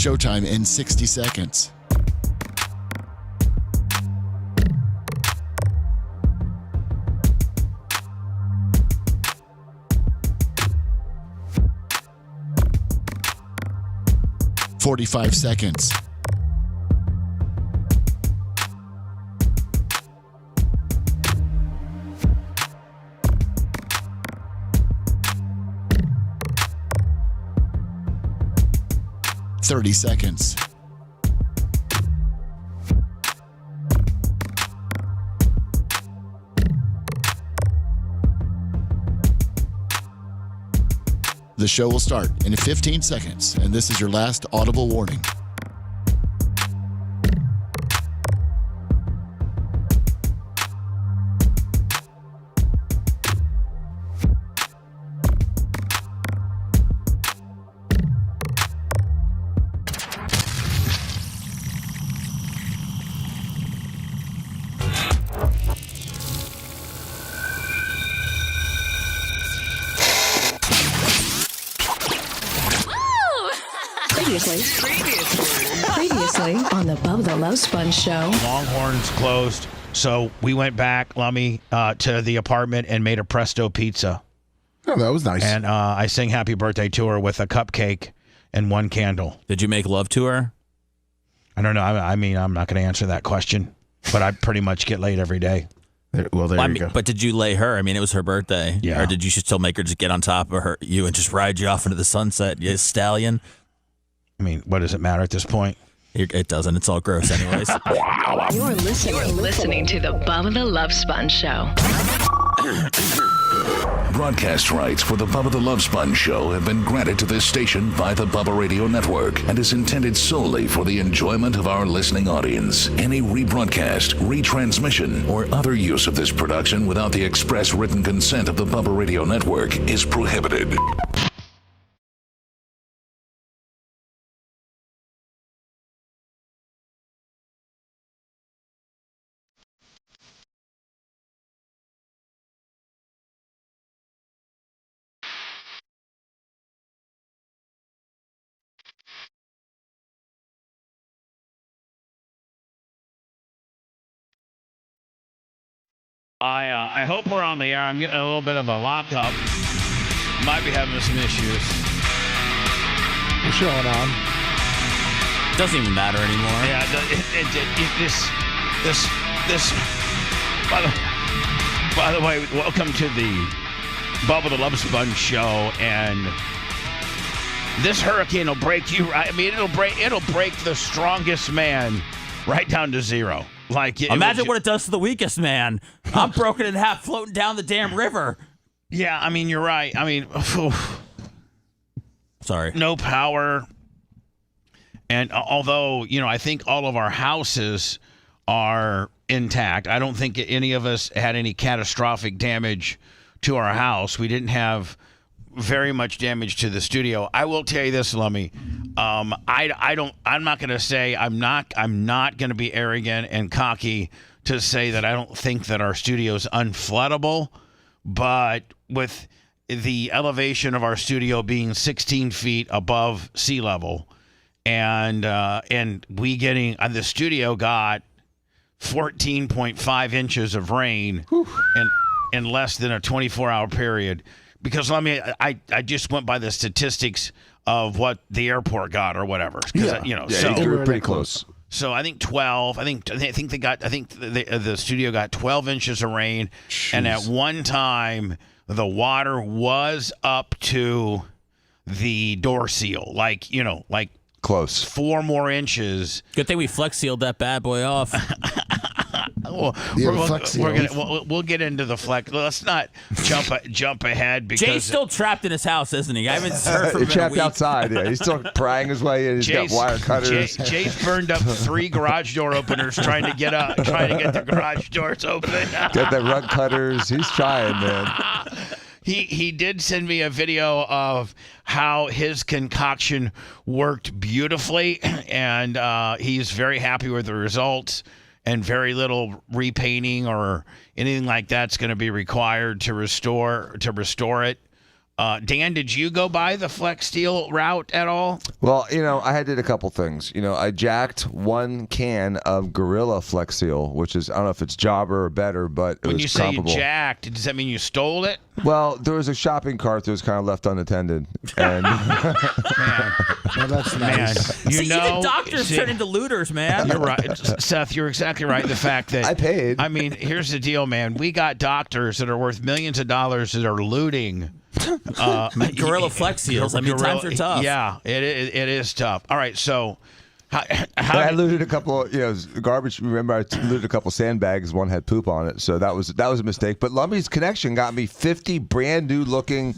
Showtime in 60 seconds. "45 seconds. "30 seconds. The show will start in 15 seconds, and this is your last audible warning. Previously on the Bubba the Love Sponge show. Longhorns closed, so we went back, Lummy, to the apartment and made a Presto pizza. Oh, that was nice. And I sang happy birthday to her with a cupcake and one candle. Did you make love to her? I don't know. I mean, I'm not going to answer that question, but I pretty much get laid every day. There you go. But did you lay her? I mean, it was her birthday. Yeah. Or did you still make her just get on top of you and just ride you off into the sunset, you stallion? I mean, what does it matter at this point? It doesn't. It's all gross anyways. You're listening to the Bubba the Love Sponge show. Broadcast rights for the Bubba the Love Sponge show have been granted to this station by the Bubba Radio Network and is intended solely for the enjoyment of our listening audience. Any rebroadcast, retransmission, or other use of this production without the express written consent of the Bubba Radio Network is prohibited. I hope we're on the air. I'm getting a little bit of a lockup. Might be having some issues. We're showing on. Doesn't even matter anymore. Yeah, this. By the way, welcome to the Bubba the Love Sponge show, and this hurricane will break you. I mean, it'll break the strongest man right down to zero. Like, imagine what it does to the weakest man. I'm broken in half, floating down the damn river. Yeah, I mean, you're right. I mean, sorry, no power. And although, I think all of our houses are intact, I don't think any of us had any catastrophic damage to our house. We didn't have very much damage to the studio. I will tell you this, Lummy. I'm not going to say, I'm not going to be arrogant and cocky to say that I don't think that our studio is unfloodable, but with the elevation of our studio being 16 feet above sea level, and we getting the studio got 14.5 inches of rain in less than a 24-hour period. Because I just went by the statistics of what the airport got or whatever. Yeah, so we were pretty close. So I think 12. I think the studio got 12 inches of rain. Jeez. And at one time the water was up to the door seal, like close 4 more inches. Good thing we flex sealed that bad boy off. We'll get into the flex. Let's not jump ahead because Jay's still trapped in his house, isn't he? I haven't heard from him. He's trapped outside. Yeah, he's still prying his way in. He's got wire cutters. Jay's burned up 3 garage door openers trying to get the garage doors open. Get the rug cutters. He's trying, man. He did send me a video of how his concoction worked beautifully, and he's very happy with the results. And very little repainting or anything like that's going to be required to restore it. Dan, did you go by the Flex Steel route at all? Well, I did a couple things. I jacked one can of Gorilla Flex Seal, which is, I don't know if it's Jobber or better, but it When was you say comparable. you jacked, does that mean you stole it? Well, there was a shopping cart that was kind of left unattended. And Well, that's nice. Man, Even doctors turn into looters, man. You're right, Seth. You're exactly right. The fact that I paid. I mean, here's the deal, man. We got doctors that are worth millions of dollars that are looting. Gorilla Flex Seals. I mean, times are tough. Yeah, it is tough. All right, so I looted a couple, garbage. Remember, I looted a couple sandbags. One had poop on it, so that was a mistake. But Lummy's Connection got me 50 brand new looking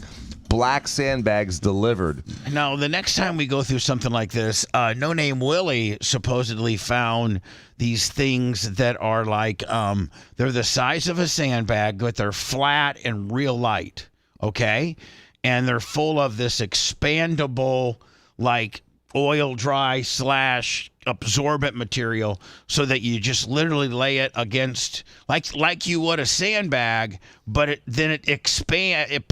black sandbags delivered. Now, the next time we go through something like this, No Name Willie supposedly found these things that are like they're the size of a sandbag, but they're flat and real light. Okay, and they're full of this expandable, like oil dry / absorbent material, so that you just literally lay it against like you would a sandbag, but then it expands it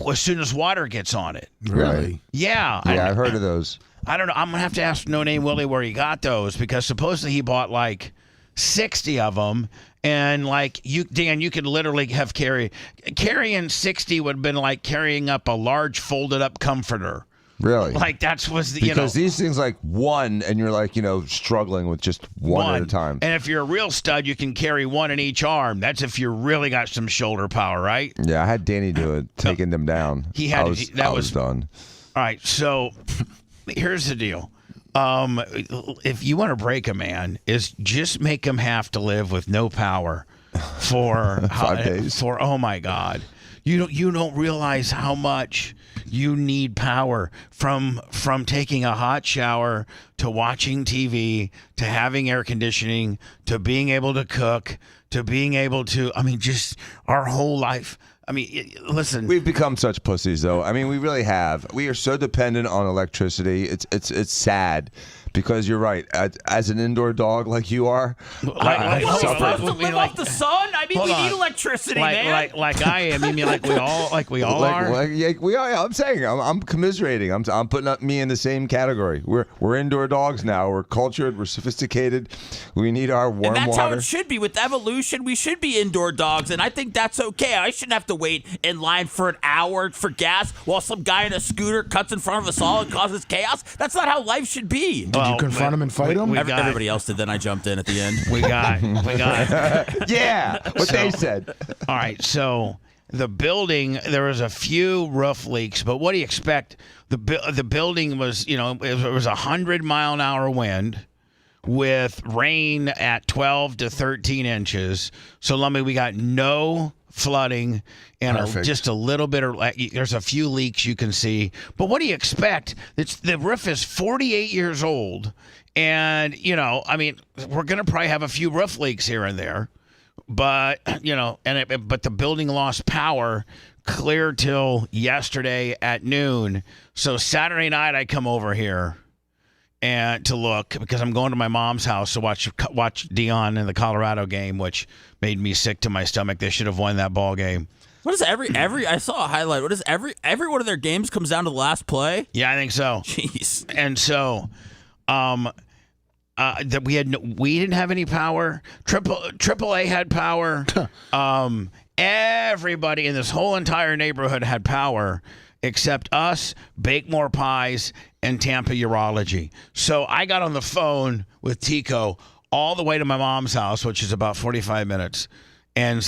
as soon as water gets on it. Really? Yeah, Yeah, I've heard of those. I don't know. I'm gonna have to ask No Name Willie where he got those, because supposedly he bought like 60 of them. And like Dan, you could literally have carrying 60 would have been like carrying up a large folded up comforter. Really? Like was the because these things like one, and you're like struggling with just one at a time. And if you're a real stud, you can carry one in each arm. That's if you really got some shoulder power, right? Yeah, I had Danny do it, taking them down. He had I was done. All right, so here's the deal. If you want to break a man, is just make him have to live with no power for 5 days. For oh my God, you don't realize how much you need power from taking a hot shower to watching TV to having air conditioning to being able to cook to being able to. I mean, just our whole life. I mean, listen. We've become such pussies, though. I mean, we really have. We are so dependent on electricity. It's sad, because you're right. As an indoor dog like you are, Are we supposed to live off the sun? I mean, we need electricity, man. Like I am. You mean like we all are? We are. I'm saying. I'm commiserating. I'm putting up me in the same category. We're indoor dogs now. We're cultured. We're sophisticated. We need our warm water. And that's how it should be. With evolution, we should be indoor dogs, and I think that's okay. I shouldn't have to wait in line for an hour for gas while some guy in a scooter cuts in front of us all and causes chaos. That's not how life should be. Did you confront him and fight him? Everybody else did. Then I jumped in at the end. We got. Yeah, what they said. All right, so the building, there was a few roof leaks, but what do you expect? The building was, it was 100-mile-an-hour wind with rain at 12 to 13 inches. So, Lummy, we got no flooding and just a little bit of, there's a few leaks you can see. But what do you expect? The roof is 48 years old. And, I mean, we're going to probably have a few roof leaks here and there. But, but the building lost power clear till yesterday at noon. So Saturday night I come over here and to look, because I'm going to my mom's house to watch Dion in the Colorado game, which made me sick to my stomach. They should have won that ball game. What is every I saw a highlight. What is every one of their games comes down to the last play? Yeah, I think so. Jeez. And so that we didn't have any power. AAA had power. Everybody in this whole entire neighborhood had power except us, Bake More Pies, and Tampa Urology. So I got on the phone with Tico all the way to my mom's house, which is about 45 minutes, and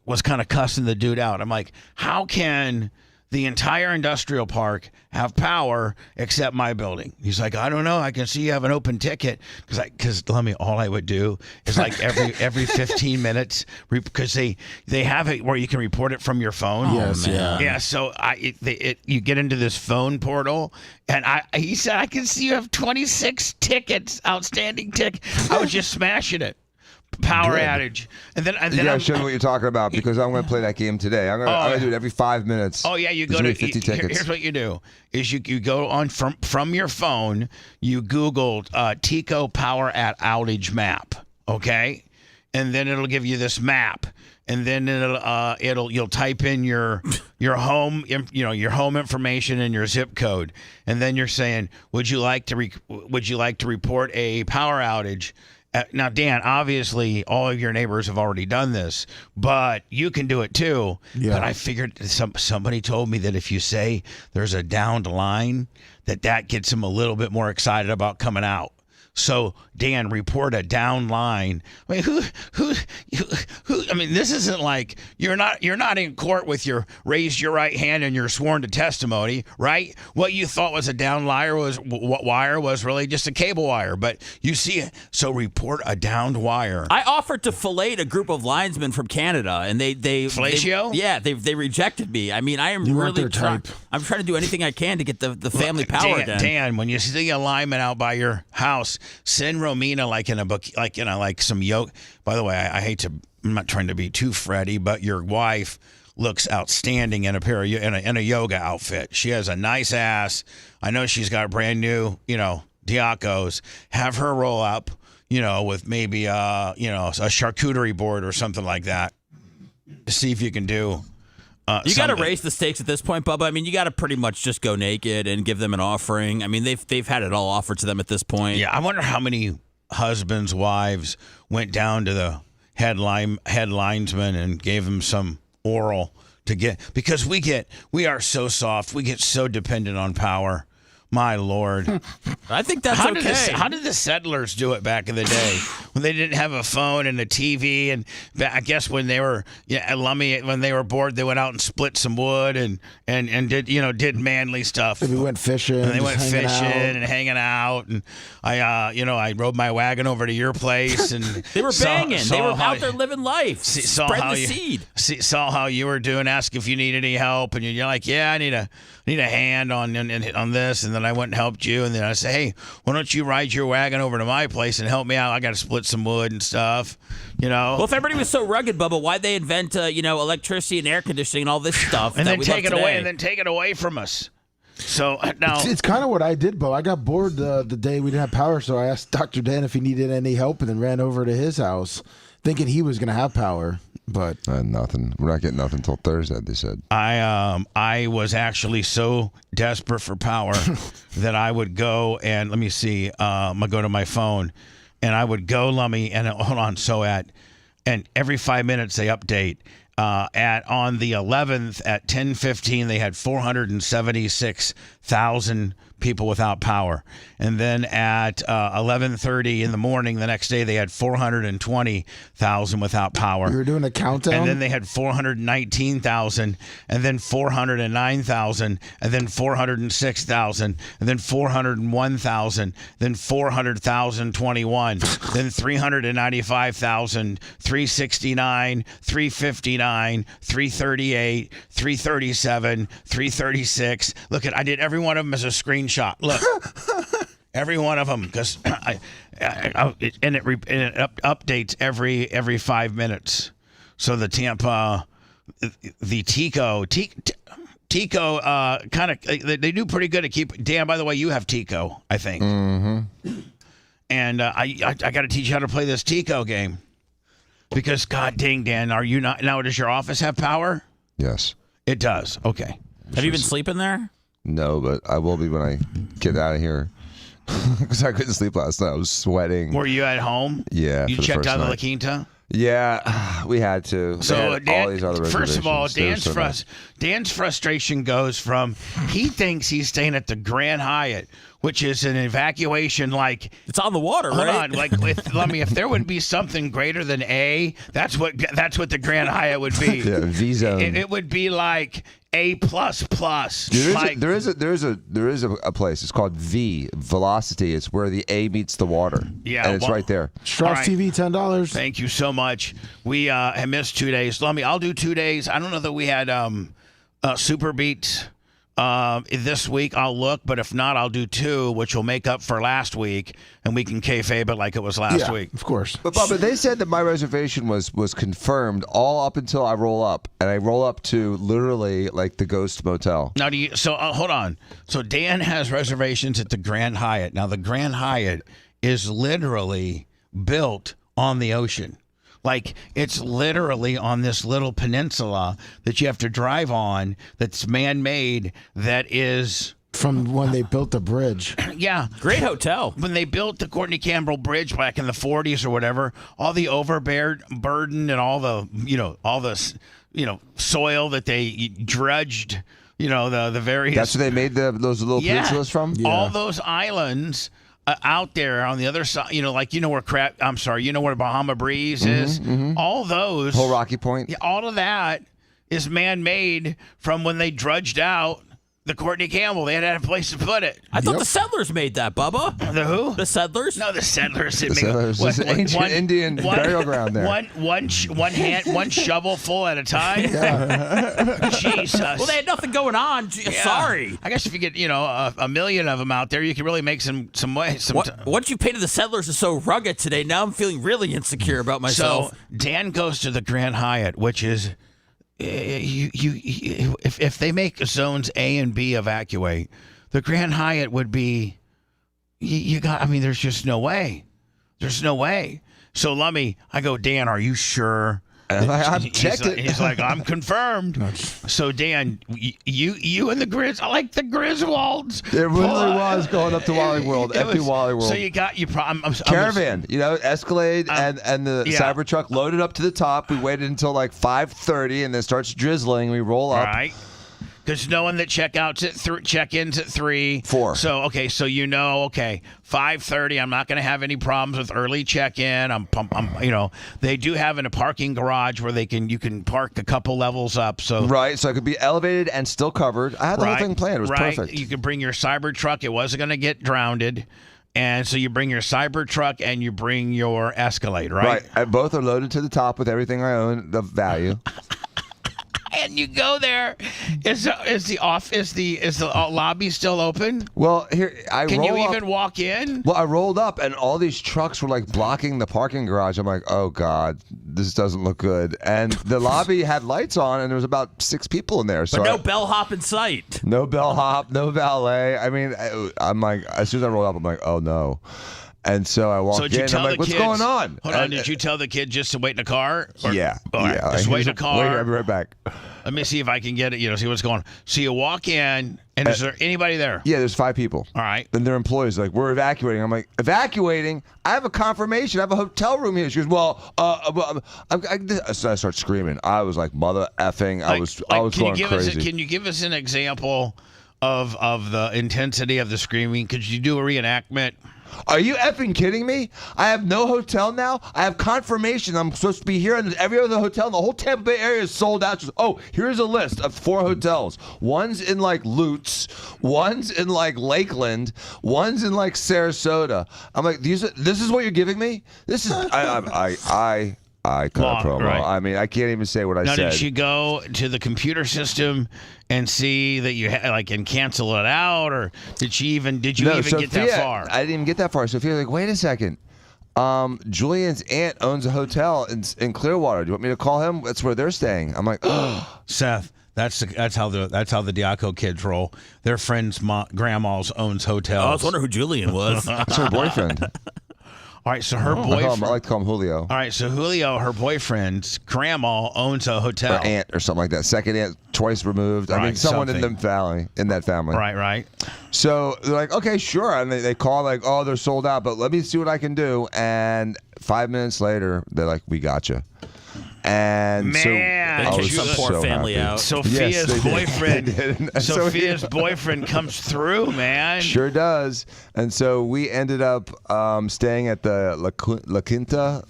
was kind of cussing the dude out. I'm like, how can the entire industrial park have power except my building? He's like, I don't know. I can see you have an open ticket. Because all I would do is every 15 minutes, because they have it where you can report it from your phone. Yes, yeah. So you get into this phone portal, and he said, I can see you have 26 outstanding tickets. I was just smashing it. Power outage, and then you gotta show me what you're talking about, because I'm going to play that game today. I'm going to do it every 5 minutes. Oh yeah, you go to 50 tickets. Here's what you do: is you go on from your phone, you Google Tico Power outage map, okay, and then it'll give you this map, and then you'll type in your home your home information and your zip code, and then you're saying, would you like to report a power outage? Now, Dan, obviously, all of your neighbors have already done this, but you can do it too. Yeah. But I figured somebody told me that if you say there's a downed line, that gets them a little bit more excited about coming out. So, Dan, report a down line. I mean, who? I mean, this isn't like you're not in court with your raised your right hand and you're sworn to testimony, right? What you thought was a down wire was really just a cable wire, but you see it. So, report a downed wire. I offered to fillet a group of linesmen from Canada, and they fellatio? They rejected me. I mean, I am You weren't really their type. I'm trying to do anything I can to get the family power again. Dan, when you see a lineman out by your house, send Romina like some yoke. By the way, I'm not trying to be too fretty, but your wife looks outstanding in a yoga outfit. She has a nice ass. I know she's got brand new, Diacos. Have her roll up, with maybe a charcuterie board or something like that. To see if you can do. You got to raise the stakes at this point, Bubba. I mean, you got to pretty much just go naked and give them an offering. I mean, they've had it all offered to them at this point. Yeah, I wonder how many husbands, wives went down to the head linesman and gave him some oral to get, because we are so soft. We get so dependent on power. My Lord. I think that's okay. How did the settlers do it back in the day when they didn't have a phone and a TV? And I guess when they were when they were bored, they went out and split some wood and did manly stuff. We went fishing. And they went fishing and hanging out. And I rode my wagon over to your place and they were banging. They were out there living life, spreading the seed. Saw how you were doing. Asked if you need any help, and you're like, yeah, I need a hand on this, and then I went and helped you, and then I say, hey, why don't you ride your wagon over to my place and help me out? I got to split some wood and stuff, Well, if everybody was so rugged, Bubba, why'd they invent electricity and air conditioning and all this stuff? And then take it away from us. So now it's kind of what I did, Bo. I got bored the day we didn't have power, so I asked Dr. Dan if he needed any help, and then ran over to his house, thinking he was going to have power. But nothing. We're not getting nothing until Thursday, they said. I was actually so desperate for power that I would go and let me see. I'm gonna go to my phone, and I would go, Lummy, and hold on. And every 5 minutes they update. On the 11th at 10:15, they had 476,000 people without power, and then at 11:30 in the morning the next day they had 420,000 without power. You were doing a countdown, and then they had 419,000, and then 409,000, and then 406,000, and then 401,000, then 400,021, then 395,000, 369, 359, 338, 337, 336. Look, I did every one of them as a screenshot. Look, every one of them, because it updates every 5 minutes. So the Tampa, the Tico, kind of they do pretty good at keep. Dan, by the way, you have Tico, I think. Mm-hmm. And I got to teach you how to play this Tico game, because God dang, Dan, are you not now? Does your office have power? Yes, it does. Okay. Have you been sleeping there? No, but I will be when I get out of here. Because I couldn't sleep last night. I was sweating. Were you at home? Yeah. You checked out of La Quinta? Yeah, we had to. So, Dan, all these other first of all, Dan's frustration goes from he thinks he's staying at the Grand Hyatt, which is an evacuation like it's on the water, hold right? on, like if there would be something greater than A, that's what the Grand Hyatt would be. Yeah, V zone. It would be like A++. There is a place. It's called Velocity. It's where the A meets the water. Yeah, and it's right there. Strauss right. TV, $10. Thank you so much. We have missed 2 days. Lummy, I'll do 2 days. I don't know that we had Super Beats this week. I'll look, but if not, I'll do 2, which will make up for last week, and we can kayfabe it like it was last week. Of course. But they said that my reservation was confirmed all up until I roll up, and I roll up to literally like the Ghost Motel. Now, hold on. So Dan has reservations at the Grand Hyatt. Now, the Grand Hyatt is literally built on the ocean. Like, it's literally on this little peninsula that you have to drive on that's man-made, that is... From when they built the bridge. Yeah. Great hotel. When they built the Courtney Campbell Bridge back in the 40s or whatever, all the overburden and all the soil that they drudged, the various... That's where they made those little peninsulas from? Yeah. All those islands... out there on the other side, where Bahama Breeze is. Mm-hmm. All those. Whole Rocky Point. Yeah, all of that is man-made from when they drudged out the Courtney Campbell. They had to have a place to put it. I thought the settlers made that, Bubba. The who? The settlers? No, the settlers. There's an ancient Indian burial ground there. One shovel full at a time. Yeah. Jesus. Well, they had nothing going on. Sorry. I guess if you get a million of them out there, you can really make some way. What you painted the settlers is so rugged today. Now I'm feeling really insecure about myself. So Dan goes to the Grand Hyatt, which is. If they make zones A and B evacuate, the Grand Hyatt would be, there's just no way. There's no way. So I go, Dan, are you sure? I've checked it. He's like, I'm confirmed. So Dan, you and the Grizz, I like the Griswolds. There really was going up to Wally World, empty Wally World. So you got caravan, Escalade and the Cybertruck loaded up to the top. We waited until like 5:30, and then it starts drizzling. We roll up. All right. Because knowing that check-ins at 3. 4. So, 5:30, I'm not going to have any problems with early check-in. They do have in a parking garage where you can park a couple levels up. So right, so it could be elevated and still covered. I had the whole thing planned. It was perfect. You could bring your Cybertruck. It wasn't going to get drowned. And so you bring your Cybertruck and you bring your Escalade, right? Right. Both are loaded to the top with everything I own, the value. And you go there. Is the lobby still open? Well, here Can you even walk in? Well, I rolled up, and all these trucks were like blocking the parking garage. I'm like, oh god, this doesn't look good. And the lobby had lights on, and there was about 6 people in there. So but no bellhop in sight. No bellhop, no valet. I mean, I'm like, as soon as I rolled up, I'm like, oh no. And so I walked in. I'm like, what's going on? Hold on. Did you tell the kid just to wait in a car? Yeah. Just wait in a car. Wait, I'll be right back. Let me see if I can get it. See what's going on. So you walk in, and is there anybody there? Yeah, there's 5 people. All right. And they're employees. Like, we're evacuating. I'm like, evacuating? I have a confirmation. I have a hotel room here. She goes, well, so I start screaming. I was like, mother effing. I was going crazy. Can you give us an example of the intensity of the screaming? Could you do a reenactment? Are you effing kidding me? I have no hotel now. I have confirmation I'm supposed to be here, and every other hotel in the whole Tampa Bay area is sold out. Here's a list of 4 hotels. One's in like Lutz, one's in like Lakeland, one's in like Sarasota. I'm like, this is what you're giving me? This is I cut a promo. Right. I mean, I can't even say what I said. Now, did she go to the computer system and see that you and cancel it out, or did you even get that far? I didn't even get that far. Sophia's like, wait a second. Julian's aunt owns a hotel in Clearwater. Do you want me to call him? That's where they're staying. I'm like, oh, Seth. That's how the Diaco kids roll. Their friend's grandma's owns hotels. I was wondering who Julian was. That's her boyfriend. All right, so her boyfriend. I like to call him Julio. All right, so Julio, her boyfriend's grandma owns a hotel. Or aunt or something like that. Second aunt, twice removed. Right, I mean, someone in that family. Right. So they're like, okay, sure. And they call like, oh, they're sold out, but let me see what I can do. And 5 minutes later, they're like, we got you. And man, so I was some poor family happy. out. Sophia's boyfriend comes through, man. Sure does. And so we ended up staying at the La Quinta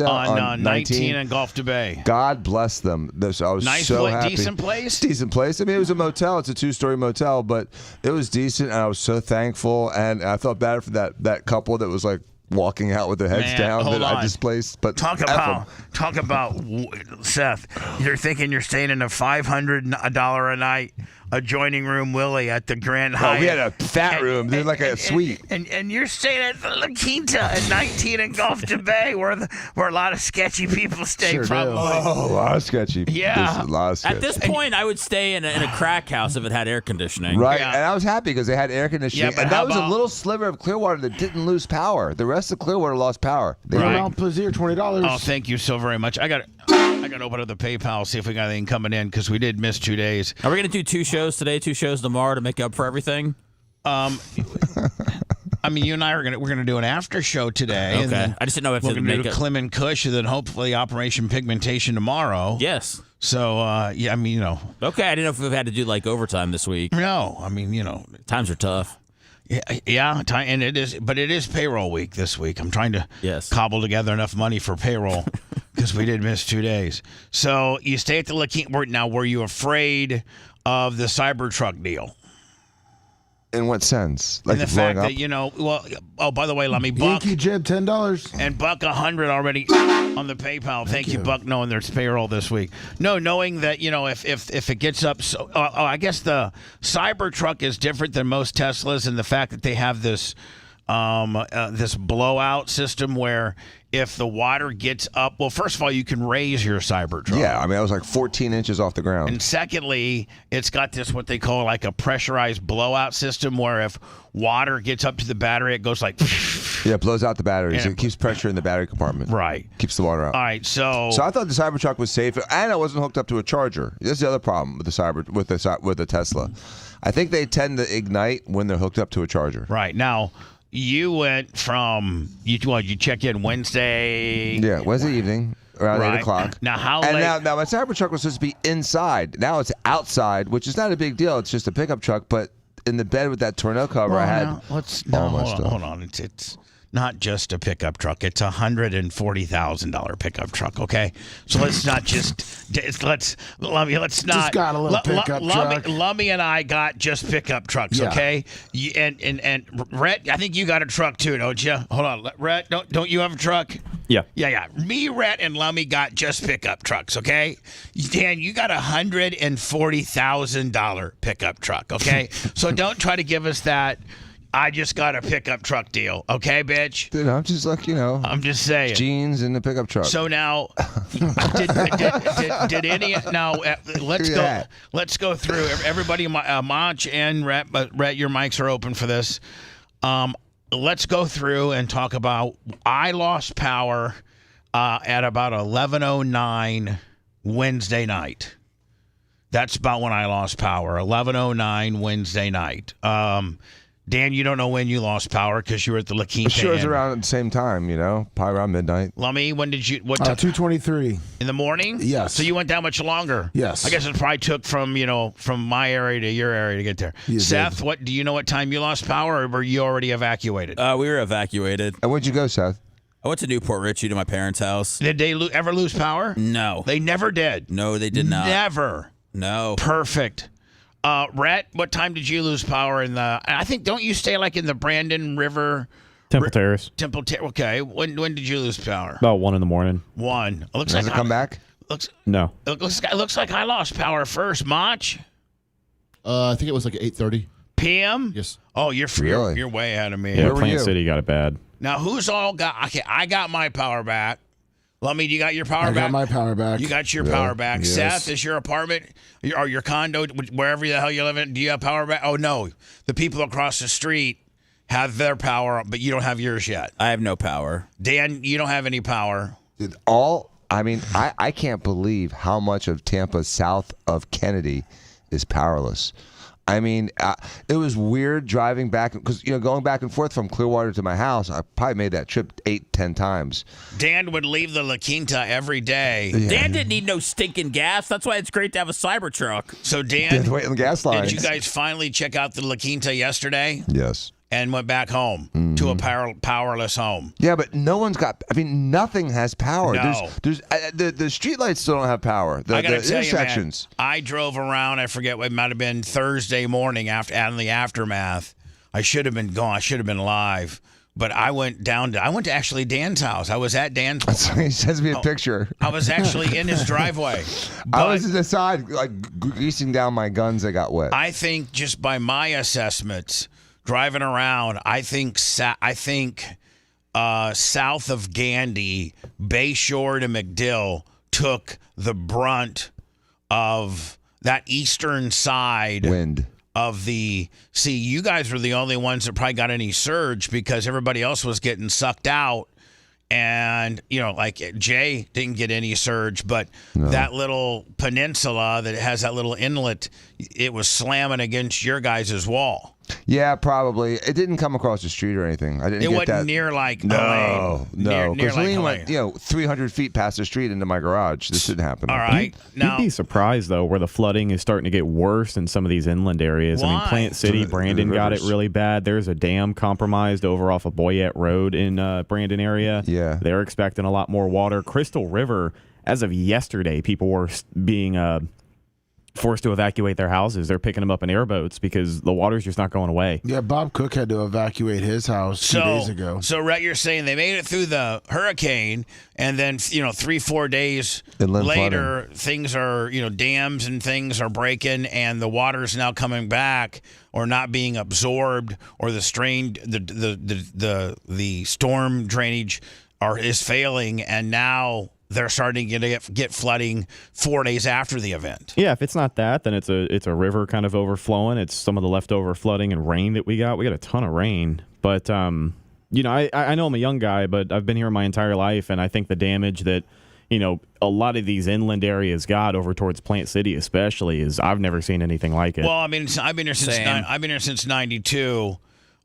on 19 and Gulf to Bay. God bless them. I was so happy. Decent place. Decent place. I mean, it was a motel. It's a 2-story motel, but it was decent, and I was so thankful. And I felt bad for that couple that was like walking out with their heads down that I displaced. But talk about Seth. You're thinking you're staying in a $500 a night adjoining room Willie at the Grand Hyatt. Oh, we had a fat room. They're like a suite. And you're staying at the La Quinta at 19 in Gulfton Bay, where a lot of sketchy people stay. Sure probably. Oh, a lot of sketchy. Yeah. There's a lot of sketchy. At this point, I would stay in a crack house if it had air conditioning. Right, Yeah. and I was happy because they had air conditioning, Yeah, but and how that was a about- little sliver of Clearwater that didn't lose power. The rest of Clearwater lost power. They Right. Right. Around Plaisir, $20. Oh, thank you so very much. I got to open up the PayPal, see if we got anything coming in, because we did miss 2 days. Are we going to do 2 shows today, 2 shows tomorrow to make up for everything? I mean, you and I we're gonna do an after show today. And Okay. then I just didn't know if we're it gonna make do it. Clem and Kush, and then hopefully Operation Pigmentation tomorrow. Yes. So yeah, I mean, Okay, I didn't know if we had to do like overtime this week. no, I mean, Times are tough. yeah, and it is, but it is payroll week this week. I'm trying to Yes. cobble together enough money for payroll because we did miss 2 days. So you stay at the La Quinta. Now, were you afraid of the Cybertruck deal? In what sense? Like And the blowing fact up? that, well, oh, by the way, let me Buck Yankee Jib, $10. and Buck 100 already on the PayPal. Thank you, Buck, knowing there's payroll this week. No, knowing that, if it gets up, so I guess the Cybertruck is different than most Teslas in the fact that they have this this blowout system where if the water gets up, well, first of all, you can raise your Cybertruck. Yeah, I mean, I was like 14 inches off the ground. And secondly, it's got this what they call like a pressurized blowout system where if water gets up to the battery, it goes like Yeah, it blows out the batteries. Yeah. It keeps pressure in the battery compartment. right. Keeps the water out. All right, so So I thought the Cybertruck was safe, and I wasn't hooked up to a charger. That's the other problem with the Tesla. I think they tend to ignite when they're hooked up to a charger. right now. You went from you check in Wednesday. Yeah, Wednesday evening around Right. 8 o'clock. Now how And late? now my Cybertruck was supposed to be inside. Now it's outside, which is not a big deal. It's just a pickup truck, but in the bed with that tonneau cover, I had all my stuff. Hold on. It's not just a pickup truck. It's $140,000 pickup truck. Okay, so let's not let's not got a little pickup truck. Lummy and I got just pickup trucks. Yeah. Okay, and Rhett, I think you got a truck too, don't you? Hold on, Rhett, don't you have a truck? Yeah. Yeah. Me, Rhett, and Lummy got just pickup trucks, okay? Dan, you got $140,000 pickup truck, okay? So don't try to give us that I just got a pickup truck deal, okay, bitch? Dude, I'm just like, I'm just saying. jeans in the pickup truck. So now, did any? Now let's Look go. at that. Let's go through everybody. Monch and Rhett, but Rhett, your mics are open for this. Let's go through and talk about. I lost power at about 11:09 Wednesday night. That's about when I lost power. 11:09 Wednesday night. Dan, you don't know when you lost power because you were at the La Quinta. I'm sure it's Inn. around at the same time, probably around midnight. Lummy, when did you? What time? 2:23. In the morning? Yes. So you went that much longer? Yes. I guess it probably took from my area to your area to get there. You Seth, did. what do you know what time you lost power, or were you already evacuated? We were evacuated. And where'd you go, Seth? I went to Newport Richie to my parents' house. Did they ever lose power? No. They never did. No, they did not. Never. No. Perfect. Rhett, what time did you lose power in the? I think don't you stay like in the Brandon River? Temple Terrace. Okay. When did you lose power? About 1 a.m. 1. It looks Does like it come back? No. It looks like I lost power first. Mach? I think it was like 8:30. PM? Yes. Oh, Really? you're way ahead of me. Yeah, Where were Plant you? City got it bad. Now, who's all got? Okay, I got my power back. Lummy, you got your power I back? got my power back. You got your power back. Yes. Seth, is your apartment or your condo, wherever the hell you live in, do you have power back? Oh, no. The people across the street have their power, but you don't have yours yet. I have no power. Dan, you don't have any power. Dude, I can't believe how much of Tampa south of Kennedy is powerless. I mean, it was weird driving back because going back and forth from Clearwater to my house. I probably made that trip 8-10 times. Dan would leave the La Quinta every day. Dan didn't need no stinking gas. That's why it's great to have a Cybertruck. So, Did Dan, wait on the gas lines. did you guys finally check out the La Quinta yesterday Yes. and went back home to a powerless home? Yeah, but no one's got. I mean, nothing has power. No. There's the street lights still don't have power. The I gotta tell intersections. you, man, I drove around. I forget what it might have been Thursday morning after in the aftermath. I should have been gone. I should have been live. But I went to actually Dan's house. I was at Dan's. He sends me a picture. I was actually in his driveway. I was at the side, like greasing down my guns that got wet. I think just by my assessments, driving around, I think south of Gandy, Bayshore to McDill took the brunt of that eastern side wind. See, you guys were the only ones that probably got any surge because everybody else was getting sucked out. And, like Jay didn't get any surge, but that little peninsula that has that little inlet, it was slamming against your guys' wall. Yeah, probably. It didn't come across the street or anything. I didn't. It wasn't near like no. Because Helene went 300 feet past the street into my garage. This didn't happen. All right, you'd be surprised though, where the flooding is starting to get worse in some of these inland areas. Why? I mean, Plant City, Brandon got it really bad. There's a dam compromised over off of Boyette Road in Brandon area. Yeah, they're expecting a lot more water. Crystal River, as of yesterday, people were being forced to evacuate their houses. They're picking them up in airboats because the water's just not going away. Yeah, Bob Cook had to evacuate his house 2 days ago. So, Rhett, you're saying they made it through the hurricane, and then 3-4 days later, things are dams and things are breaking, and the water's now coming back or not being absorbed, or the storm drainage is failing, and now they're starting to get flooding 4 days after the event. Yeah, if it's not that, then it's a river kind of overflowing. It's some of the leftover flooding and rain that we got. We got a ton of rain. But, I know I'm a young guy, but I've been here my entire life, and I think the damage that, a lot of these inland areas got over towards Plant City especially I've never seen anything like it. Well, I mean, I've been here since 92.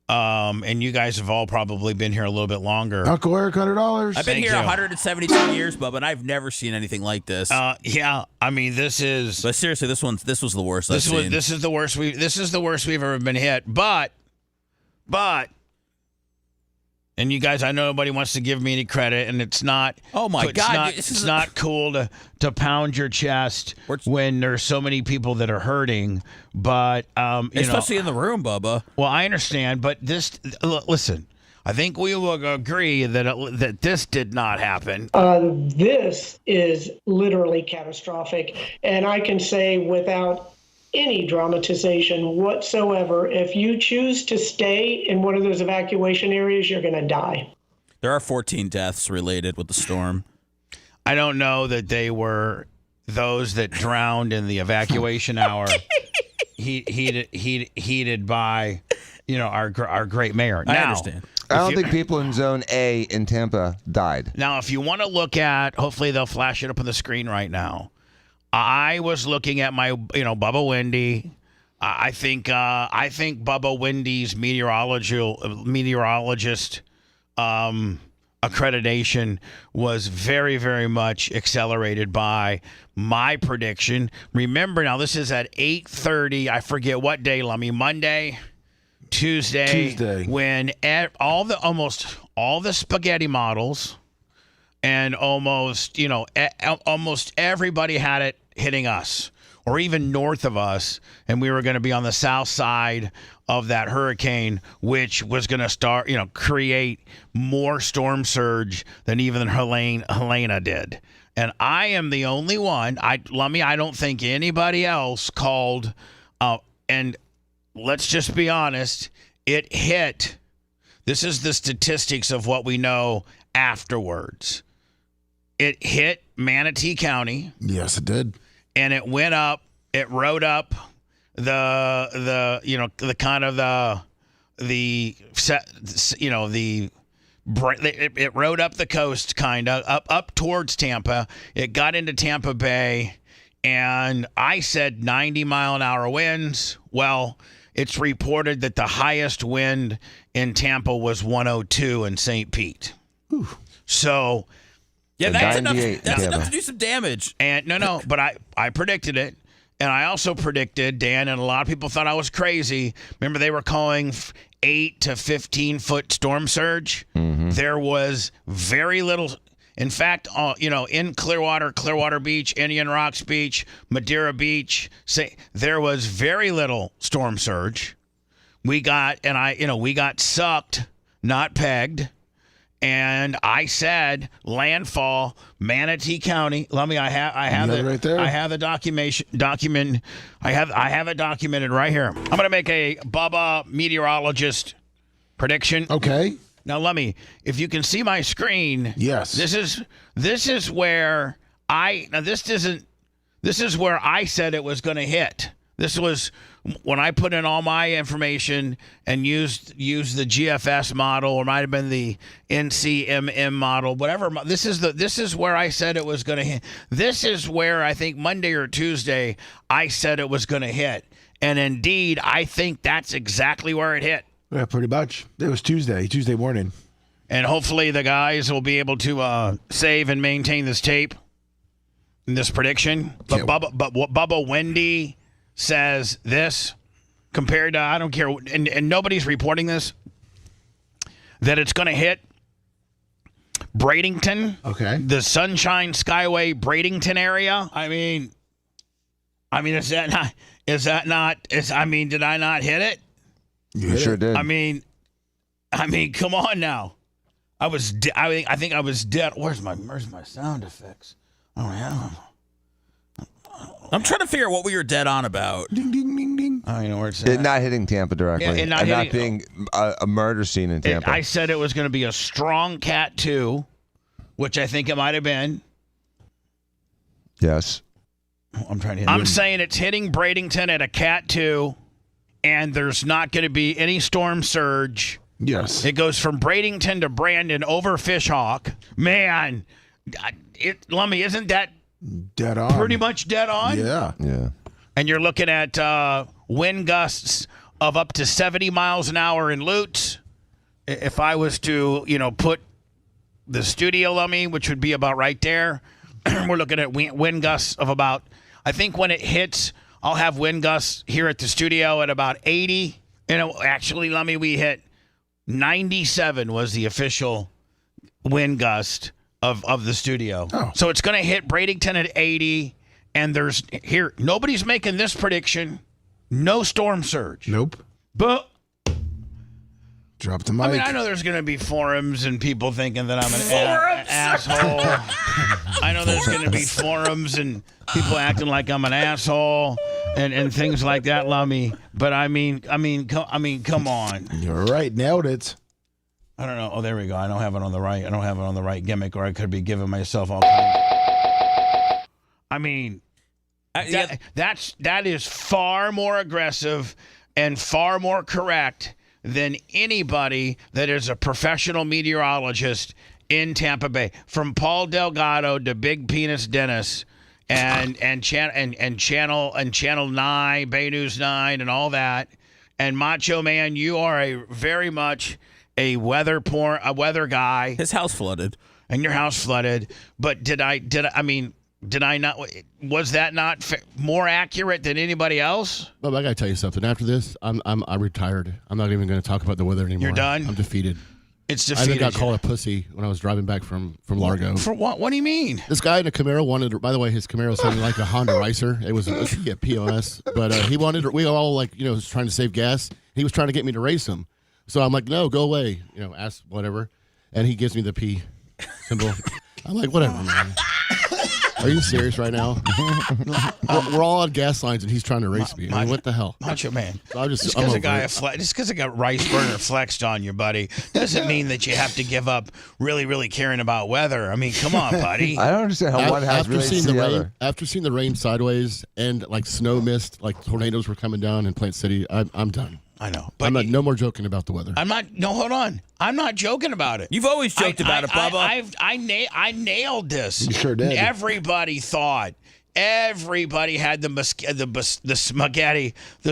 And you guys have all probably been here a little bit longer. Uncle Eric, $100. I've been here 172 years, Bubba, and I've never seen anything like this. Yeah, I mean, this is. But seriously, this was the worst I've seen. This is the worst we've ever been hit. But, and you guys, I know nobody wants to give me any credit, and it's not. Oh my God! It's not cool to pound your chest when there's so many people that are hurting. But especially in the room, Bubba. Well, I understand, but listen. I think we will agree that this did not happen. This is literally catastrophic, and I can say without any dramatization whatsoever, if you choose to stay in one of those evacuation areas, you're going to die. There are 14 deaths related with the storm. I don't know that they were those that drowned in the evacuation hour heated by, our great mayor. I understand. I don't think people in Zone A in Tampa died. Now, if you want to look at, hopefully they'll flash it up on the screen right now. I was looking at my, Bubba Windy. I think Bubba Windy's meteorologist accreditation was very, very much accelerated by my prediction. Remember, now this is at 8:30. I forget what day, Lummy. Monday, Tuesday. When almost all the spaghetti models and almost everybody had it hitting us or even north of us, and we were going to be on the south side of that hurricane, which was going to create more storm surge than even Helena did. And I am the only one. I don't think anybody else called. And let's just be honest, it hit. This is the statistics of what we know afterwards. It hit Manatee County. Yes, it did. And it went up. It rode up it rode up the coast, kind of up towards Tampa. It got into Tampa Bay, and I said 90-mile-an-hour winds. Well, it's reported that the highest wind in Tampa was 102 in St. Pete. Ooh. So, yeah, that's enough to do some damage. And but I predicted it. And I also predicted, Dan, and a lot of people thought I was crazy. Remember, they were calling 8 to 15-foot storm surge. Mm-hmm. There was very little. In fact, in Clearwater Beach, Indian Rocks Beach, Madeira Beach, there was very little storm surge. We got sucked not pegged. And I said landfall, Manatee County. Let me. I have it right there. I have the document. I have it documented right here. I'm going to make a Bubba meteorologist prediction. Okay. Now let me. If you can see my screen. Yes. This is where this is where I said it was going to hit. This was when I put in all my information and used the GFS model, or might have been the NCMM model, whatever. This is where I said it was going to hit. This is where I think Monday or Tuesday I said it was going to hit, and indeed I think that's exactly where it hit. Yeah, pretty much. It was Tuesday morning. And hopefully the guys will be able to save and maintain this tape, this prediction. But Bubba Wendy says this compared to, I don't care, and nobody's reporting this, that it's going to hit Bradenton, Okay. the Sunshine Skyway Bradenton area. I mean, did I not hit it? You sure did. I mean, come on now. I think I was dead. Where's my sound effects? I don't have them. I'm trying to figure out what we were dead on about. Ding, ding, ding, ding. I don't know where it's It at. not hitting Tampa directly. Yeah, and not being a murder scene in Tampa. I said it was going to be a strong Cat 2, which I think it might have been. Yes. I'm saying it's hitting Bradenton at a Cat 2, and there's not going to be any storm surge. Yes. It goes from Bradenton to Brandon over Fishhawk. Man, Lummy, isn't that Dead on. pretty much dead on? Yeah. Yeah. And you're looking at wind gusts of up to 70 miles an hour in Lutz. If I was to, put the studio, Lummy, which would be about right there, we're looking at wind gusts of about, I think when it hits, I'll have wind gusts here at the studio at about 80. Actually, Lummy, we hit 97 was the official wind gust of the studio. Oh. So it's going to hit Bradenton at 80, and nobody's making this prediction. No storm surge. Nope. But Drop the mic. I mean, I know there's going to be forums and people thinking that I'm an asshole. I know there's going to be forums and people acting like I'm an asshole and things like that, Lummy. But I mean, come on. You're right. Nailed it. I don't know. Oh, there we go. I don't have it on the right. I don't have it on the right gimmick, or I could be giving myself all kinds. I mean, that is far more aggressive and far more correct than anybody that is a professional meteorologist in Tampa Bay, from Paul Delgado to Big Penis Dennis and Channel 9, Bay News 9, and all that. And Macho Man, you are very much a weather guy. His house flooded. And your house flooded. But did I not? Was that not more accurate than anybody else? Well, I got to tell you something. After this, I retired. I'm not even going to talk about the weather anymore. You're done? I'm defeated. It's I defeated. got called a pussy when I was driving back from Largo. For what? What do you mean? This guy in a Camaro wanted. By the way, his Camaro sounded like a Honda Racer. It was a POS, but he wanted. We all was trying to save gas. He was trying to get me to race him. So I'm like, no, go away. Ask whatever. And he gives me the P symbol. I'm like, whatever, man. Are you serious right now? we're all on gas lines, and he's trying to race me. I mean, what the hell? Macho Man. So Just because a got rice burner flexed on you, buddy, doesn't mean that you have to give up really, really caring about weather. I mean, come on, buddy. I don't understand how one has relates to the other. After seeing the rain sideways and like snow mist, like tornadoes were coming down in Plant City, I'm done. I know. But no more joking about the weather. Hold on. I'm not joking about it. You've always joked about it, Bubba. I nailed this. You sure did. Everybody had the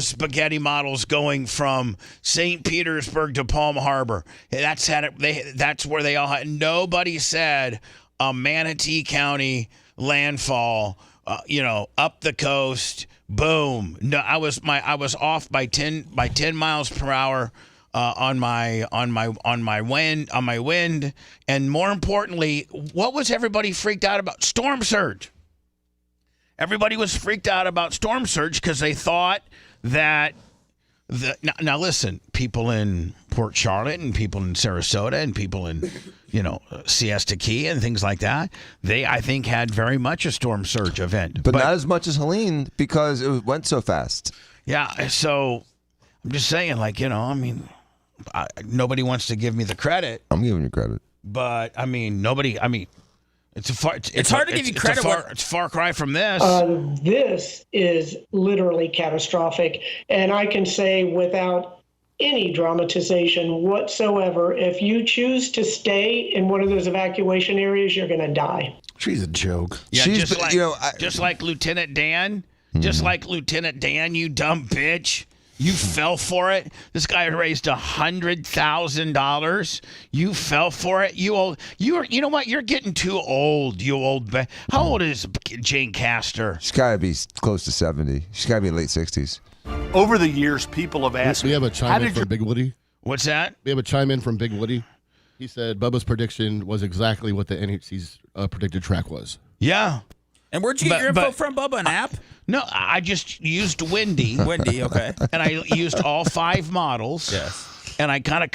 spaghetti models going from St. Petersburg to Palm Harbor. That's where they all had. Nobody said a Manatee County landfall, up the coast. Boom. No, I was off by 10 miles per hour on my wind, and more importantly, what was everybody freaked out about? Storm surge. Everybody was freaked out about storm surge because they thought that Now listen, people in Port Charlotte and people in Sarasota and people in, Siesta Key and things like that, they, I think, had very much a storm surge event. But not as much as Helene because it went so fast. Yeah, so I'm just saying, nobody wants to give me the credit. I'm giving you credit. But, it's hard to give you credit. It's a far cry from this. This is literally catastrophic. And I can say without any dramatization whatsoever, if you choose to stay in one of those evacuation areas, you're going to die. She's a joke. Yeah, just like Lieutenant Dan. Just like Lieutenant Dan, you dumb bitch. You fell for it. This guy raised $100,000. You fell for it. You know what? You're getting too old. You old. How old is Jane Castor? She's got to be close to 70. She's got to be late 60s. Over the years, people have asked. We have a chime in from Big Woody. What's that? We have a chime in from Big Woody. He said Bubba's prediction was exactly what the NHC's predicted track was. Yeah. And where'd you get your info from, Bubba? An app? No, I just used Windy. Windy, okay. And I used all 5 models. Yes. And I kind of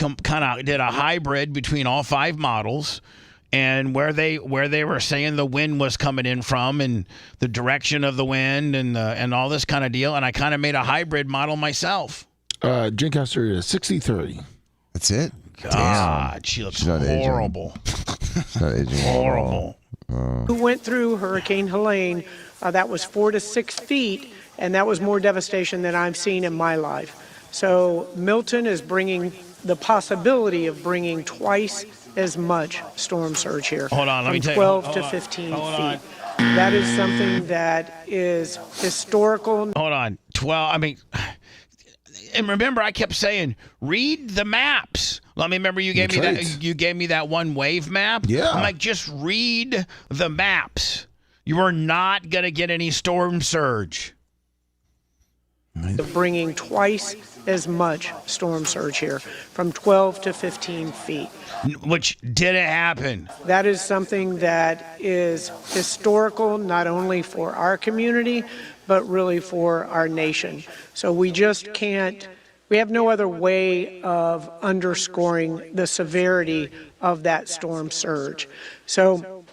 did a hybrid between all 5 models, and where they were saying the wind was coming in from, and the direction of the wind, and all this kind of deal. And I kind of made a hybrid model myself. Jane Castor is 63. That's it. God, Damn. she looks horrible. She's not aging. Horrible. Who went through Hurricane Helene, that was 4 to 6 feet, and that was more devastation than I've seen in my life. So Milton is bringing the possibility of bringing twice as much storm surge here. Hold on, let me tell you. 12 to 15 feet. That is something that is historical. Hold on. 12, and remember, I kept saying, read the maps. Let me remember you gave me that. You gave me that one wave map. Yeah. I'm like, just read the maps. You are not gonna get any storm surge. Bringing twice as much storm surge here, from 12 to 15 feet. Which didn't happen. That is something that is historical, not only for our community, but really for our nation. So we just can't, we have no other way of underscoring the severity of that storm surge. So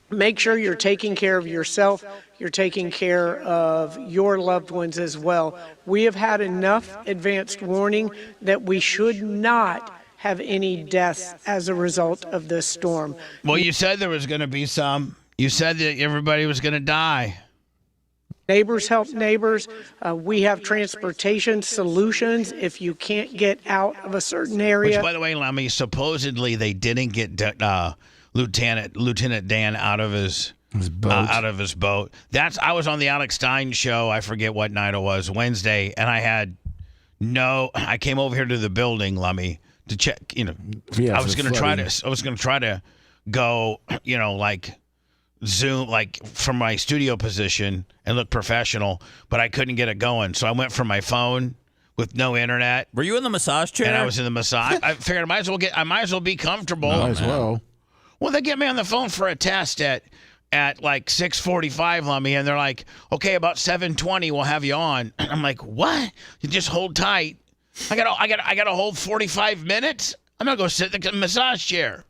make sure you're taking care of yourself, you're taking care of your loved ones as well. We have had enough advanced warning that we should not have any deaths as a result of this storm. Well, you said there was going to be some. You said that everybody was going to die. Neighbors help neighbors. We have transportation solutions if you can't get out of a certain area. Which, by the way, Lemmy, supposedly they didn't get Lieutenant Dan out of his boat. I was on the Alex Stein show. I forget what night it was, Wednesday, and I came over here to the building, Lemmy, to check. I was going to try to go, Zoom, from my studio position and look professional, but I couldn't get it going. So I went from my phone with no internet. Were you in the massage chair? And I was in the massage. I figured I might as well be comfortable. Might as well. Well, they get me on the phone for a test at 6:45, Lummy, and they're like, okay, about 7:20 we'll have you on. I'm like, what? You just hold tight. I gotta hold 45 minutes. I'm gonna go sit in the massage chair.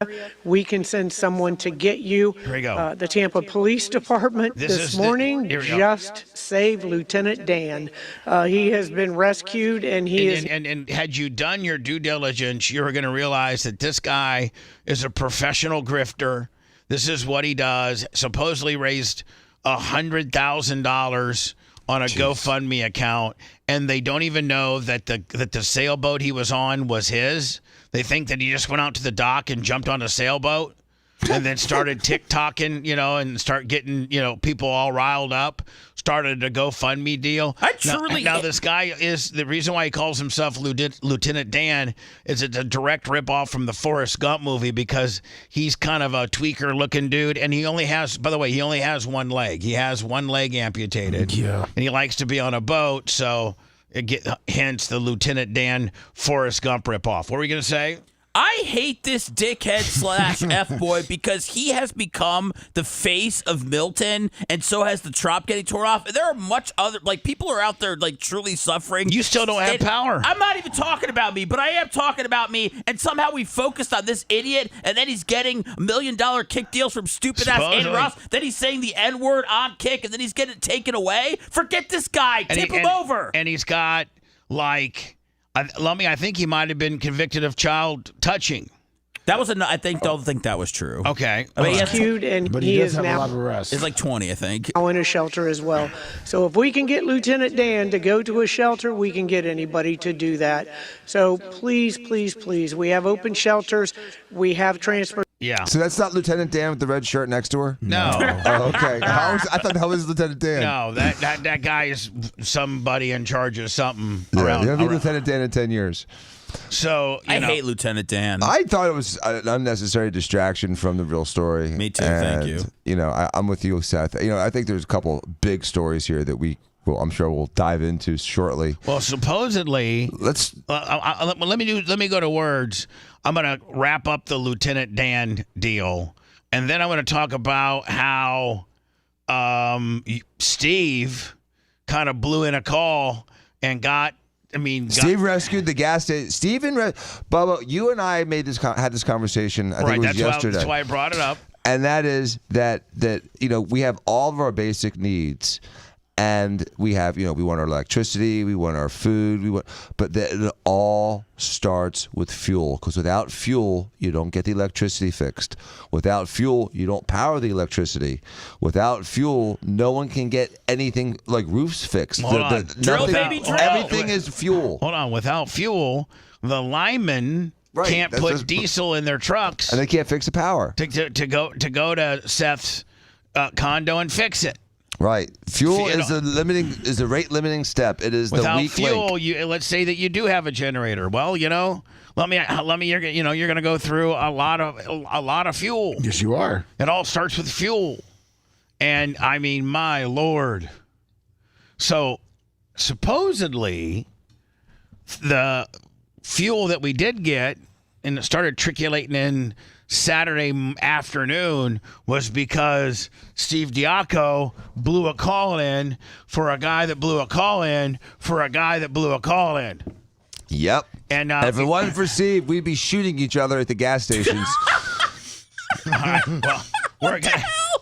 We can send someone to get you. Here we go. The Tampa Police Department this morning just saved Lieutenant Dan. He has been rescued, and he is. And had you done your due diligence, you were going to realize that this guy is a professional grifter. This is what he does. Supposedly raised $100,000 on a GoFundMe account, and they don't even know that the sailboat he was on was his. They think that he just went out to the dock and jumped on a sailboat and then started TikToking, and start getting, people all riled up, started a GoFundMe deal. Now this guy is, the reason why he calls himself Lieutenant Dan is it's a direct ripoff from the Forrest Gump movie, because he's kind of a tweaker looking dude, and he only has one leg. He has one leg amputated. Yeah. And he likes to be on a boat, so hence the Lieutenant Dan Forrest Gump ripoff. What were you going to say? I hate this dickhead slash F-boy because he has become the face of Milton, and so has the Trop getting torn off. There are much other, like, people are out there, like, truly suffering. You still don't have power. I'm not even talking about me, but I am talking about me, and somehow we focused on this idiot, and then he's getting $1 million kick deals from stupid-ass Andy Ross. Then he's saying the N-word on kick, and then he's getting it taken away. Forget this guy. Tip him over. And he's got, like... Lummy, I think he might have been convicted of child touching. That was I don't think that was true. Okay. I mean, but he does have a lot of arrests. It's like 20, I think. Now in a shelter as well. So if we can get Lieutenant Dan to go to a shelter, we can get anybody to do that. So please, please, please, we have open shelters. We have transport. Yeah. So that's not Lieutenant Dan with the red shirt next to her? No. Oh, okay. I thought that was Lieutenant Dan. No, that guy is somebody in charge of something. Yeah, he'll be Lieutenant Dan in 10 years. So I hate Lieutenant Dan. I thought it was an unnecessary distraction from the real story. Me too. And, thank you. You know, I'm with you, Seth. You know, I think there's a couple big stories here that I'm sure we'll dive into shortly. Well, supposedly, let me go to words. I'm going to wrap up the Lieutenant Dan deal, and then I'm going to talk about how Steve kind of blew in a call and Steve rescued the gas station. Bubba, you and I had this conversation. I think it was yesterday. That's why I brought it up. And that is that we have all of our basic needs. And we have, we want our electricity, we want our food, but it all starts with fuel. Because without fuel, you don't get the electricity fixed. Without fuel, you don't power the electricity. Without fuel, no one can get anything like roofs fixed. Drill, baby, drill. Everything is fuel. Hold on. Without fuel, the linemen can't put diesel in their trucks, and they can't fix the power to go to Seth's condo and fix it. Right, fuel is a rate limiting step. It is without the weak fuel. link. Let's say that you do have a generator. Well, let me. You're going to go through a lot of fuel. Yes, you are. It all starts with fuel, and I mean, my Lord. So supposedly, the fuel that we did get and it started trickulating in Saturday afternoon was because Steve Diaco blew a call in for a guy that blew a call in for a guy that blew a call in. Yep. And if it wasn't for Steve, we'd be shooting each other at the gas stations. All right, well,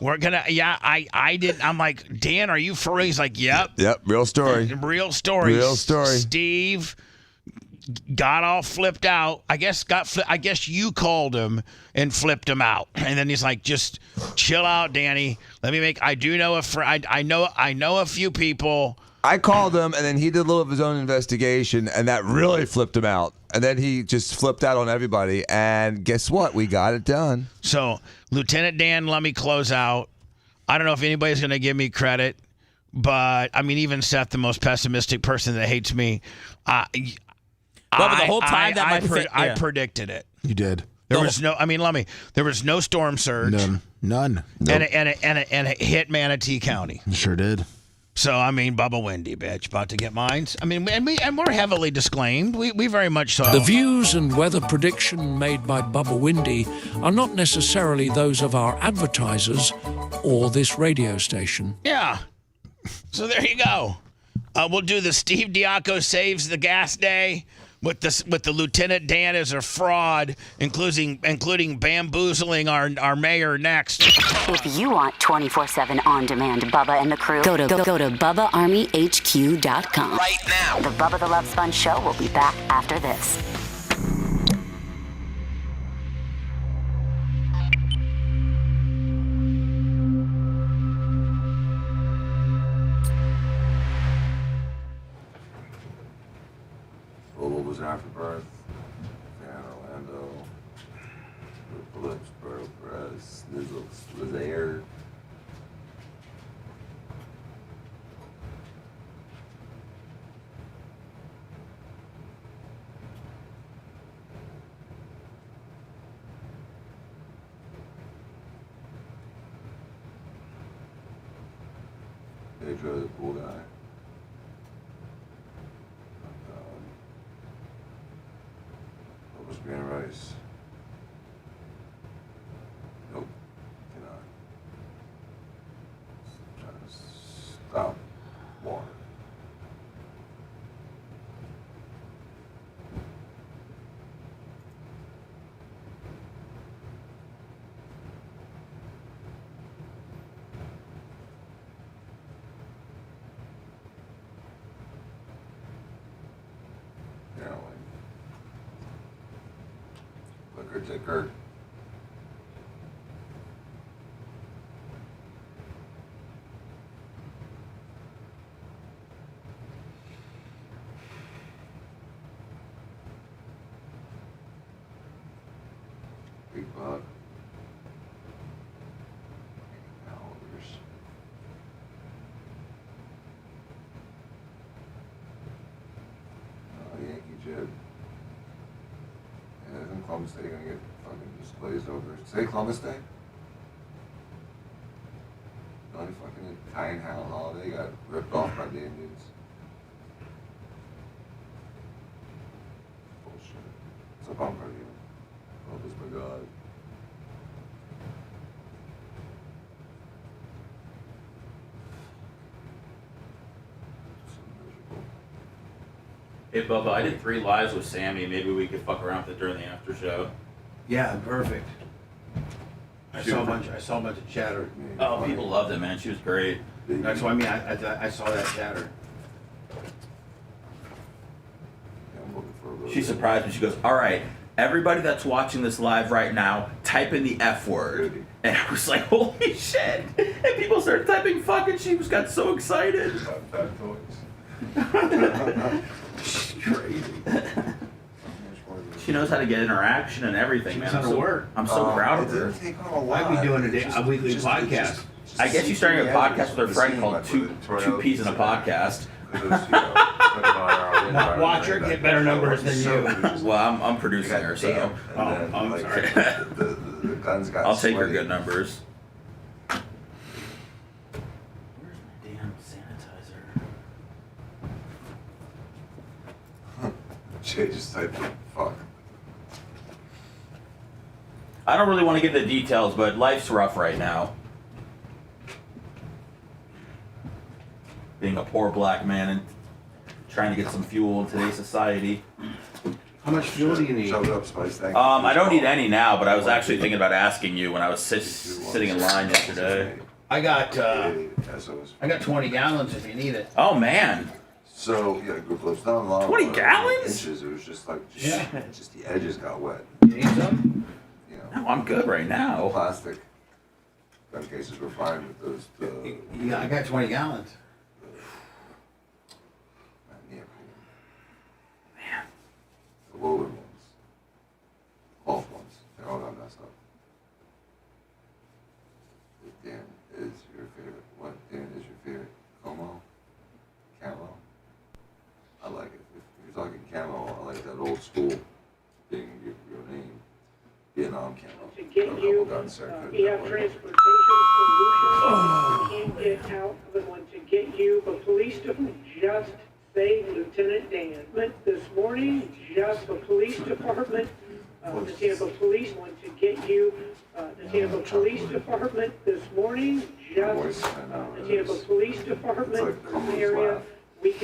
we're gonna. Yeah, I did. I'm like, Dan, are you for real? He's like, yep. Yep. Real story. Real story. Real story. Steve got all flipped out. I guess you called him and flipped him out. And then he's like, just chill out, Danny. I know a few people. I called him, and then he did a little of his own investigation, and that really flipped him out. And then he just flipped out on everybody. And guess what? We got it done. So, Lieutenant Dan, let me close out. I don't know if anybody's going to give me credit, but, I mean, even Seth, the most pessimistic person that hates me, but the whole time I predicted it. You did. There was no storm surge. None. Nope. And it hit Manatee County. You sure did. So I mean, Bubba Windy, bitch, about to get mines. I mean, and we're heavily disclaimed. We very much so. The views and weather prediction made by Bubba Windy are not necessarily those of our advertisers or this radio station. Yeah. So there you go. We'll do the Steve Diaco saves the gas day. With the Lieutenant Dan as a fraud, including bamboozling our mayor next. If you want 24/7 on-demand Bubba and the crew, go to BubbaArmyHQ.com. Right now. The Bubba the Love Sponge Show will be back after this. Bubba was after birth, San Orlando, Phillipsburg, Press, Nizzles was there. Pedro, the cool guy. What was Grand Rice? Stop. Water. Heroin. Liquor ticker. Big buck. Hours. Yankee Jib. Yeah, isn't Columbus Day gonna get fucking just glazed over? Say Columbus Day? The only fucking Italian holiday got ripped off by the Indians. Bullshit. It's a bumper, you know. Columbus, my God. Hey, Bubba, I did 3 lives with Sammy. Maybe we could fuck around with it during the after show. Yeah, perfect. I saw a bunch of chatter. Oh, people loved it, man. She was great. That's what I mean. I saw that chatter. She surprised me. She goes, all right, everybody that's watching this live right now, type in the F word. And I was like, holy shit. And people started typing fuck, and she got so excited. She's crazy. She knows how to get interaction and everything, man. I'm so proud of her. I'd be doing a weekly podcast. I guess she's starting a podcast with her friend called Two Peas in a Podcast. Watch her get better numbers than you. Well, I'm producing her, so. I'm sorry. The guns got I'll take her sweaty. good numbers. Where's my damn sanitizer? Jay just typed in fuck. I don't really want to get into details, but life's rough right now. Being a poor black man and trying to get some fuel in today's society. How much fuel do you need? Shove it up, Spice. Thank you. I don't need any now, but I was actually thinking about asking you when I was sitting in line yesterday. I got 20 gallons if you need it. Oh man. So yeah, it's not long. 20 gallons? Inches. It was just like just the edges got wet. You need some? You know. No, I'm good right now. Plastic gun cases were fine with those. Yeah, I got 20 gallons. Man. The lower ones. Off ones. They're all got messed up. Dan is your favorite. What? Dan is your favorite? Como? Camo? I like it. If you're talking camo, I like that old school thing, your name. Vietnam camo. To get you, we have transportation solutions. You can't get out of it. Want to get you, the police department just saved Lieutenant Dan. This morning, just the police department, the Tampa Police want to get you. The Tampa Police Department this morning, just the Tampa Police Department area.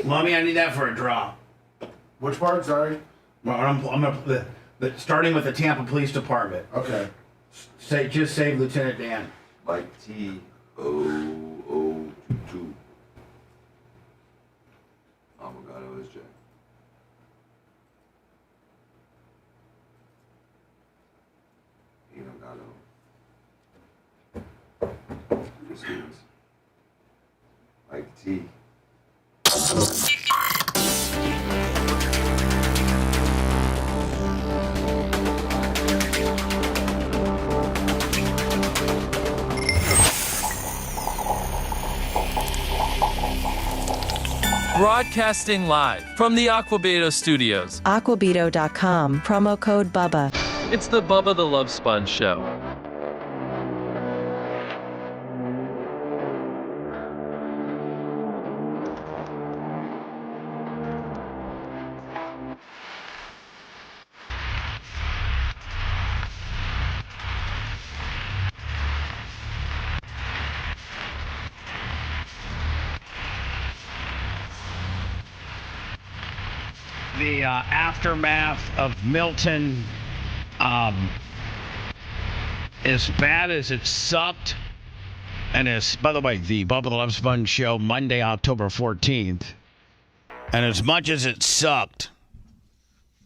Mommy, I need that for a drop. Which part? Sorry. Well, I'm gonna starting with the Tampa Police Department. Okay. Just save Lieutenant Dan. Like T-O-O-2-2. Avocado is J. Inogado. Stevens. Like T. Broadcasting live from the Aquabeto Studios. Aquabeto.com, promo code BUBBA. It's the Bubba the Love Sponge Show. the aftermath of Milton, as bad as it sucked, and as, by the way, the Bubba the Love Sponge show, Monday, October 14th, and as much as it sucked,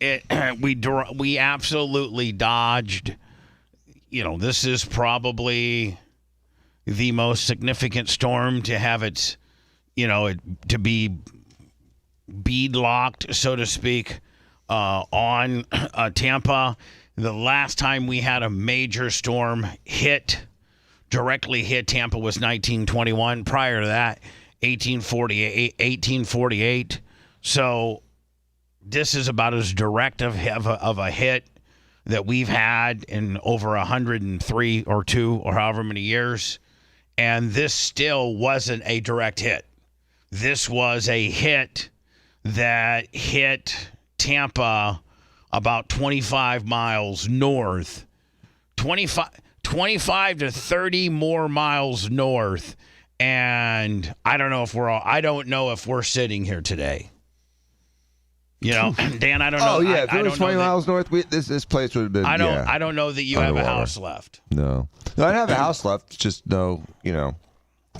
we absolutely dodged. This is probably the most significant storm to have its, to be bead locked, so to speak, on Tampa. The last time we had a major storm directly hit Tampa was 1921. Prior to that, 1848. So this is about as direct of a hit that we've had in over 103 or 2 or however many years. And this still wasn't a direct hit. This was a hit that hit Tampa about 25 miles north, 25 to 30 more miles north. And I don't know if we're sitting here today. Dan, I don't know. Oh yeah, if it was 20 miles north, this place would have been. I don't know that you have a house left. No, I have a house left. Just everything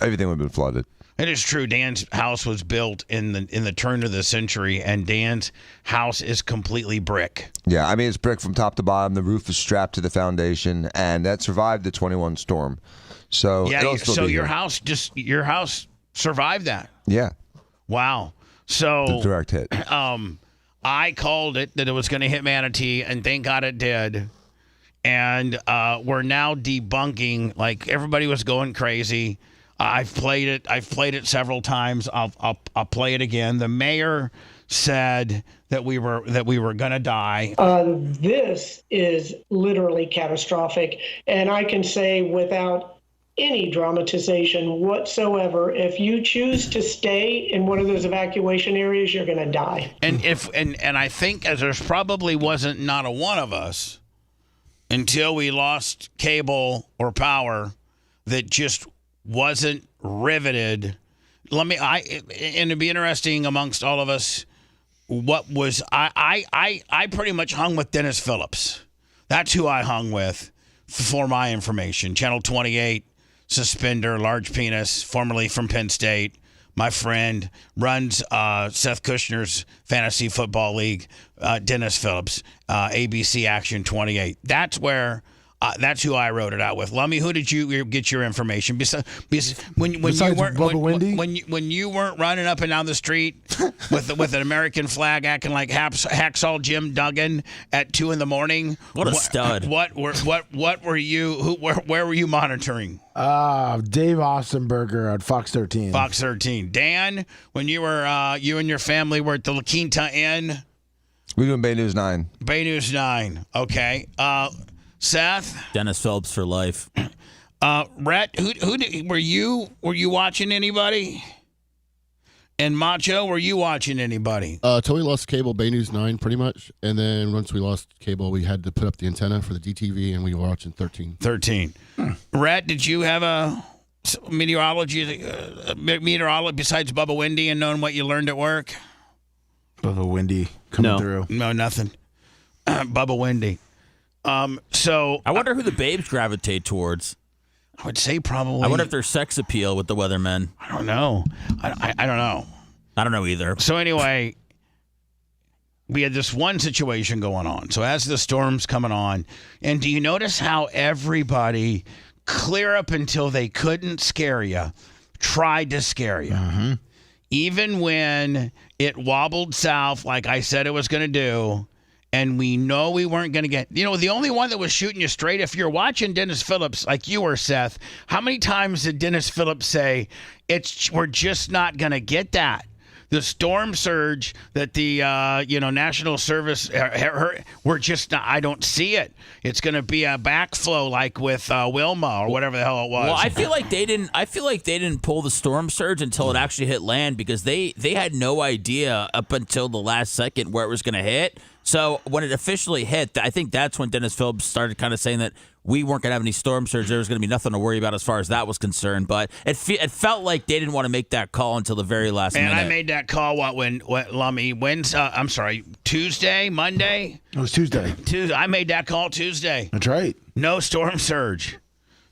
would have been flooded. It is true. Dan's house was built in the turn of the century, and Dan's house is completely brick. Yeah, I mean it's brick from top to bottom. The roof is strapped to the foundation, and that survived the 21 storm. So yeah, so your house survived that. Yeah. Wow. So the direct hit. I called it that it was going to hit Manatee, and thank God it did. And we're now debunking. Like everybody was going crazy. I've played it several times. I'll play it again. The mayor said that we were going to die. This is literally catastrophic, and I can say without any dramatization whatsoever, if you choose to stay in one of those evacuation areas, you're going to die. And I think as there's probably wasn't not a one of us until we lost cable or power that just wasn't riveted. And it'd be interesting amongst all of us. What was I pretty much hung with Dennis Phillips. That's who I hung with for my information. Channel 28. Suspender, large penis, formerly from Penn State. My friend runs Seth Kushner's fantasy football league. Dennis Phillips, ABC Action 28. That's who I wrote it out with. Lummy, who did you get your information? Besides when you weren't running up and down the street with an American flag, acting like Hacksaw Jim Duggan at 2 a.m. What a stud! What were you? Where were you monitoring? Dave Ostenberger on Fox 13. Fox 13. Dan, when you were you and your family were at the La Quinta Inn. We're doing Bay News 9. Bay News 9. Okay. Seth, Dennis Phillips for life. Rhett, who were you watching anybody? And Macho, were you watching anybody? Till we lost cable, Bay News 9 pretty much, and then once we lost cable, we had to put up the antenna for the DTV, and we were watching 13. 13. Rhett, did you have a meteorology besides Bubba Windy and knowing what you learned at work? Bubba Windy coming through. No, nothing. Bubba Windy. So I wonder who the babes gravitate towards. I would say probably. I wonder if there's sex appeal with the weathermen. I don't know. I don't know. I don't know either. So anyway, we had this one situation going on. So as the storm's coming on, and do you notice how everybody, clear up until they couldn't scare you, tried to scare you? Mm-hmm. Even when it wobbled south like I said it was going to do. And we know we weren't going to get, the only one that was shooting you straight, if you're watching Dennis Phillips like you were, Seth, how many times did Dennis Phillips say, we're just not going to get that? The storm surge that the, National Service, we're just not, I don't see it. It's going to be a backflow like with Wilma or whatever the hell it was. Well, I feel like they didn't pull the storm surge until it actually hit land because they had no idea up until the last second where it was going to hit. So when it officially hit, I think that's when Dennis Phillips started kind of saying that we weren't going to have any storm surge. There was going to be nothing to worry about as far as that was concerned. But it felt like they didn't want to make that call until the very last minute. And I made that call, Tuesday, Monday? It was Tuesday. I made that call Tuesday. That's right. No storm surge.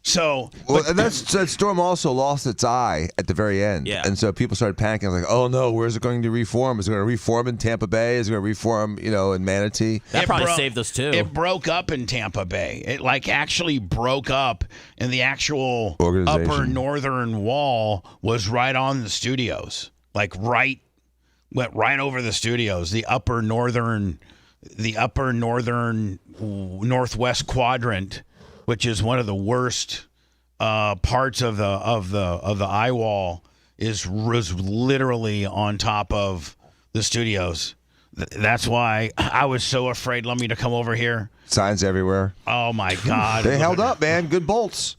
So, and that storm also lost its eye at the very end. Yeah. And so people started panicking, like, oh no, where's it going to reform? Is it going to reform in Tampa Bay? Is it going to reform, in Manatee? That probably saved us too. It broke up in Tampa Bay. It actually broke up, and the actual upper northern wall was right on the studios. Went right over the studios. The upper northern northwest quadrant, which is one of the worst parts of the eye wall, was literally on top of the studios. That's why I was so afraid, Lummy, to come over here. Signs everywhere. Oh my God! They held up, man. Good bolts.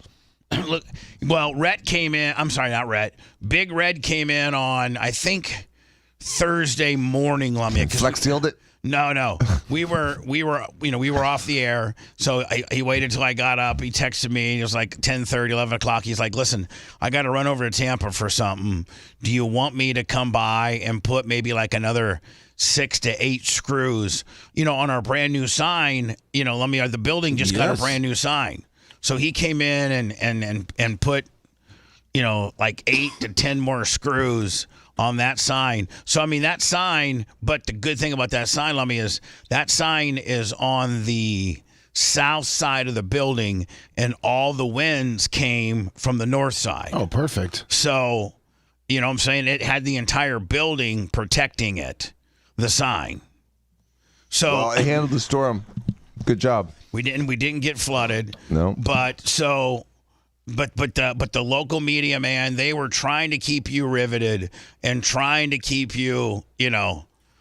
Look, well, Rhett came in. I'm sorry, not Rhett. Big Red came in on, I think, Thursday morning, Lummy. Flex sealed it. No. We were off the air. So he waited till I got up. He texted me. It was like 10:30, 11 o'clock. He's like, listen, I got to run over to Tampa for something. Do you want me to come by and put maybe like another 6 to 8 screws, on our brand new sign? The building just got a brand new sign. So he came in and put, like 8 to 10 more screws on that sign. So, that sign, but the good thing about that sign, Lummy, is that sign is on the south side of the building, and all the winds came from the north side. Oh, perfect. So, what I'm saying? It had the entire building protecting it, the sign. So, well, it handled the storm. Good job. We didn't get flooded. No. But the local media, man, they were trying to keep you riveted and trying to keep you,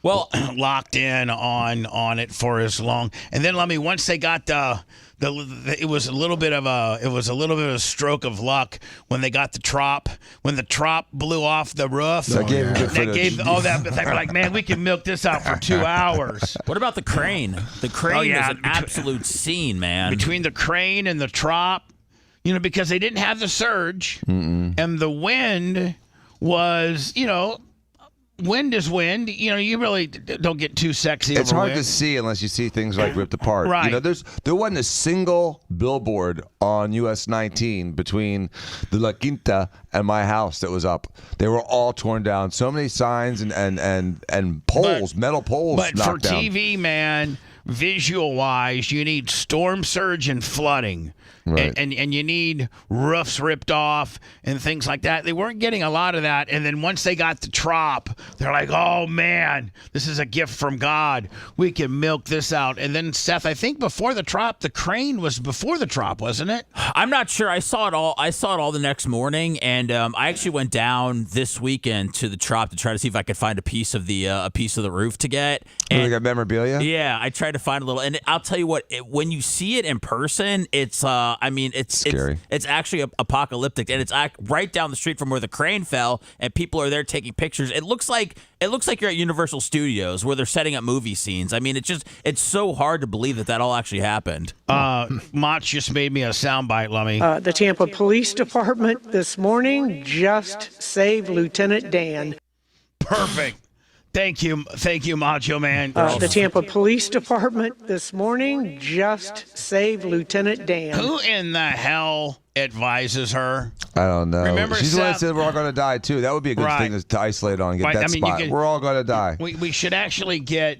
locked in on it for as long. And then once they got it was a little bit of a stroke of luck when they got the trop. When the trop blew off the roof, that gave them good footage. They were like, man, we can milk this out for 2 hours. What about the crane? The crane was an absolute scene, man. Between the crane and the trop. Because they didn't have the surge, and the wind was, wind is wind. You really don't get too sexy. It's over hard wind. to see unless you see things like ripped apart. Right. There wasn't a single billboard on US 19 between the La Quinta and my house that was up. They were all torn down. So many signs and poles, metal poles knocked down. But for TV, man, visual-wise, you need storm surge and flooding. Right. And you need roofs ripped off and things like that. They weren't getting a lot of that. And then once they got the trop, they're like, oh, man, this is a gift from God. We can milk this out. And then, Seth, I think before the trop, the crane was before the trop, wasn't it? I'm not sure. I saw it all the next morning, and I actually went down this weekend to the trop to try to see if I could find a piece of the roof to get. And, they got memorabilia? Yeah, I tried to find a little. And I'll tell you what, when you see it in person, it's scary. It's actually apocalyptic, and it's right down the street from where the crane fell, and people are there taking pictures. It looks like you're at Universal Studios where they're setting up movie scenes. It's so hard to believe that all actually happened. Mott just made me a soundbite, Lummy. The Tampa Police Department this morning just saved Lieutenant Dan. Perfect. Thank you, Macho Man. The Tampa Police Department this morning just saved Lieutenant Dan. Who in the hell advises her? I don't know. Remember, she's the one that said we're all going to die too. That would be a good thing to isolate on. Get that spot. We're all going to die. We should actually get.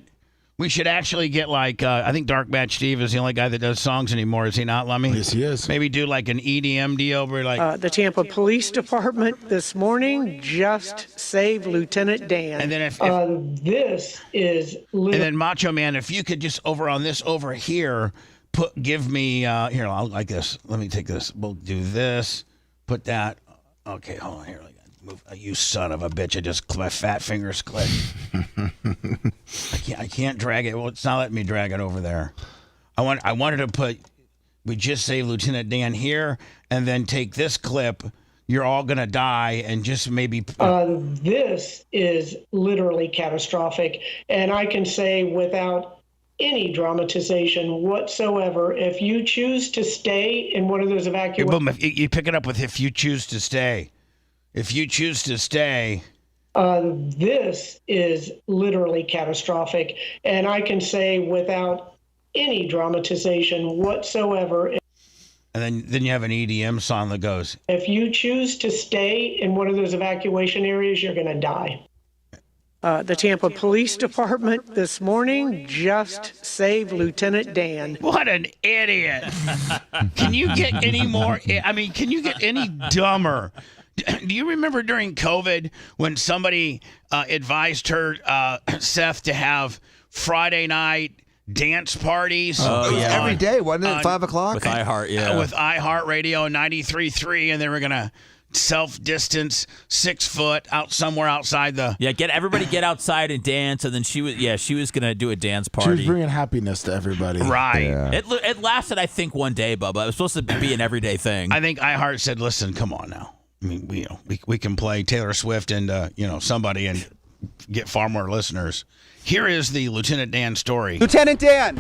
Like, I think Dark Match Steve is the only guy that does songs anymore. Is he not, Lummy? Yes, he is. Maybe do like an EDM deal where like. The Tampa Police Department this morning just saved Lieutenant Dan. And then if this is. And then Macho Man, if you could just over on this over here, give me here. I'll like this. Let me take this. We'll do this. Put that. Okay, hold on here. Move, you son of a bitch! My fat fingers clicked. I can't drag it. Well, it's not letting me drag it over there. I wanted to put. We just saved Lieutenant Dan here, and then take this clip. You're all gonna die, and just maybe. This is literally catastrophic, and I can say without any dramatization whatsoever. If you choose to stay in one of those evacuations, Boom, you pick it up with if you choose to stay. If you choose to stay. This is literally catastrophic. And I can say without any dramatization whatsoever. And then you have an EDM song that goes, if you choose to stay in one of those evacuation areas, you're going to die. The Tampa Police Department this morning just saved Lieutenant Dan. What an idiot. Can you get any more? I mean, can you get any dumber? Do you remember during COVID when somebody advised her, Seth, to have Friday night dance parties? Every day, wasn't it? At 5 o'clock? With iHeart, yeah. With iHeartRadio 93.3, and they were going to self-distance 6 foot out somewhere outside the... Yeah, everybody get outside and dance, and then she was going to do a dance party. She was bringing happiness to everybody. Right. Yeah. It lasted, I think, one day, Bubba. It was supposed to be an everyday thing. I think iHeart said, listen, come on now. I mean, we can play Taylor Swift and, somebody and get far more listeners. Here is the Lieutenant Dan story. Lieutenant Dan!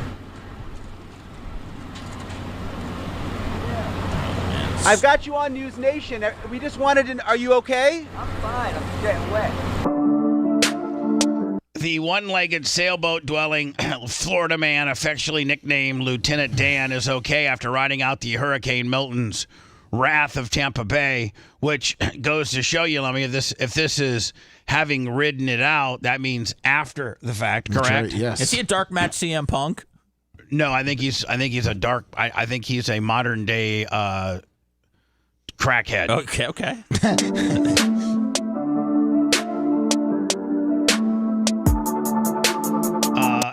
I've got you on News Nation. We just wanted to... Are you okay? I'm fine. I'm getting wet. The one-legged sailboat-dwelling Florida man, affectionately nicknamed Lieutenant Dan, is okay after riding out the Hurricane Milton's wrath of Tampa Bay, which goes to show you, Lummy, if this is having ridden it out, that means after the fact, correct? Right, yes. Is he a dark match CM Punk? No, I think he's a dark. I think he's a modern day crackhead. Okay.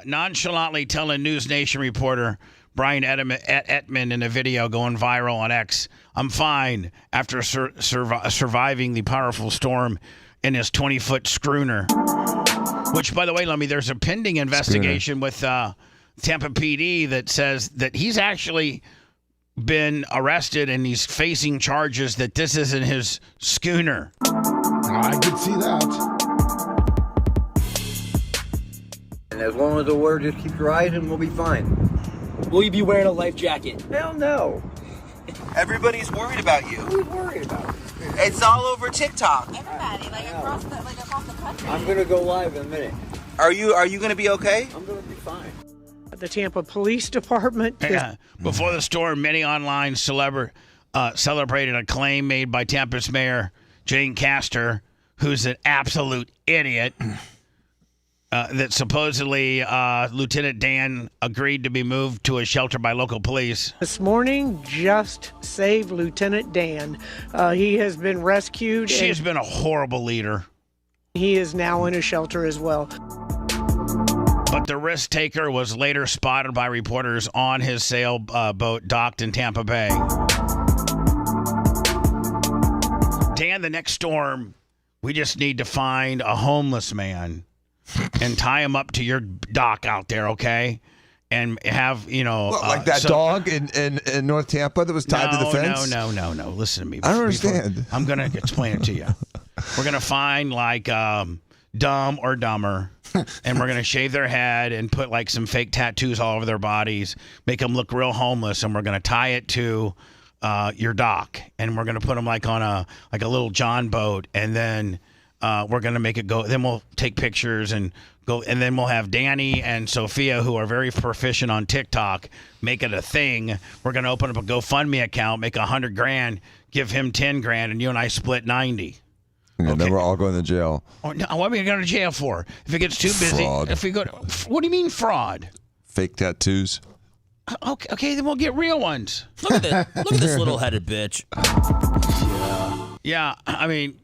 Nonchalantly telling News Nation reporter Brian Ettman in a video going viral on X, I'm fine after surviving the powerful storm in his 20-foot schooner. Which, by the way, Lummy, there's a pending investigation with Tampa PD that says that he's actually been arrested and he's facing charges that this isn't his schooner. I could see that. And as long as the water just keeps rising, we'll be fine. Will you be wearing a life jacket? Hell no. Everybody's worried about you. Who's worried about it? It's all over TikTok. Everybody, across the country. I'm gonna go live in a minute. Are you gonna be okay? I'm gonna be fine. The Tampa Police Department. Before the storm, many online celebrated a claim made by Tampa's mayor, Jane Castor, who's an absolute idiot, that supposedly Lieutenant Dan agreed to be moved to a shelter by local police. This morning just saved Lieutenant Dan. He has been rescued. She has been a horrible leader. He is now in a shelter as well. But the risk taker was later spotted by reporters on his sailboat docked in Tampa Bay. Dan, the next storm, we just need to find a homeless man and tie him up to your dock out there, okay? And have, like that dog in North Tampa that was tied to the fence? No. Listen to me. I don't understand. I'm going to explain it to you. We're going to find, Dumb or Dumber, and we're going to shave their head and put, some fake tattoos all over their bodies, make them look real homeless, and we're going to tie it to your dock, and we're going to put them, on a little John boat, and then... we're going to make it go. Then we'll take pictures and go. And then we'll have Danny and Sophia, who are very proficient on TikTok, make it a thing. We're going to open up a GoFundMe account, make $100,000, give him $10,000, and you and I split 90. Yeah, then we're all going to jail. Oh, no, what are we going to jail for? If it gets too busy. Fraud. If we go, what do you mean fraud? Fake tattoos. Okay, then we'll get real ones. Look at this little headed bitch. Yeah, I mean,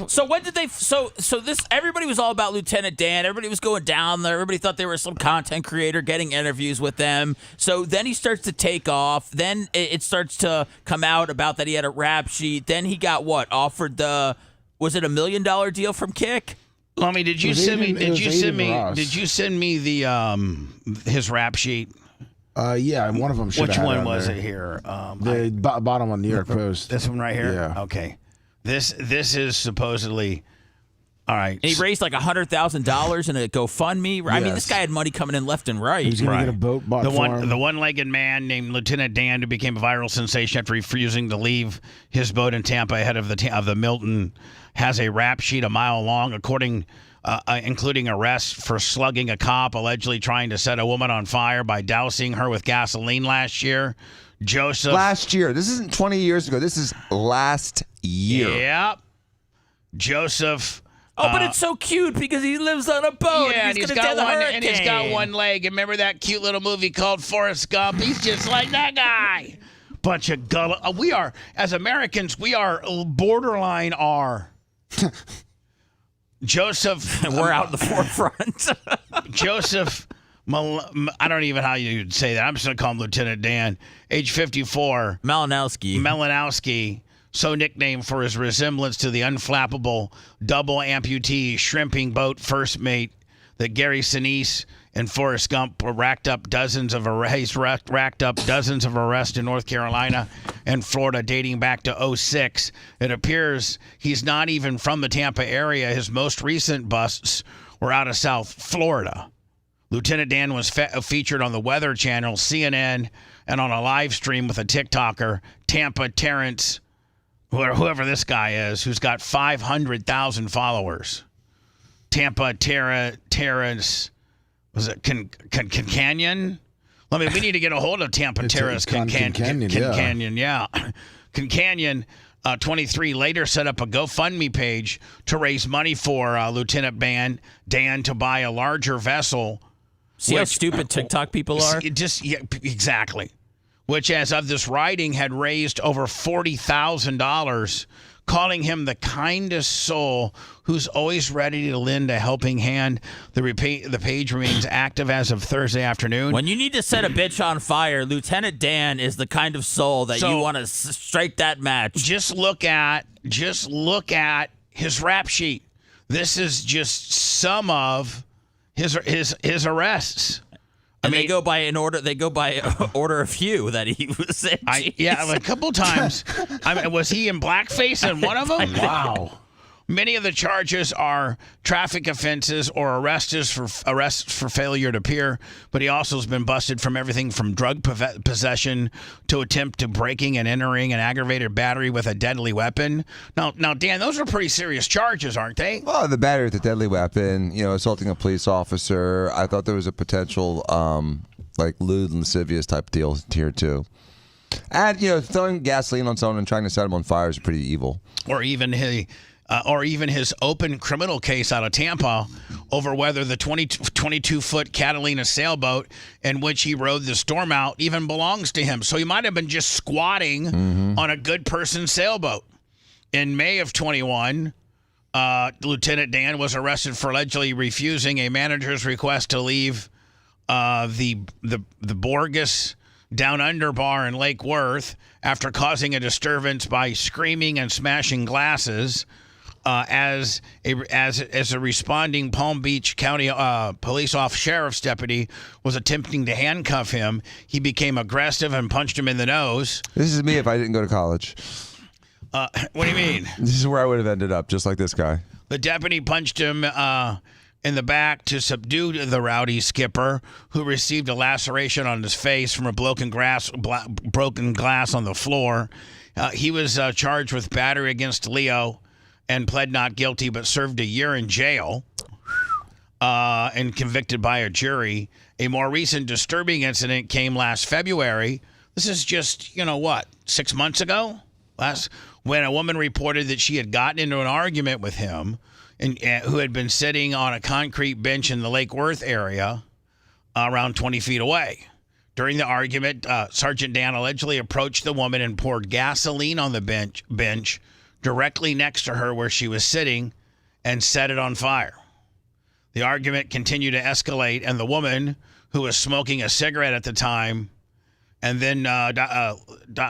so when did they? So this everybody was all about Lieutenant Dan. Everybody was going down there. Everybody thought they were some content creator getting interviews with them. So then he starts to take off. Then it starts to come out about that he had a rap sheet. Then he got offered was it $1 million deal from Kick? Lummy, did you send me the his rap sheet? Yeah, one of them should have. Which one was it here? The bottom on New York Post. This one right here? Yeah. Okay. This is supposedly All right. And he raised like $100,000 in a GoFundMe. I mean, this guy had money coming in left and right. He's going to get a boat bought for him. The one-legged man named Lieutenant Dan, who became a viral sensation after refusing to leave his boat in Tampa ahead of the Milton, has a rap sheet a mile long, including arrests for slugging a cop, allegedly trying to set a woman on fire by dousing her with gasoline last year. Joseph. Last year. This isn't 20 years ago. This is last year. Yep. Joseph. Oh, but it's so cute because he lives on a boat. Yeah, and he's got one leg. And remember that cute little movie called Forrest Gump? He's just like that guy. Bunch of we are, as Americans, we are borderline R. Joseph. We're out in the forefront. Joseph. I don't even know how you'd say that. I'm just going to call him Lieutenant Dan. Age 54. Malinowski. So nicknamed for his resemblance to the unflappable double amputee shrimping boat first mate that Gary Sinise and Forrest Gump racked up dozens of arrests in North Carolina and Florida dating back to 2006. It appears he's not even from the Tampa area. His most recent busts were out of South Florida. Lieutenant Dan was featured on the Weather Channel, CNN, and on a live stream with a TikToker, Tampa Terrence, whoever this guy is, who's got 500,000 followers. Tampa Terrence, was it Canyon? We need to get a hold of Tampa Terrace Canyon. Yeah. Canyon, 23, later set up a GoFundMe page to raise money for Lieutenant Dan to buy a larger vessel. See how stupid TikTok people are? Exactly. Which, as of this writing, had raised over $40,000, calling him the kindest soul who's always ready to lend a helping hand. The page remains active as of Thursday afternoon. When you need to set a bitch on fire, Lieutenant Dan is the kind of soul that you want to strike that match. Just look at his rap sheet. This is just some of his arrests. And they go by order of few that he was in. A couple times. Was he in blackface in one of them? Wow. Many of the charges are traffic offenses or arrests for failure to appear, but he also has been busted from everything from drug possession to attempt to breaking and entering an aggravated battery with a deadly weapon. Now, Dan, those are pretty serious charges, aren't they? Well, the battery with a deadly weapon, assaulting a police officer. I thought there was a potential, lewd and lascivious type deal here too. And throwing gasoline on someone and trying to set them on fire is pretty evil. Or even his open criminal case out of Tampa over whether the 22-foot Catalina sailboat in which he rode the storm out even belongs to him. So he might have been just squatting on a good person sailboat. In May of 21, Lieutenant Dan was arrested for allegedly refusing a manager's request to leave the Borges Down Under bar in Lake Worth after causing a disturbance by screaming and smashing glasses. As a responding Palm Beach County police sheriff's deputy was attempting to handcuff him, he became aggressive and punched him in the nose. This is me if I didn't go to college. What do you mean? This is where I would have ended up, just like this guy. The deputy punched him in the back to subdue the rowdy skipper, who received a laceration on his face from a broken glass on the floor. He was charged with battery against Leo and pled not guilty, but served a year in jail and convicted by a jury. A more recent disturbing incident came last February. This is just, 6 months ago? When a woman reported that she had gotten into an argument with him and who had been sitting on a concrete bench in the Lake Worth area around 20 feet away. During the argument, Sergeant Dan allegedly approached the woman and poured gasoline on the bench directly next to her where she was sitting and set it on fire. The argument continued to escalate, and the woman, who was smoking a cigarette at the time, and then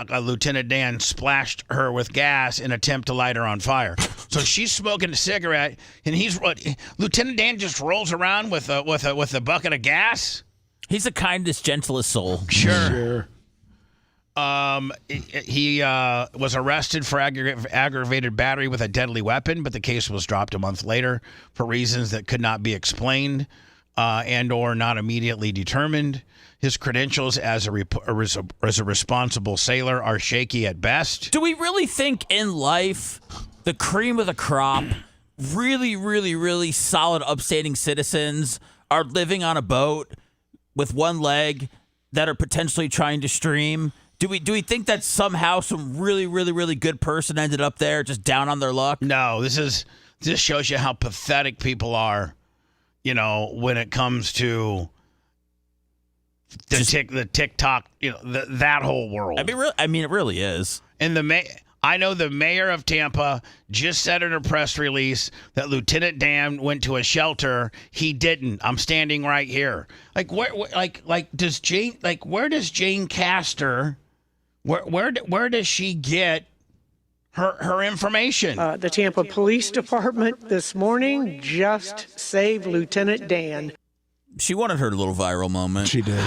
Lieutenant Dan splashed her with gas in an attempt to light her on fire. So she's smoking a cigarette, and Lieutenant Dan just rolls around with a bucket of gas. He's the kindest, gentlest soul. Sure. He was arrested for aggravated battery with a deadly weapon, but the case was dropped a month later for reasons that could not be explained and or not immediately determined. His credentials as a responsible sailor are shaky at best. Do we really think in life the cream of the crop, really, really, really solid, upstanding citizens are living on a boat with one leg that are potentially trying to stream? Do we think that somehow some really, really, really good person ended up there just down on their luck? No, this shows you how pathetic people are, when it comes to the TikTok, that whole world. I mean, it really is. And I know the mayor of Tampa just said in a press release that Lieutenant Dan went to a shelter. He didn't. I'm standing right here. Where does Jane Castor? Where does she get her information? The Tampa Police Department this morning just saved Lieutenant Dan. She wanted her little viral moment. She did.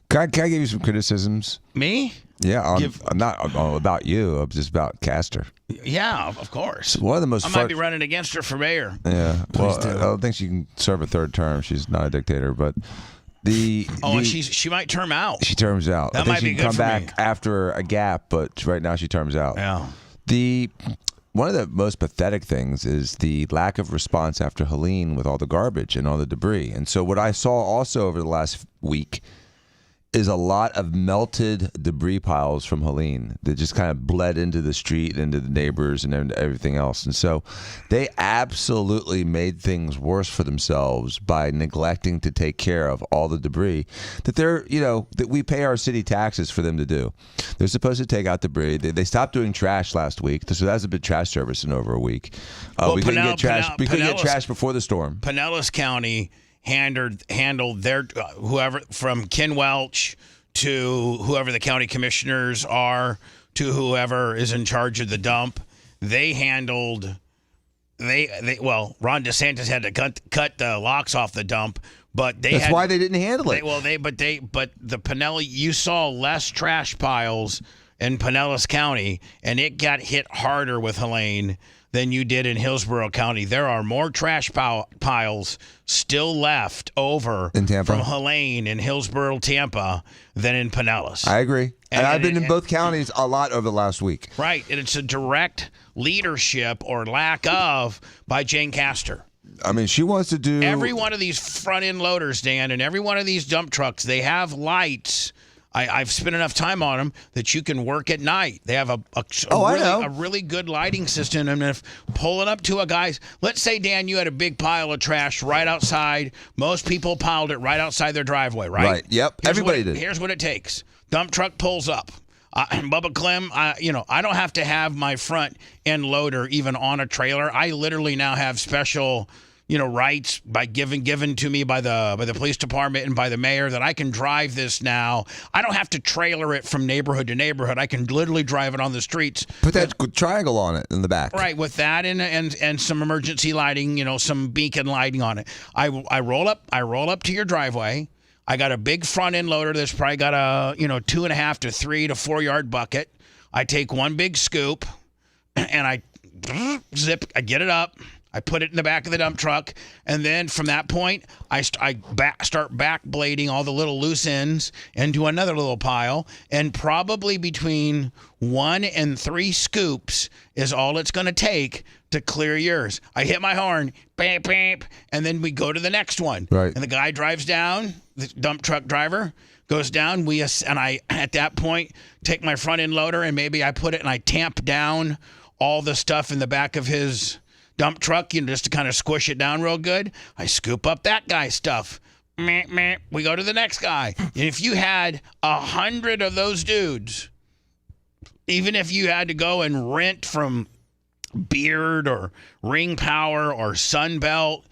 Can I give you some criticisms? Me? Yeah, not about you. I'm just about Castor. Yeah, of course. One of the most. I might be running against her for mayor. Yeah, well, I don't think she can serve a third term. She's not a dictator, but she might term out. She terms out. That I think might she be can good come for back after a gap, but right now she terms out. Yeah. One of the most pathetic things is the lack of response after Helene with all the garbage and all the debris. And so what I saw also over the last week is a lot of melted debris piles from Helene that just kind of bled into the street and into the neighbors and everything else. And so they absolutely made things worse for themselves by neglecting to take care of all the debris that that we pay our city taxes for them to do. They're supposed to take out debris. They stopped doing trash last week, so that was a big trash service in over a week. We couldn't get trash. We couldn't get trash before the storm. Pinellas County handled their whoever, from Ken Welch to whoever the county commissioners are to whoever is in charge of the dump. They handled Ron DeSantis had to cut the locks off the dump, but that's why they didn't handle it. But the Pinellas, you saw less trash piles in Pinellas County, and it got hit harder with Helene than you did in Hillsborough County. There are more trash piles still left over in Tampa from Helene in Hillsborough, Tampa, than in Pinellas. I agree. And I've been in both counties a lot over the last week. Right. And it's a direct leadership or lack of by Jane Castor. I mean, she wants to do... Every one of these front-end loaders, Dan, and every one of these dump trucks, they have lights. I've spent enough time on them that you can work at night. They have a really good lighting system. And if pulling up to a guy's, let's say, Dan, you had a big pile of trash right outside. Most people piled it right outside their driveway, right? Right. Yep. Everybody did. Here's what it takes. Dump truck pulls up. Bubba Clem, I don't have to have my front end loader even on a trailer. I literally now have special rights given to me by the police department and by the mayor that I can drive this now. I don't have to trailer it from neighborhood to neighborhood. I can literally drive it on the streets. Put that triangle on it in the back. Right, with that and some emergency lighting, some beacon lighting on it. I roll up to your driveway. I got a big front end loader that's probably got a 2.5 to 3 to 4 yard bucket. I take one big scoop and I get it up. I put it in the back of the dump truck, and then from that point, I start back blading all the little loose ends into another little pile, and probably between 1 and 3 scoops is all it's going to take to clear yours. I hit my horn, bam, bam, and then we go to the next one. Right. And the guy drives down, the dump truck driver goes down, and I, at that point, take my front end loader, and maybe I put it and I tamp down all the stuff in the back of his dump truck, just to kind of squish it down real good. I scoop up that guy's stuff. Meh, meh. We go to the next guy. And if you had 100 of those dudes, even if you had to go and rent from Beard or Ring Power or Sunbelt,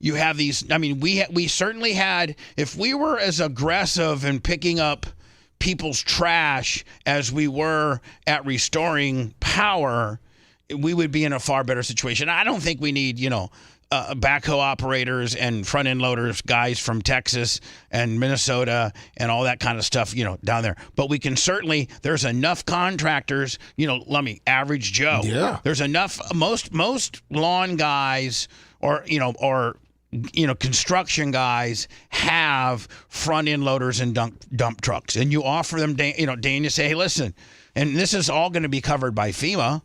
you have these. I mean, we certainly had, if we were as aggressive in picking up people's trash as we were at restoring power, we would be in a far better situation. I don't think we need, backhoe operators and front end loaders, guys from Texas and Minnesota and all that kind of stuff, down there. But we can certainly, there's enough contractors, average Joe. Yeah. There's enough, most lawn guys or construction guys have front end loaders and dump trucks. And you offer them, Dan, you say, hey, listen, and this is all going to be covered by FEMA.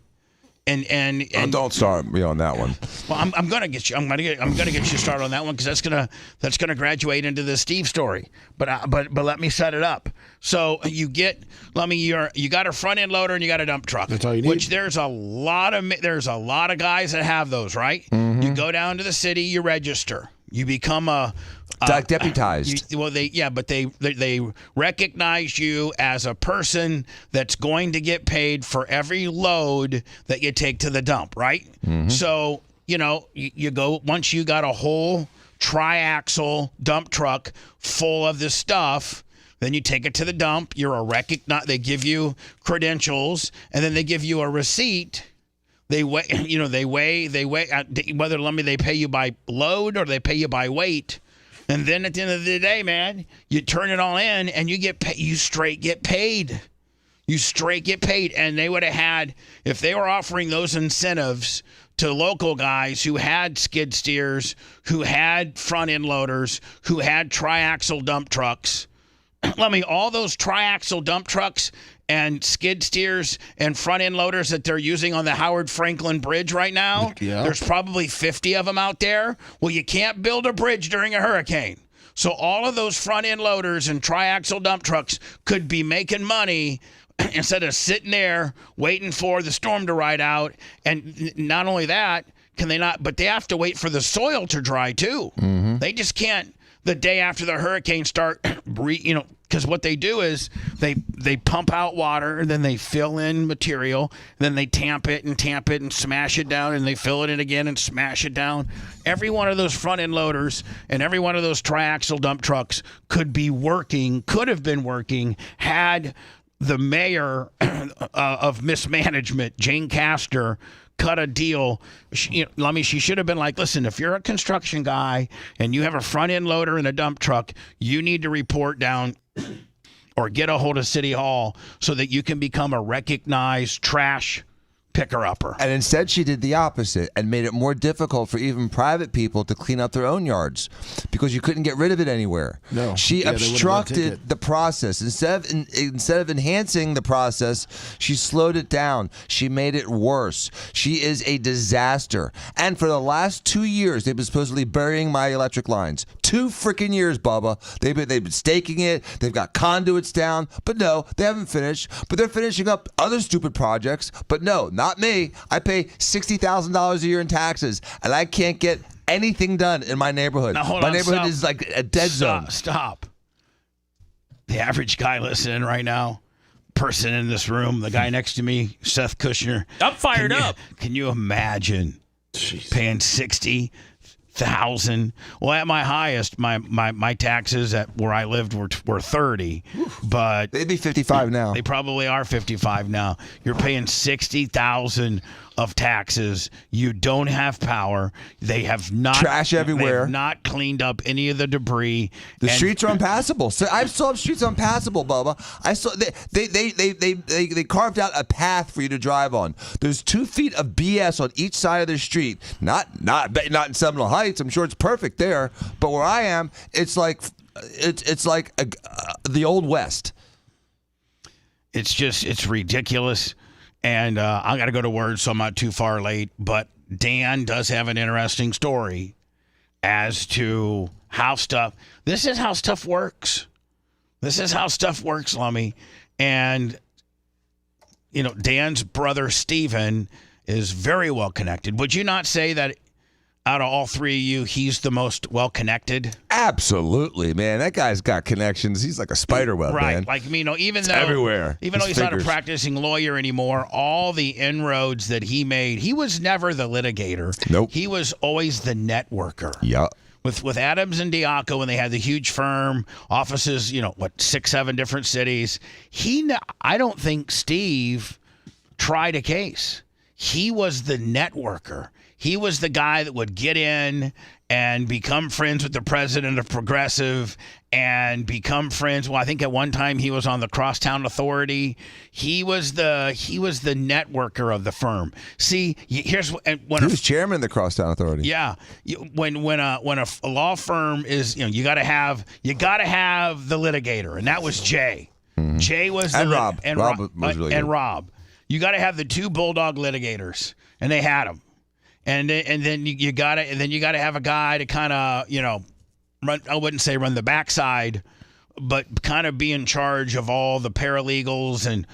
And don't start me on that one. Well, I'm gonna get you. I'm gonna get you started on that one because that's gonna graduate into the Steve story. But let me set it up. So you got a front end loader and you got a dump truck. That's all you need. Which there's a lot of guys that have those, right? Mm-hmm. You go down to the city, you register, you become a deputized. They recognize you as a person that's going to get paid for every load that you take to the dump, right? Mm-hmm. So, you go, once you got a whole triaxle dump truck full of this stuff, then you take it to the dump. They give you credentials, and then they give you a receipt. They weigh, whether they pay you by load or they pay you by weight. And then at the end of the day, man, you turn it all in and you get paid. You straight get paid. And they would have had, if they were offering those incentives to local guys who had skid steers, who had front end loaders, who had triaxle dump trucks. All those triaxle dump trucks and skid steers and front end loaders that they're using on the Howard Franklin Bridge right now. Yeah. There's probably 50 of them out there. Well, you can't build a bridge during a hurricane. So all of those front end loaders and triaxle dump trucks could be making money instead of sitting there waiting for the storm to ride out. And not only that, but they have to wait for the soil to dry too. Mm-hmm. They just can't the day after the hurricane start, because what they do is they pump out water, and then they fill in material, then they tamp it and smash it down, and they fill it in again and smash it down. Every one of those front end loaders and every one of those triaxle dump trucks could have been working had the mayor of mismanagement, Jane Castor, cut a deal. She should have been like, listen, if you're a construction guy and you have a front end loader and a dump truck, you need to report down or get a hold of City Hall so that you can become a recognized trash picker-upper. And instead she did the opposite and made it more difficult for even private people to clean up their own yards because you couldn't get rid of it anywhere. No. She obstructed the process. Instead of enhancing the process, she slowed it down. She made it worse. She is a disaster. And for the last 2 years, they've been supposedly burying my electric lines. 2 freaking years, Bubba. They've been staking it. They've got conduits down. But no, they haven't finished. But they're finishing up other stupid projects. But no, not me. I pay $60,000 a year in taxes, and I can't get anything done in my neighborhood. My neighborhood is like a dead zone. Stop. The average guy listening right now, person in this room, the guy next to me, Seth Kushner. I'm fired up. Can you imagine paying $60,000? Well, at my highest, my taxes at where I lived were 30, but they'd be 55 now. They probably are 55 now. You're paying $60,000 of taxes. You don't have power. They have not trash everywhere. They have not cleaned up any of the debris. The streets are unpassable. So I still have streets unpassable, Bubba. They carved out a path for you to drive on. There's 2 feet of BS on each side of the street. Not in Seminole Heights. I'm sure it's perfect there, but where I am, it's like the Old West. It's ridiculous. And I got to go to work, so I'm not too far late. But Dan does have an interesting story as to how stuff. This is how stuff works. Lummy. And, Dan's brother, Steven, is very well connected. Would you not say that out of all 3 of you, he's the most well connected? Absolutely, man. That guy's got connections. He's like a spider web, man. Right. Like, even it's though everywhere. Even though he's not a practicing lawyer anymore, all the inroads that he made, he was never the litigator. Nope. He was always the networker. Yeah. With Adams and Diaco, when they had the huge firm, offices, 6, 7 different cities, I don't think Steve tried a case. he was the networker. He was the guy that would get in and become friends with the president of Progressive and become friends. Well, I think at one time he was on the Crosstown Authority. He was the networker of the firm. See, here's when he was chairman of the Crosstown Authority. Yeah, when a law firm is, you got to have the litigator, and that was Jay. Mm-hmm. Jay was Rob. Rob was really good. Rob. You got to have the two bulldog litigators, and they had them. And then you gotta have a guy to kind of run. I wouldn't say run the backside, but kind of be in charge of all the paralegals and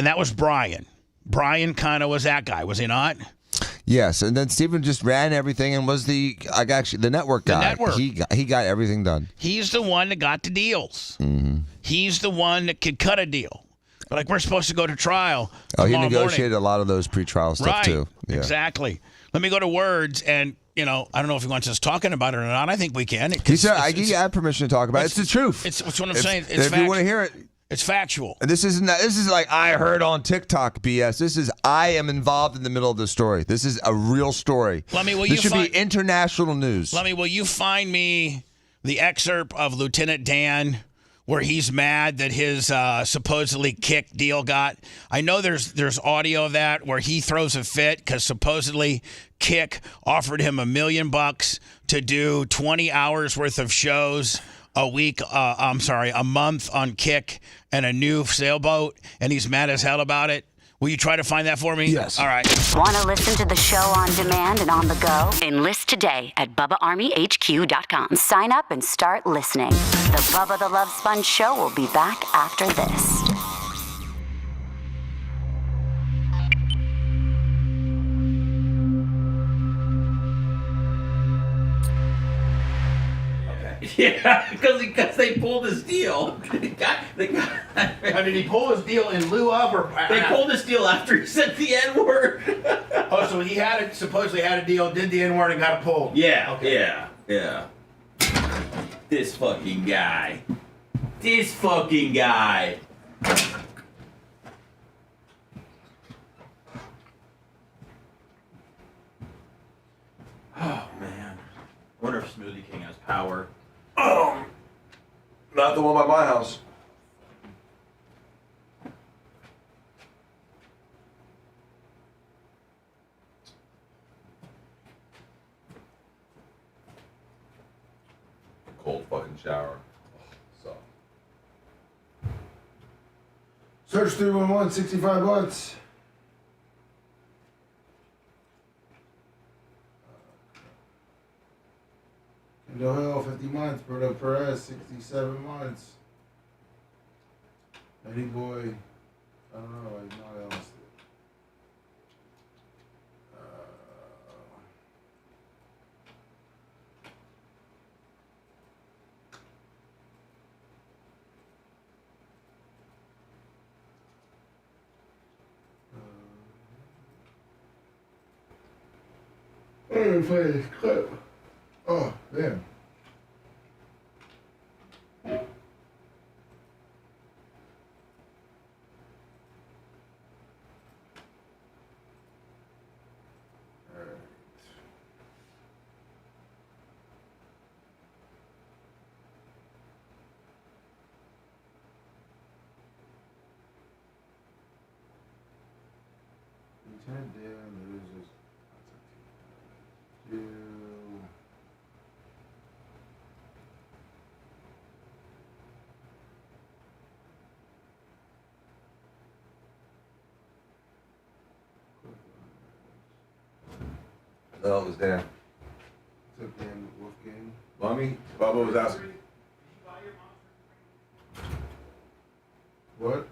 that was Brian. Brian kind of was that guy, was he not? Yes, and then Stephen just ran everything and was the network guy. The network. He got everything done. He's the one that got the deals. Mm-hmm. He's the one that could cut a deal. Like we're supposed to go to trial. Oh, he negotiated a lot of those pretrial stuff too. Yeah. Exactly. Let me go to words, and I don't know if he wants us talking about it or not. I think we can. He said, "I give you permission to talk about it. It's the truth. It's what I'm saying. If you want to hear it, it's factual. And this is like I heard on TikTok BS. This is I am involved in the middle of the story. This is a real story. This should be international news. Will you find me the excerpt of Lieutenant Dan where he's mad that his supposedly kick deal got? I know there's audio of that where he throws a fit because supposedly Kick offered him $1 million to do 20 hours worth of shows a month on Kick and a new sailboat, and he's mad as hell about it. Will you try to find that for me? Yes. All right. Want to listen to the show on demand and on the go? Enlist today at BubbaArmyHQ.com. Sign up and start listening. The Bubba the Love Sponge Show will be back after this. Yeah, because they pulled his deal. How did he pull his deal in lieu of, or they pulled his deal after he said the N-word? Oh, so he supposedly had a deal, did the N-word, and got it pulled. Yeah, okay. Yeah. This fucking guy. Oh man, I wonder if Smoothie King has power. Oh, not the one by my house. Cold fucking shower. So. Search 311, 65 bucks. Kendall Hill, 50 months. Bruno Perez, 67 months. Eddie Boy, I don't know, I know else. I'm gonna play this clip. Oh, damn. Lieutenant Dan loses. No, it was Dan. Took Dan Wolfgang. Lummy? Bubba was asking. What?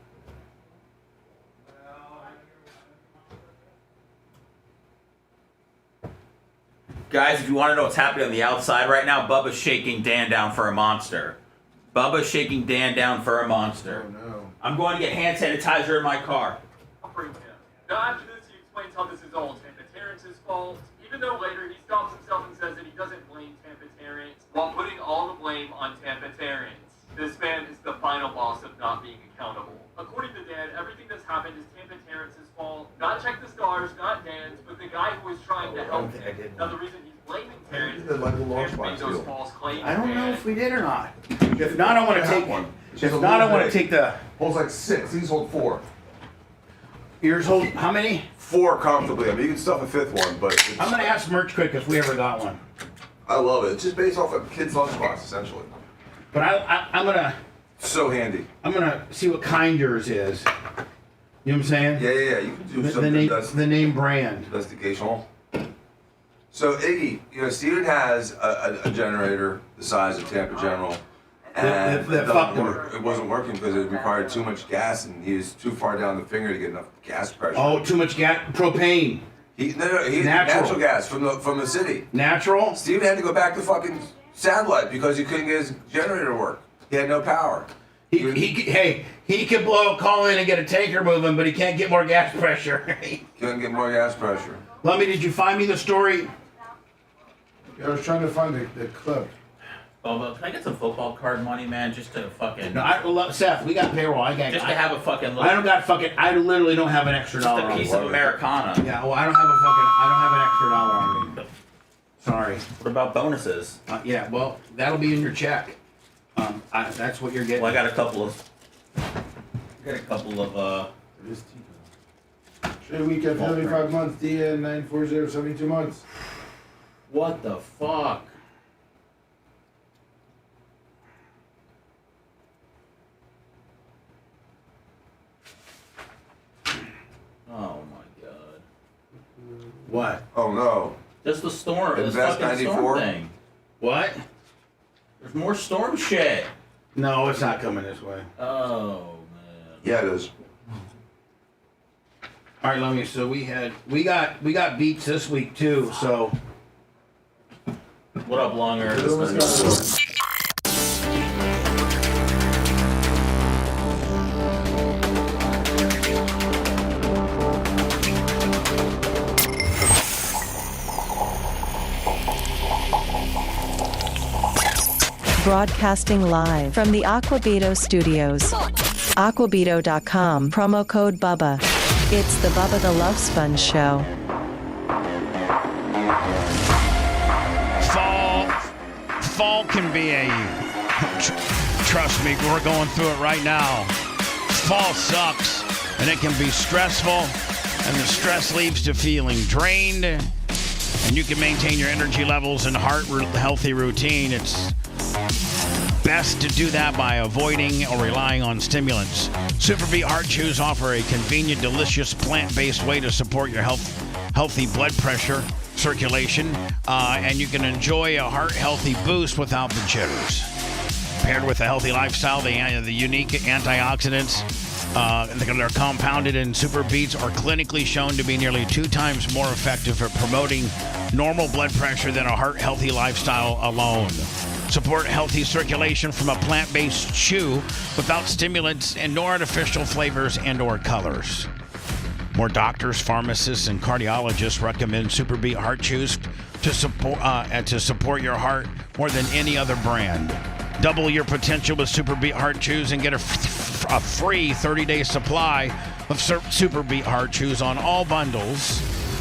Guys, if you want to know what's happening on the outside right now, Bubba's shaking Dan down for a monster. Bubba's shaking Dan down for a monster. Oh, no. I'm going to get hand sanitizer in my car. I'll bring him. Now, after this, he explains how this is all Tampa Terrence's fault, even though later he stops himself and says that he doesn't blame Tampa Terrence, while putting all the blame on Tampa Terrence. This man is the final boss of not being accountable. According to Dan, everything that's happened is Tampa Terrence's fault. Not Check the Stars, not Dan, the Love Sponge those deal? false claims. I don't know man. if we did or not. If not, I want to take one. If not, I want to take the. Holds like 6. These hold 4. Yours hold how many? 4 comfortably. I mean, you can stuff a 5th one, but it's, I'm gonna ask Merch quick if we ever got one. I love it. It's just based off a kid's lunchbox, essentially. But I'm gonna. So handy. I'm gonna see what kind yours is. You know what I'm saying? Yeah. You can do something The name brand. investigational. So Iggy, Steven has a generator the size of Tampa General, and that fucked him. it wasn't working because it required too much gas, and he was too far down the finger to get enough gas pressure. Oh, too much gas. Propane. He natural gas from the city. Natural. Steven had to go back to fucking satellite because he couldn't get his generator to work. He had no power. He could call in and get a tanker moving, but he can't get more gas pressure. Couldn't get more gas pressure. Lummy, did you find me the story? I was trying to find the clip. Oh, well, can I get some football card money, man? Just to fucking. No, Seth, we got payroll. I got. Just to have a fucking. I don't got fucking. I literally don't have an extra Just dollar. a piece of Americana. Yeah, well, I don't have an extra dollar on me. Sorry. What about bonuses? Yeah, well, that'll be in your check. That's what you're getting. Well, I got a couple of. Trade weekend, 75 months, DN 940, 72 months. What the fuck? Oh my god. What? Oh no. Just the storm. This Invest fucking 94? storm thing. What? There's more storm shit. No, it's not coming this way. Oh man. Yeah, it is. All right, Lummy. So we got beats this week too. So. What up, Longer? Broadcasting live from the Aquabito studios. Aquabito.com, promo code Bubba. It's the Bubba the Love Sponge show. Fall can be trust me, we're going through it right now. Fall sucks, and it can be stressful, and the stress leads to feeling drained, and you can maintain your energy levels and healthy routine. It's best to do that by avoiding or relying on stimulants. Superbeat Heart Chews offer a convenient, delicious, plant-based way to support your healthy blood pressure, circulation, and you can enjoy a heart-healthy boost without the jitters. Paired with a healthy lifestyle, the unique antioxidants that are compounded in Super Beets are clinically shown to be nearly 2 times more effective at promoting normal blood pressure than a heart-healthy lifestyle alone. Support healthy circulation from a plant-based chew without stimulants and no artificial flavors and or colors. More doctors, pharmacists, and cardiologists recommend Superbeat Heart Chews to support your heart more than any other brand. Double your potential with Superbeat Heart Chews and get a free 30-day supply of Superbeat Heart Chews on all bundles.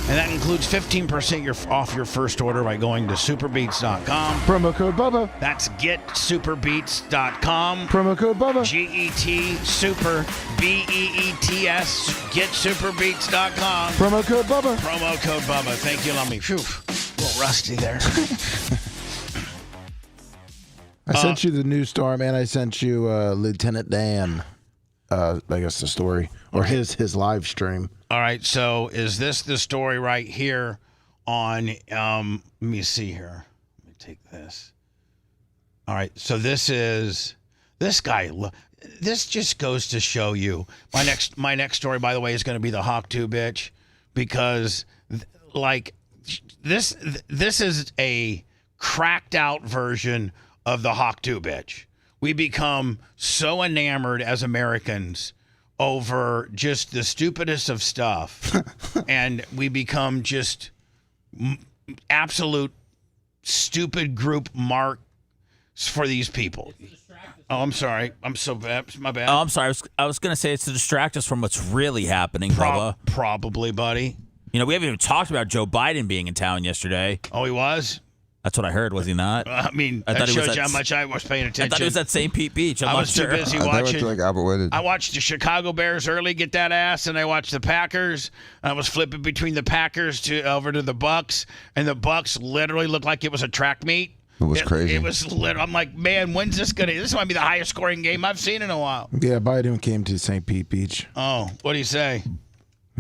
And that includes 15% off your first order by going to superbeats.com. Promo code Bubba. That's getsuperbeats.com. Promo code Bubba. GET Super BEETS. Getsuperbeats.com. Promo code Bubba. Promo code Bubba. Thank you, Lummy. Phew. A little rusty there. I sent you the news storm, and I sent you Lieutenant Dan. I guess the story or his live stream. All right, so is this the story right here on, let me see here. Let me take this. All right, so this guy, this just goes to show you. My next story, by the way, is going to be the Hawk 2 bitch, because, this is a cracked out version of the Hawk 2 bitch. We become so enamored as Americans over just the stupidest of stuff, and we become just absolute stupid group marks for these people. Oh, I'm sorry. I'm so bad. My bad. Oh, I'm sorry. I was going to say it's to distract us from what's really happening, Bubba. Probably, buddy. You know, we haven't even talked about Joe Biden being in town yesterday. Oh, he was? That's what I heard. Was he not? I mean, I that thought he was shows you at- how much I was paying attention. I thought he was at St. Pete Beach. I'm I not was too sure. busy They went watching. to like Albert Whitted. I watched the Chicago Bears early get that ass, and I watched the Packers. I was flipping between the Packers over to the Bucks, and the Bucks literally looked like it was a track meet. It was crazy. It was lit. I'm like, man, when's this gonna? This might be the highest scoring game I've seen in a while. Yeah, Biden came to St. Pete Beach. Oh, what do you say?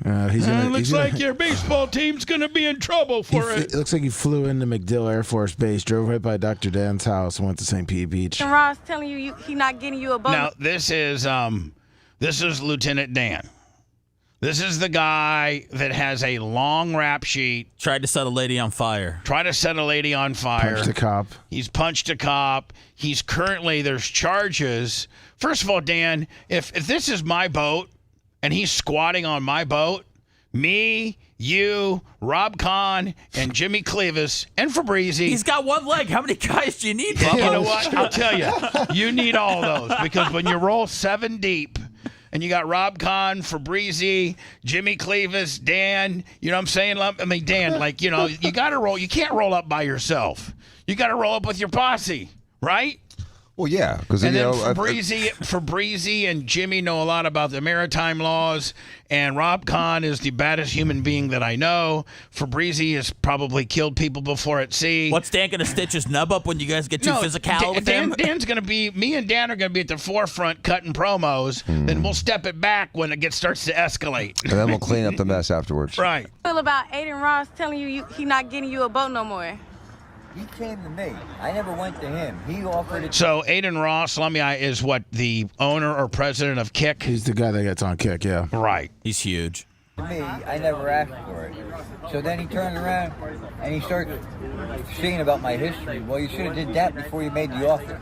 Looks like your baseball team's gonna be in trouble for it. It looks like he flew into MacDill Air Force Base, drove right by Dr. Dan's house, and went to St. Pete Beach. And Ross telling you he not getting you a bonus. Now this is Lieutenant Dan. This is the guy that has a long rap sheet. Tried to set a lady on fire. Punched a cop. He's punched a cop. He's currently, there's charges. First of all, Dan, if this is my boat and he's squatting on my boat, me, you, Rob Kahn, and Jimmy Clevis, and Fabrizi. He's got one leg. How many guys do you need, You Bubba? know what? I'll tell you. You need all those because when you roll 7 deep, and you got Rob Kahn, Fabrizi, Jimmy Clevis, Dan. You know what I'm saying? I mean, Dan, like, you know, you got to roll. You can't roll up by yourself. You got to roll up with your posse, right? Well, yeah. Because, And then Fabrizi and Jimmy know a lot about the maritime laws, and Rob Kahn is the baddest human being that I know. Fabrizi has probably killed people before at sea. What's Dan going to stitch his nub up when you guys get too physical with him? Dan's going to be, me and Dan are going to be at the forefront cutting promos. Then we'll step it back when it starts to escalate. And then we'll clean up the mess afterwards. Right. Feel about Aiden Ross telling you he not getting you a boat no more. He came to me. I never went to him. He offered it. So Aiden Ross, is what, the owner or president of Kick? He's the guy that gets on Kick, yeah. Right. He's huge. To me, I never asked for it. So then he turned around and he started saying about my history. Well, you should have did that before you made the offer.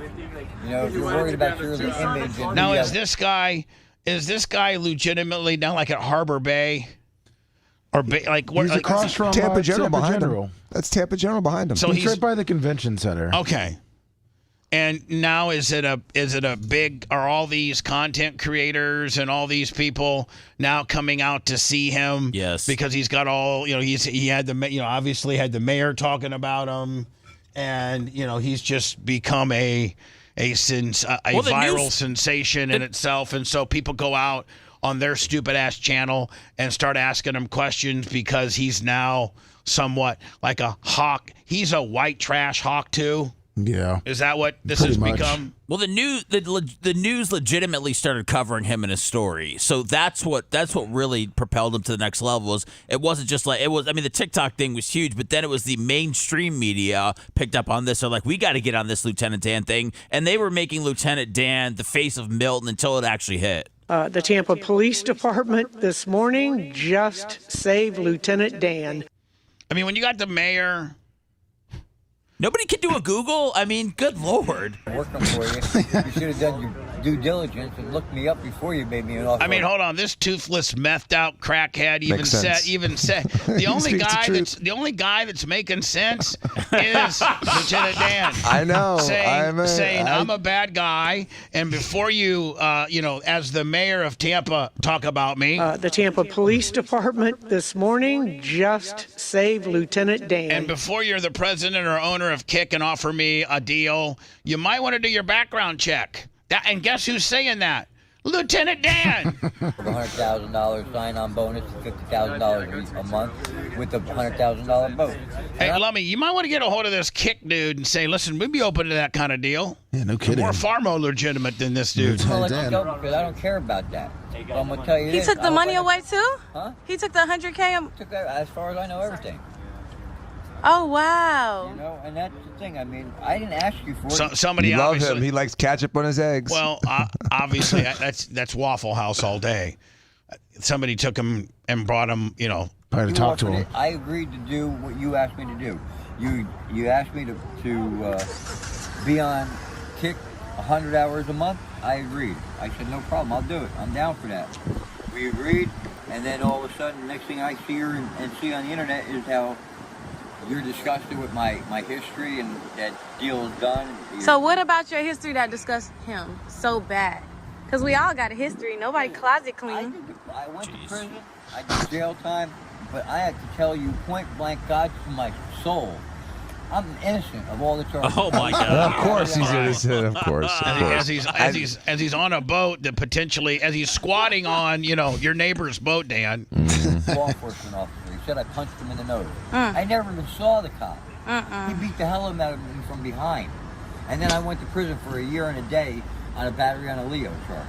You know, if you're worried about your image. And Now, is this guy legitimately down like at Harbor Bay? Or like He's across from Tampa General behind General. him. That's Tampa General behind him. So he's right by the convention center. Okay. And now is it a big, are all these content creators and all these people now coming out to see him? Yes. Because he's got all, he had obviously had the mayor talking about him, and he's just become a viral sensation in itself, and so people go out on their stupid ass channel and start asking him questions because he's now somewhat like a hawk. He's a white trash hawk too. Yeah. Is that what this Pretty has much. become? Well, the news legitimately started covering him in his story, so that's what really propelled him to the next level. It wasn't just like it was. I mean, the TikTok thing was huge, but then it was the mainstream media picked up on this. They're like, we got to get on this Lieutenant Dan thing, and they were making Lieutenant Dan the face of Milton until it actually hit. The Tampa Police Department this morning just saved Lieutenant Dan. I mean, when you got the mayor. Nobody can do a Google. I mean, good Lord. Working for you. You should have done your due diligence and looked me up before you made me an offer. I mean, hold on. This toothless, methed out crackhead even said the He only speaks the guy that's making sense is Lieutenant Dan. I know. Saying I'm a bad guy, and before you, as the mayor of Tampa, talk about me. The Tampa Police Department this morning just saved Lieutenant Dan. And before you're the president or owner of Kick and offer me a deal, you might want to do your background check. And guess who's saying that? Lieutenant Dan. $100,000 sign-on bonus, $50,000 a month with a $100,000 boat. Hey, Lummy, you might want to get a hold of this Kick dude and say, listen, we'd be open to that kind of deal. Yeah, no kidding. We're far more legitimate than this dude. I'll let you go because I don't care about that. But I'm going to tell you He this. took the money away too? Huh? He took the $100K? Took that, as far as I know, everything. Oh, wow. You know, and that's the thing. I mean, I didn't ask you for it. Somebody You love obviously, him. He likes ketchup on his eggs. Well, obviously, that's Waffle House all day. Somebody took him and brought him, Probably to talk to him. I agreed to do what you asked me to do. You asked me to be on Kick 100 hours a month. I agreed. I said, no problem. I'll do it. I'm down for that. We agreed, and then all of a sudden, the next thing I see her and see on the internet is how you're disgusted with my history and that deal is done. So what about your history that disgusts him so bad? Because we all got a history. Nobody closet clean. I went to prison. I did jail time. But I have to tell you point blank, God to my soul, I'm innocent of all the charges. Oh my God! Of course he's innocent. Of course. As he's on a boat that potentially, as he's squatting on, your neighbor's boat, Dan. Law enforcement officer. He said I punched him in the nose. I never even saw the cop. He beat the hell out of me from behind. And then I went to prison for a year and a day on a battery on a Leo charge.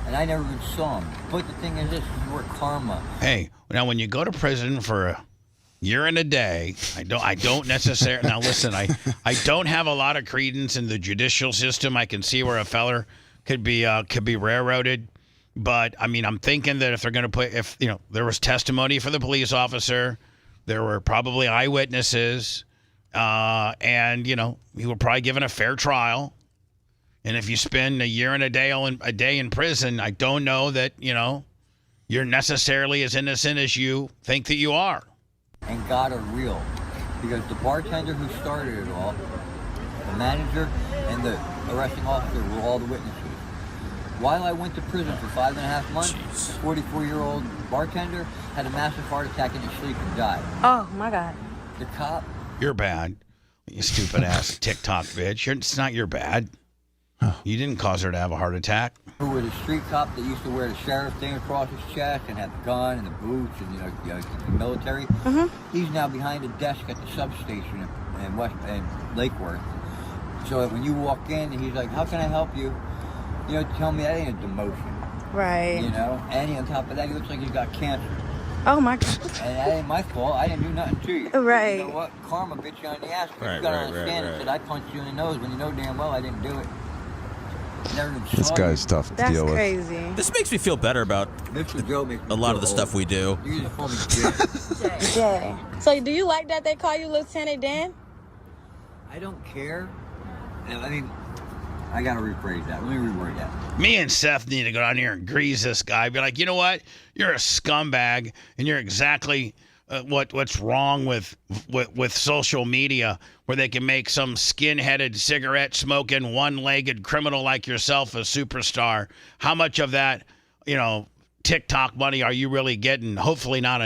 And I never even saw him. But the thing is this is where karma. Hey, now when you go to prison for a year and a day, I don't necessarily. Now listen, I don't have a lot of credence in the judicial system. I can see where a feller could be railroaded. But I mean, I'm thinking that if they're going to there was testimony for the police officer, there were probably eyewitnesses, and he were probably given a fair trial. And if you spend a year and a day in prison, I don't know that you're necessarily as innocent as you think that you are. And God are real, because the bartender who started it all, the manager, and the arresting officer were all the witnesses. While I went to prison for 5.5 months, this 44-year-old bartender had a massive heart attack in his sleep and died. Oh, my God. The cop... You're bad. You stupid ass TikTok bitch. It's not your bad. You didn't cause her to have a heart attack. Who was a street cop that used to wear the sheriff thing across his chest and have the gun and the boots and the military. He's now behind a desk at the substation in Lake Worth. So that when you walk in, he's like, "How can I help you?" Tell me that ain't a demotion. Right. And on top of that, he looks like he's got cancer. Oh my God. And that ain't my fault. I didn't do nothing to you. Right. You know what? Karma bit you on the ass. Right, you got right, on the right, stand right. and said I punched you in the nose when you know damn well I didn't do it. Never even This saw guy's you. tough to That's deal with. crazy. This makes me feel better about Mr. Joe makes me a lot feel of the old. stuff we do. You just call me Jay. Jay. So do you like that they call you Lieutenant Dan? I don't care. I mean, I gotta rephrase that. Let me reword that. Me and Seth need to go down here and grease this guy. Be like, you know what? You're a scumbag, and you're exactly what's wrong with social media, where they can make some skin-headed, cigarette-smoking, one-legged criminal like yourself a superstar. How much of that, TikTok money are you really getting? Hopefully not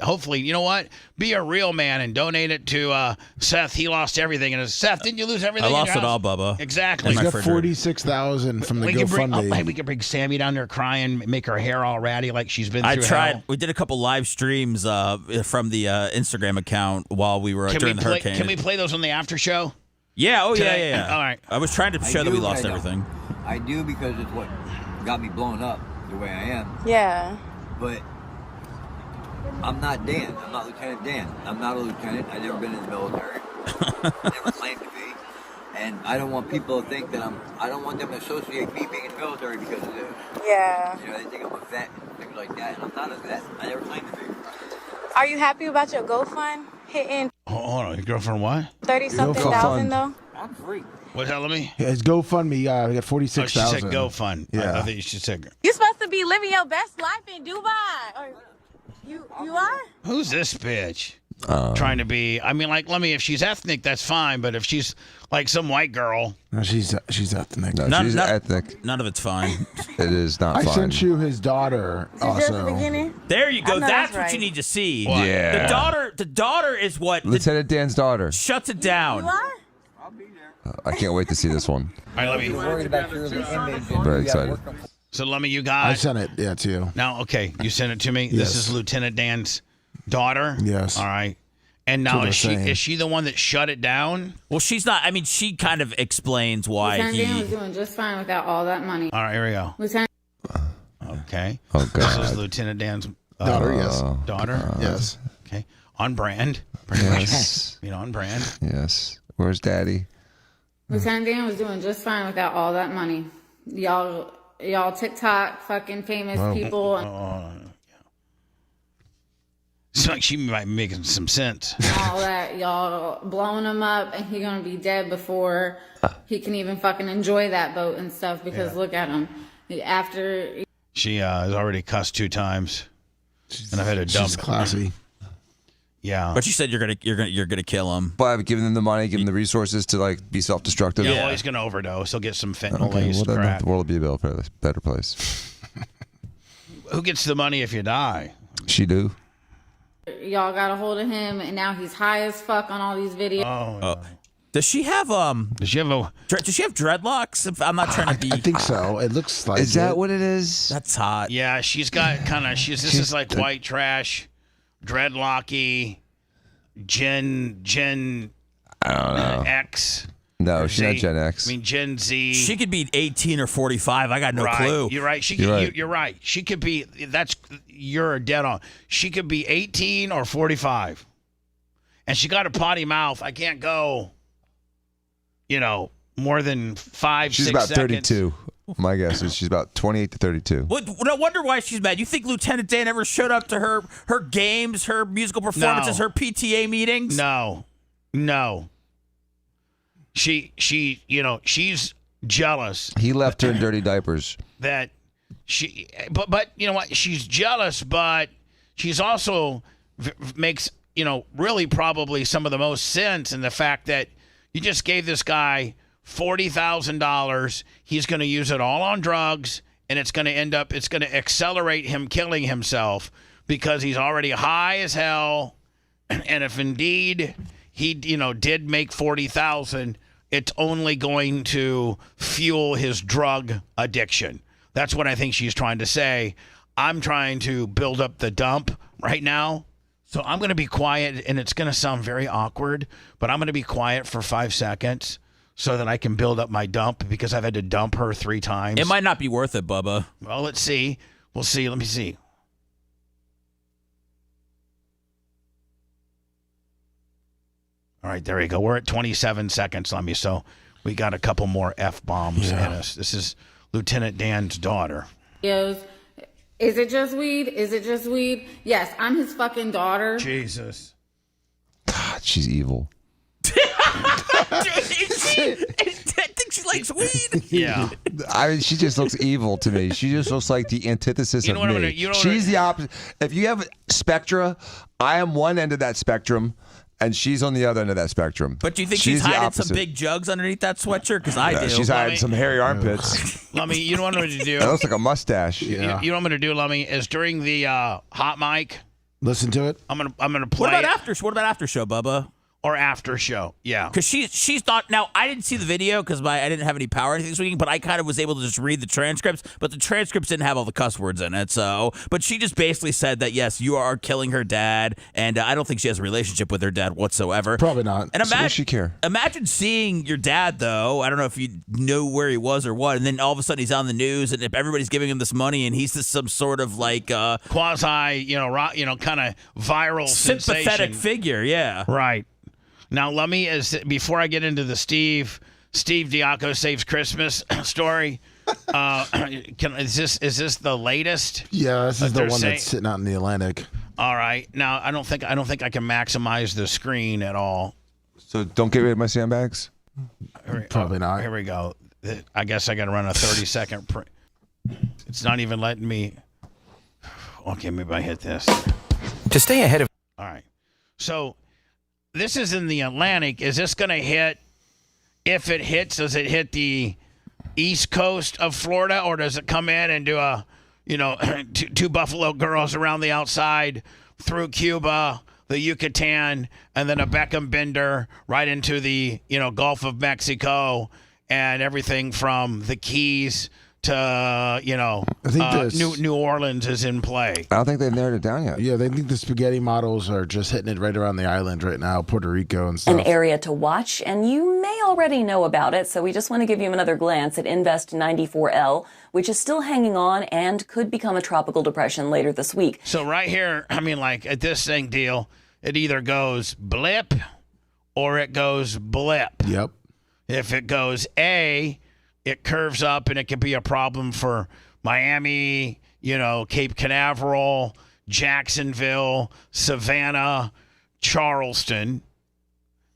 hopefully, you know what? Be a real man and donate it to Seth. He lost everything. And Seth, didn't you lose everything? I lost it all, Bubba. Exactly. He's got 46,000 from the GoFundMe. We could bring Sammy down there crying, make her hair all ratty like she's been through hell. We did a couple live streams from the Instagram account while we were during the hurricane. Can we play those on the after show? Yeah. Oh, Today? yeah. All right. I was trying to show that we lost I don't. everything. I do because it's what got me blown up the way I am. Yeah. But I'm not Dan. I'm not Lieutenant Dan. I'm not a lieutenant. I've never been in the military. Never claimed to be. And I don't want people to think that I don't want them to associate me being in the military because of this. Yeah. They think I'm a vet and things like that. And I'm not a vet. I never claimed to be. Are you happy about your GoFund hitting Hold on. Your girlfriend what? 30-something thousand though? I'm free. What hell of me? Yeah, it's GoFundMe. We got Oh, she 46,000. said GoFund. Yeah. I think she said. You supposed to be living your best life in Dubai. Or you are? Who's this bitch? Trying to be. I mean, if she's ethnic, that's fine. But if she's like some white girl, No, she's ethnic. No, she's ethnic. None of it's fine. It is not I fine. sent you his daughter Is this just the also. beginning? There you go. I know That's that's what you right. need to see. What? Yeah. The daughter is what Lieutenant Dan's daughter. shuts it down. You are? I can't wait to see this one. all right, let me. You're worried about your image. And Very you gotta excited. work on- So let me. You I guys. sent it, to you. Now, okay, you sent it to me. Yes. This is Lieutenant Dan's daughter. Yes. All right. And now That's what they're saying. is she the one that shut it down? Well, she's not. I mean, she kind of explains why Lieutenant Dan was he. doing just fine without all that money. All right, here we go. Lieutenant Okay. Oh This is God. Lieutenant Dan's Daughter, yes. daughter. Yes. Okay. On brand. Pretty much. Yes. On brand. Yes. Where's Daddy? Lieutenant Dan was doing just fine without all that money. Y'all TikTok fucking famous people. It's like she might be making some sense. All that y'all blowing him up, and he gonna be dead before he can even fucking enjoy that boat and stuff. Because look at him. After She has already cussed 2 times, and I've had to dump. She's classy. Yeah. But you said you're gonna kill him. But I've given them the money, given them the resources to be self-destructive. Yeah, well, he's gonna overdose. He'll get some fentanyl Okay, laced well then crap. the world will be a better place. Who gets the money if you die? She do. Y'all got a hold of him, and now he's high as fuck on all these videos. Does she have Does she have dreadlocks? If I'm not trying to be. I think so. It looks like. Is that what it is? That's hot. Yeah, she's got kind of. This is like white trash, dreadlocky, Gen. I don't know. X. No, she's not Gen X. I mean Gen Z. She could be 18 or 45. I got no right. clue. You're right. You're right. She could be. You're dead on. She could be 18 or 45, and she got a potty mouth. I can't go. More than 5, She's 6 about seconds. 32. My guess is she's about 28 to 32. No wonder why she's mad. You think Lieutenant Dan ever showed up to her games, her musical performances, her PTA meetings? No. She's jealous. He left her in dirty diapers. But you know what? She's jealous, but she's also makes, really probably some of the most sense in the fact that you just gave this guy $40,000. He's going to use it all on drugs, and it's going to accelerate him killing himself because he's already high as hell. And if indeed he, did make $40,000, it's only going to fuel his drug addiction. That's what I think she's trying to say. I'm trying to build up the dump right now. So I'm going to be quiet, and it's going to sound very awkward, but I'm going to be quiet for 5 seconds so that I can build up my dump because I've had to dump her 3 times. It might not be worth it, Bubba. Well, let's see. We'll see. Let me see. All right, there we go. We're at 27 seconds, Lemmy, so we got a couple more F-bombs in us. This is Lieutenant Dan's daughter. Is it just weed? Is it just weed? Yes, I'm his fucking daughter. Jesus. God, she's evil. I think she likes weed. Yeah. I mean, she just looks evil to me. She just looks like the antithesis of me. She's the opposite. If you have Spectra, I am one end of that spectrum, and she's on the other end of that spectrum. But do you think she's hiding some big jugs underneath that sweatshirt? Because I do. She's hiding some hairy armpits. Lummy, you know what I'm going to do? That looks like a mustache. You know what I'm going to do, Lummy, is during the hot mic. Listen to it. I'm gonna play. What about after show, Bubba? Or after show, yeah. Because she's not. Now, I didn't see the video because I didn't have any power or anything this weekend, but I kind of was able to just read the transcripts. But the transcripts didn't have all the cuss words in it. But she just basically said that, yes, you are killing her dad. And I don't think she has a relationship with her dad whatsoever. Probably not. And So does she care? Imagine seeing your dad, though. I don't know if you knew where he was or what. And then all of a sudden he's on the news, and if everybody's giving him this money, and he's just some sort of like quasi, kind of viral sympathetic sensation. figure. Yeah. Right. Now, before I get into the Steve Diaco Saves Christmas story, is this the latest? Yeah, this is the one that's sitting out in the Atlantic. All right. Now, I don't think I can maximize the screen at all. So don't get rid of my sandbags? Probably not. Here we go. I guess I got to run a 30-second print. It's not even letting me. Okay, maybe I hit this. To stay ahead of. All right. So this is in the Atlantic. Is this going to hit? If it hits, does it hit the east coast of Florida, or does it come in and do a, two Buffalo girls around the outside through Cuba, the Yucatan, and then a Beckham bender right into the, Gulf of Mexico, and everything from the Keys to, New Orleans is in play. I don't think they've narrowed it down yet. Yeah, they think the spaghetti models are just hitting it right around the island right now, Puerto Rico and stuff. An area to watch, and you may already know about it, so we just want to give you another glance at Invest 94L, which is still hanging on and could become a tropical depression later this week. So right here, at this thing deal, it either goes blip or it goes blip. Yep. If it goes A, it curves up, and it could be a problem for Miami, Cape Canaveral, Jacksonville, Savannah, Charleston.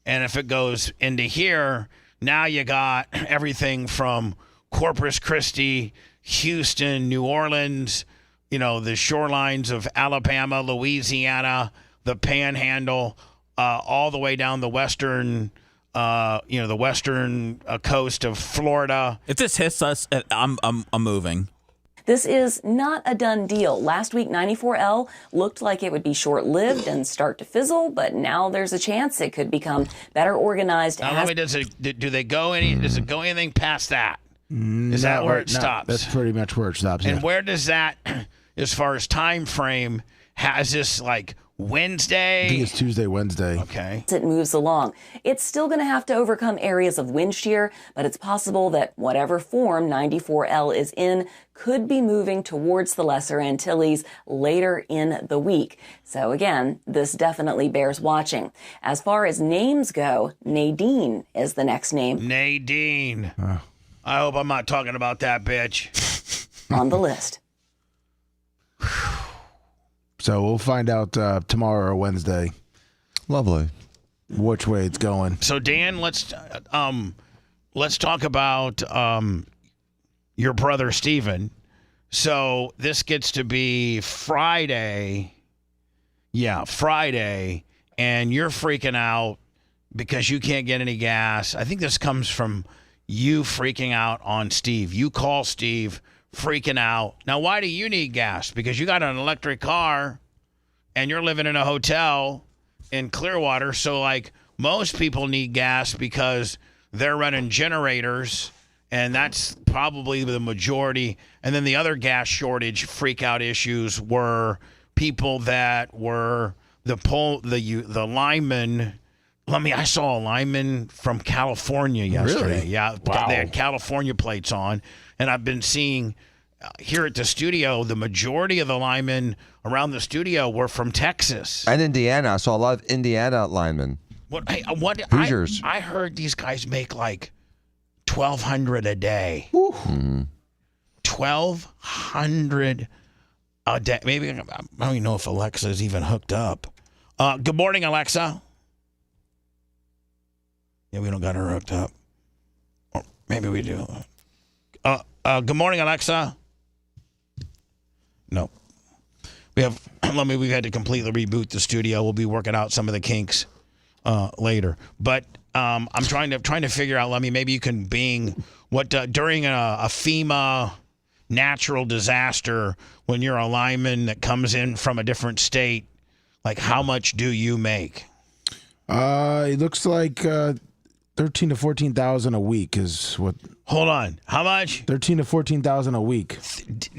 And if it goes into here, now you got everything from Corpus Christi, Houston, New Orleans, the shorelines of Alabama, Louisiana, the Panhandle, all the way down the western the western coast of Florida. If this hits us, I'm moving. This is not a done deal. Last week, 94L looked like it would be short-lived and start to fizzle, but now there's a chance it could become better organized. Now, does it go anything past that? Is that where it stops? That's pretty much where it stops. And yeah. where does that, as far as time frame, has this like Wednesday? I think it's Tuesday, Wednesday. Okay. It moves along. It's still going to have to overcome areas of wind shear, but it's possible that whatever form 94L is in could be moving towards the Lesser Antilles later in the week. So again, this definitely bears watching. As far as names go, Nadine is the next name. Nadine. I hope I'm not talking about that bitch. On the list. So we'll find out tomorrow or Wednesday. Lovely. Which way it's going. So Dan, let's talk about your brother Steven. So this gets to be Friday. Yeah, Friday, and you're freaking out because you can't get any gas. I think this comes from you freaking out on Steve. You call Steve freaking out. Now, why do you need gas? Because you got an electric car and you're living in a hotel in Clearwater. So, like, most people need gas because they're running generators, and that's probably the majority. And then the other gas shortage freak out issues were people that were the linemen. I saw a lineman from California yesterday. Really? Yeah, wow. They had California plates on, and I've been seeing here at the studio, the majority of the linemen around the studio were from Texas and Indiana. I saw a lot of Indiana linemen. Hoosiers. I heard these guys make like $1,200 a day. Mm-hmm. $1,200 a day. Maybe I don't even know if Alexa's even hooked up. Good morning, Alexa. Yeah, we don't got her hooked up. Or maybe we do. Good morning, Alexa. No. We've had to completely reboot the studio. We'll be working out some of the kinks later. But I'm trying to figure out, Lemmy, maybe you can bing what during a FEMA natural disaster, when you're a lineman that comes in from a different state, like how much do you make? It looks like 13 to 14,000 a week is what. Hold on, how much? 13 to 14,000 a week.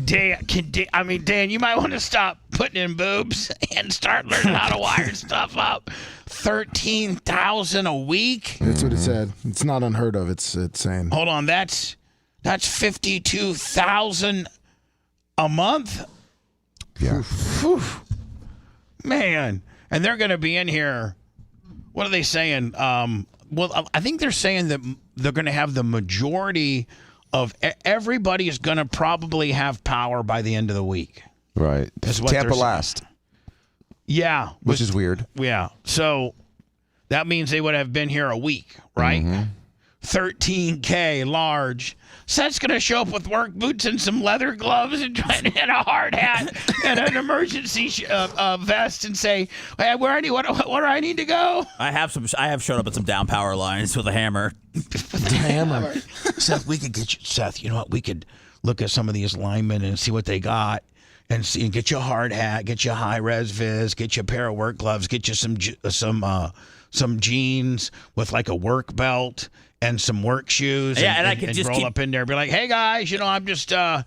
Dan, you might want to stop putting in boobs and start learning how to wire stuff up. 13,000 a week. That's what it said. It's not unheard of. It's saying. Hold on, that's 52,000 a month. Yeah. Whew. Man, and they're going to be in here. What are they saying? Well, I think they're saying that they're going to have the majority of everybody is going to probably have power by the end of the week. Right. Tampa last. Yeah. Which is weird. Yeah. So that means they would have been here a week, right? Mm-hmm. 13K large. Seth's going to show up with work boots and some leather gloves and a hard hat and an emergency vest and say, hey, where do I need to go? I have shown up at some down power lines with a hammer. Hammer. Seth, we could get you. Seth, you know what? We could look at some of these linemen and see what they got, and see, and get you a hard hat, get you a high res viz, get you a pair of work gloves, get you some jeans with like a work belt and some work shoes. Yeah, and I could just roll up in there and be like, hey guys, I'm just you can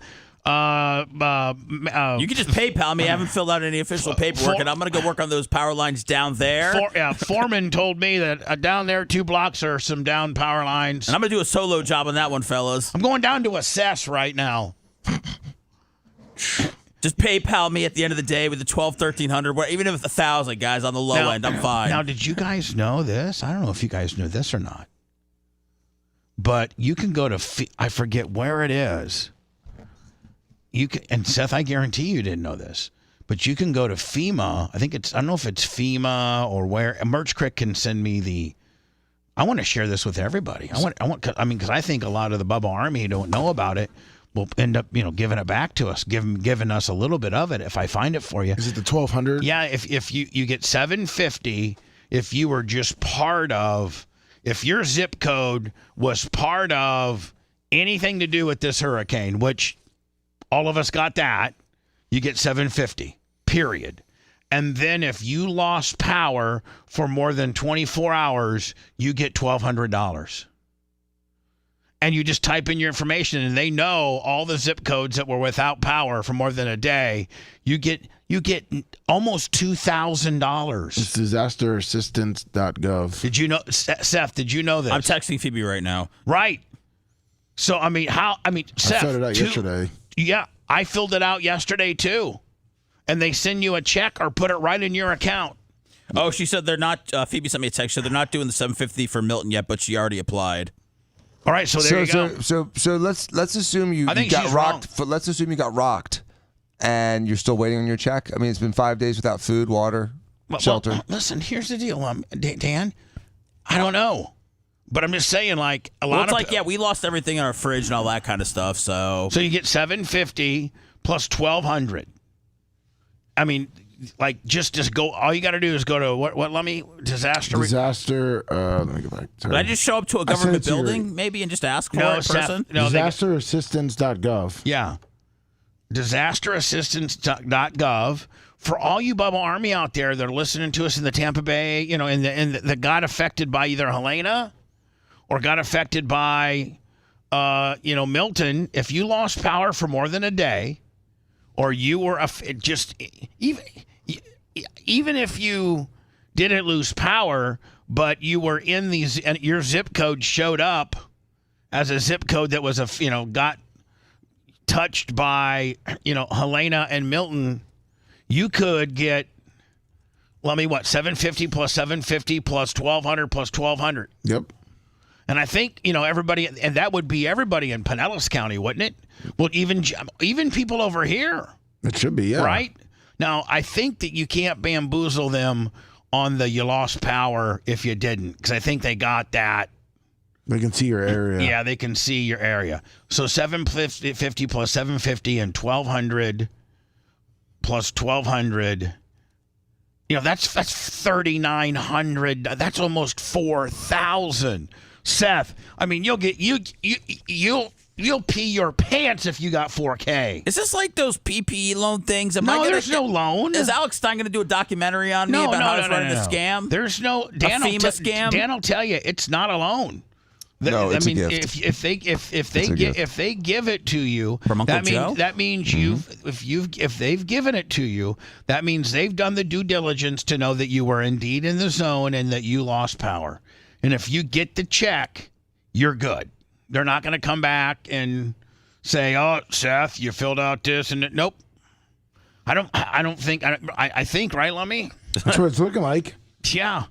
just PayPal me. I haven't filled out any official paperwork, and I'm going to go work on those power lines down there. Foreman told me that down there 2 blocks are some down power lines. And I'm going to do a solo job on that one, fellas. I'm going down to assess right now. Just PayPal me at the end of the day with the $1,200, even if it's 1,000, guys, on the low end. I'm fine. Now, did you guys know this? I don't know if you guys knew this or not. But you can go to, I forget where it is. You can, and Seth, I guarantee you didn't know this, but you can go to FEMA. I don't know if it's FEMA or where. Merch Crick can send me I want to share this with everybody. Because I think a lot of the Bubba Army who don't know about it will end up, giving it back to us, giving us a little bit of it if I find it for you. Is it the 1,200? Yeah, if you get $750, if you were just part of. If your zip code was part of anything to do with this hurricane, which All of us got that. You get $750, period. And then if you lost power for more than 24 hours, you get $1,200. And you just type in your information, and they know all the zip codes that were without power for more than a day. You get almost $2,000. It's disasterassistance.gov. Did you know, Seth? Did you know this? I'm texting Phoebe right now. Right. So Seth. I filled it out yesterday. Yeah, I filled it out yesterday too. And they send you a check or put it right in your account. Oh, she said they're not. Phoebe sent me a text. So they're not doing the $750 for Milton yet, but she already applied. All right, so there you go. So let's assume you I think got she's rocked. Let's assume you got rocked, and you're still waiting on your check. I mean, it's been 5 days without food, water, shelter. Well, listen, here's the deal, Dan. I don't know, but I'm just saying, like a lot of we lost everything in our fridge and all that kind of stuff. So you get $750 plus $1,200. I mean, like just go. All you got to do is go to what? Let me disaster. Let me go back. Did I just show up to a government building maybe and just ask for it in person? No, disasterassistance.gov. Yeah, disasterassistance.gov. For all you Bubba Army out there that are listening to us in the Tampa Bay, and that got affected by either Helena or got affected by, Milton. If you lost power for more than a day, or you were even if you didn't lose power, but you were in these, and your zip code showed up as a zip code that was got touched by Helena and Milton, you could get $750 plus $750 plus $1,200 plus $1,200. Yep. And I think everybody, and that would be everybody in Pinellas County, wouldn't it? Well, even people over here. It should be, yeah. Right? Now, I think that you can't bamboozle them on the you lost power if you didn't, because I think they got that. They can see your area. Yeah, they can see your area. So $750 plus $750 and $1,200 plus $1,200. That's $3,900. That's almost $4,000. Seth, I mean, you'll pee your pants if you got $4K. Is this like those PPE loan things? There's no loan. Is Alex Stein going to do a documentary on me about how I was running a scam? There's no FEMA scam. Dan will tell you it's not a loan. No, it's a gift. If they give it to you, from Uncle Joe? that means if they've given it to you, that means they've done the due diligence to know that you were indeed in the zone and that you lost power. And if you get the check, you're good. They're not going to come back and say, "Oh, Seth, you filled out this and that." Nope. I think, right, Lummy? That's what it's looking like. Yeah.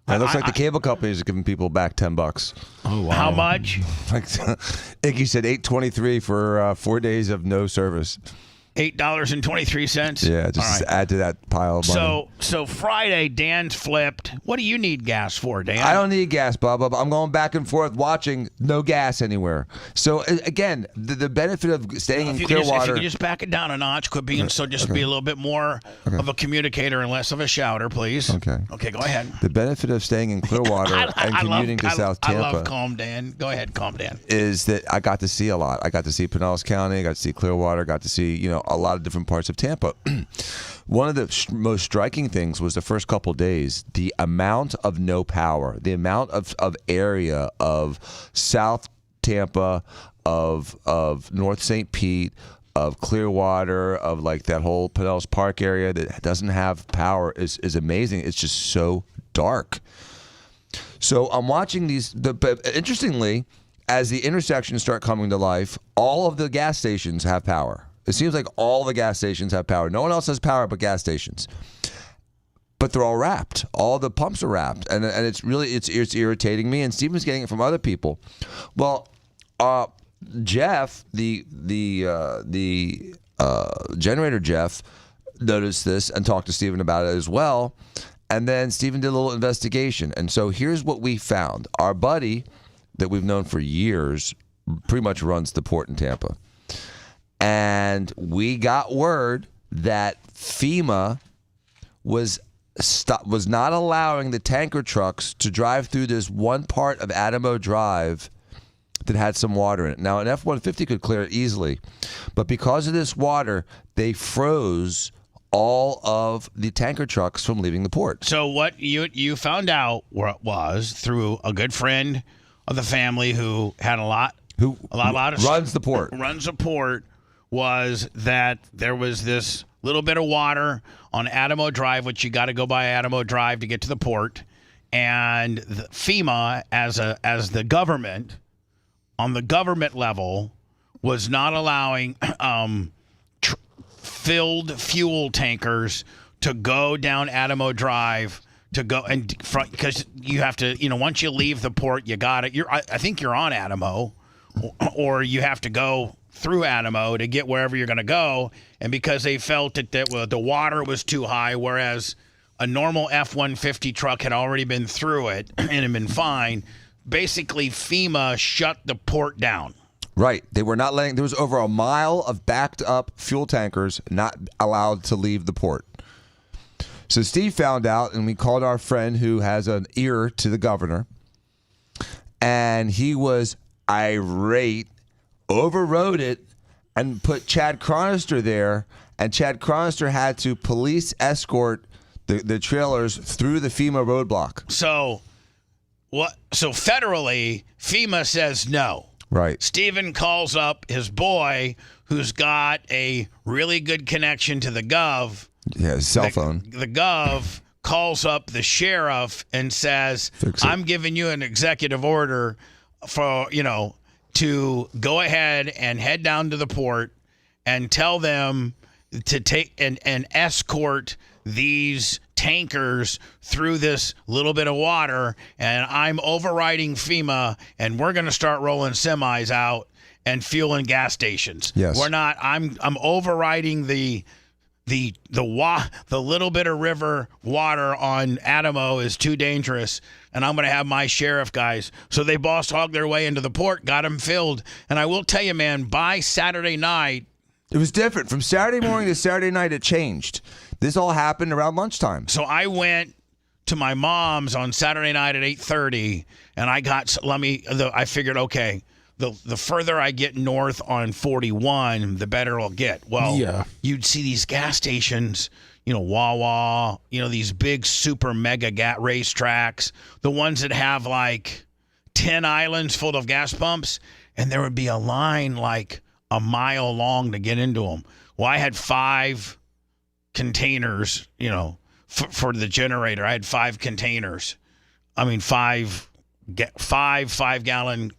It looks like the cable companies are giving people back $10. Oh wow! How much? Like Iggy said, $8.23 for 4 days of no service. $8.23. Yeah, just add to that pile of money. So Friday, Dan's flipped. What do you need gas for, Dan? I don't need gas, Bubba. I'm going back and forth watching no gas anywhere. So again, the benefit of staying in Clearwater. If you could just back it down a notch, quit being be a little bit more of a communicator and less of a shouter, please. Okay. Okay, go ahead. The benefit of staying in Clearwater and commuting to South Tampa. I love Calm Dan. Go ahead, Calm Dan. Is that I got to see a lot. I got to see Pinellas County. I got to see Clearwater. Got to see a lot of different parts of Tampa. One of the most striking things was the first couple days, the amount of no power, the amount of area of South Tampa, of North St. Pete, of Clearwater, of like that whole Pinellas Park area that doesn't have power is amazing. It's just so dark. So I'm watching these. Interestingly, as the intersections start coming to life, all of the gas stations have power. It seems like all the gas stations have power. No one else has power but gas stations. But they're all wrapped. All the pumps are wrapped, and it's irritating me. And Steven's getting it from other people. Well, Jeff, the generator Jeff, noticed this and talked to Steven about it as well. And then Steven did a little investigation. And so here's what we found. Our buddy that we've known for years pretty much runs the port in Tampa. And we got word that FEMA was not allowing the tanker trucks to drive through this one part of Adamo Drive that had some water in it. Now, an F-150 could clear it easily, but because of this water, they froze all of the tanker trucks from leaving the port. So what you found out was through a good friend of the family who had a lot of runs the port. Runs the port, was that there was this little bit of water on Adamo Drive, which you got to go by Adamo Drive to get to the port, and the FEMA as the government on the government level was not allowing filled fuel tankers to go down Adamo Drive to go and because you have to, once you leave the port, you got it. I think you're on Adamo, or you have to go through Adamo to get wherever you're going to go. And because they felt that the water was too high, whereas a normal F-150 truck had already been through it and had been fine, basically FEMA shut the port down. Right. They were not letting, there was over a mile of backed up fuel tankers not allowed to leave the port. So Steve found out, and we called our friend who has an ear to the governor, and he was irate, overrode it, and put Chad Chronister there, and Chad Chronister had to police escort the trailers through the FEMA roadblock. So federally, FEMA says no. Right. Steven calls up his boy, who's got a really good connection to the gov. Yeah, his cell phone. The gov calls up the sheriff and says, I'm giving you an executive order for, to go ahead and head down to the port and tell them to take and escort these tankers through this little bit of water, and I'm overriding FEMA, and we're going to start rolling semis out and fueling gas stations. Yes. We're not. I'm overriding the little bit of river water on Adamo is too dangerous, and I'm going to have my sheriff guys. So they boss hogged their way into the port, got them filled, and I will tell you, man, by Saturday night, it was different. From Saturday morning to Saturday night, it changed. This all happened around lunchtime. So I went to my mom's on Saturday night at 8:30, and I figured, okay, the further I get north on 41, the better it'll get. Well, yeah. You'd see these gas stations, Wawa, these big super mega racetracks, the ones that have like 10 islands full of gas pumps, and there would be a line like a mile long to get into them. Well, I had 5 containers, for the generator. I had 5 containers. I mean, 5 5-gallon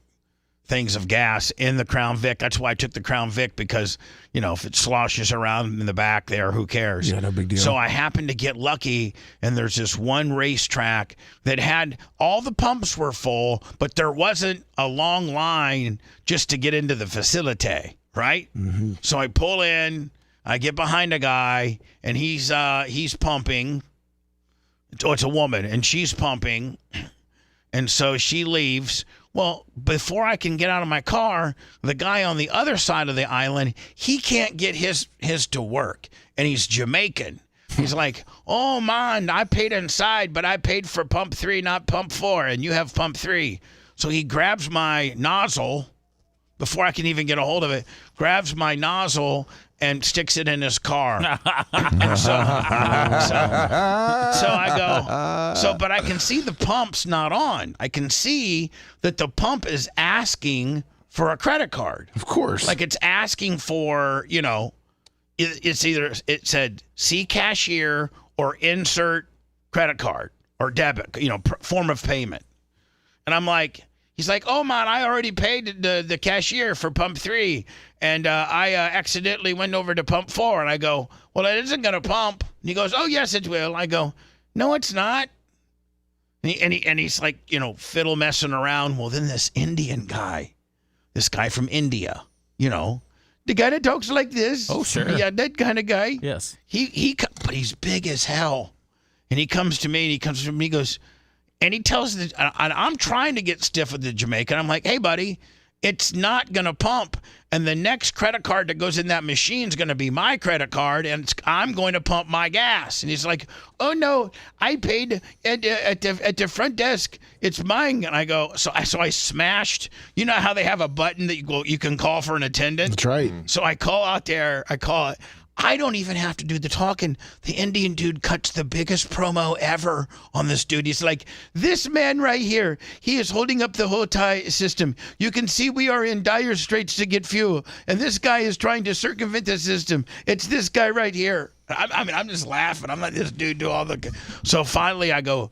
things of gas in the Crown Vic. That's why I took the Crown Vic, because, if it sloshes around in the back there, who cares? Yeah, no big deal. So I happened to get lucky, and there's this one racetrack that had all the pumps were full, but there wasn't a long line just to get into the facility, right? Mm-hmm. So I pull in, I get behind a guy, and he's pumping. It's a woman, and she's pumping, and so she leaves. Well, before I can get out of my car, the guy on the other side of the island, he can't get his to work, and he's Jamaican. He's like, oh, man, I paid inside, but I paid for pump 3, not pump 4, and you have pump 3. So he grabs my nozzle before I can even get a hold of it, grabs my nozzle and sticks it in his car. so I go, but I can see the pump's not on. I can see that the pump is asking for a credit card. Of course. Like it's asking for, it's either, it said see cashier or insert credit card or debit, form of payment. And I'm like, he's like, oh, man, I already paid the cashier for pump 3, and I accidentally went over to pump 4. And I go, well, it isn't going to pump. And he goes, oh, yes, it will. I go, no, it's not. And he's like, fiddle messing around. Well, then this Indian guy, this guy from India, the guy that talks like this. Oh, sure. Yeah, that kind of guy. Yes. But he's big as hell. And he comes to me, and he goes, and he tells and I'm trying to get stiff with the Jamaican. I'm like, hey, buddy, it's not going to pump. And the next credit card that goes in that machine is going to be my credit card, and I'm going to pump my gas. And he's like, oh, no, I paid at the front desk. It's mine. And I go, so I smashed. You know how they have a button that you can call for an attendant? That's right. So I call out there. I call it. I don't even have to do the talking. The Indian dude cuts the biggest promo ever on this dude. He's like, this man right here, he is holding up the whole system. You can see we are in dire straits to get fuel. And this guy is trying to circumvent the system. It's this guy right here. I mean, I'm just laughing. I'm letting this dude do all the... So finally I go,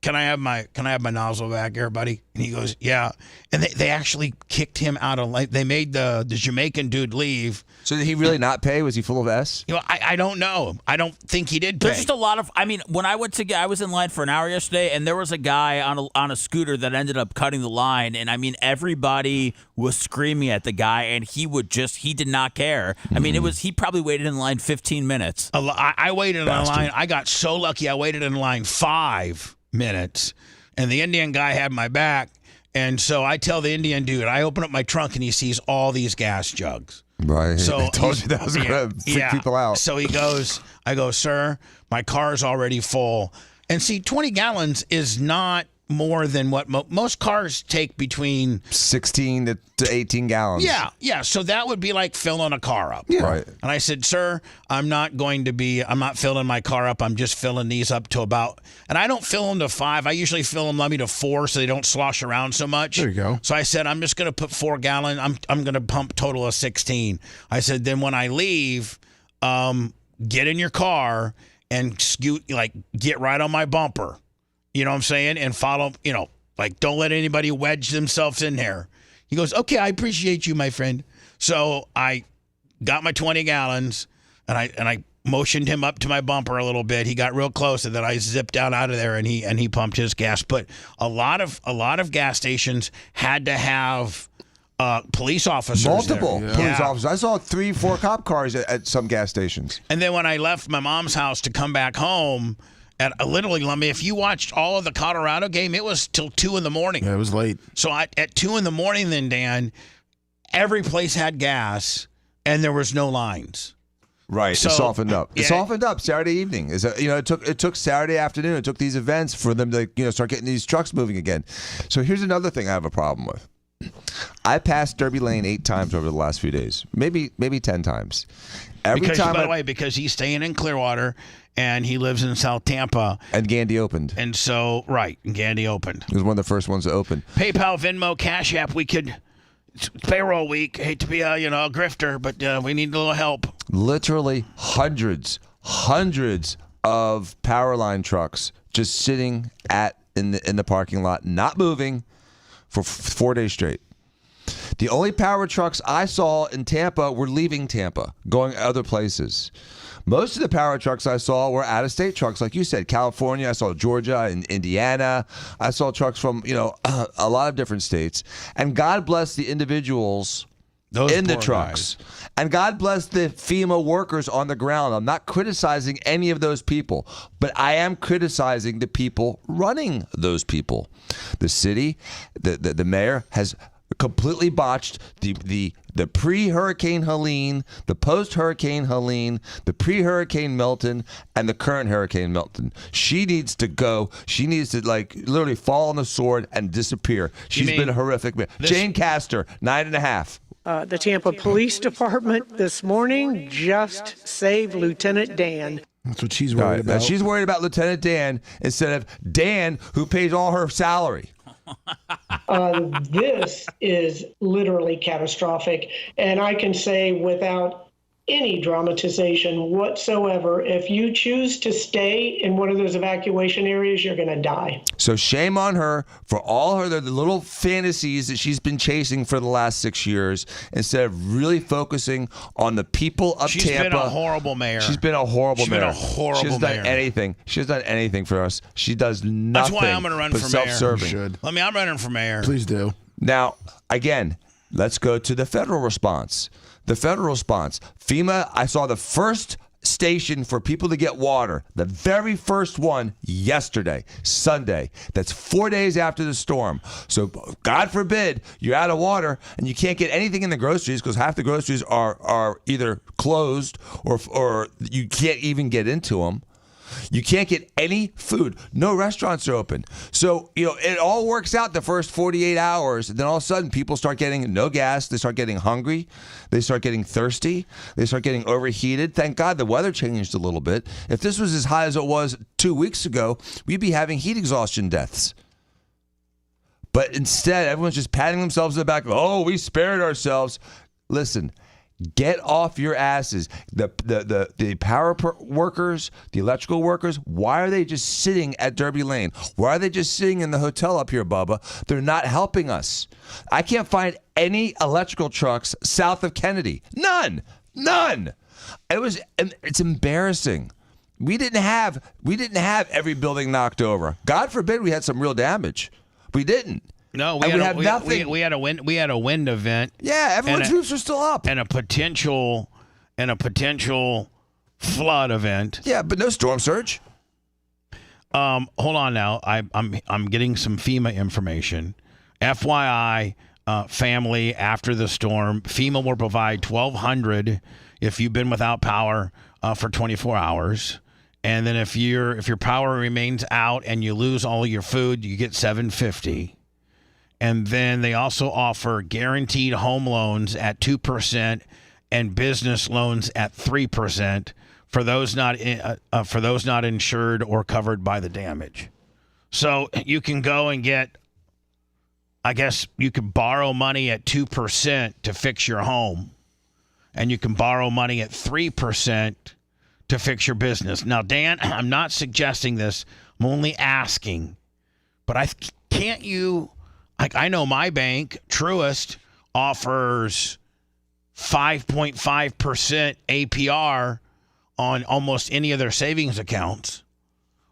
can I have my nozzle back here, buddy? And he goes, yeah. And they actually kicked him out of life. They made the Jamaican dude leave. So did he really not pay? Was he full of S? You know, I don't know. I don't think he did pay. There's just a lot of. I mean, when I was in line for an hour yesterday, and there was a guy on a scooter that ended up cutting the line, and I mean, everybody was screaming at the guy, and he did not care. I mean, he probably waited in line 15 minutes. I waited in line. I got so lucky. I waited in line 5 minutes, and the Indian guy had my back. And so I tell the Indian dude, I open up my trunk, and he sees all these gas jugs. Right. So I told you that was going to freak people out. So he goes, I go, sir, my car's already full. And see, 20 gallons is not more than what most cars take between 16 to 18 gallons. Yeah. So that would be like filling a car up. Yeah. Right. And I said, sir, I'm not filling my car up. I'm just filling these up to about, and I don't fill them to 5. I usually fill them to 4 so they don't slosh around so much. There you go. So I said, I'm just going to put 4 gallon. I'm going to pump total of 16. I said, then when I leave, get in your car and get right on my bumper. You know what I'm saying? And follow, don't let anybody wedge themselves in there. He goes, okay, I appreciate you, my friend. So I got my 20 gallons, and I motioned him up to my bumper a little bit. He got real close, and then I zipped down out of there, and he pumped his gas. But a lot of gas stations had to have police officers. Multiple there. police officers. I saw 3-4 cop cars at some gas stations. And then when I left my mom's house to come back home, literally, if you watched all of the Colorado game, it was till 2 in the morning. Yeah, it was late. So at 2 in the morning, then Dan, every place had gas, and there was no lines. Right. So, it softened up. Yeah. It softened up Saturday evening. It took Saturday afternoon. It took these events for them to start getting these trucks moving again. So here's another thing I have a problem with. I passed Derby Lane 8 times over the last few days, maybe 10 times. By the way, because he's staying in Clearwater. And he lives in South Tampa. And Gandy opened. And so, Gandy opened. He was one of the first ones to open. PayPal, Venmo, Cash App, it's payroll week. Hate to be a grifter, but we need a little help. Literally hundreds of power line trucks just sitting in the parking lot, not moving for 4 days straight. The only power trucks I saw in Tampa were leaving Tampa, going other places. Most of the power trucks I saw were out-of-state trucks, like you said, California. I saw Georgia and Indiana. I saw trucks from a lot of different states. And God bless the individuals in the trucks, and God bless the FEMA workers on the ground. I'm not criticizing any of those people, but I am criticizing the people running those people. The city, the mayor has completely botched the pre-Hurricane Helene, the post-Hurricane Helene, the pre-Hurricane Milton, and the current Hurricane Milton. She needs to go. She needs to literally fall on the sword and disappear. She's been horrific. Jane Castor, 9.5. The Tampa Police Department this morning just saved Lieutenant Dan. That's what she's worried about. She's worried about Lieutenant Dan instead of Dan, who pays all her salary. This is literally catastrophic. And I can say without any dramatization whatsoever, if you choose to stay in one of those evacuation areas, you're going to die. So shame on her for all the little fantasies that she's been chasing for the last 6 years, instead of really focusing on the people of Tampa. She's been a horrible mayor. She hasn't done mayor. anything. She hasn't done anything for us. She does nothing. That's why I'm going to run for mayor. Self-serving. I'm running for mayor. Please do. Now, again, let's go to the federal response. The federal response. FEMA, I saw the first station for people to get water, the very first one yesterday, Sunday. That's 4 days after the storm. So God forbid you're out of water and you can't get anything in the groceries because half the groceries are either closed or you can't even get into them. You can't get any food. No restaurants are open. So, it all works out the first 48 hours. And then all of a sudden, people start getting no gas. They start getting hungry. They start getting thirsty. They start getting overheated. Thank God the weather changed a little bit. If this was as high as it was 2 weeks ago, we'd be having heat exhaustion deaths. But instead, everyone's just patting themselves on the back. Oh, we spared ourselves. Listen. Get off your asses. The power workers, the electrical workers, why are they just sitting at Derby Lane? Why are they just sitting in the hotel up here, Bubba? They're not helping us. I can't find any electrical trucks south of Kennedy. None. It's embarrassing. We didn't have every building knocked over. God forbid we had some real damage. We didn't. No, we had a wind event. Yeah, everyone's roofs are still up. And a potential flood event. Yeah, but no storm surge. Hold on now. I'm getting some FEMA information. FYI, family after the storm, FEMA will provide $1,200 if you've been without power for 24 hours. And then if your power remains out and you lose all your food, you get $750. And then they also offer guaranteed home loans at 2% and business loans at 3% for those not insured or covered by the damage. So you can go and get, I guess you could borrow money at 2% to fix your home, and you can borrow money at 3% to fix your business. Now, Dan, I'm not suggesting this. I'm only asking, but can't you? I know my bank, Truist, offers 5.5% APR on almost any of their savings accounts.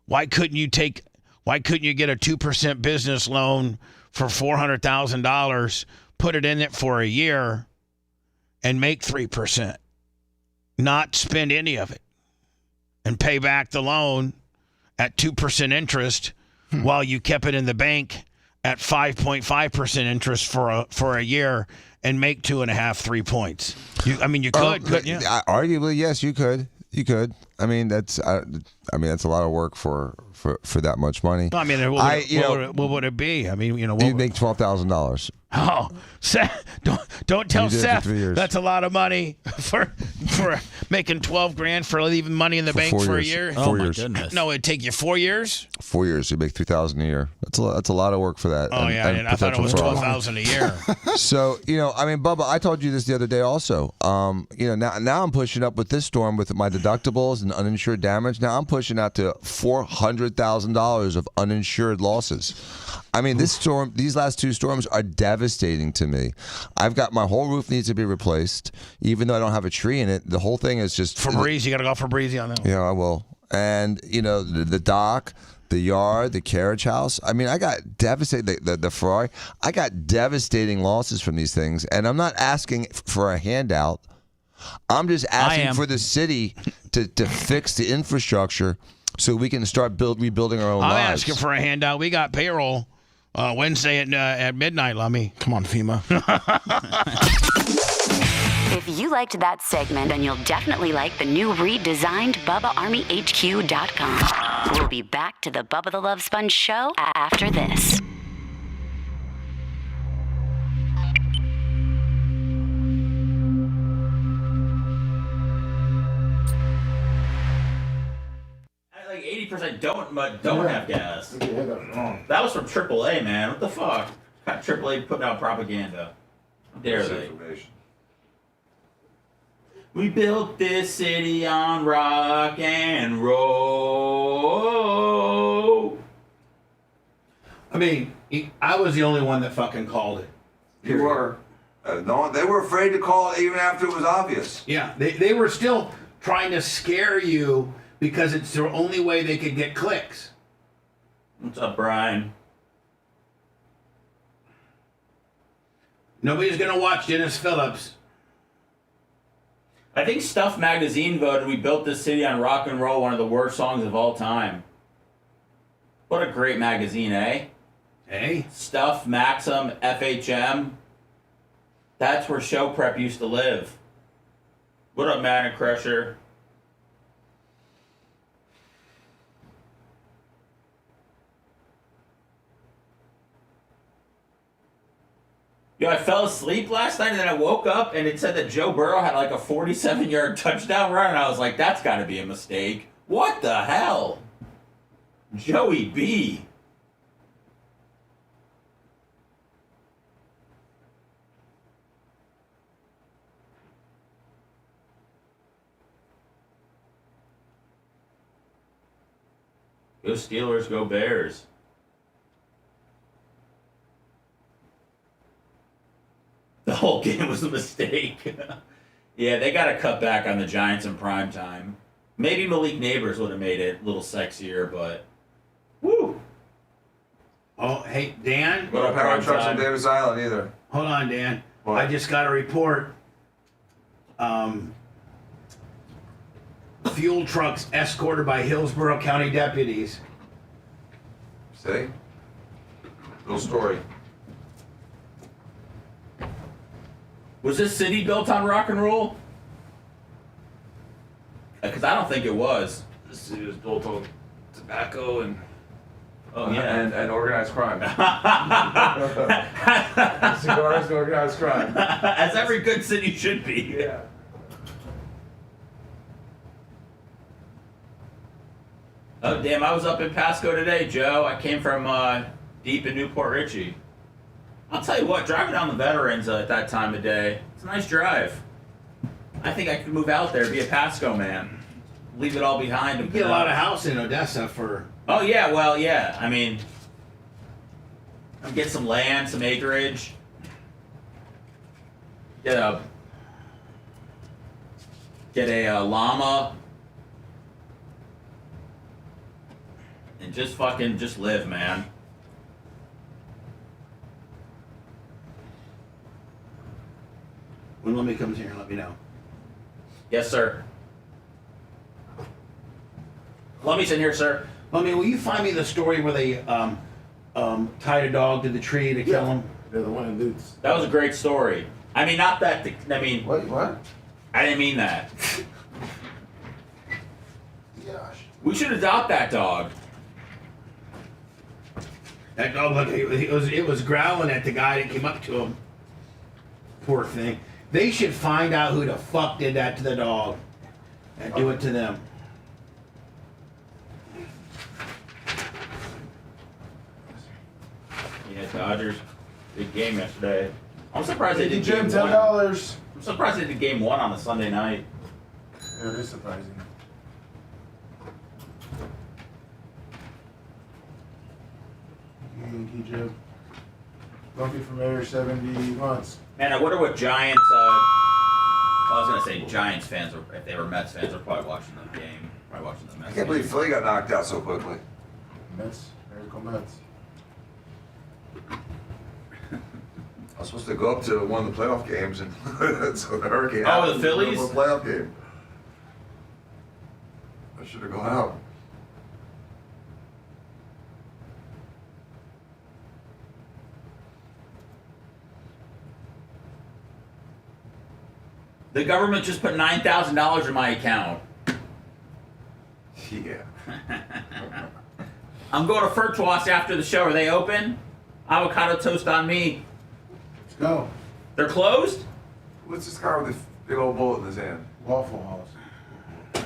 Why couldn't you get a 2% business loan for $400,000, put it in it for a year, and make 3%? Not spend any of it and pay back the loan at 2% interest while you kept it in the bank at 5.5% interest for a year and make 2.5, 3 points. You could, couldn't you? Arguably, yes, you could. You could. I mean, that's a lot of work for that much money. I mean, what would it be? I mean, you'd make $12,000. Oh, Seth, don't tell Seth that's a lot of money for making $12,000 for leaving money in the bank for a year. 4 years. My goodness. No, it'd take you 4 years. 4 years, you make $3,000 a year. That's a lot of work for that. Oh and I thought it was $12,000 a year. So Bubba, I told you this the other day also. Now I'm pushing up with this storm with my deductibles and uninsured damage. Now I'm pushing out to $400,000 of uninsured losses. I mean, these last two storms are devastating to me. I've got my whole roof needs to be replaced, even though I don't have a tree in it. The whole thing is just Febreze. You got to go Febreze on that. Yeah, I will. And the dock, the yard, the carriage house. I mean, I got devastating the Ferrari. I got devastating losses from these things, and I'm not asking for a handout. I'm just asking for the city to fix the infrastructure so we can start rebuilding our own lives. I'm asking for a handout. We got payroll Wednesday at midnight, Lummy. Come on, FEMA. If you liked that segment, then you'll definitely like the new redesigned BubbaArmyHQ.com. We'll be back to the Bubba the Love Sponge show after this. Like 80% don't have gas. That was from AAA, man. What the fuck? Got AAA putting out propaganda. How dare they? We built this city on rock and roll. I mean, I was the only one that fucking called it. You were. No, they were afraid to call it even after it was obvious. Yeah, they were still trying to scare you because it's the only way they could get clicks. What's up, Brian? Nobody's going to watch Dennis Phillips. I think Stuff Magazine voted We Built This City on Rock and Roll one of the worst songs of all time. What a great magazine, eh? Hey? Stuff, Maxim, FHM. That's where Show Prep used to live. What up, Man and Crusher? Yo, I fell asleep last night and then I woke up and it said that Joe Burrow had like a 47-yard touchdown run and I was like, that's gotta be a mistake. What the hell? Joey B. Go Steelers, go Bears. The whole game was a mistake. Yeah, they got to cut back on the Giants in prime time. Maybe Malik Neighbors would have made it a little sexier, but woo. Oh, hey, Dan? No power trucks on Davis Island either. Hold on, Dan. What? I just got a report. Fuel trucks escorted by Hillsborough County deputies. See? Little story. Was this city built on rock and roll? Because I don't think it was. This city was built on tobacco and and organized crime. Cigars and organized crime. As every good city should be. Yeah. Oh, damn, I was up in Pasco today, Joe. I came from deep in Newport Richey. I'll tell you what, driving down the Veterans at that time of day, it's a nice drive. I think I could move out there, be a Pasco man. Leave it all behind. You get a lot of house in Odessa for... Oh, yeah, well, yeah. I mean, get some land, some acreage. Get a llama. And just live, man. When Lummy comes here, let me know. Yes, sir. Lummy's in here, sir. Lummy, will you find me the story where they tied a dog to the tree to kill him? Yeah, the one in Lutz. That was a great story. I mean, not that. What? I didn't mean that. Gosh. We should adopt that dog. That dog, look, it was growling at the guy that came up to him. Poor thing. They should find out who the fuck did that to the dog and do it to them. Yeah, Dodgers. Big game yesterday. I'm surprised they did Jim, game one. $10. I'm surprised they did game one on a Sunday night. Yeah, it is surprising. Yankee Jim. Lumpy from Air 70 months. Man, I wonder what Giants. I was gonna say Giants fans, or if they were Mets fans, are probably watching the game. Probably watching the Mets. I can't believe Philly got knocked out so quickly. Mets. Miracle Mets. I was supposed to go up to one of the playoff games, and so the Hurricane. Oh, the Phillies? A playoff game. I should have gone out. The government just put $9,000 in my account. Yeah. I'm going to Furtwas after the show. Are they open? Avocado toast on me. Let's go. They're closed? What's this guy with this big old bullet in his hand? Waffle House.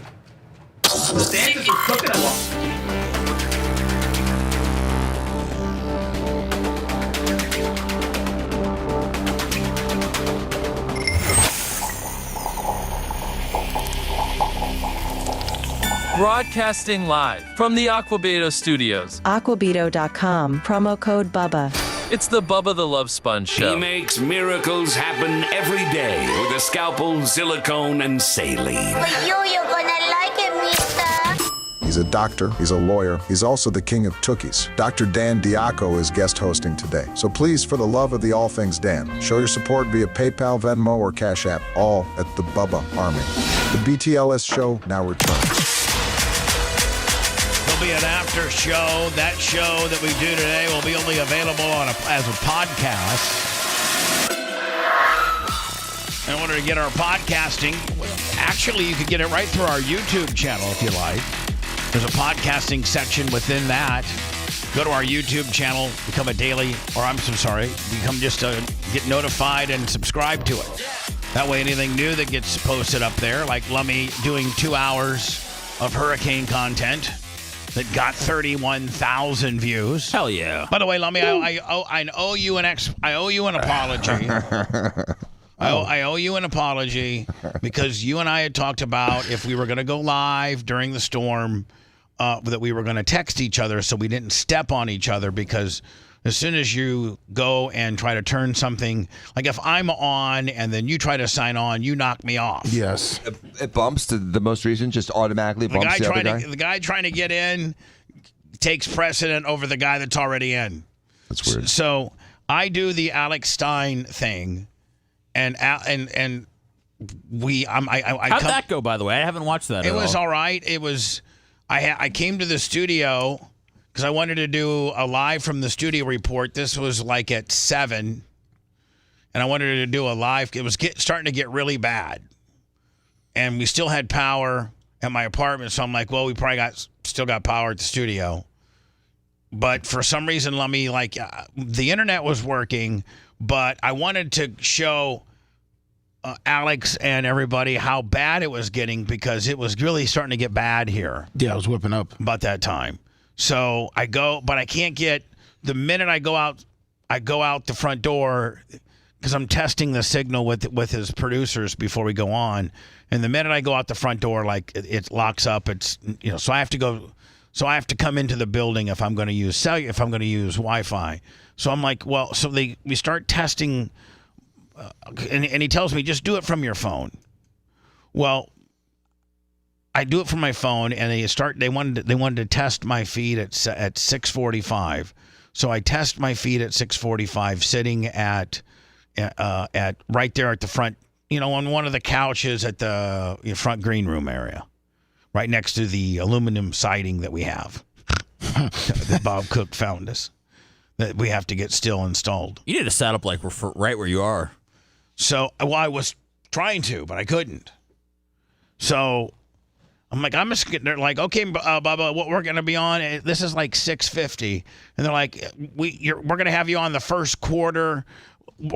DeSantis was cooking a lot. Broadcasting live from the Aquabeto Studios. Aquabeto.com, promo code BUBBA. It's the Bubba the Love Sponge Show. He makes miracles happen every day with a scalpel, silicone, and saline. But you're gonna like it, mister. He's He's a doctor, he's a lawyer, he's also the king of Tookies. Dr. Dan Diaco is guest hosting today. So please, for the love of the all things Dan, show your support via PayPal, Venmo, or Cash App, all at the Bubba Army. The BTLS show now returns. There'll be an after show. That show that we do today will be only available as a podcast. In order to get our podcasting, actually, you could get it right through our YouTube channel if you like. There's a podcasting section within that. Go to our YouTube channel, become a daily, become just get notified and subscribe to it. That way, anything new that gets posted up there, like Lummy doing 2 hours of hurricane content that got 31,000 views. Hell yeah! By the way, Lummy, I owe you an apology. I owe you an apology because you and I had talked about if we were going to go live during the storm, that we were going to text each other so we didn't step on each other, because as soon as you go and try to turn something, like if I'm on and then you try to sign on, you knock me off. Yes. It bumps to the most recent, just automatically bumps the other guy? The guy trying to get in takes precedent over the guy that's already in. That's weird. So I do the Alex Stein thing. And we, how'd that go, by the way? I haven't watched that. It was all right. It was, I came to the studio because I wanted to do a live from the studio report. This was like at 7, and I wanted to do a live. It was starting to get really bad, and we still had power at my apartment. So I'm like, well, we probably still got power at the studio, but for some reason, the internet was working, but I wanted to show Alex and everybody how bad it was getting, because it was really starting to get bad here. Yeah, I was whipping up about that time. So I go, but I can't get, the minute I go out the front door, because I'm testing the signal with his producers before we go on. And the minute I go out the front door, it locks up. It's, so I have to come into the building if I'm going to use Wi-Fi. So I'm like, well, so we start testing. And he tells me, just do it from your phone. Well, I do it from my phone, and they wanted to test my feed at 6:45. So I test my feed at 6:45, sitting at right there at the front, on one of the couches at the front green room area, right next to the aluminum siding that we have that Bob Cook found us, that we have to get still installed. You need to set up right where you are. So, I was trying to, but I couldn't. So, I'm like, they're like, okay, Bubba, what we're going to be on, this is like 6:50. And they're like, we're going to have you on the first quarter,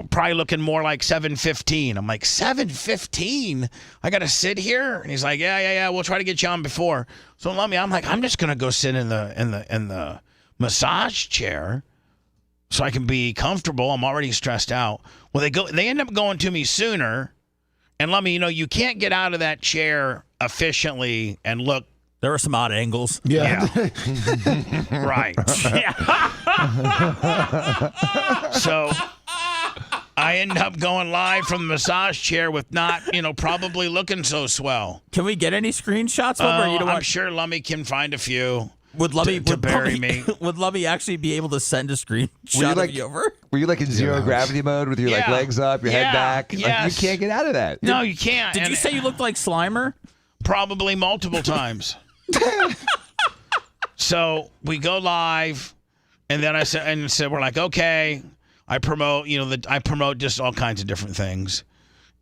probably looking more like 7:15. I'm like, 7:15? I got to sit here? And he's like, yeah, we'll try to get you on before. So, I'm like, I'm just going to go sit in the massage chair so I can be comfortable. I'm already stressed out. Well, they end up going to me sooner. And Lummy, you can't get out of that chair efficiently and look. There were some odd angles. Yeah. Right. So I end up going live from the massage chair with not, probably looking so swell. Can we get any screenshots? I'm sure Lummy can find a few. Would Lummy bury me? Would Lummy actually be able to send a screenshot of you over? Were you in zero gravity mode with your legs up, your head back? Yes. You can't get out of that. No, you can't. Did you say you looked like Slimer? Probably multiple times. So we go live, and then I said we're like, okay. I promote just all kinds of different things.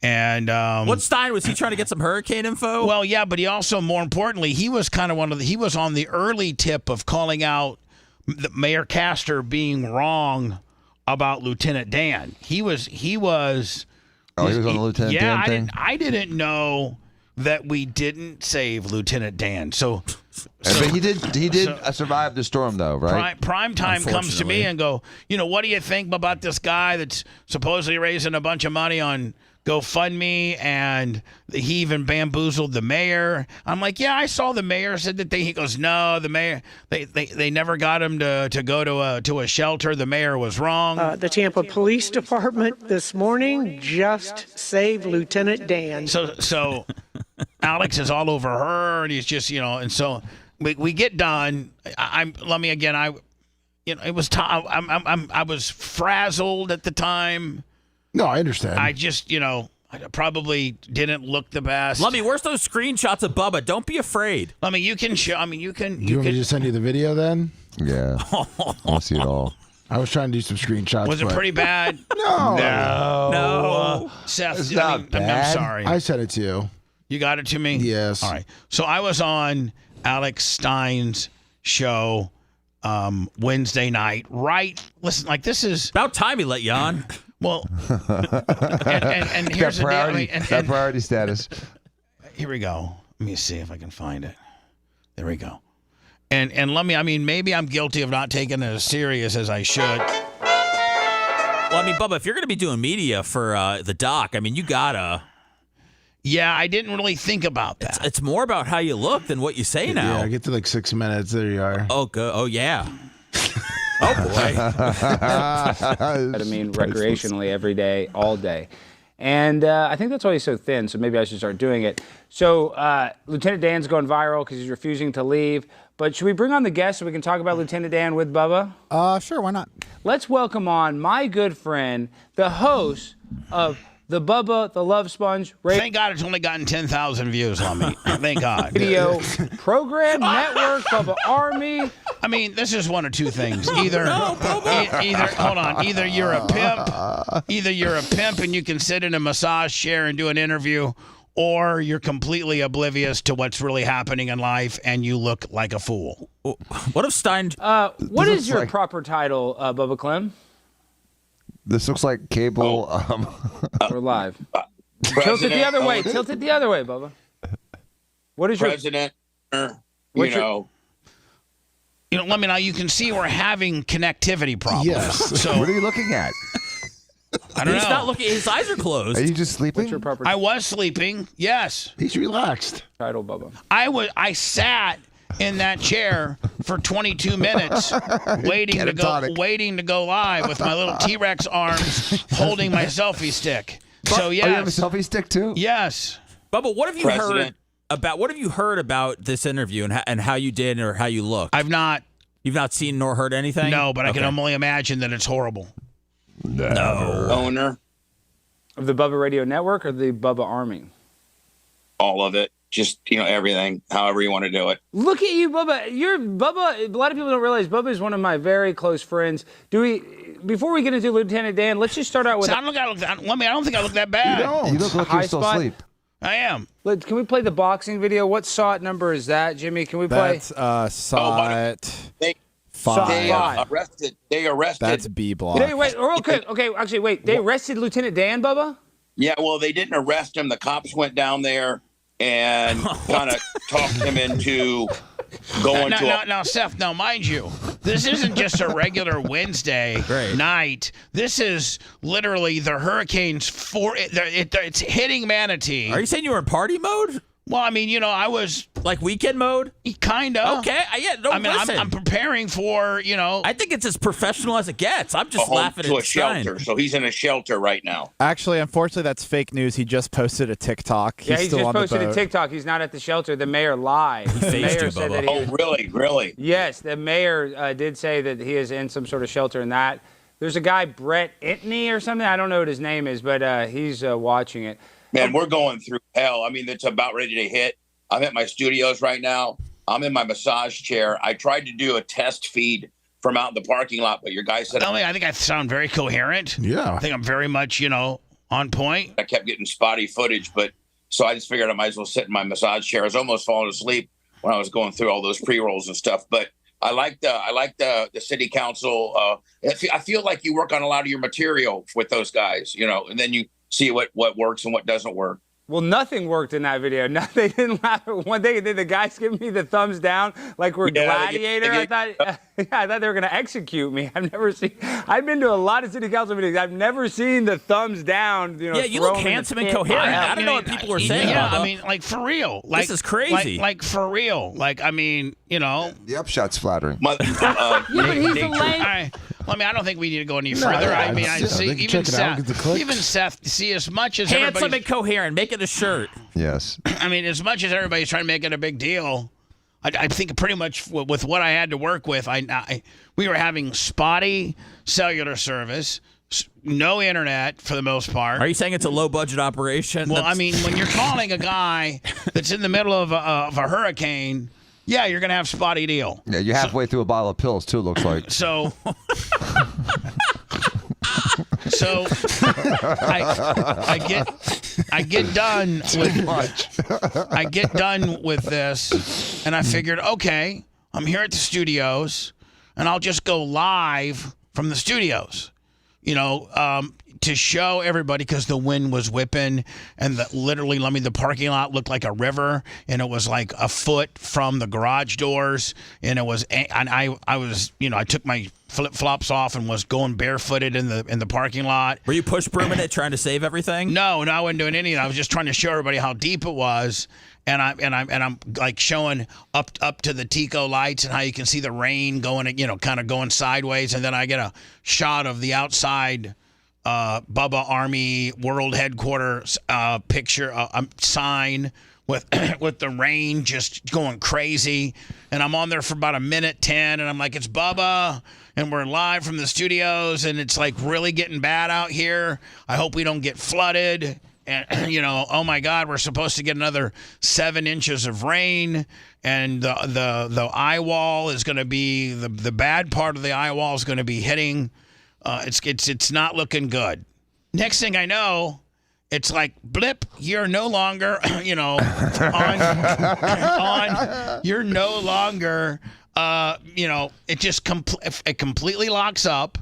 And what Stein was he trying to get some hurricane info? Well, yeah, but he also, more importantly, he was kind of he was on the early tip of calling out Mayor Castor being wrong about Lieutenant Dan. He was he was on the Lieutenant Dan thing? I didn't know that we didn't save Lieutenant Dan. But he did survive the storm, though, right? Prime time comes to me and go, what do you think about this guy that's supposedly raising a bunch of money on GoFundMe, and he even bamboozled the mayor? I'm like, yeah, I saw the mayor said that he goes, no, the mayor, they never got him to go to a shelter. The mayor was wrong. The Tampa Police Department this morning just saved Lieutenant Dan. So Alex is all over her, and he's just, and so we get done. It was I was frazzled at the time. No, I understand. I just, I probably didn't look the best. Lummy, where's those screenshots of Bubba? Don't be afraid. Lummy, you can show. You can. Do you want me to just send you the video then? Yeah. I'll see it all. I was trying to do some screenshots. Was it pretty bad? No. Seth, It's not bad. I'm sorry. I sent it to you. You got it to me? Yes. All right. So I was on Alex Stein's show Wednesday night. Right? Listen, this is about time he let you on. Well, and here's the deal. That priority status. Here we go. Let me see if I can find it. There we go. And let me, maybe I'm guilty of not taking it as serious as I should. Well, Bubba, if you're going to be doing media for the doc, you gotta. Yeah, I didn't really think about that. It's more about how you look than what you say now. Yeah, get to 6 minutes. There you are. Oh, good. Oh, yeah. Oh, boy. Recreationally every day, all day. And I think that's why he's so thin, so maybe I should start doing it. So Lieutenant Dan's going viral because he's refusing to leave. But should we bring on the guest so we can talk about Lieutenant Dan with Bubba? Sure, why not? Let's welcome on my good friend, the host of the Bubba the Love Sponge Thank God it's only gotten 10,000 views on me. Thank God. Radio Program Network, Bubba Army. This is one of two things. Either hold on. Either you're a pimp and you can sit in a massage chair and do an interview, or you're completely oblivious to what's really happening in life and you look like a fool. What if Stein? What is your proper title, Bubba Clem? This looks like cable. We're live. Tilt it the other way. Tilt it the other way, Bubba. What is President, let me know. You can see we're having connectivity problems. Yes. So what are you looking at? I don't know. He's not looking. His eyes are closed. Are you just sleeping? What's your proper I was sleeping. Yes. He's relaxed. title, Bubba? I sat in that chair for 22 minutes waiting to go live with my little T-Rex arms holding my selfie stick. So yes. Oh, you have a selfie stick too? Yes. Bubba, what have you heard about this interview and how you did or how you looked? I've not. You've not seen nor heard anything? No, but I can only imagine that it's horrible. No. Owner of the Bubba Radio Network or the Bubba Army? All of it. Just, everything, however you want to do it. Look at you, Bubba. Bubba. A lot of people don't realize Bubba is one of my very close friends. Before we get into Lieutenant Dan, let's just start out with. I don't think I look that bad. You look like you're still asleep. I am. Can we play the boxing video? What SOT number is that, Jimmy? Can we play? That's SOT 5. They arrested. That's B block. Wait, real quick. Okay, actually, wait. They arrested Lieutenant Dan, Bubba? Yeah, well, they didn't arrest him. The cops went down there and kind of talked him into going to. Now, Seth. Now, mind you, this isn't just a regular Wednesday night. This is literally the hurricane's it's hitting Manatee. Are you saying you were in party mode? Well, I was like weekend mode, kind of. Okay, listen. I'm preparing for I think it's as professional as it gets. I'm just laughing to at a shelter. So he's in a shelter right now. Actually, unfortunately, that's fake news. He just posted a TikTok. He just posted a TikTok. He's not at the shelter. The mayor lied. The mayor said that he was, really? Yes, the mayor did say that he is in some sort of shelter and that. There's a guy, Brett Entney or something. I don't know what his name is, but he's watching it. Man, we're going through hell. It's about ready to hit. I'm at my studios right now. I'm in my massage chair. I tried to do a test feed from out in the parking lot, but your guy said... I think I sound very coherent. Yeah. I think I'm very much, on point. I kept getting spotty footage, so I just figured I might as well sit in my massage chair. I was almost falling asleep when I was going through all those pre-rolls and stuff, but I like the city council. I feel like you work on a lot of your material with those guys, and then you see what works and what doesn't work. Well, nothing worked in that video. They didn't laugh at one thing. Did the guys give me the thumbs down like we're Gladiator? I thought they were going to execute me. I've been to a lot of city council meetings. I've never seen the thumbs down. Yeah, you look handsome and coherent. I don't know what people were saying. Yeah, for real. This is crazy. Like for real. The upshot's flattering. But he's a lame. I don't think we need to go any further. Even Seth, see, as much as handsome and coherent, make it a shirt. Yes. As much as everybody's trying to make it a big deal, I think pretty much with what I had to work with, we were having spotty cellular service, no internet for the most part. Are you saying it's a low-budget operation? Well, I mean, when you're calling a guy that's in the middle of a hurricane, yeah, you're going to have spotty deal. Yeah, you're halfway through a bottle of pills, too, looks like. So I get done with this, and I figured, okay, I'm here at the studios, and I'll just go live from the studios, to show everybody, because the wind was whipping, and literally, the parking lot looked like a river, and it was like a foot from the garage doors, and I was, I took my flip-flops off and was going barefooted in the parking lot. Were you push brooming it, trying to save everything? No, I wasn't doing anything. I was just trying to show everybody how deep it was, and I'm like showing up to the Tico lights and how you can see the rain going, kind of going sideways, and then I get a shot of the outside Bubba Army World Headquarters picture sign with the rain just going crazy, and I'm on there for about 1:10, and I'm like, it's Bubba, and we're live from the studios, and it's like really getting bad out here. I hope we don't get flooded, and oh my God, we're supposed to get another 7 inches of rain, and the eye wall is going to be the bad part of the eye wall is going to be hitting. It's not looking good. Next thing I know, it's like blip. You're no longer, on. You're no longer. It just completely locks up,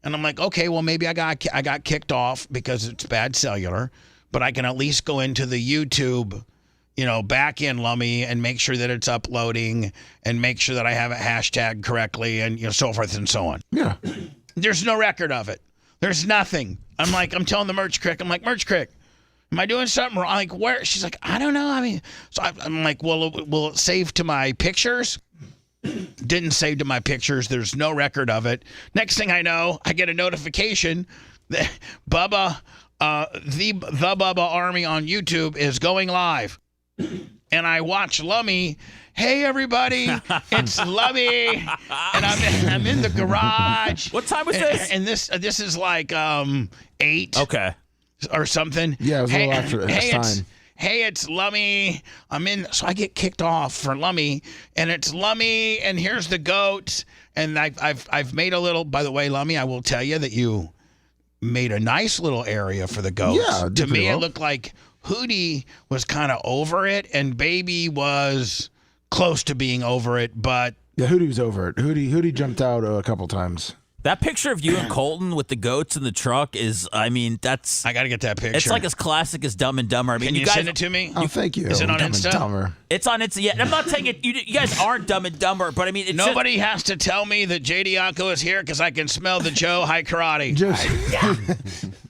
and I'm like, okay, well maybe I got kicked off because it's bad cellular, but I can at least go into the YouTube, back in Lummy and make sure that it's uploading and make sure that I have it hashtag correctly and so forth and so on. Yeah. There's no record of it. There's nothing. I'm telling the Merch Crick, Merch Crick, am I doing something wrong? I'm like, where? She's like, I don't know. I mean, so I'm like, well, will it save to my pictures? Didn't save to my pictures. There's no record of it. Next thing I know, I get a notification that Bubba, the Bubba Army on YouTube is going live. And I watch Lummy. Hey everybody, it's Lummy, and I'm in the garage. What time was this? And this is like 8, okay, or something. Yeah, it was a little after time. Hey, it's Lummy. I'm in, so I get kicked off for Lummy, and it's Lummy, and here's the goat, and I've made a little. By the way, Lummy, I will tell you that you made a nice little area for the goats. Yeah, to me, it looked like Hootie was kind of over it, and Baby was close to being over it, but yeah, Hootie was over it. Hootie jumped out a couple times. That picture of you and Colton with the goats in the truck is, that's... I got to get that picture. It's like as classic as Dumb and Dumber. I mean, Can you guys, send it to me? Oh, thank you. Is it on Dumb Insta? And Dumber. It's on Insta. Yeah, I'm not saying it. You guys aren't Dumb and Dumber, but I mean, it's nobody has to tell me that J. Diaco is here because I can smell the Joe High Karate.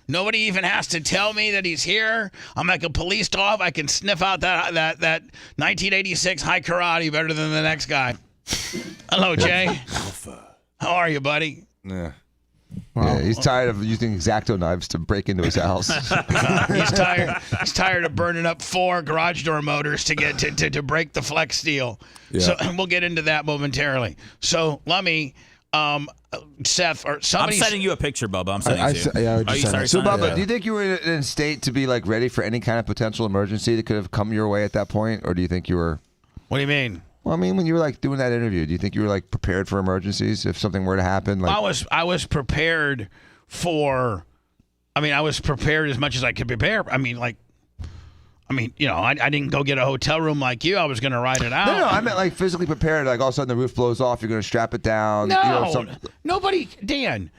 Nobody even has to tell me that he's here. I'm like a police dog. I can sniff out that 1986 High Karate better than the next guy. Hello, Jay. Alpha. How are you, buddy? Yeah. Yeah, he's tired of using X-Acto knives to break into his house. He's tired of burning up 4 garage door motors to get to break the flex steel. Yeah. So we'll get into that momentarily. So Lummy, Seth, or somebody. I'm sending you a picture, Bubba. I'm sending it to you. Yeah, I just sent it. So, Bubba, do you think you were in a state to be like ready for any kind of potential emergency that could have come your way at that point, or do you think you were? What do you mean? Well, I mean, when you were like doing that interview, do you think you were like prepared for emergencies if something were to happen? Like, I was prepared for. I was prepared as much as I could prepare. I didn't go get a hotel room like you. I was going to ride it out. No, I meant like physically prepared. Like all of a sudden the roof blows off, you're going to strap it down. No, nobody, Dan.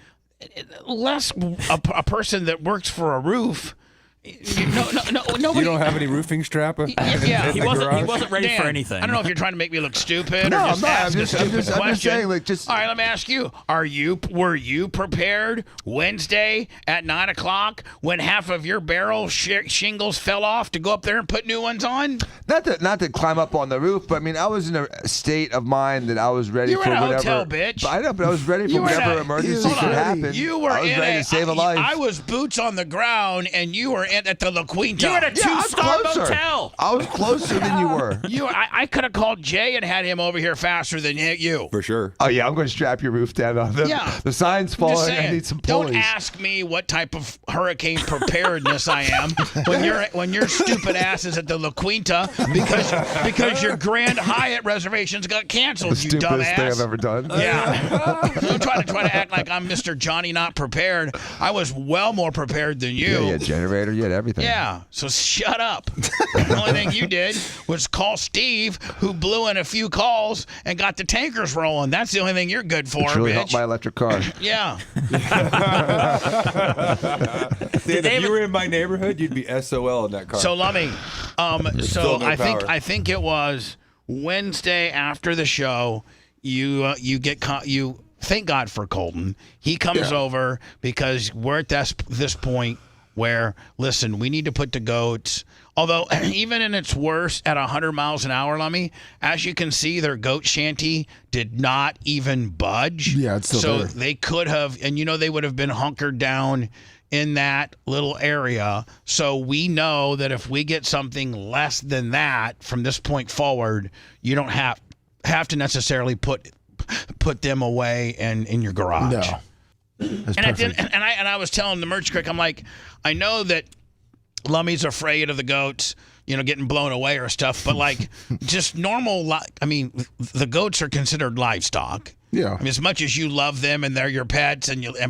Less a person that works for a roof. Nobody. You don't have any roofing strap? Yeah, he wasn't ready Dan, for anything. I don't know if you're trying to make me look stupid. No, or I'm not. ask a stupid I'm just saying, like, All right, let me ask you: were you prepared Wednesday at 9:00 when half of your barrel shingles fell off to go up there and put new ones on? Not to climb up on the roof, but I mean, I was in a state of mind that I was ready for in a whatever. Hotel, bitch. I know, but I was ready for whatever emergency could happen. You were I was ready to save a life. I was boots on the ground, and you were at the La Quinta. You're at a two-star closer. motel. I was closer than you were. I could have called Jay and had him over here faster than you. For sure. Oh, yeah, I'm going to strap your roof down on them. Yeah. The sign's I'm just falling. I saying, need some pulleys. don't ask me what type of hurricane preparedness I am when your stupid ass is at the La Quinta because your Grand Hyatt reservations got canceled. The You stupidest dumbass. thing I've ever done. Yeah. Don't try to act like I'm Mr. Johnny not prepared. I was well more prepared than you. Yeah, you had generator, you had everything. Yeah, so shut up. The only thing you did was call Steve, who blew in a few calls and got the tankers rolling. That's the only thing you're good for, Which really bitch. helped my electric car. Yeah. Dan, if you were in my neighborhood, you'd be SOL in that car. So Lummy, still no power. I think it was Wednesday after the show. You thank God for Colton. He comes over because we're at this point where, listen, we need to put the goats. Although even in its worst at 100 miles an hour, Lummy, as you can see, their goat shanty did not even budge. Yeah, it's still so there. they could have, and they would have been hunkered down in that little area. So we know that if we get something less than that from this point forward, you don't have to necessarily put them away in your garage. No. That's And I was telling the merch crick, I'm like, I know that Lummy's afraid of the goats, getting blown away or stuff, but like just normal. The goats are considered livestock. Yeah. I mean, as much as you love them and they're your pets,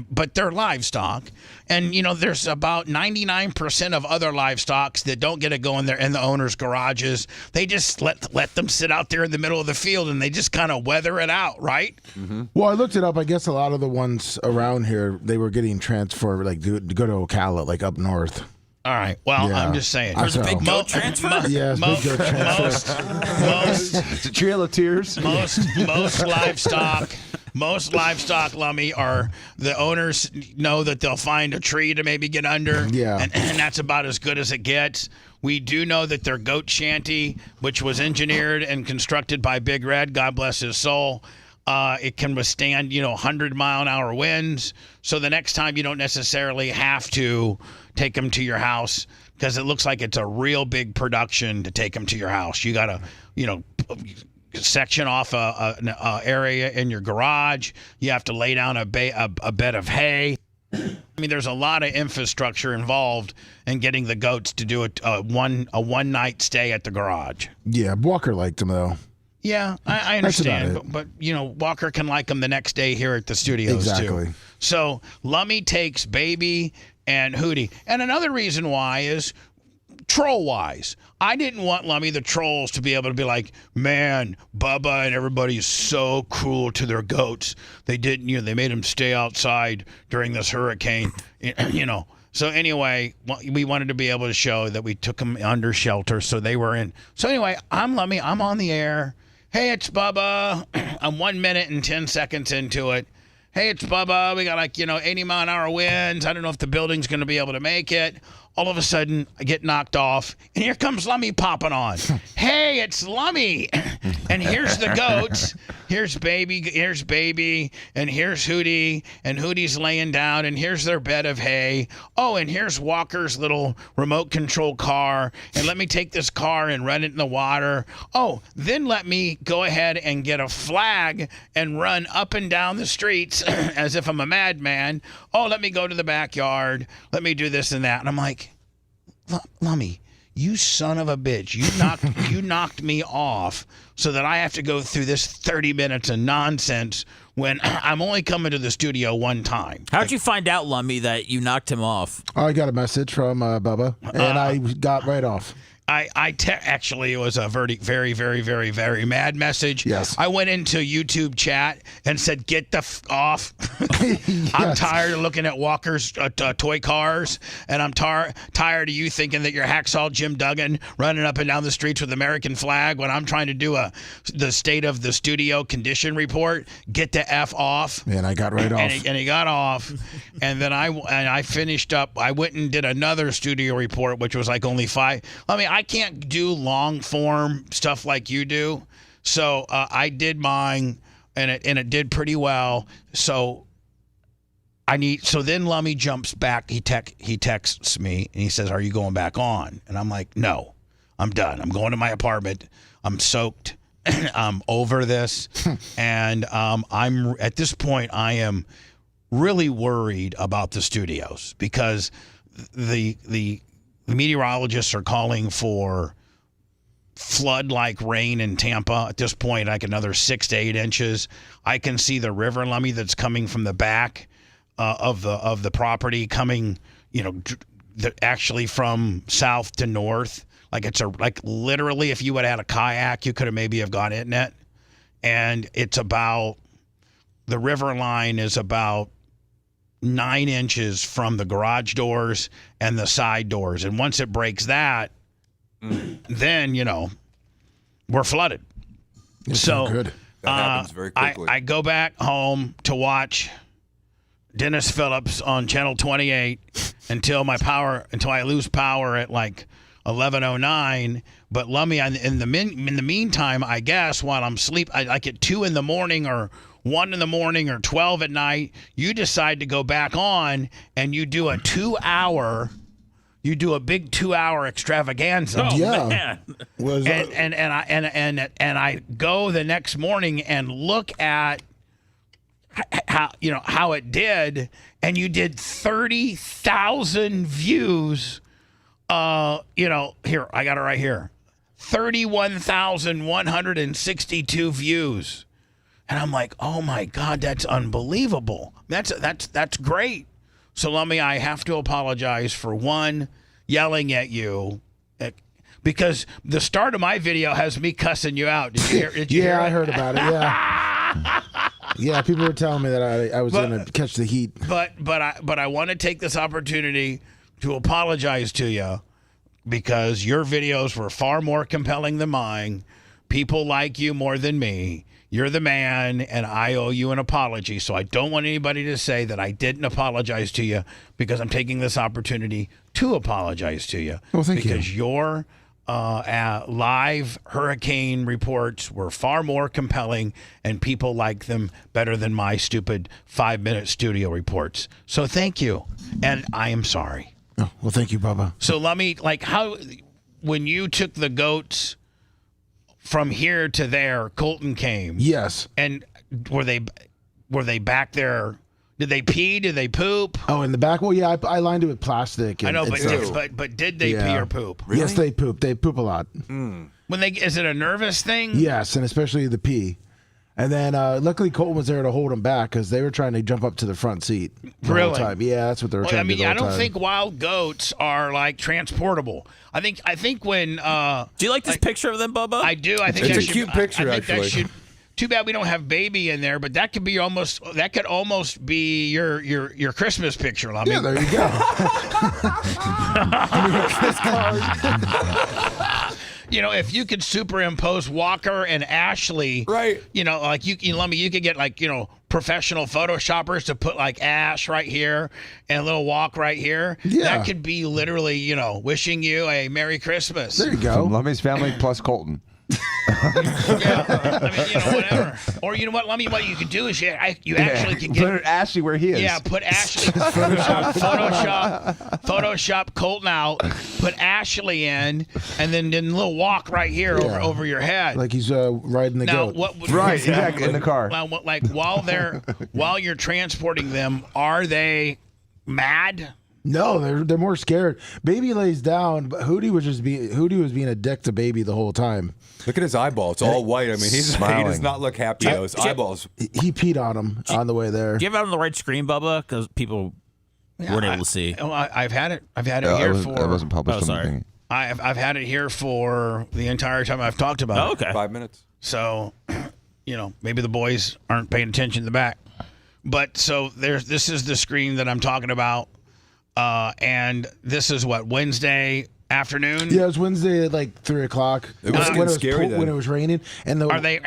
but they're livestock, and there's about 99% of other livestock that don't get to go in the owners' garages. They just let them sit out there in the middle of the field and they just kind of weather it out, right? Mm-hmm. Well, I looked it up. I guess a lot of the ones around here, they were getting transferred, like to go to Ocala, like up north. All right. Well, Yeah. I'm just saying. There's a big goat transfer? Yeah, it's big goat transfer. It's a trail of tears. Most livestock, Lummy, are the owners know that they'll find a tree to maybe get under. Yeah. And that's about as good as it gets. We do know that their goat shanty, which was engineered and constructed by Big Red, God bless his soul, it can withstand, 100-mile-an-hour winds. So the next time you don't necessarily have to take them to your house because it looks like it's a real big production to take them to your house. You got to, section off a area in your garage. You have to lay down a bed of hay. I mean, there's a lot of infrastructure involved in getting the goats to do a one-night stay at the garage. Yeah, Walker liked them, though. Yeah, I That's about understand, but Walker can like them the next day here at the studios Exactly. too. So Lummy takes Baby and Hootie, and another reason why is troll-wise. I didn't want Lummy the trolls to be able to be like, man, Bubba and everybody is so cruel to their goats. They didn't, they made them stay outside during this hurricane, So anyway, we wanted to be able to show that we took them under shelter, so they were in. So anyway, I'm Lummy. I'm on the air. Hey, it's Bubba. I'm 1 minute and 10 seconds into it. Hey, it's Bubba. We got 80-mile-an-hour winds. I don't know if the building's going to be able to make it. All of a sudden, I get knocked off, and here comes Lummy popping on. Hey, it's Lummy. And here's the goats. Here's Baby, and here's Hootie, and Hootie's laying down, and here's their bed of hay. Oh, and here's Walker's little remote control car, and let me take this car and run it in the water. Oh, then let me go ahead and get a flag and run up and down the streets as if I'm a madman. Oh, let me go to the backyard. Let me do this and that. And I'm like, Lummy, you son of a bitch. You knocked me off so that I have to go through this 30 minutes of nonsense when I'm only coming to the studio one time. How'd you find out, Lummy, that you knocked him off? I got a message from Bubba, and I got right off. Actually, it was a very, very, very, very, very mad message. Yes. I went into YouTube chat and said, get the off. Yes. I'm tired of looking at Walker's toy cars, and I'm tired of you thinking that you're Hacksaw Jim Duggan running up and down the streets with American flag when I'm trying to do the state of the studio condition report. Get the F off. And I got right off. And he got off. And then I finished up. I went and did another studio report, which was only 5. I can't do long form stuff like you do, so I did mine, and it did pretty well. So So then Lummy jumps back. He texts me and he says, "Are you going back on?" And I'm like, "No, I'm done. I'm going to my apartment. I'm soaked. I'm over this." And I'm at this point, I am really worried about the studios because the meteorologists are calling for flood-like rain in Tampa. At this point, like another 6 to 8 inches. I can see the river, Lummy, that's coming from the back of the property coming, actually from south to north. Like literally, if you would have had a kayak, you could have maybe have gone in it. And it's the river line is about 9 inches from the garage doors and the side doors. And once it breaks that, then, we're flooded. So good. That happens very quickly. I go back home to watch Dennis Phillips on Channel 28 until I lose power at like 11:09. But Lummy, in the meantime, I guess while I'm asleep, like at 2 in the morning or 1 in the morning or 12 at night, you decide to go back on and you do a 2-hour. You do a big 2-hour extravaganza. Oh, Yeah. man. And I go the next morning and look at how it did, and you did 30,000 views. Here, I got it right here. 31,162 views. And I'm like, "Oh my God, that's unbelievable. That's great." So, Lummy, I have to apologize for one, yelling at you, because the start of my video has me cussing you out. Did you hear? Hear I it? heard about it. Yeah. Yeah, people were telling me that I was going to catch the heat. But I want to take this opportunity to apologize to you because your videos were far more compelling than mine. People like you more than me. You're the man, and I owe you an apology. So I don't want anybody to say that I didn't apologize to you, because I'm taking this opportunity to apologize to you. Well, thank you. Because your live hurricane reports were far more compelling, and people like them better than my stupid 5-minute studio reports. So thank you, and I am sorry. Oh, well, thank you, Bubba. So let me, when you took the goats from here to there, Colton came. Yes. And were they back there? Did they pee? Did they poop? Oh, in the back? Well, yeah, I lined it with plastic. I know, but did they pee or poop? Really? Yes, they poop. They poop a lot. Is it a nervous thing? Yes, and especially the pee. And then luckily Colton was there to hold them back because they were trying to jump up to the front seat the whole time. Yeah, that's what they were trying to do the whole I don't time. think wild goats are like transportable. I think when do you like this picture of them, Bubba? I do. I think it's a cute picture, I think actually. Too bad we don't have baby in there, but that could almost be your Christmas picture, Lummy. Yeah, there you go. If you could superimpose Walker and Ashley, right? Lummy, you could get professional photoshoppers to put Ash right here and a little Walk right here. Yeah. That could be literally, wishing you a Merry Christmas. There you go. From Lummy's family plus Colton. Whatever. Or you know what, Lummy? What you could do is you actually can get put Ashley where he is. Yeah, put Ashley. Photoshop Colton out. Put Ashley in, and then a little Walk right here over your head. Like he's riding the goat. Exactly in the car. Now, while you're transporting them, are they mad? No, they're more scared. Baby lays down, but Hootie was being a dick to Baby the whole time. Look at his eyeball. It's all white. I mean, he does not look happy. His eyeballs. He peed on him on the way there. Do you have it on the right screen, Bubba? Because people weren't able to see. I've had it here for. It wasn't published. Sorry. I've had it here for the entire time I've talked about it. Okay. 5 minutes. So, maybe the boys aren't paying attention in the back. But so this is the screen that I'm talking about. And this is what, Wednesday afternoon? Yeah, it was Wednesday at 3 o'clock. It was scary when it was raining. And are they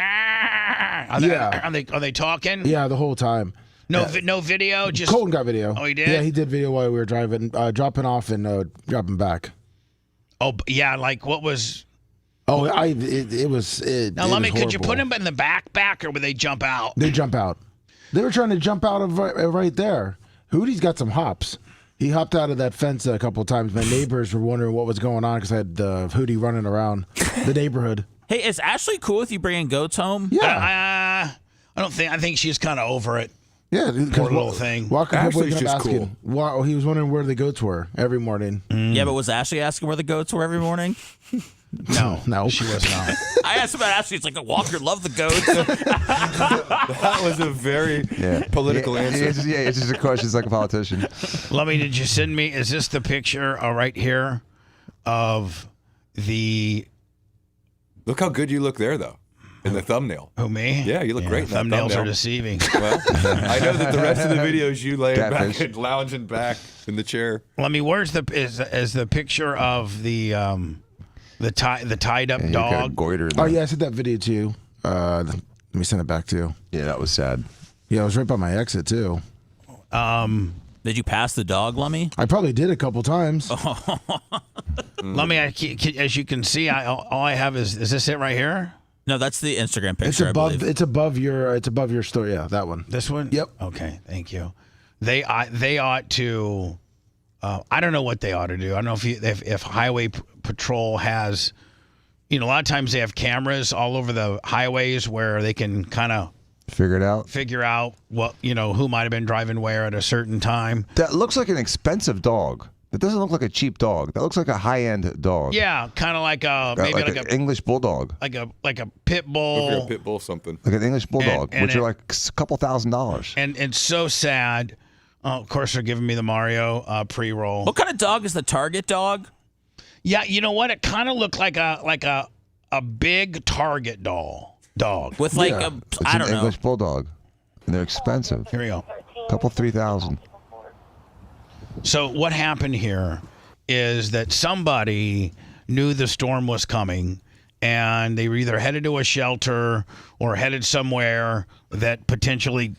talking? Yeah, the whole time. No video. Just Colton got video. Oh, he did. Yeah, he did video while we were driving, dropping off and dropping back. Oh yeah, what was? Oh, it was. Now, Lummy, could you put him in the back, or would they jump out? They jump out. They were trying to jump out of right there. Hootie's got some hops. He hopped out of that fence a couple of times. My neighbors were wondering what was going on because I had Hootie running around the neighborhood. Hey, is Ashley cool with you bringing goats home? Yeah. I don't think. I think she's kind of over it. Yeah, poor little thing. Ashley's just cool. Well, he was wondering where the goats were every morning. Yeah, but was Ashley asking where the goats were every morning? No, she was not. I asked about Ashley. It's like, Walker loved the goats. That was a very political answer. It's just a question. It's like a politician. Lummy, did you send me? Is this the picture right here of the? Look how good you look there, though, in the thumbnail. Oh, me? Yeah, you look great in that thumbnails thumbnail. are deceiving. Well, I know that the rest of the videos you laying Catfish. back and lounging back in the chair. Lummy, where's is the picture of the tied up dog? Goiter Oh, yeah, I sent that video to you. Let me send it back to you. Yeah, that was sad. Yeah, it was right by my exit, too. Did you pass the dog, Lummy? I probably did a couple times. Lummy, as you can see, all I have is this it right here? No, that's the Instagram picture. It's above your story. Yeah, that one. This one? Yep. Okay, thank you. They ought to. I don't know what they ought to do. I don't know if Highway Patrol has. A lot of times they have cameras all over the highways where they can kind of figure out what who might have been driving where at a certain time. That looks like an expensive dog. That doesn't look like a cheap dog. That looks like a high-end dog. Yeah, kind of like like an English bulldog. Like a pit bull. Look, a pit bull, something like an English bulldog, and which are like a couple $1,000s. And it's so sad. Of course, they're giving me the Mario pre-roll. What kind of dog is the target dog? Yeah, you know what? It kind of looked like a big Target dog with I don't know, English bulldog, and they're expensive. Here we go, couple $3,000. So what happened here is that somebody knew the storm was coming, and they were either headed to a shelter or headed somewhere that potentially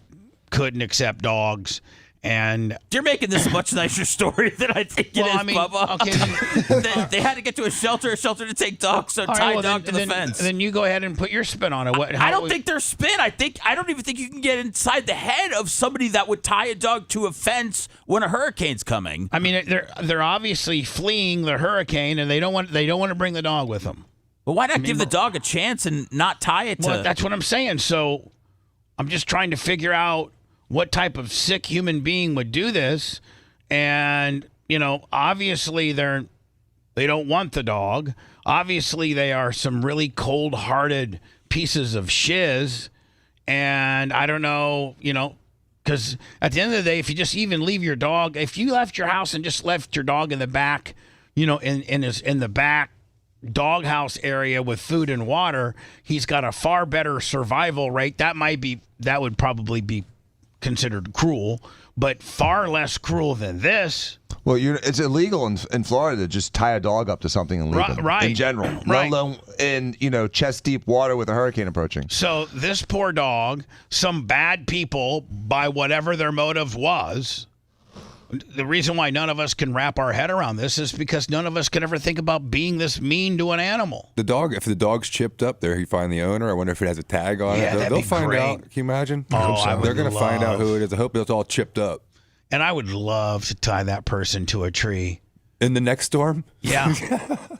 couldn't accept dogs. And you're making this a much nicer story than I think it is, Bubba. Okay, they had to get to a shelter to take dogs, so tie dog to the fence. Then you go ahead and put your spin on it. I don't think they're spin. I don't even think you can get inside the head of somebody that would tie a dog to a fence when a hurricane's coming. I mean, they're obviously fleeing the hurricane, and they don't want to bring the dog with them. Well, why not give the dog a chance and not tie it to? Well, that's what I'm saying. So I'm just trying to figure out what type of sick human being would do this. And, obviously they don't want the dog. Obviously they are some really cold-hearted pieces of shiz. And I don't know, because at the end of the day, if you just even leave your dog, if you left your house and just left your dog in the back, in the back doghouse area with food and water, he's got a far better survival rate. That would probably be considered cruel, but far less cruel than this. Well, it's illegal in Florida to just tie a dog up to something and leave it. Right. In general, let alone in chest deep water with a hurricane approaching. So this poor dog, some bad people, by whatever their motive was. The reason why none of us can wrap our head around this is because none of us could ever think about being this mean to an animal. If the dog's chipped up there, you find the owner. I wonder if it has a tag on it. They'll find out. Can you imagine? They're going to find out who it is. I hope it's all chipped up. And I would love to tie that person to a tree. In the next storm? Yeah,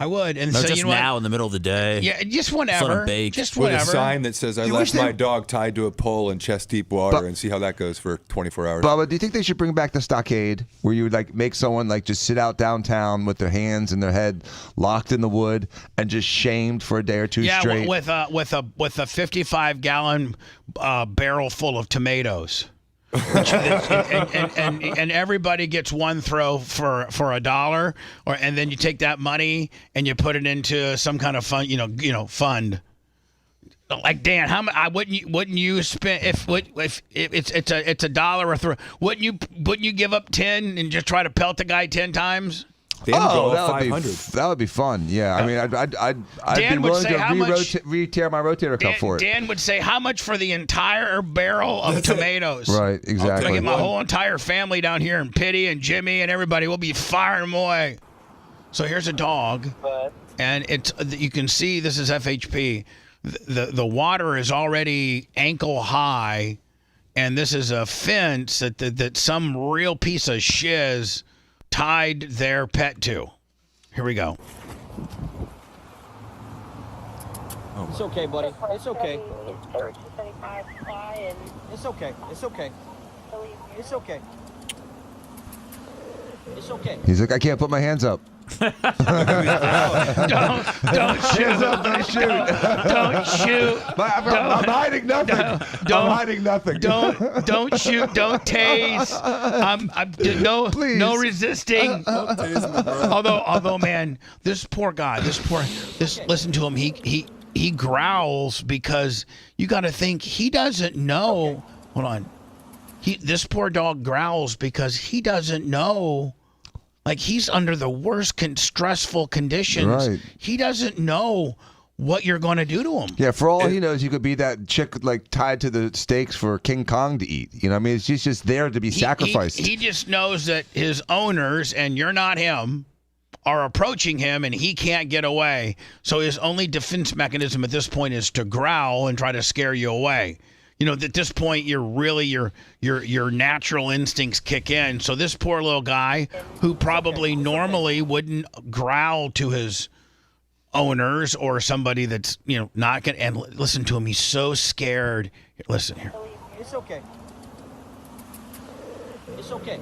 I would. And no, so just now in the middle of the day. Yeah, just whenever. Just whatever. With a sign that says, I left my dog tied to a pole in chest deep water and see how that goes for 24 hours. Bubba, do you think they should bring back the stockade where you would make someone just sit out downtown with their hands and their head locked in the wood and just shamed for a day or two straight? Yeah, with a 55-gallon barrel full of tomatoes. and everybody gets one throw for $1, and then you take that money and you put it into some kind of fund, fund. Like Dan, how much? Wouldn't you spend if it's $1 a throw? Wouldn't you give up 10 and just try to pelt the guy 10 times? That would be fun. Yeah, I mean, I'd be willing to re-tear my rotator cuff for it. Dan would say, how much for the entire barrel of tomatoes? Right, exactly. I get my whole entire family down here, and Pitty and Jimmy and everybody will be firing them away. So here's a dog, and you can see this is FHP. The water is already ankle high and this is a fence that some real piece of shiz tied their pet to. Here we go. It's okay, buddy. It's okay. It's okay. It's okay. It's okay. It's okay. He's like, I can't put my hands up. Don't shoot. Don't shoot. Don't shoot. I'm hiding nothing. I'm hiding nothing. Don't shoot. Don't tase. No resisting. Although, man, this poor guy. Listen to him. He growls because you got to think he doesn't know. Hold on. This poor dog growls because he doesn't know. Like, he's under the worst stressful conditions. Right. He doesn't know what you're going to do to him. Yeah, for all he knows, you could be that chick like tied to the stakes for King Kong to eat. You know, I mean, she's just there to be sacrificed. He just knows that his owners, and you're not him, are approaching him, and he can't get away. So his only defense mechanism at this point is to growl and try to scare you away. You know, at this point, your natural instincts kick in. So this poor little guy, who probably normally wouldn't growl to his owners or somebody that's, you know, not gonna, and listen to him, he's so scared. Here, listen here. It's okay. It's okay.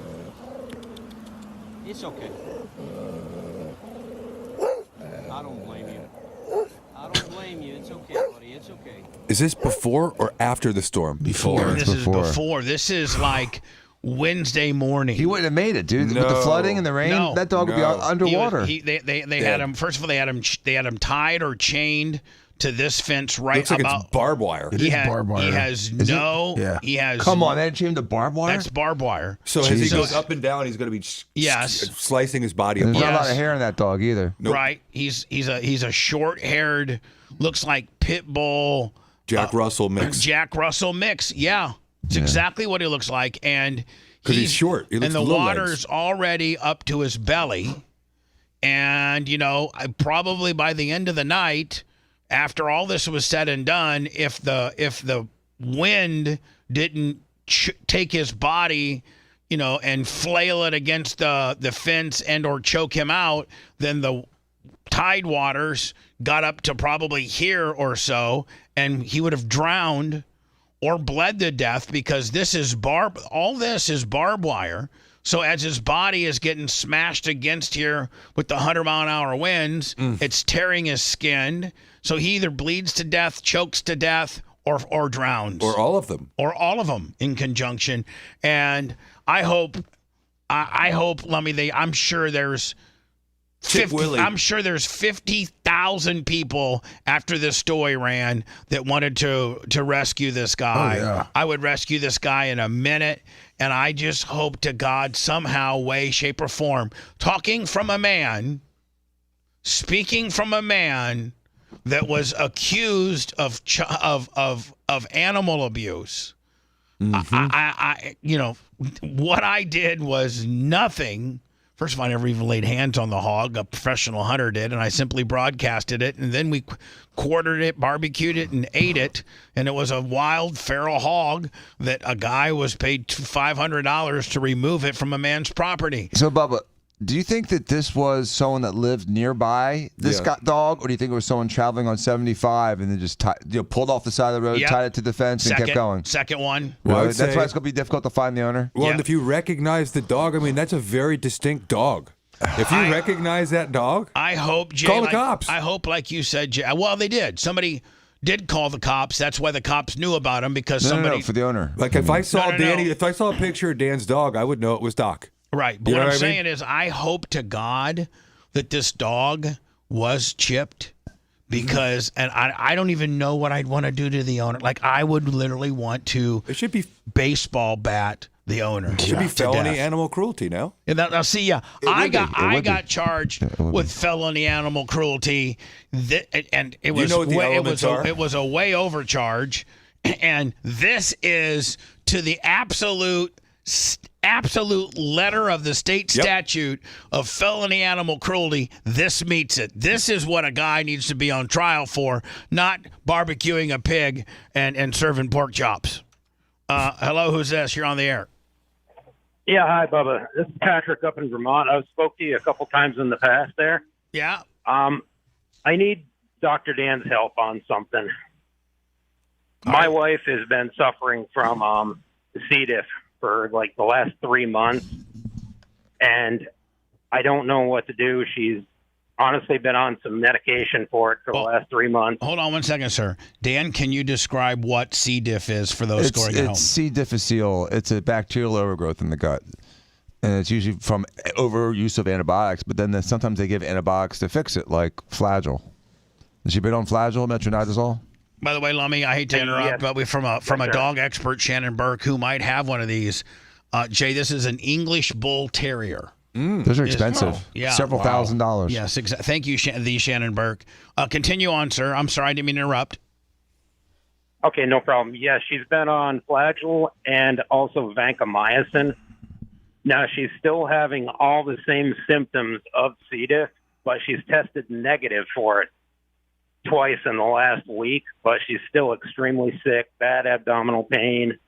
It's okay. I don't blame you. I don't blame you. It's okay, buddy. It's okay. Is this before or after the storm? Before. This is before. This is like Wednesday morning. He wouldn't have made it, dude. With the flooding and the rain, that dog would be underwater. They had him. First of all, they had him tied or chained to this fence right Looks like about. It's barbed wire. He has no. He has. Come on, they chained to barbed wire. That's barbed wire. So as he goes up and down, he's going to be slicing his body apart. There's not a lot of hair in that dog either. Nope. Right. He's a short-haired, looks like pit bull. Jack Russell mix. Jack Russell mix. Yeah. It's exactly what he looks like. And because he's short. He looks and the little water's legs. already up to his belly. And, you know, probably by the end of the night, after all this was said and done, if the wind didn't take his body, you know, and flail it against the fence and or choke him out, then the tide waters got up to probably here or so, and he would have drowned or bled to death, because all this is barbed wire. So as his body is getting smashed against here with the 100-mile-an-hour winds, it's tearing his skin. So he either bleeds to death, chokes to death, or drowns. Or all of them. Or all of them in conjunction. And I hope, Lummy, I'm sure there's 50,000 people after this story ran that wanted to rescue this guy. Oh, yeah. I would rescue this guy in a minute, and I just hope to God somehow, way, shape, or form, speaking from a man that was accused of animal abuse. I you know, what I did was nothing. First of all, I never even laid hands on the hog. A professional hunter did, and I simply broadcasted it. And then we quartered it, barbecued it, and ate it. And it was a wild, feral hog that a guy was paid $500 to remove it from a man's property. So, Bubba, do you think that this was someone that lived nearby this dog, or do you think it was someone traveling on 75 and then just pulled off the side of the road, tied it to the fence, and kept going? Second one. Well, that's why it's going to be difficult to find the owner. Well, and if you recognize the dog, I mean, that's a very distinct dog. If you recognize that dog, I hope, Jay, call the cops. I hope, like you said, Jay. Well, they did. Somebody did call the cops. That's why the cops knew about him, because somebody for the owner. Like if I saw Danny, if I saw a picture of Dan's dog, I would know it was Doc. Right. But what I'm saying is, I hope to God that this dog was chipped, because, and I don't even know what I'd want to do to the owner. Like, I would literally want to baseball bat the owner. It should be felony animal cruelty now. And now see, I got charged with felony animal cruelty, and it was it was a way overcharge, and this is to the absolute letter of the state statute of felony animal cruelty. This meets it. This is what a guy needs to be on trial for, not barbecuing a pig and serving pork chops. Hello, who's this? You're on the air. Yeah, hi, Bubba. This is Patrick up in Vermont. I've spoke to you a couple times in the past there. Yeah. I need Dr. Dan's help on something. My wife has been suffering from C. diff for like the last 3 months, and I don't know what to do. She's honestly been on some medication for it for the last 3 months. Hold on one second, sir. Dan, can you describe what C. diff is for those scoring at home? It's C. difficile. It's a bacterial overgrowth in the gut. And it's usually from overuse of antibiotics, but then sometimes they give antibiotics to fix it, like Flagyl. Has she been on Flagyl, metronidazole? By the way, Lummy, I hate to interrupt, but we from a dog expert, Shannon Burke, who might have one of these. Jay, this is an English Bull Terrier. Those are expensive. Several $1,000s. Yes, thank you, the Shannon Burke. Continue on, sir. I'm sorry, I didn't mean to interrupt. Okay, no problem. Yeah, she's been on Flagyl and also vancomycin. Now, she's still having all the same symptoms of C. diff, but she's tested negative for it twice in the last week, but she's still extremely sick, bad abdominal pain,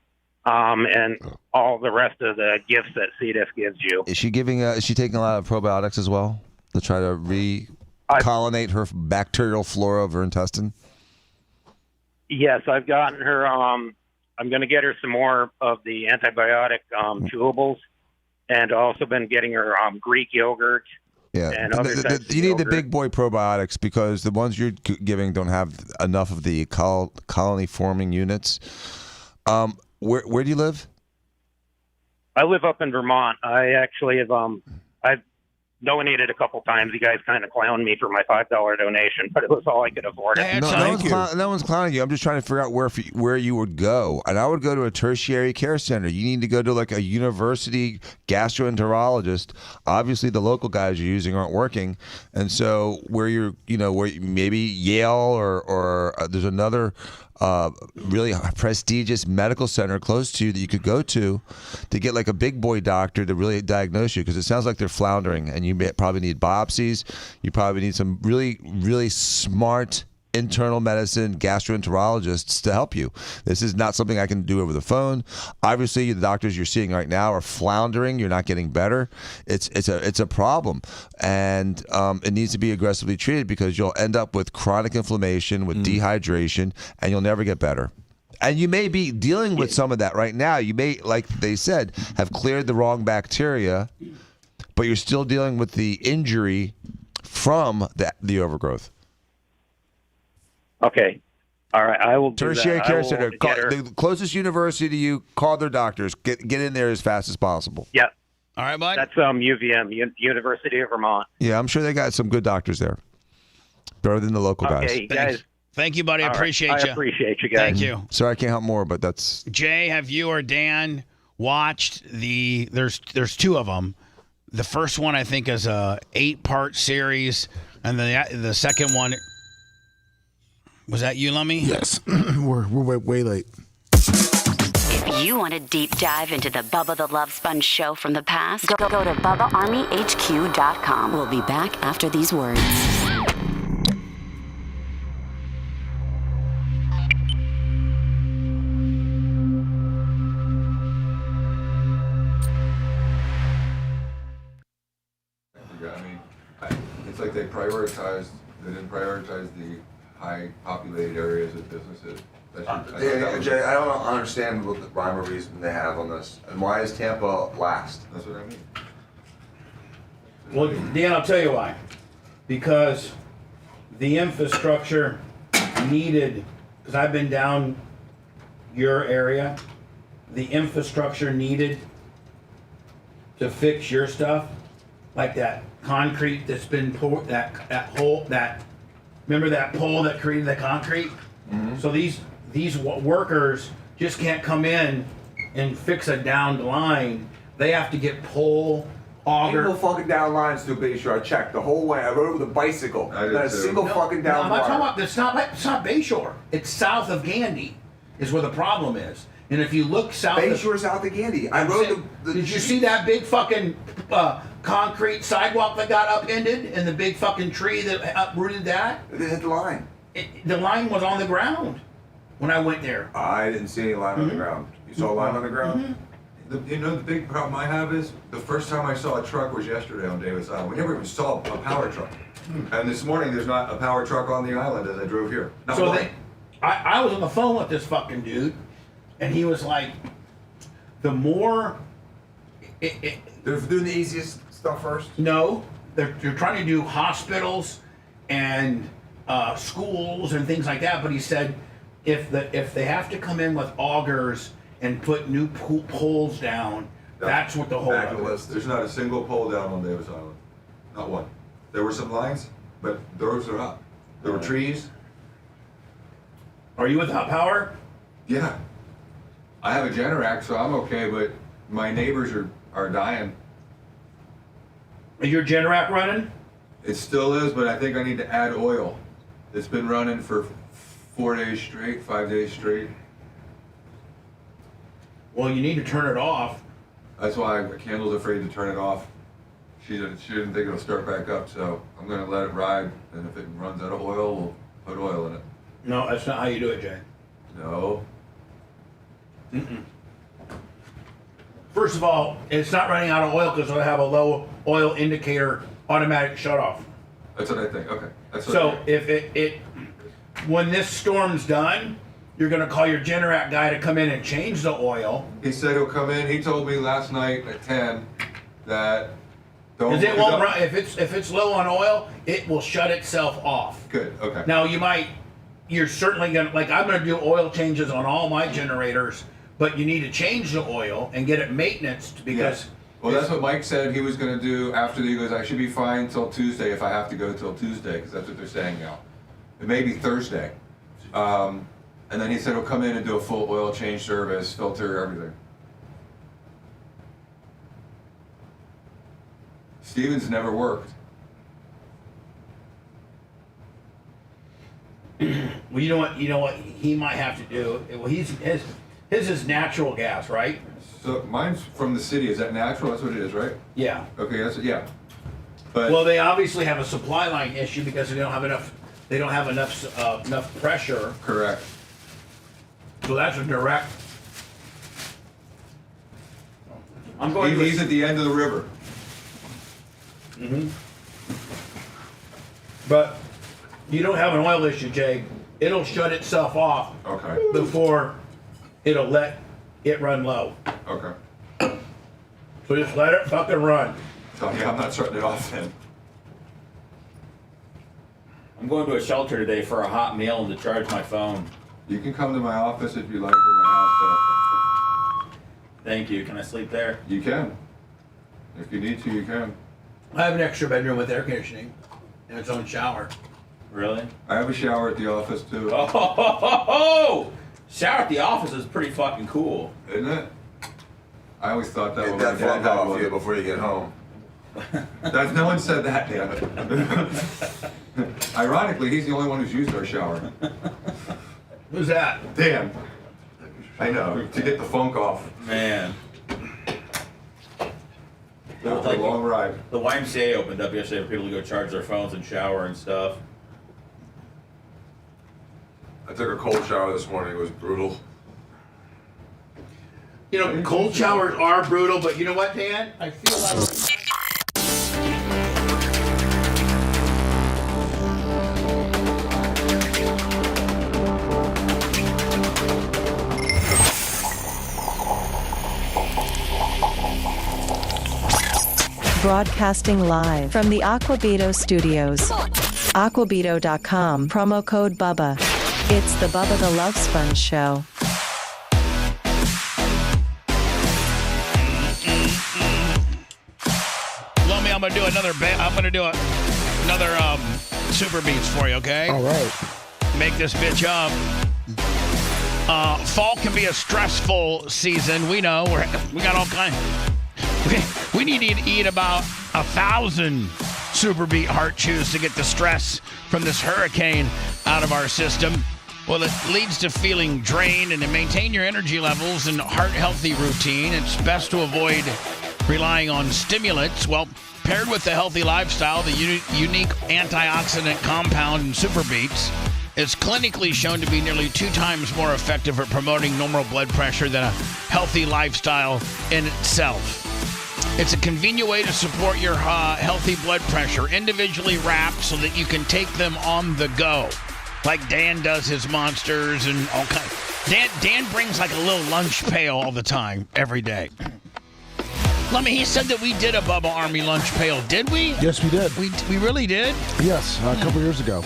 and all the rest of the gifts that C. diff gives you. Is she taking a lot of probiotics as well to try to recolonate her bacterial flora of her intestine? Yes, I've gotten her. I'm going to get her some more of the antibiotic chewables, and also been getting her Greek yogurt. Yeah, and other types of you need yogurt. the big boy probiotics because the ones you're giving don't have enough of the colony forming units. Where do you live? I live up in Vermont. I actually have I've donated a couple times. You guys kind of clowned me for my $5 donation, but it was all I could afford. No one's clowning you. I'm just trying to figure out where you would go. And I would go to a tertiary care center. You need to go to like a university gastroenterologist. Obviously, the local guys you're using aren't working. And so where maybe Yale or there's another really prestigious medical center close to you that you could go to get like a big boy doctor to really diagnose you, because it sounds like they're floundering and you probably need biopsies. You probably need some really, really smart internal medicine gastroenterologists to help you. This is not something I can do over the phone. Obviously, the doctors you're seeing right now are floundering. You're not getting better. It's a problem, and it needs to be aggressively treated because you'll end up with chronic inflammation, with dehydration, and you'll never get better. And you may be dealing with some of that right now. You may, like they said, have cleared the wrong bacteria, but you're still dealing with the injury from the overgrowth. Okay. All right. I will do Tertiary that. care center. The closest university to you, call their doctors. Get in there as fast as possible. Yep. All right, bud. That's UVM, University of Vermont. Yeah, I'm sure they got some good doctors there. Better than the local guys. Okay, guys. Thank you, buddy. I appreciate you. I appreciate you guys. Thank you. Sorry, I can't help more, but that's... Jay, have you or Dan watched there's two of them. The first one, I think, is a 8-part series, and the second one... Was that you, Lummy? Yes. We're way late. If you want a deep dive into the Bubba the Love Sponge show from the past, go to BubbaArmyHQ.com. We'll be back after these words. It's like they didn't prioritize the high populated areas of businesses. Jay, I don't understand what the rhyme or reason they have on this. And why is Tampa last? That's what I mean. Well, Dan, I'll tell you why. Because the infrastructure needed, because I've been down your area, the infrastructure needed to fix your stuff, like that concrete that's been poured, that remember that pole that created the concrete? Mm-hmm. So these workers just can't come in and fix a downed line. They have to get pole, auger. Ain't no fucking down lines through Bayshore. I checked the whole way. I rode with a bicycle. Not a single fucking down I'm not talking about, it's not Bayshore. It's south of Gandy is where the problem is. And if you look south Bayshore, south of Gandy. I rode the Did you see that big fucking concrete sidewalk that got upended and the big fucking tree that uprooted that? It hit the line. The line was on the ground when I went there. I didn't see any line on the ground. You saw a line on the ground? The big problem I have is the first time I saw a truck was yesterday on Davis Island. We never even saw a power truck. And this morning there's not a power truck on the island as I drove here. I was on the phone with this fucking dude, and he was like, the more... They're doing the easiest stuff first? No, they're trying to do hospitals and schools and things like that. But he said if they have to come in with augers and put new poles down, that's what the whole list. There's not a single pole down on Davis Island. Not one. There were some lines, but those are up. There were trees. Are you without power? Yeah. I have a Generac, so I'm okay, but my neighbors are dying. Is your Generac running? It still is, but I think I need to add oil. It's been running for 4 days straight, 5 days straight. Well, you need to turn it off. That's why Kendall's afraid to turn it off. She didn't think it'll start back up, so I'm going to let it ride, and if it runs out of oil, we'll put oil in it. No, that's not how you do it, Jay. No. First of all, it's not running out of oil because it'll have a low oil indicator automatic shut off. That's what I think. Okay. If when this storm's done, you're going to call your Generac guy to come in and change the oil. He said he'll come in. He told me last night at 10 that because it won't run. If it's low on oil, it will shut itself off. Good. Okay. Now you're certainly going to, like, I'm going to do oil changes on all my generators, but you need to change the oil and get it maintenanced because. Yeah. Well, that's what Mike said he was going to do after he goes, I should be fine till Tuesday if I have to go till Tuesday, because that's what they're saying now. It may be Thursday. And then he said he'll come in and do a full oil change service, filter, everything. Steven's never worked. Well, you know what he might have to do. Well, his is natural gas, right? So mine's from the city. Is that natural? That's what it is, right? Yeah. Okay, yeah. But well, they obviously have a supply line issue because they don't have enough. They don't have enough pressure. Correct. So that's a direct. I'm going. He's at the end of the river. But you don't have an oil issue, Jay. It'll shut itself off. Okay. Before it'll let it run low. Okay. So just let it fucking run. Oh, yeah, I'm not shutting it off then. I'm going to a shelter today for a hot meal and to charge my phone. You can come to my office if you like, or my house. Thank you. Can I sleep there? You can. If you need to, you can. I have an extra bedroom with air conditioning and its own shower. Really? I have a shower at the office too. Oh! Shower at the office is pretty fucking cool. Isn't it? I always thought that Get when that my dad funk had off one. you before you get home. No one said that, damn it. Ironically, he's the only one who's used our shower. Who's that? Dan. I know, to get the funk off. Man. That was a long ride. The YMCA opened up yesterday for people to go charge their phones and shower and stuff. I took a cold shower this morning. It was brutal. You know, cold showers are brutal, but you know what, Dan? I feel like. Broadcasting live from the Aquabito studios. Aquabito.com, promo code Bubba. It's the Bubba the Love Sponge show. Lummy, I'm gonna do another super beats for you, okay? All right. Make this bitch up. Fall can be a stressful season. We know. We got all kinds. We need to eat about 1,000 Super Beat Heart Chews to get the stress from this hurricane out of our system. Well, it leads to feeling drained, and to maintain your energy levels and heart-healthy routine, it's best to avoid relying on stimulants. Well, paired with the healthy lifestyle, the unique antioxidant compound in Super Beats is clinically shown to be nearly 2 times more effective at promoting normal blood pressure than a healthy lifestyle in itself. It's a convenient way to support your healthy blood pressure, individually wrapped so that you can take them on the go, like Dan does his monsters and all kinds. Dan brings like a little lunch pail all the time, every day. Lummy, he said that we did a Bubba Army lunch pail, did we? Yes, we did. We really did? Yes, a couple years ago.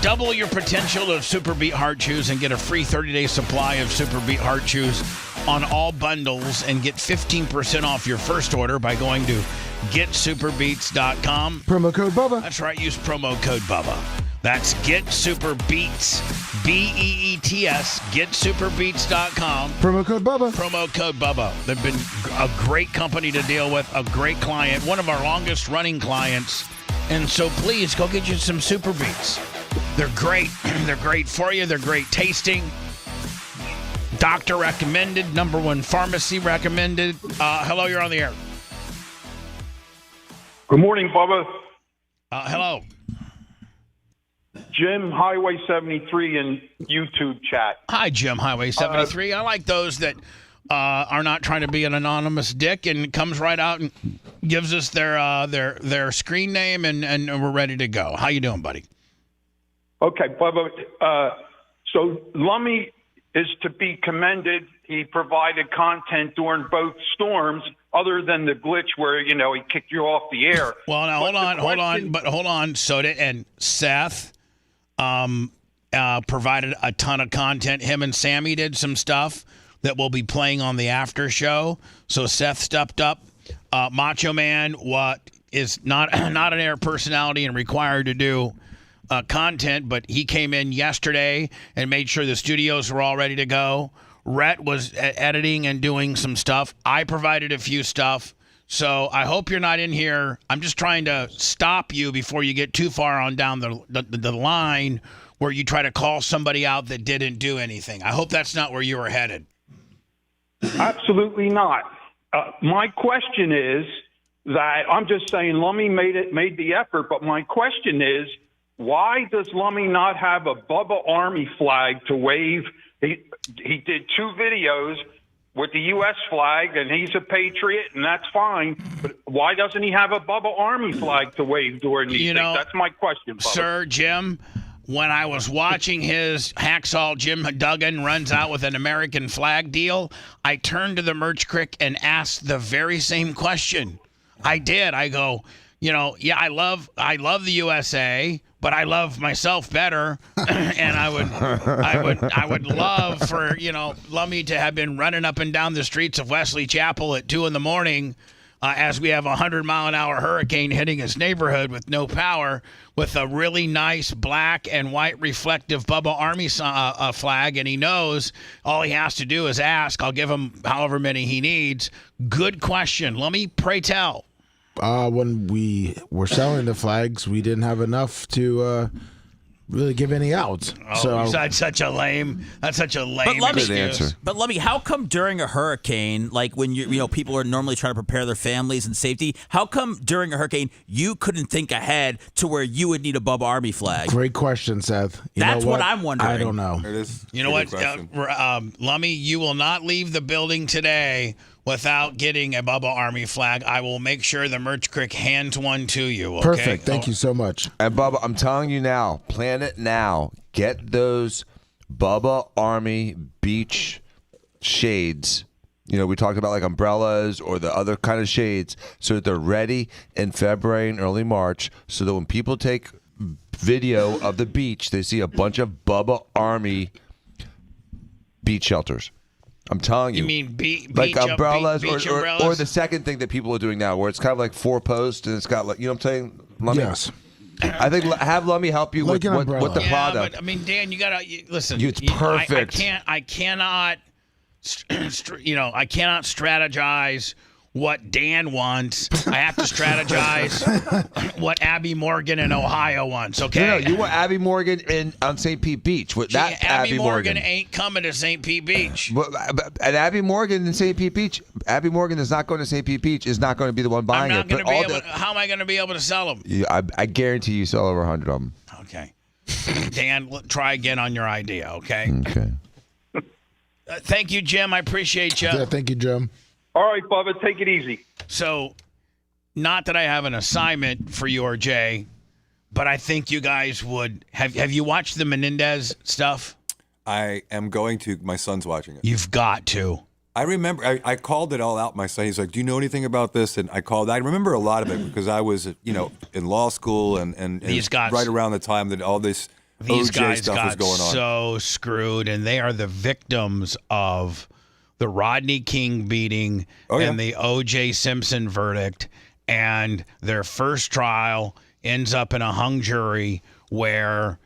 Double your potential of Super Beat Heart Chews and get a free 30-day supply of Super Beat Heart Chews on all bundles and get 15% off your first order by going to getsuperbeats.com. Promo code Bubba. That's right. Use promo code Bubba. That's getsuperbeats, BEETS, getsuperbeats.com. Promo code Bubba. Promo code Bubba. They've been a great company to deal with, a great client, one of our longest running clients. And so please go get you some Super Beats. They're great. They're great for you. They're great tasting. Doctor recommended. #1 pharmacy recommended. Hello, you're on the air. Good morning, Bubba. Hello. Jim, Highway 73 in YouTube chat. Hi, Jim, Highway 73. I like those that are not trying to be an anonymous dick and comes right out and gives us their screen name and we're ready to go. How you doing, buddy? Okay, Bubba. So Lummy is to be commended. He provided content during both storms, other than the glitch where, he kicked you off the air. Well, now, hold on. So did Seth provided a ton of content. Him and Sammy did some stuff that will be playing on the after show. So Seth stepped up. Macho Man, what is not an air personality and required to do content, but he came in yesterday and made sure the studios were all ready to go. Rhett was editing and doing some stuff. I provided a few stuff. So I hope you're not in here. I'm just trying to stop you before you get too far on down the line where you try to call somebody out that didn't do anything. I hope that's not where you were headed. Absolutely not. My question is that I'm just saying Lummy made the effort, but my question is, why does Lummy not have a Bubba Army flag to wave? He did 2 videos with the U.S. flag, and he's a patriot, and that's fine. But why doesn't he have a Bubba Army flag to wave during these things? That's my question, Bubba. Sir, Jim, when I was watching his hacksaw Jim Duggan runs out with an American flag deal, I turned to the merch crick and asked the very same question. I did. I go, yeah, I love the USA, but I love myself better, and I would love for Lummy to have been running up and down the streets of Wesley Chapel at 2 a.m. As we have a 100-mile-an-hour hurricane hitting his neighborhood with no power, with a really nice black and white reflective Bubba Army flag, and he knows all he has to do is ask. I'll give him however many he needs. Good question. Lummy, pray tell. When we were selling the flags, we didn't have enough to really give any out. That's such a lame excuse. But Lummy, how come during a hurricane, like when people are normally trying to prepare their families and safety, how come during a hurricane you couldn't think ahead to where you would need a Bubba Army flag? Great question, Seth. That's what I'm wondering. I don't know. You know what, Lummy, you will not leave the building today without getting a Bubba Army flag. I will make sure the merch crick hands one to you. Okay? Perfect. Thank you so much. And Bubba, I'm telling you now, plan it now. Get those Bubba Army beach shades. We talked about like umbrellas or the other kind of shades so that they're ready in February and early March so that when people take video of the beach, they see a bunch of Bubba Army beach shelters. I'm telling you. You mean like umbrellas, beach or umbrellas? Or the second thing that people are doing now, where it's kind of like 4 posts and it's got like, what I'm saying? Lummy? Yes. I think have Lummy help you with the product. But I mean, Dan, you gotta listen. It's perfect. I cannot strategize what Dan wants. I have to strategize what Abby Morgan in Ohio wants. Okay. No, you want Abby Morgan on St. Pete Beach. That's Abby Morgan ain't coming to St. Pete Beach. And Abby Morgan in St. Pete Beach. Abby Morgan is not going to St. Pete Beach. Is not going to be the one buying it. How am I going to be able to sell them? I guarantee you sell over 100 of them. Okay. Dan, try again on your idea, okay? Okay. Thank you, Jim. I appreciate you. Yeah, thank you, Jim. All right, Bubba, take it easy. So, not that I have an assignment for you or Jay, but I think you guys would have you watched the Menendez stuff? I am going to. My son's watching it. You've got to. I remember I called it all out. My son, he's like, "Do you know anything about this?" And I remember a lot of it because I was, in law school and These guys, right around the time that all this these OJ guys stuff got was going on. So screwed, and they are the victims of the Rodney King beating and the O.J. Simpson verdict, and their first trial ends up in a hung jury where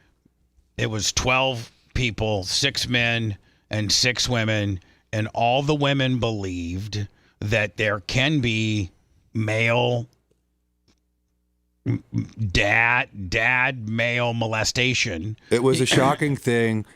it was 12 people, 6 men and 6 women, and all the women believed that there can be male male molestation. It was a shocking thing.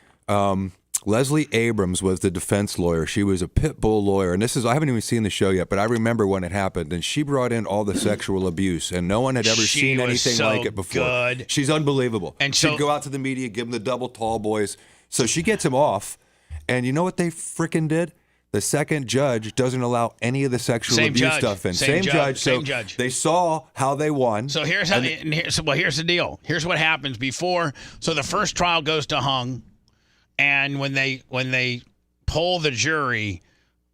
Leslie Abrams was the defense lawyer. She was a pit bull lawyer. And I haven't even seen the show yet, but I remember when it happened. And she brought in all the sexual abuse, and no one had ever seen anything like it before. Good. She's unbelievable. And she'd go out to the media, give them the double tall boys. So she gets him off. And you know what they frickin' did? The second judge doesn't allow any of the sexual abuse stuff in. Same judge. So they saw how they won. So here's the deal. Here's what happens before. So the first trial goes to hung. And when they poll the jury,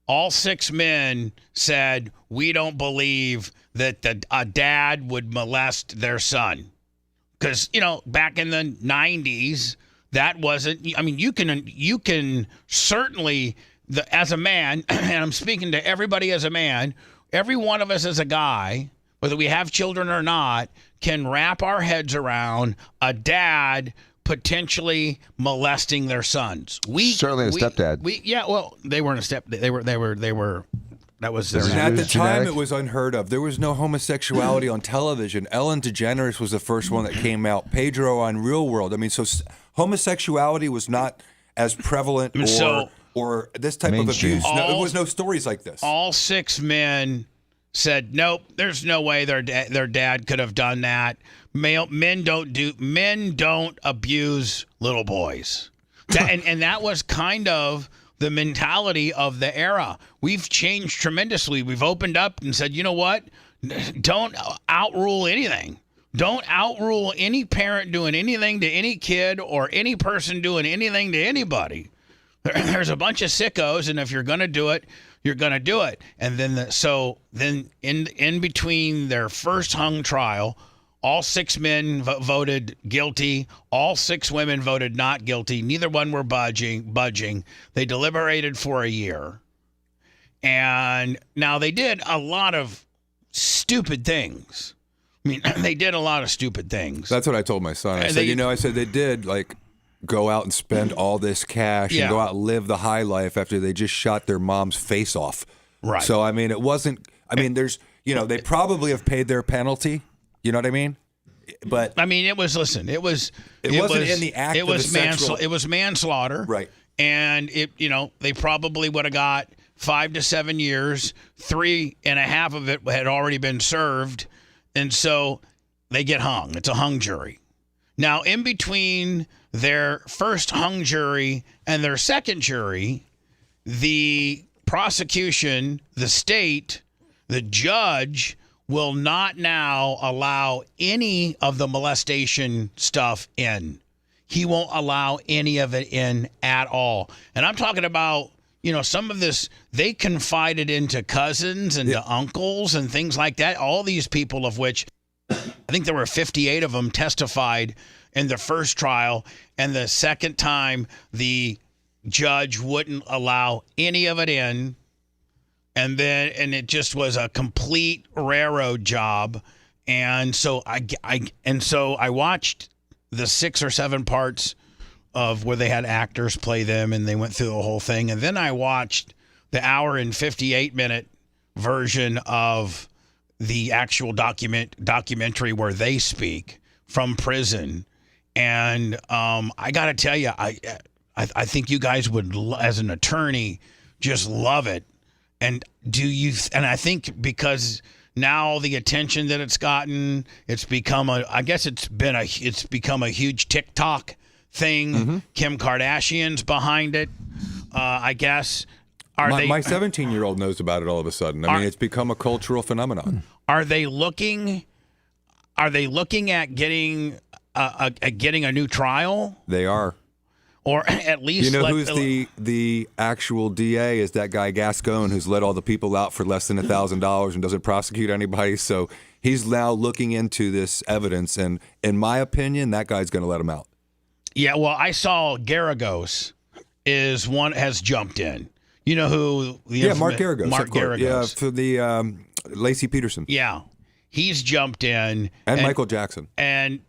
all 6 men said, we don't believe that a dad would molest their son. Because, back in the 90s, that wasn't, you can certainly, as a man, and I'm speaking to everybody as a man, every one of us as a guy, whether we have children or not, can wrap our heads around a dad potentially molesting their sons. Certainly a stepdad. They weren't a step. They were. That was their. At the time, it was unheard of. There was no homosexuality on television. Ellen DeGeneres was the first one that came out. Pedro on Real World. So homosexuality was not as prevalent or this type of abuse. There was no stories like this. All 6 men said, nope, there's no way their dad could have done that. Men don't abuse little boys. And that was kind of the mentality of the era. We've changed tremendously. We've opened up and said, you know what? Don't outrule anything. Don't outrule any parent doing anything to any kid or any person doing anything to anybody. There's a bunch of sickos, and if you're going to do it, you're going to do it. And then in between their first hung trial, all 6 men voted guilty. All 6 women voted not guilty. Neither one were budging. They deliberated for a year. And now they did a lot of stupid things. They did a lot of stupid things. That's what I told my son. I said they did go out and spend all this cash and go out and live the high life after they just shot their mom's face off. Right. So, it wasn't, there's, they probably have paid their penalty. You know what I mean? But it was in the act. It was manslaughter. Right. And they probably would have got 5 to 7 years. 3.5 of it had already been served. And so they get hung. It's a hung jury. Now, in between their first hung jury and their second jury, the prosecution, the state, the judge will not now allow any of the molestation stuff in. He won't allow any of it in at all. And I'm talking about, some of this, they confided into cousins and to uncles and things like that. All these people, of which I think there were 58 of them, testified in the first trial. And the second time, the judge wouldn't allow any of it in. And it just was a complete railroad job. And so I watched the 6 or 7 parts of where they had actors play them and they went through the whole thing. And then I watched the 1 and 58-minute version of the actual documentary where they speak from prison. And I got to tell you, I think you guys would, as an attorney, just love it. And I think because now the attention that it's gotten, it's become it's become a huge TikTok thing. Mm-hmm. Kim Kardashian's behind it. I guess. My 17-year-old knows about it all of a sudden. I mean, it's become a cultural phenomenon. Are they looking at getting a new trial? They are. Or at least who's the actual DA is that guy Gascon, who's let all the people out for less than $1,000 and doesn't prosecute anybody. So he's now looking into this evidence, and in my opinion, that guy's going to let him out. Yeah, well, I saw Garagos has jumped in. You know who? Mark Garagos. Mark Garagos. Yeah, for the Lacey Peterson. Yeah, he's jumped in. And Michael Jackson. And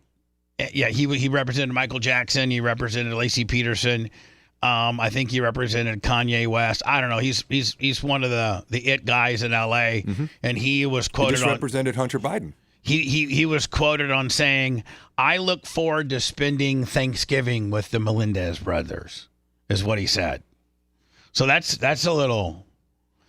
yeah, he represented Michael Jackson. He represented Lacey Peterson. I think he represented Kanye West. I don't know. He's one of the it guys in L.A. Mm-hmm. And he was quoted. He just represented Hunter Biden. He was quoted on saying, "I look forward to spending Thanksgiving with the Melendez brothers," is what he said. So that's a little.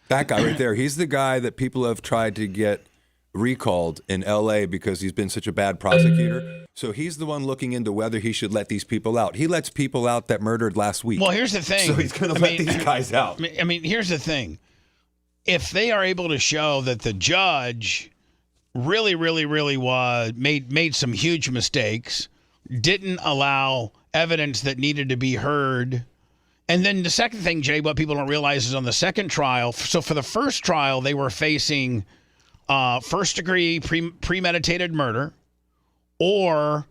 That guy right there. He's the guy that people have tried to get recalled in L.A. because he's been such a bad prosecutor. So he's the one looking into whether he should let these people out. He lets people out that murdered last week. Well, here's the thing. So he's going to let these guys out. I mean, here's the thing. If they are able to show that the judge really made some huge mistakes, didn't allow evidence that needed to be heard. And then the second thing, Jay, what people don't realize is on the second trial. So for the first trial, they were facing first-degree premeditated murder or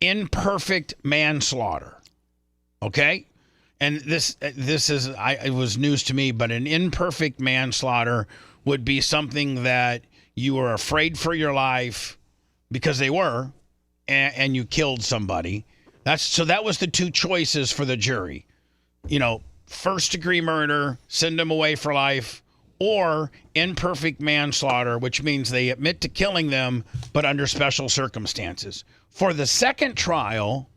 imperfect manslaughter. Okay? And it was news to me, but an imperfect manslaughter would be something that you were afraid for your life because they were, and you killed somebody. That was the two choices for the jury. First degree murder, send them away for life, or imperfect manslaughter, which means they admit to killing them, but under special circumstances. For the second trial,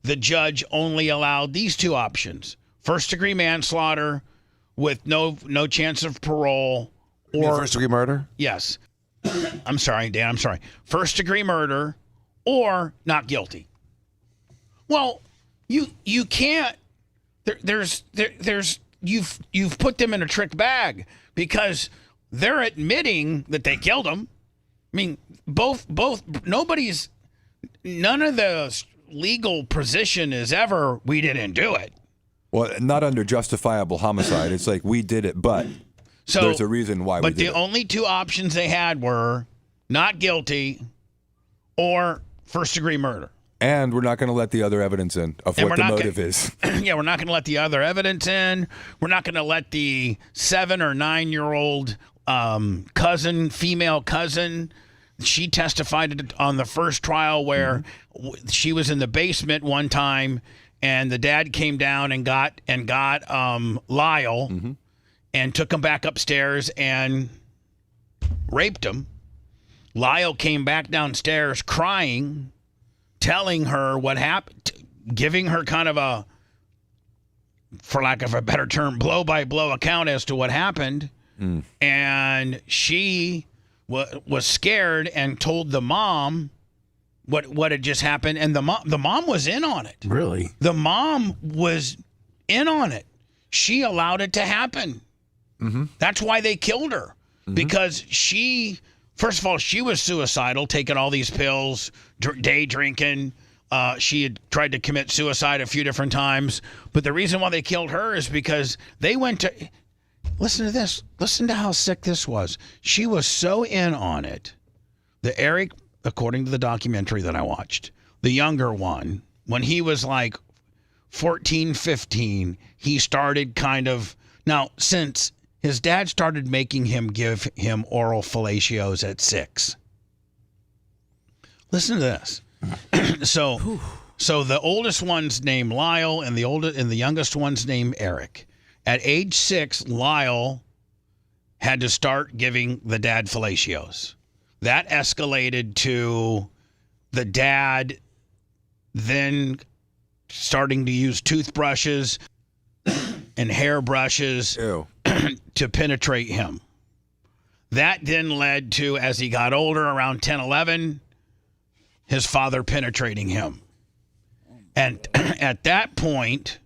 the judge only allowed these two options: first degree manslaughter with no chance of parole, or first degree murder. Yes. I'm sorry, Dan. I'm sorry. First degree murder or not guilty. Well, you can't. You've put them in a trick bag because they're admitting that they killed him. I mean, none of the legal position is ever we didn't do it. Well, not under justifiable homicide. It's like we did it, but there's a reason why we did it. But the only two options they had were not guilty or first degree murder. And we're not going to let the other evidence in of what the motive is. Yeah, we're not going to let the other evidence in. We're not going to let the 7 or 9-year-old female cousin. She testified on the first trial where she was in the basement one time, and the dad came down and got Lyle and took him back upstairs and raped him. Lyle came back downstairs crying, telling her what happened, giving her kind of a, for lack of a better term, blow-by-blow account as to what happened. And she was scared and told the mom what had just happened, and the mom was in on it. Really? The mom was in on it. She allowed it to happen. That's why they killed her, because first of all, she was suicidal, taking all these pills, day drinking. She had tried to commit suicide a few different times. But the reason why they killed her is because they went to... Listen to this. Listen to how sick this was. She was so in on it that Eric, according to the documentary that I watched, the younger one, when he was like 14, 15, he started kind of... Now, since his dad started making him give him oral fellatios at 6. Listen to this. So the oldest one's named Lyle, and the youngest one's named Eric. At age 6, Lyle had to start giving the dad fellatios. That escalated to the dad then starting to use toothbrushes and hairbrushes to penetrate him. That then led to, as he got older, around 10, 11, his father penetrating him. And at that point,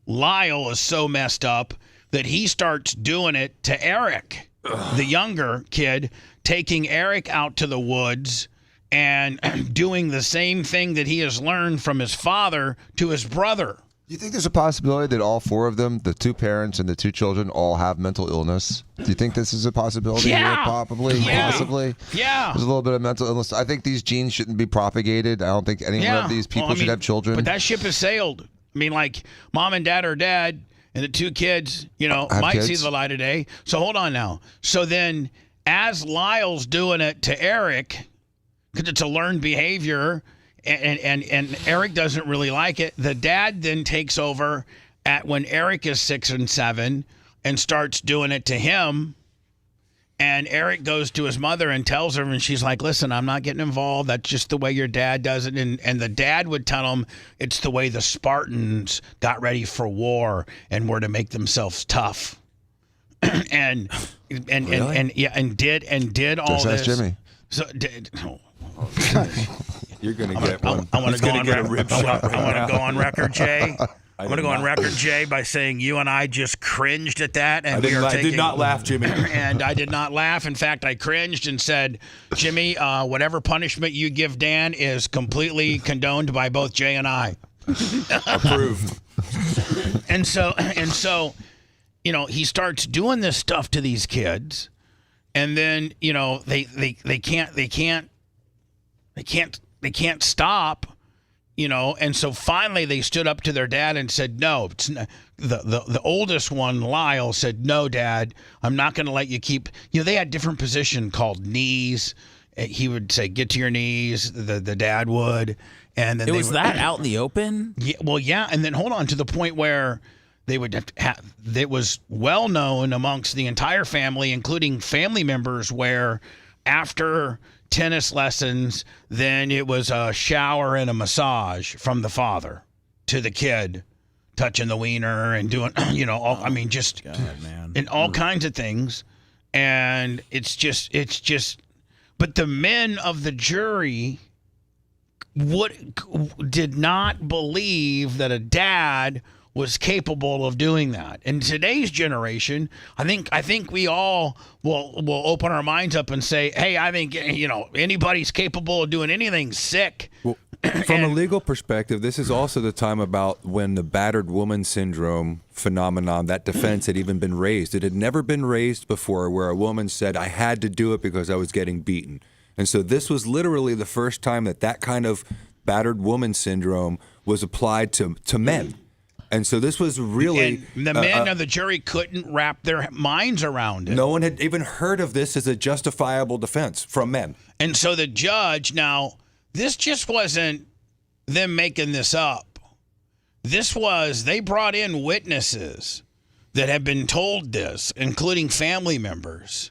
Lyle is so messed up that he starts doing it to Eric, the younger kid, taking Eric out to the woods and doing the same thing that he has learned from his father to his brother. Do you think there's a possibility that all four of them, the two parents and the two children, all have mental illness? Do you think this is a possibility? Yeah. Here? Probably, possibly. Yeah. There's a little bit of mental illness. I think these genes shouldn't be propagated. I don't think any one of these people should have children. But that ship has sailed. I mean, like, mom and dad are dead, and the two kids, might see the light of day. So hold on now. So then, as Lyle's doing it to Eric, because it's a learned behavior, and Eric doesn't really like it, the dad then takes over at when Eric is 6 and 7 and starts doing it to him. And Eric goes to his mother and tells her, and she's like, listen, I'm not getting involved. That's just the way your dad does it. And the dad would tell him it's the way the Spartans got ready for war and were to make themselves tough. and did all just this. ask Jimmy. So You're going to get one. I want to go on record. I want to go on record, Jay. I I'm going to go on record, Jay, by saying you and I just cringed at that. And I did not laugh, Jimmy. And I did not laugh. In fact, I cringed and said, Jimmy, whatever punishment you give Dan is completely condoned by both Jay and I. Approved. And so, he starts doing this stuff to these kids, and then, they can't stop. And so finally they stood up to their dad and said, no, it's not. The oldest one, Lyle, said, no, Dad, I'm not going to let you keep, they had different position called knees. He would say, get to your knees. The dad would. And then that out in the open? Yeah. Well, yeah. And then hold on to the point where they would have it was well known amongst the entire family, including family members, where after tennis lessons, then it was a shower and a massage from the father to the kid, touching the wiener and doing, all, and all kinds of things. And it's just, but the men of the jury did not believe that a dad was capable of doing that. In today's generation, I think we all will open our minds up and say, hey, I think anybody's capable of doing anything sick. Well, from a legal perspective, this is also the time about when the battered woman syndrome phenomenon, that defense had even been raised. It had never been raised before, where a woman said, I had to do it because I was getting beaten. And so this was literally the first time that kind of battered woman syndrome was applied to men. And so this was really... And the men of the jury couldn't wrap their minds around it. No one had even heard of this as a justifiable defense from men. And so the judge, now, this just wasn't them making this up. This was, they brought in witnesses that have been told this, including family members.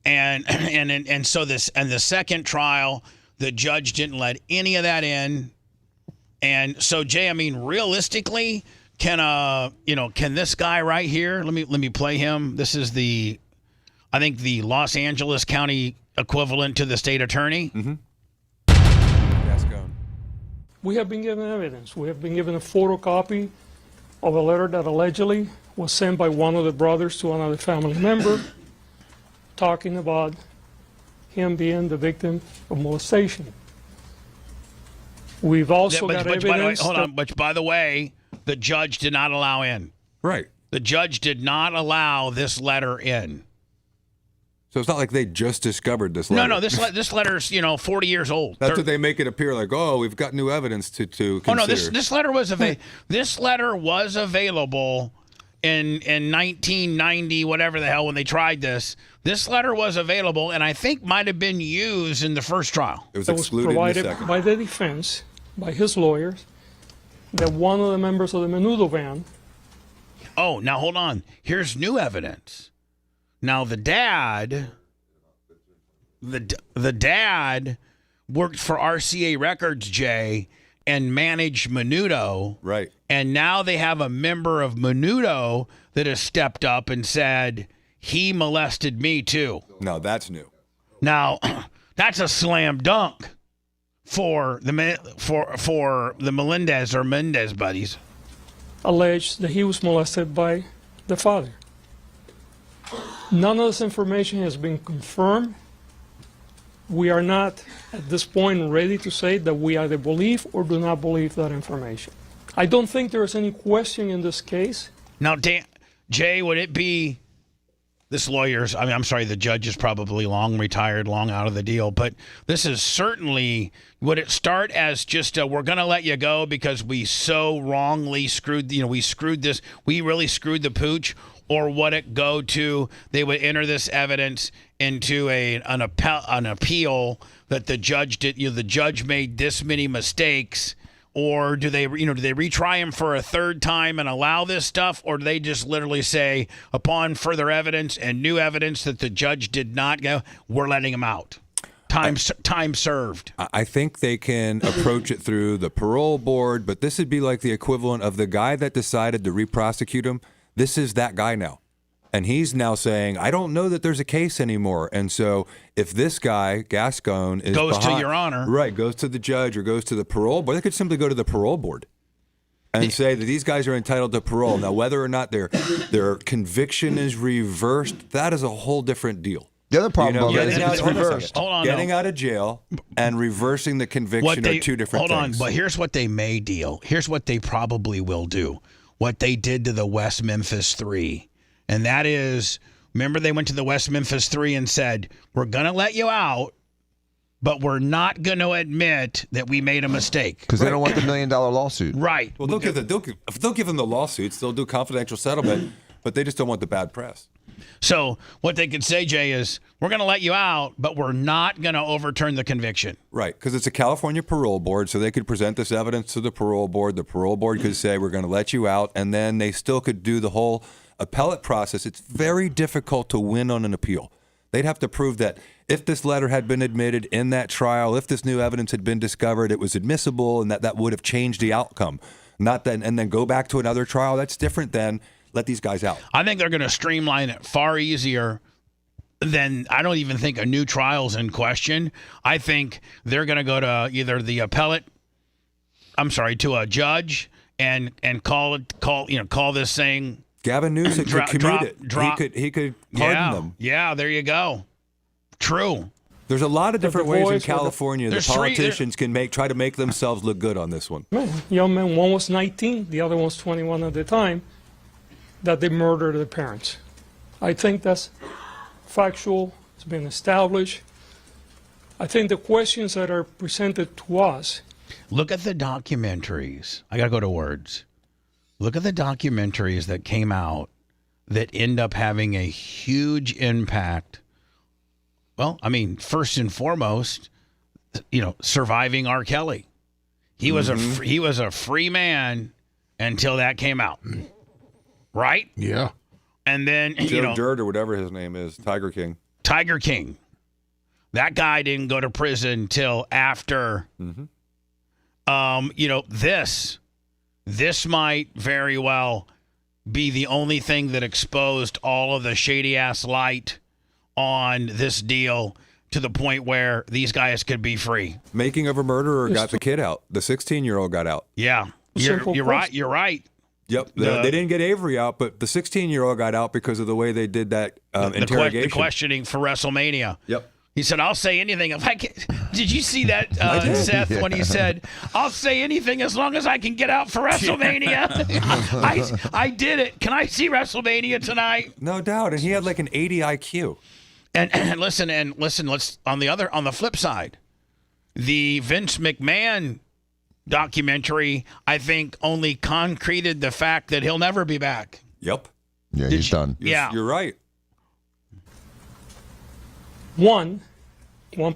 And so this, and the second trial, the judge didn't let any of that in. And so, Jay, I mean, realistically... Can this guy right here? Let me play him. This is I think the Los Angeles County equivalent to the state attorney. Mm-hmm. We have been given evidence. We have been given a photocopy of a letter that allegedly was sent by one of the brothers to another family member, talking about him being the victim of molestation. We've also got evidence. Which, by the way, the judge did not allow in. Right. The judge did not allow this letter in. So it's not like they just discovered this letter. No, this letter's 40 years old. That's what they make it appear like. Oh, we've got new evidence to consider. Oh no, this letter was this letter was available in 1990, whatever the hell, when they tried this. This letter was available, and I think might have been used in the first trial. It was excluded provided in the second. By the defense, by his lawyers, that one of the members of the Menudo van. Oh, now hold on. Here's new evidence. Now the dad worked for RCA Records, Jay, and managed Menudo. Right. And now they have a member of Menudo that has stepped up and said, he molested me too. No, that's new. Now, that's a slam dunk for the Melendez or Mendez buddies. Alleged that he was molested by the father. None of this information has been confirmed. We are not, at this point, ready to say that we either believe or do not believe that information. I don't think there is any question in this case. Now, Jay, would it be this lawyer's, I'm sorry, the judge is probably long retired, long out of the deal, but this is certainly, would it start as just we're going to let you go because we so wrongly screwed, we screwed this, we really screwed the pooch, or would it go to, they would enter this evidence into an appeal that the judge did, the judge made this many mistakes, or do they retry him for a third time and allow this stuff, or do they just literally say, upon further evidence and new evidence that the judge did not go, we're letting him out? Time served. I think they can approach it through the parole board, but this would be like the equivalent of the guy that decided to re-prosecute him. This is that guy now. And he's now saying, I don't know that there's a case anymore. And so if this guy, Gascon, goes to Your Honor. Right, goes to the judge or goes to the parole board, they could simply go to the parole board and say that these guys are entitled to parole. Now, whether or not their conviction is reversed, that is a whole different deal. The other problem is getting it's reversed. Getting out of jail and reversing the conviction are two different things. But here's what they may deal. Here's what they probably will do. What they did to the West Memphis 3. And that is, remember they went to the West Memphis 3 and said, we're going to let you out, but we're not going to admit that we made a mistake. Because they don't want the $1 million lawsuit. Right. Well, if they'll give them the lawsuits, they'll do confidential settlement, but they just don't want the bad press. So what they could say, Jay, is we're going to let you out, but we're not going to overturn the conviction. Right, because it's a California parole board, so they could present this evidence to the parole board. The parole board could say, we're going to let you out, and then they still could do the whole appellate process. It's very difficult to win on an appeal. They'd have to prove that if this letter had been admitted in that trial, if this new evidence had been discovered, it was admissible, and that would have changed the outcome. Not then, and then go back to another trial. That's different than let these guys out. I think they're going to streamline it far easier than, I don't even think a new trial's in question. I think they're going to go to either the to a judge and call this saying, Gavin Newsom could commute it. He could pardon them. Yeah, there you go. True. There's a lot of different ways in California that politicians can try to make themselves look good on this one. Young men, one was 19, the other was 21 at the time, that they murdered their parents. I think that's factual. It's been established. I think the questions that are presented to us. Look at the documentaries. I got to go to words. Look at the documentaries that came out that end up having a huge impact. Well, I mean, first and foremost, surviving R. Kelly. He was a free man until that came out. Right? Yeah. And then, Joe Dirt or whatever his name is, Tiger King. Tiger King. That guy didn't go to prison till after. This might very well be the only thing that exposed all of the shady ass light on this deal to the point where these guys could be free. Making of a murderer got the kid out. The 16-year-old got out. Yeah. You're right. You're right. Yep. They didn't get Avery out, but the 16-year-old got out because of the way they did that interrogation. The questioning for WrestleMania. Yep. He said, I'll say anything. If I can. Did you see that, Seth, when he said, I'll say anything as long as I can get out for WrestleMania? I did it. Can I see WrestleMania tonight? No doubt. And he had like an 80 IQ. And listen, let's on the flip side, the Vince McMahon documentary, I think, only concreted the fact that he'll never be back. Yep. Yeah, he's done. You're right. One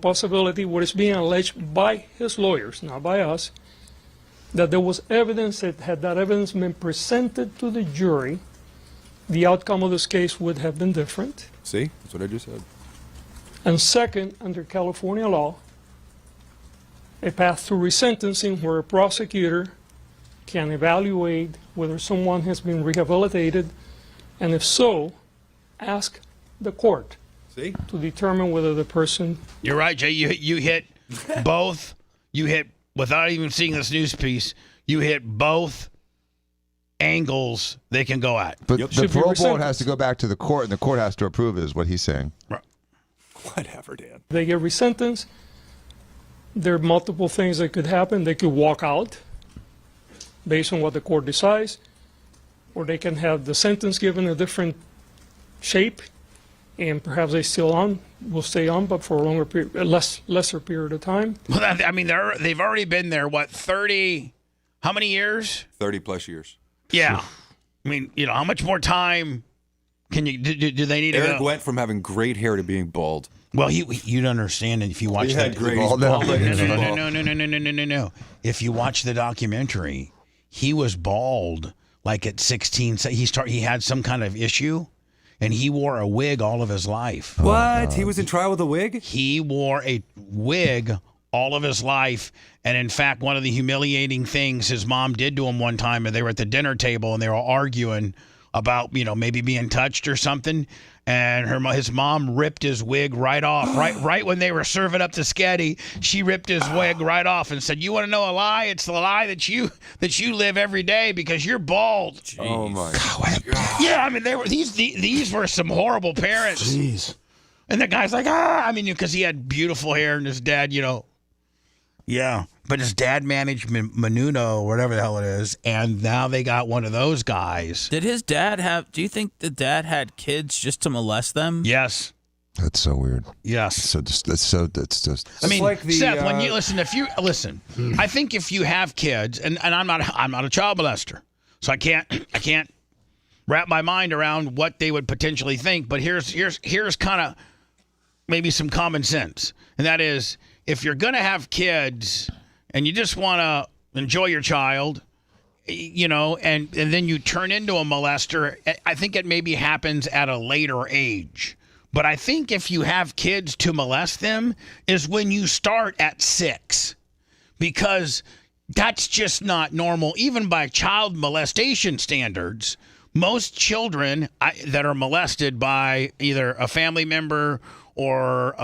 possibility, what is being alleged by his lawyers, not by us, that there was evidence that had that evidence been presented to the jury, the outcome of this case would have been different. See? That's what I just said. And second, under California law, a path to resentencing where a prosecutor can evaluate whether someone has been rehabilitated, and if so, ask the court See? to determine whether the person. You're right, Jay. You hit both. You hit, without even seeing this news piece, you hit both angles they can go at. But the parole board has to go back to the court, and the court has to approve it, is what he's saying. Right. Whatever, Dan. They get resentenced. There are multiple things that could happen. They could walk out based on what the court decides, or they can have the sentence given a different shape, and perhaps they will stay on, but for a longer period, lesser period of time. Well, I mean, they've already been there. What, 30? How many years? 30 plus years. Yeah. I mean, how much more time can you do they need Eric to go? went from having great hair to being bald. Well, you'd understand if you watch He that. had great bald now. No. If you watch the documentary, he was bald like at 16. He had some kind of issue, and he wore a wig all of his life. What? He was in trial with a wig? He wore a wig all of his life. And in fact, one of the humiliating things his mom did to him one time, and they were at the dinner table and they were arguing about, maybe being touched or something. And his mom ripped his wig right off. Right when they were serving up the sketty, she ripped his wig right off and said, "You want to know a lie? It's the lie that you live every day because you're bald." Jeez. Oh my God. Yeah, I mean, these were some horrible parents. Jeez. And the guy's like, because he had beautiful hair, and his dad, yeah. But his dad managed Menudo, whatever the hell it is, and now they got one of those guys. Did his dad do you think the dad had kids just to molest them? Yes. That's so weird. Yes. That's just. I mean, Seth, when you listen, I think if you have kids, and I'm not a child molester, so I can't wrap my mind around what they would potentially think. But here's kind of maybe some common sense, and that is, if you're gonna have kids and you just want to enjoy your child, and then you turn into a molester, I think it maybe happens at a later age. But I think if you have kids to molest them is when you start at 6, because that's just not normal, even by child molestation standards. Most children that are molested by either a family member or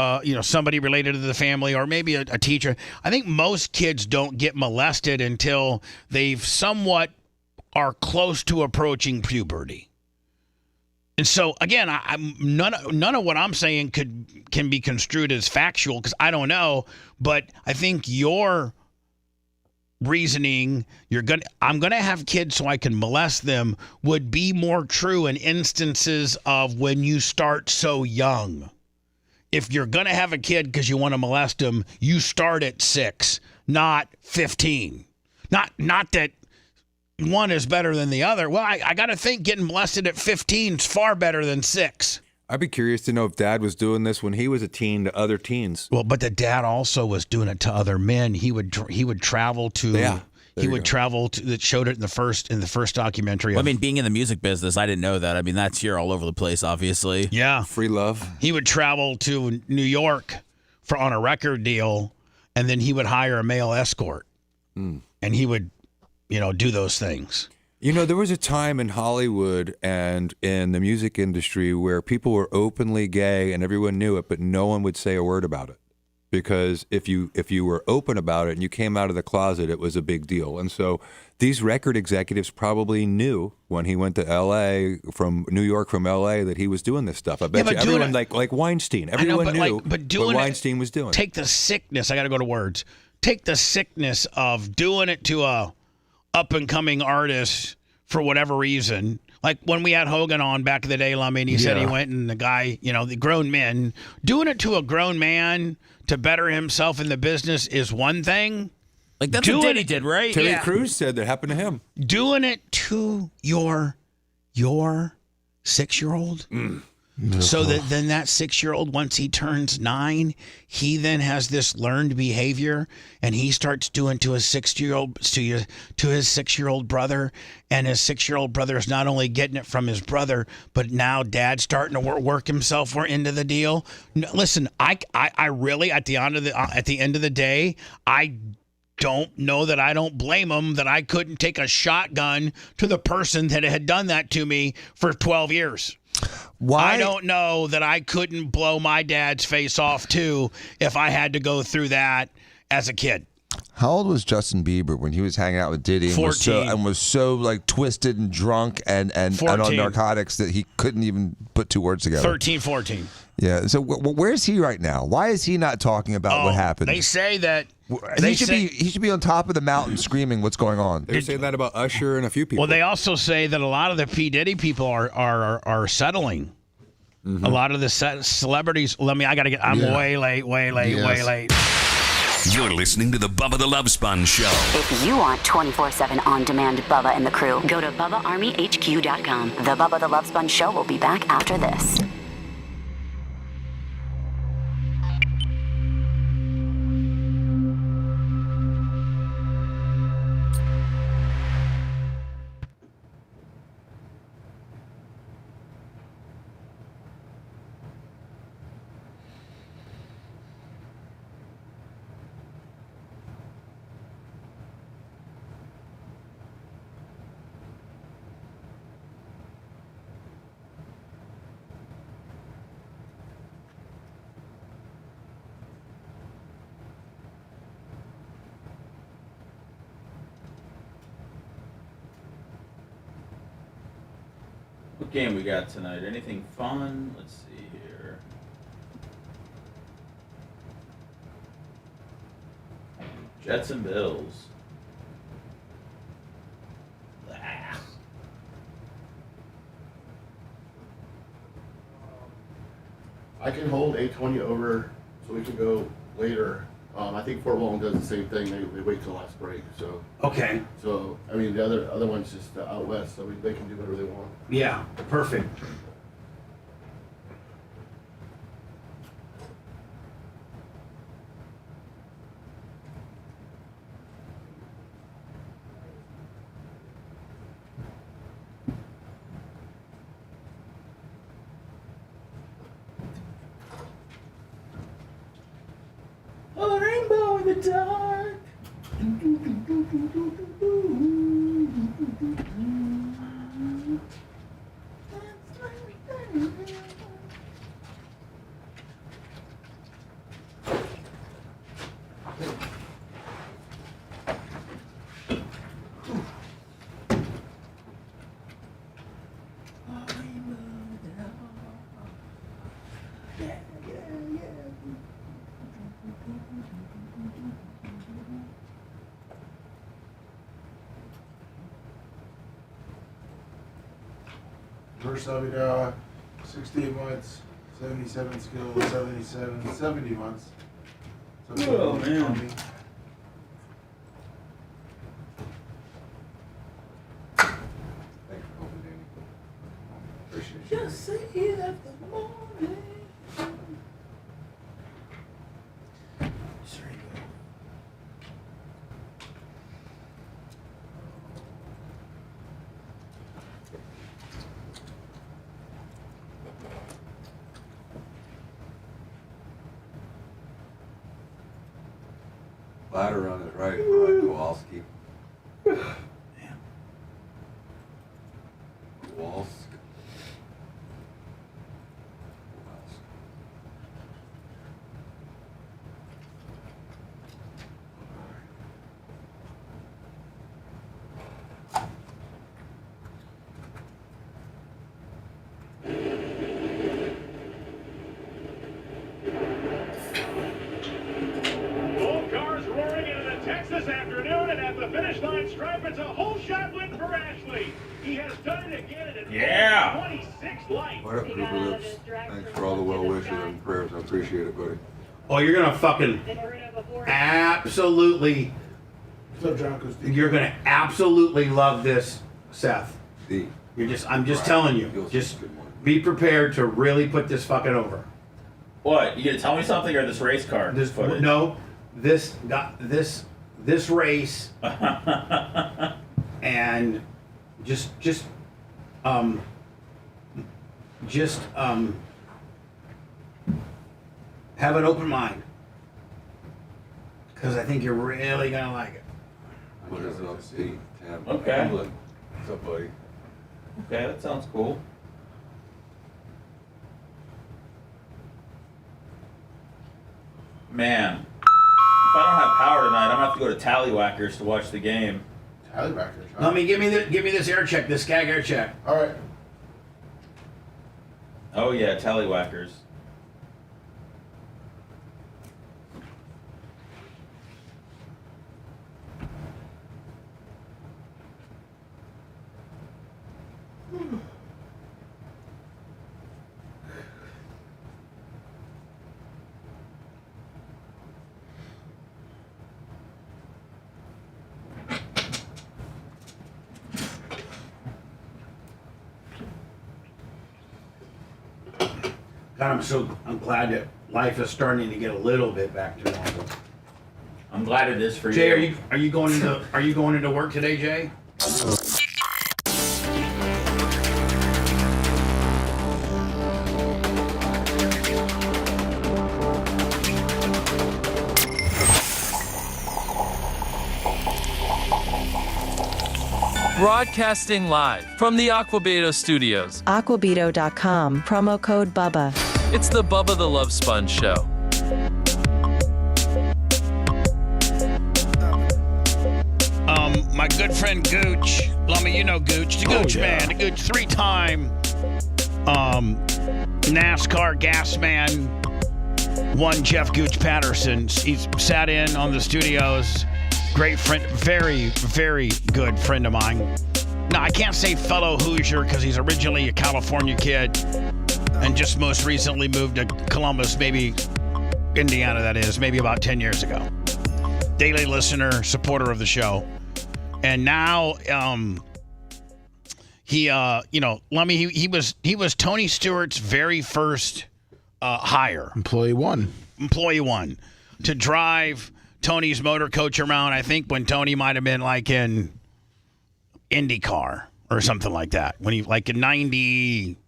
somebody related to the family, or maybe a teacher, I think most kids don't get molested until they've somewhat are close to approaching puberty. And so again, none of what I'm saying can be construed as factual, because I don't know, but I think your reasoning, I'm gonna have kids so I can molest them, would be more true in instances of when you start so young. If you're going to have a kid because you want to molest them, you start at 6, not 15. Not that one is better than the other. Well, I got to think getting molested at 15 is far better than 6. I'd be curious to know if Dad was doing this when he was a teen to other teens. Well, but the dad also was doing it to other men. He would travel to. Yeah. He would travel to, that showed it in the first documentary. Well, I mean, being in the music business, I didn't know that. I mean, that's here all over the place, obviously. Yeah. Free love. He would travel to New York on a record deal, and then he would hire a male escort. And he would, do those things. There was a time in Hollywood and in the music industry where people were openly gay and everyone knew it, but no one would say a word about it. Because if you were open about it and you came out of the closet, it was a big deal. And so these record executives probably knew when he went to L.A. from New York from L.A. that he was doing this stuff. I bet you everyone, like Weinstein, everyone knew what Weinstein was doing. Take the sickness. I got to go to words. Take the sickness of doing it to a up-and-coming artist for whatever reason. Like when we had Hogan on back in the day, Lummy, and he said he went and the guy, the grown men, doing it to a grown man to better himself in the business is one thing. Like that's what Diddy did, right? Terry Crews said that happened to him. Doing it to your 6-year-old. So then that 6-year-old, once he turns 9, he then has this learned behavior, and he starts doing to his 6-year-old brother, and his 6-year-old brother is not only getting it from his brother, but now dad's starting to work himself into the deal. No, listen, I really at the end of the day, I don't know that I don't blame him that I couldn't take a shotgun to the person that had done that to me for 12 years. Why? I don't know that I couldn't blow my dad's face off too if I had to go through that as a kid. How old was Justin Bieber when he was hanging out with Diddy and 14. was so like twisted and drunk and on 14. narcotics that he couldn't even put two words together? 13, 14. Yeah. So where's he right now? Why is he not talking about what happened? They say that he should be on top of the mountain screaming what's going on. They're saying that about Usher and a few people. Well, they also say that a lot of the P. Diddy people are settling. Mm-hmm. A lot of the celebrities. I'm way late. You're listening to the Bubba the Love Sponge Show. If you want 24/7 on-demand Bubba and the crew, go to BubbaArmyHQ.com. The Bubba the Love Sponge Show will be back after this. What game we got tonight? Anything fun? Let's see here. Jets and Bills. I can hold 820 over so we can go later. I think Fort Walton does the same thing. They wait till last break. So Okay. So I mean the other one's just out west, so they can do whatever they want. Yeah, perfect. A rainbow in the dark. First I'll be down 68 months, 77 skills, 70 months. Oh, man. Just say it at the morning. Ladder run is right, Kowalski. Kowalski. Both cars roaring into the Texas afternoon, and at the finish line stripe, it's a whole shot win for Ashley. He has done it again in Yeah. 26 lights. What up, Group of Lips? Thanks for all the well wishes and prayers. I appreciate it, buddy. Oh, you're gonna fucking absolutely. You're gonna absolutely love this, Seth. I'm just telling you. Just be prepared to really put this fucking over. What? You gonna tell me something or this race car? This footage? no, this race, and just have an open mind, because I think you're really gonna like it. What is up, Steve? Tam? Okay. What's up, buddy? Okay, that sounds cool. Man, if I don't have power tonight, I'm gonna have to go to Tallywhackers to watch the game. Tallywhackers. Let me give me this air check, this Skag air check. All right. Oh yeah, Tallywhackers. God, I'm glad that life is starting to get a little bit back to normal. I'm glad it is for Jay, you. are you going into work today, Jay? Broadcasting live from the Aquabeto studios. Aquabeto.com, promo code BUBBA. It's the Bubba the Love Sponge Show. My good friend Gooch, Lummy, you know Gooch, the Gooch man, the Gooch, 3-time NASCAR gas man, one Jeff Gooch Patterson. He's sat in on the studios. Great friend, very, very good friend of mine. Now, I can't say fellow Hoosier because he's originally a California kid and just most recently moved to Columbus, maybe Indiana, that is, maybe about 10 years ago. Daily listener, supporter of the show. And now, Lummy, he was Tony Stewart's very first hire. Employee one to drive Tony's motor coach around. I think when Tony might have been like in IndyCar or something like that. When he like in 90,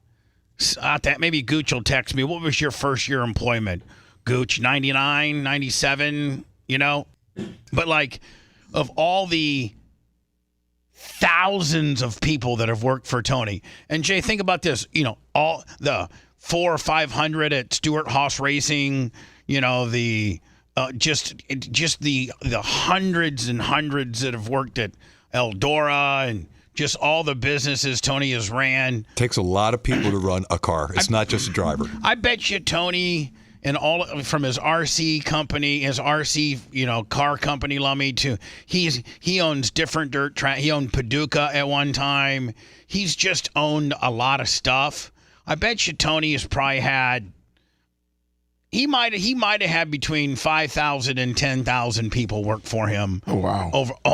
maybe Gooch will text me. What was your first year employment? Gooch, 99, 97, But like of all the thousands of people that have worked for Tony. And Jay, think about this, all the 400 or 500 at Stewart Haas Racing, the just the hundreds and hundreds that have worked at Eldora and just all the businesses Tony has ran. Takes a lot of people to run a car. It's not just a driver. I bet you Tony and all from his RC company, his RC, car company, Lummy, to he owns different dirt track. He owned Paducah at one time. He's just owned a lot of stuff. I bet you Tony has probably had. He might have had between 5,000 and 10,000 people work for him. Oh wow!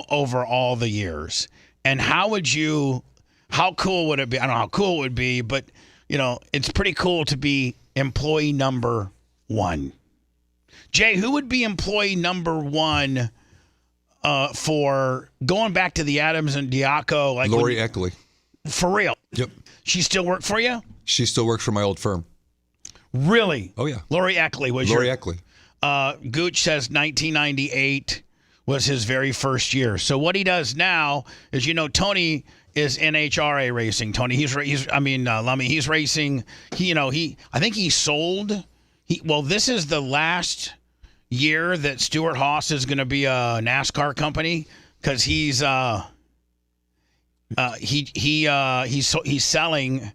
Over all the years. And how cool would it be? I don't know how cool it would be, but it's pretty cool to be employee number one. Jay, who would be employee number one for going back to the Adams and Diaco? Like Lori Eckley. For real? Yep. She still work for you? She still works for my old firm. Really? Oh, yeah. Lori Eckley was Lori Eckley. Gooch says 1998 was his very first year. So what he does now is, Tony is NHRA racing. Tony, Lummy, he's racing. I think he sold. This is the last year that Stewart Haas is going to be a NASCAR company because he's selling.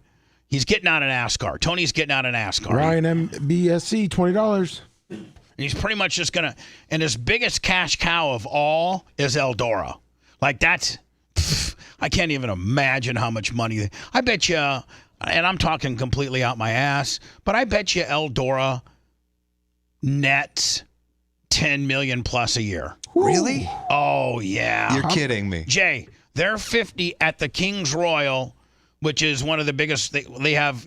He's getting out of NASCAR. Tony's getting out of NASCAR. Ryan MBSC, $20. And he's pretty much just going to, and his biggest cash cow of all is Eldora. Like that's, I can't even imagine how much money. I bet you, and I'm talking completely out my ass, but I bet you Eldora nets $10 million plus a year. Really? Oh, yeah. You're kidding me. Jay, they're 50 at the King's Royal, which is one of the biggest. They have,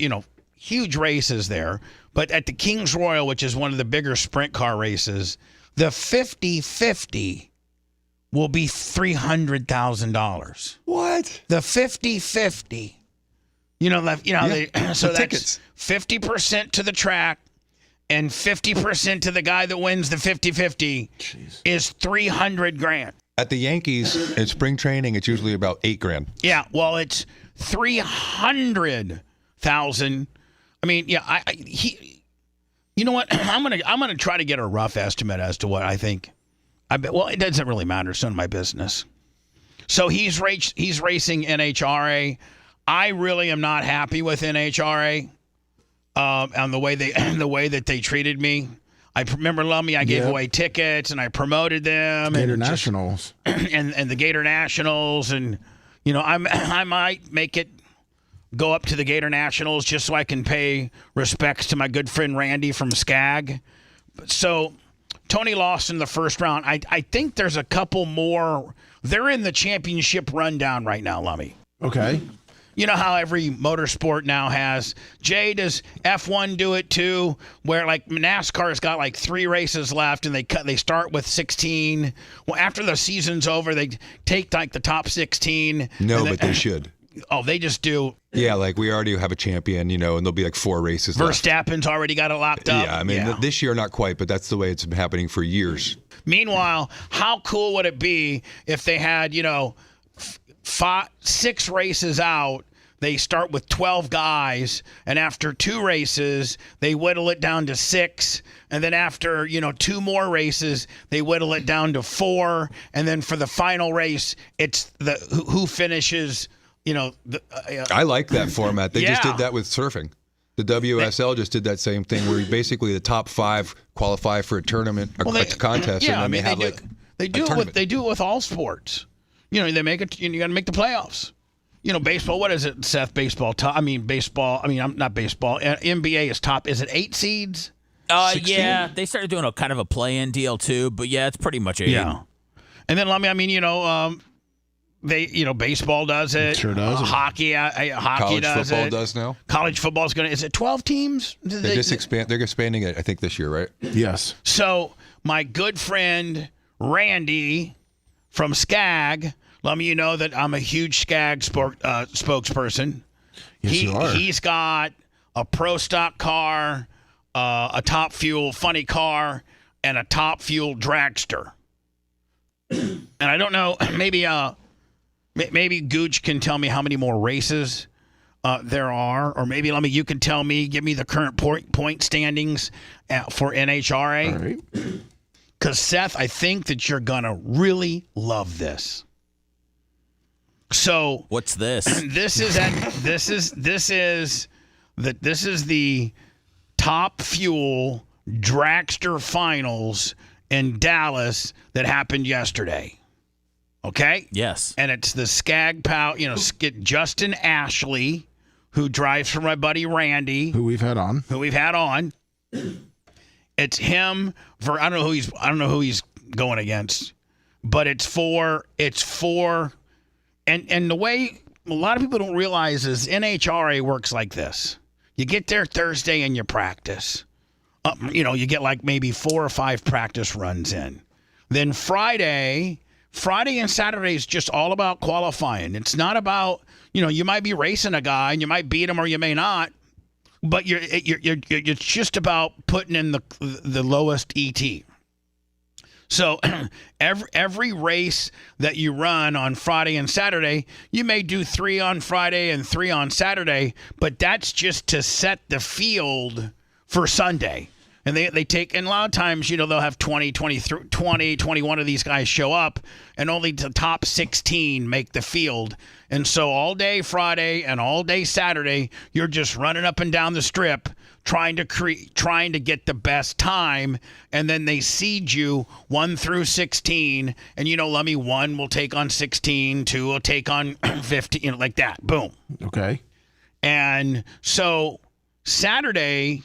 huge races there. But at the King's Royal, which is one of the bigger sprint car races, the 50-50 will be $300,000. What? The 50-50. So that's 50% to the track and 50% to the guy that wins the 50-50 is $300,000. At the Yankees, in spring training, it's usually about $8,000. Yeah, well, it's $300,000. I mean, yeah, You know what? I'm gonna try to get a rough estimate as to what I think. Well, it doesn't really matter. It's none of my business. So he's racing NHRA. I really am not happy with NHRA on the way that they treated me. I remember, Lummy, I gave away tickets and I promoted them. Gator Nationals. And the Gator Nationals. And, you know, I might make it go up to the Gator Nationals just so I can pay respects to my good friend Randy from Skag. So Tony lost in the first round. I think there's a couple more. They're in the championship rundown right now, Lummy. Okay. You know how every motorsport now has. Jay, does F1 do it too? Where like NASCAR's got like 3 races left, and they start with 16. Well, after the season's over, they take like the top 16. No, but they should. Oh, they just do. Yeah, like we already have a champion, you know, and there'll be like 4 races left. Verstappen's already got it locked up. Yeah, I mean, this year not quite, but that's the way it's been happening for years. Meanwhile, how cool would it be if they had, you know, 6 races out, they start with 12 guys, and after 2 races, they whittle it down to 6, and then after, you know, 2 more races, they whittle it down to 4, and then for the final race, it's the who finishes, you know. I like that format. They just Yeah. did that with surfing. The WSL just did that same thing where basically the top 5 qualify for a tournament, a contest, Yeah, and then I mean, they do it with all sports. You know, they make it. You got to make the playoffs. You know, baseball. What is it, Seth? Baseball. Baseball. I'm not baseball. NBA is top. Is it 8 seeds? 16? Yeah, they started doing a kind of a play-in deal too, but yeah, it's pretty much 8. Yeah. And then, I mean, you know, baseball does it. Sure does. Hockey College does football it. does now. College football is going to. Is it 12 teams? They just expand. They're expanding it, I think, this year, right? Yes. So my good friend Randy from Skag. Let me, you know that I'm a huge Skag spokesperson. Yes, you are. He's got a Pro Stock car, a Top Fuel funny car, and a Top Fuel dragster. And I don't know, maybe Gooch can tell me how many more races there are, or maybe you can tell me, give me the current point standings for NHRA. All right. Because Seth, I think that you're gonna really love this. So what's this? This is the Top Fuel dragster finals in Dallas that happened yesterday. Okay? Yes. And it's the Skag Pow, you know, Justin Ashley, who drives for my buddy Randy, who we've had on. It's him for I don't know who he's going against, but it's for and the way a lot of people don't realize is NHRA works like this. You get there Thursday and you practice. You know, you get like maybe 4 or 5 practice runs in. Then Friday and Saturday is just all about qualifying. It's not about, you know, you might be racing a guy and you might beat him or you may not, but it's just about putting in the lowest ET. So every race that you run on Friday and Saturday, you may do 3 on Friday and 3 on Saturday, but that's just to set the field for Sunday. And they take, and a lot of times, you know, they'll have 20, 21 of these guys show up, and only the top 16 make the field. And so all day Friday and all day Saturday, you're just running up and down the strip trying to get the best time, and then they seed you 1 through 16, and you know, 1 will take on 16, 2 will take on 15, you know, like that. Boom. Okay. And so Saturday,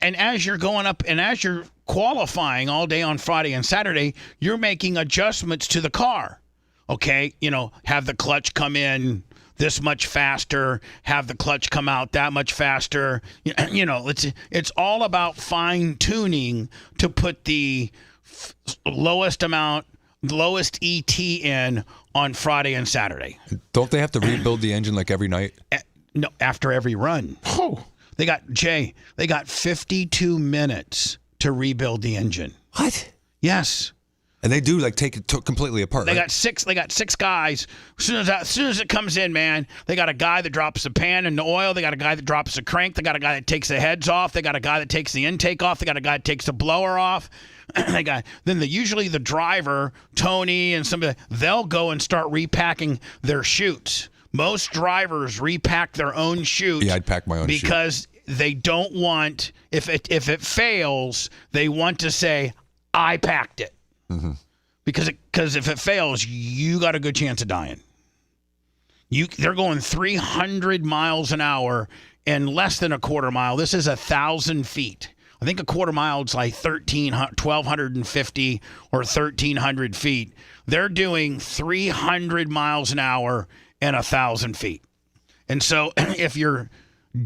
and as you're going up and as you're qualifying all day on Friday and Saturday, you're making adjustments to the car. Okay, you know, have the clutch come in this much faster, have the clutch come out that much faster. You know, it's all about fine tuning to put the lowest ET in on Friday and Saturday. Don't they have to rebuild the engine like every night? No, after every run. Oh. They got 52 minutes to rebuild the engine. What? Yes. And they do take it completely apart. They right? got six guys. As soon as it comes in, man, they got a guy that drops the pan and the oil. They got a guy that drops the crank. They got a guy that takes the heads off. They got a guy that takes the intake off. They got a guy that takes the blower off. Usually the driver, Tony, and somebody, they'll go and start repacking their chutes. Most drivers repack their own chute. Yeah, I'd pack my own chute. Because they don't want, if it fails, they want to say, I packed it. Mm-hmm. Because if it fails, you got a good chance of dying. They're going 300 miles an hour in less than a quarter mile. This is 1,000 feet. I think a quarter mile is like 1,250 or 1,300 feet. They're doing 300 miles an hour and 1,000 feet. And so if your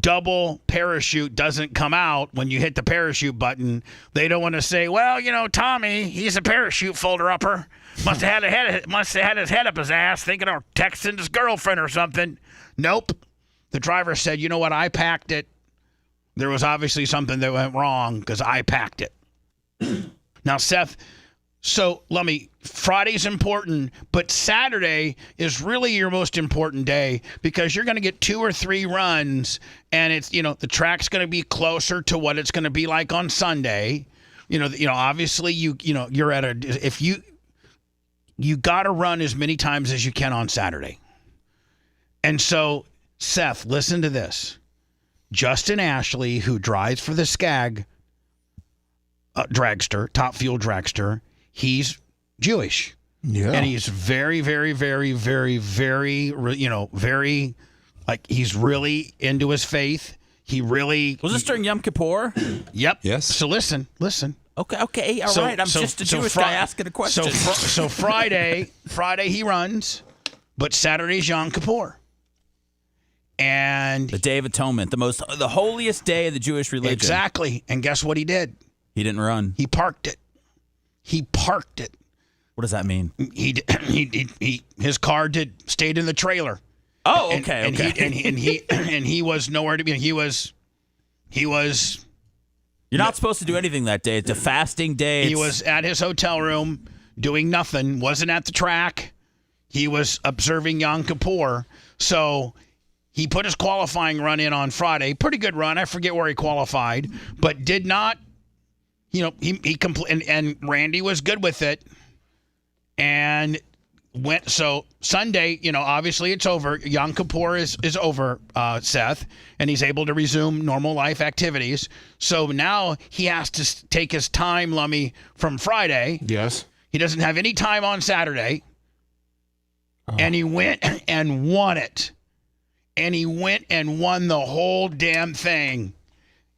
double parachute doesn't come out when you hit the parachute button, they don't want to say, well, Tommy, he's a parachute folder upper. Must have had his head up his ass thinking of texting his girlfriend or something. Nope. The driver said, you know what? I packed it. There was obviously something that went wrong because I packed it. Now, Seth, so let me, Friday's important, but Saturday is really your most important day because you're going to get 2 or 3 runs, and it's, the track's going to be closer to what it's going to be like on Sunday. Obviously you're at if you got to run as many times as you can on Saturday. And so, Seth, listen to this. Justin Ashley, who drives for the Skag dragster, Top Fuel dragster, he's Jewish. Yeah. And he's very, very, very, very, very, very, he's really into his faith. He really... Was this during Yom Kippur? Yep. Yes. So listen. Okay, all right. I'm just a Jewish guy asking a question. So Friday he runs, but Saturday's Yom Kippur. And the Day of Atonement, the holiest day of the Jewish religion. Exactly. And guess what he did? He didn't run. He parked it. What does that mean? His car stayed in the trailer. Oh, okay. And he was nowhere to be. He was. You're not supposed to do anything that day. It's a fasting day. He was at his hotel room doing nothing. Wasn't at the track. He was observing Yom Kippur. So he put his qualifying run in on Friday. Pretty good run. I forget where he qualified, but did not. He and Randy was good with it, and went. So Sunday, obviously it's over. Yom Kippur is over, Seth, and he's able to resume normal life activities. So now he has to take his time, Lummy, from Friday. Yes. He doesn't have any time on Saturday, and he went and won it. And he went and won the whole damn thing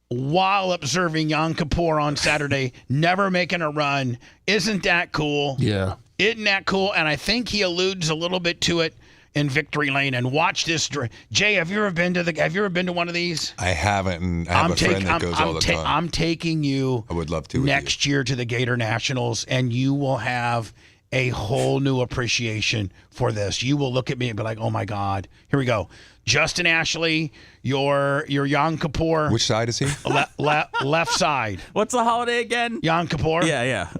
while observing Yom Kippur on Saturday, never making a run. Isn't that cool? Yeah. Isn't that cool? And I think he alludes a little bit to it in Victory Lane. And watch this. Jay, have you ever been to one of these? I haven't, and I have a friend that goes all the time. I'm taking you. I would love to next year to the Gator Nationals, and you will have a whole new appreciation for this. You will look at me and be like, "Oh my God!" Here we go. Justin Ashley, your Yom Kippur. Which side is he? Left side. What's the holiday again? Yom Kippur. Yeah.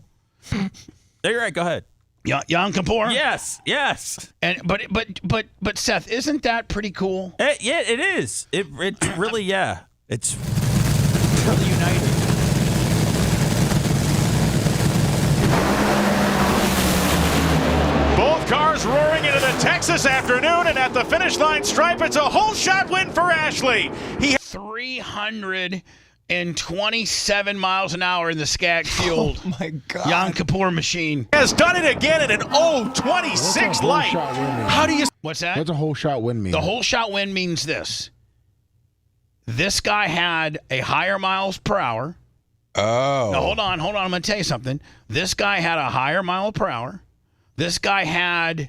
You're right. Go ahead. Yom Kippur. Yes. And but Seth, isn't that pretty cool? Yeah, it is. It really, yeah. It's really uniting. Both cars roaring into the Texas afternoon, and at the finish line stripe, it's a whole shot win for Ashley. He 327 miles an hour in the Skag fueled my God. Yom Kippur machine. has done it again at an 0.26 light. How do you? What's that? What's a whole shot win mean? The whole shot win means this. This guy had a higher miles per hour. Oh. Now, hold on. I'm going to tell you something. This guy had a higher mile per hour. This guy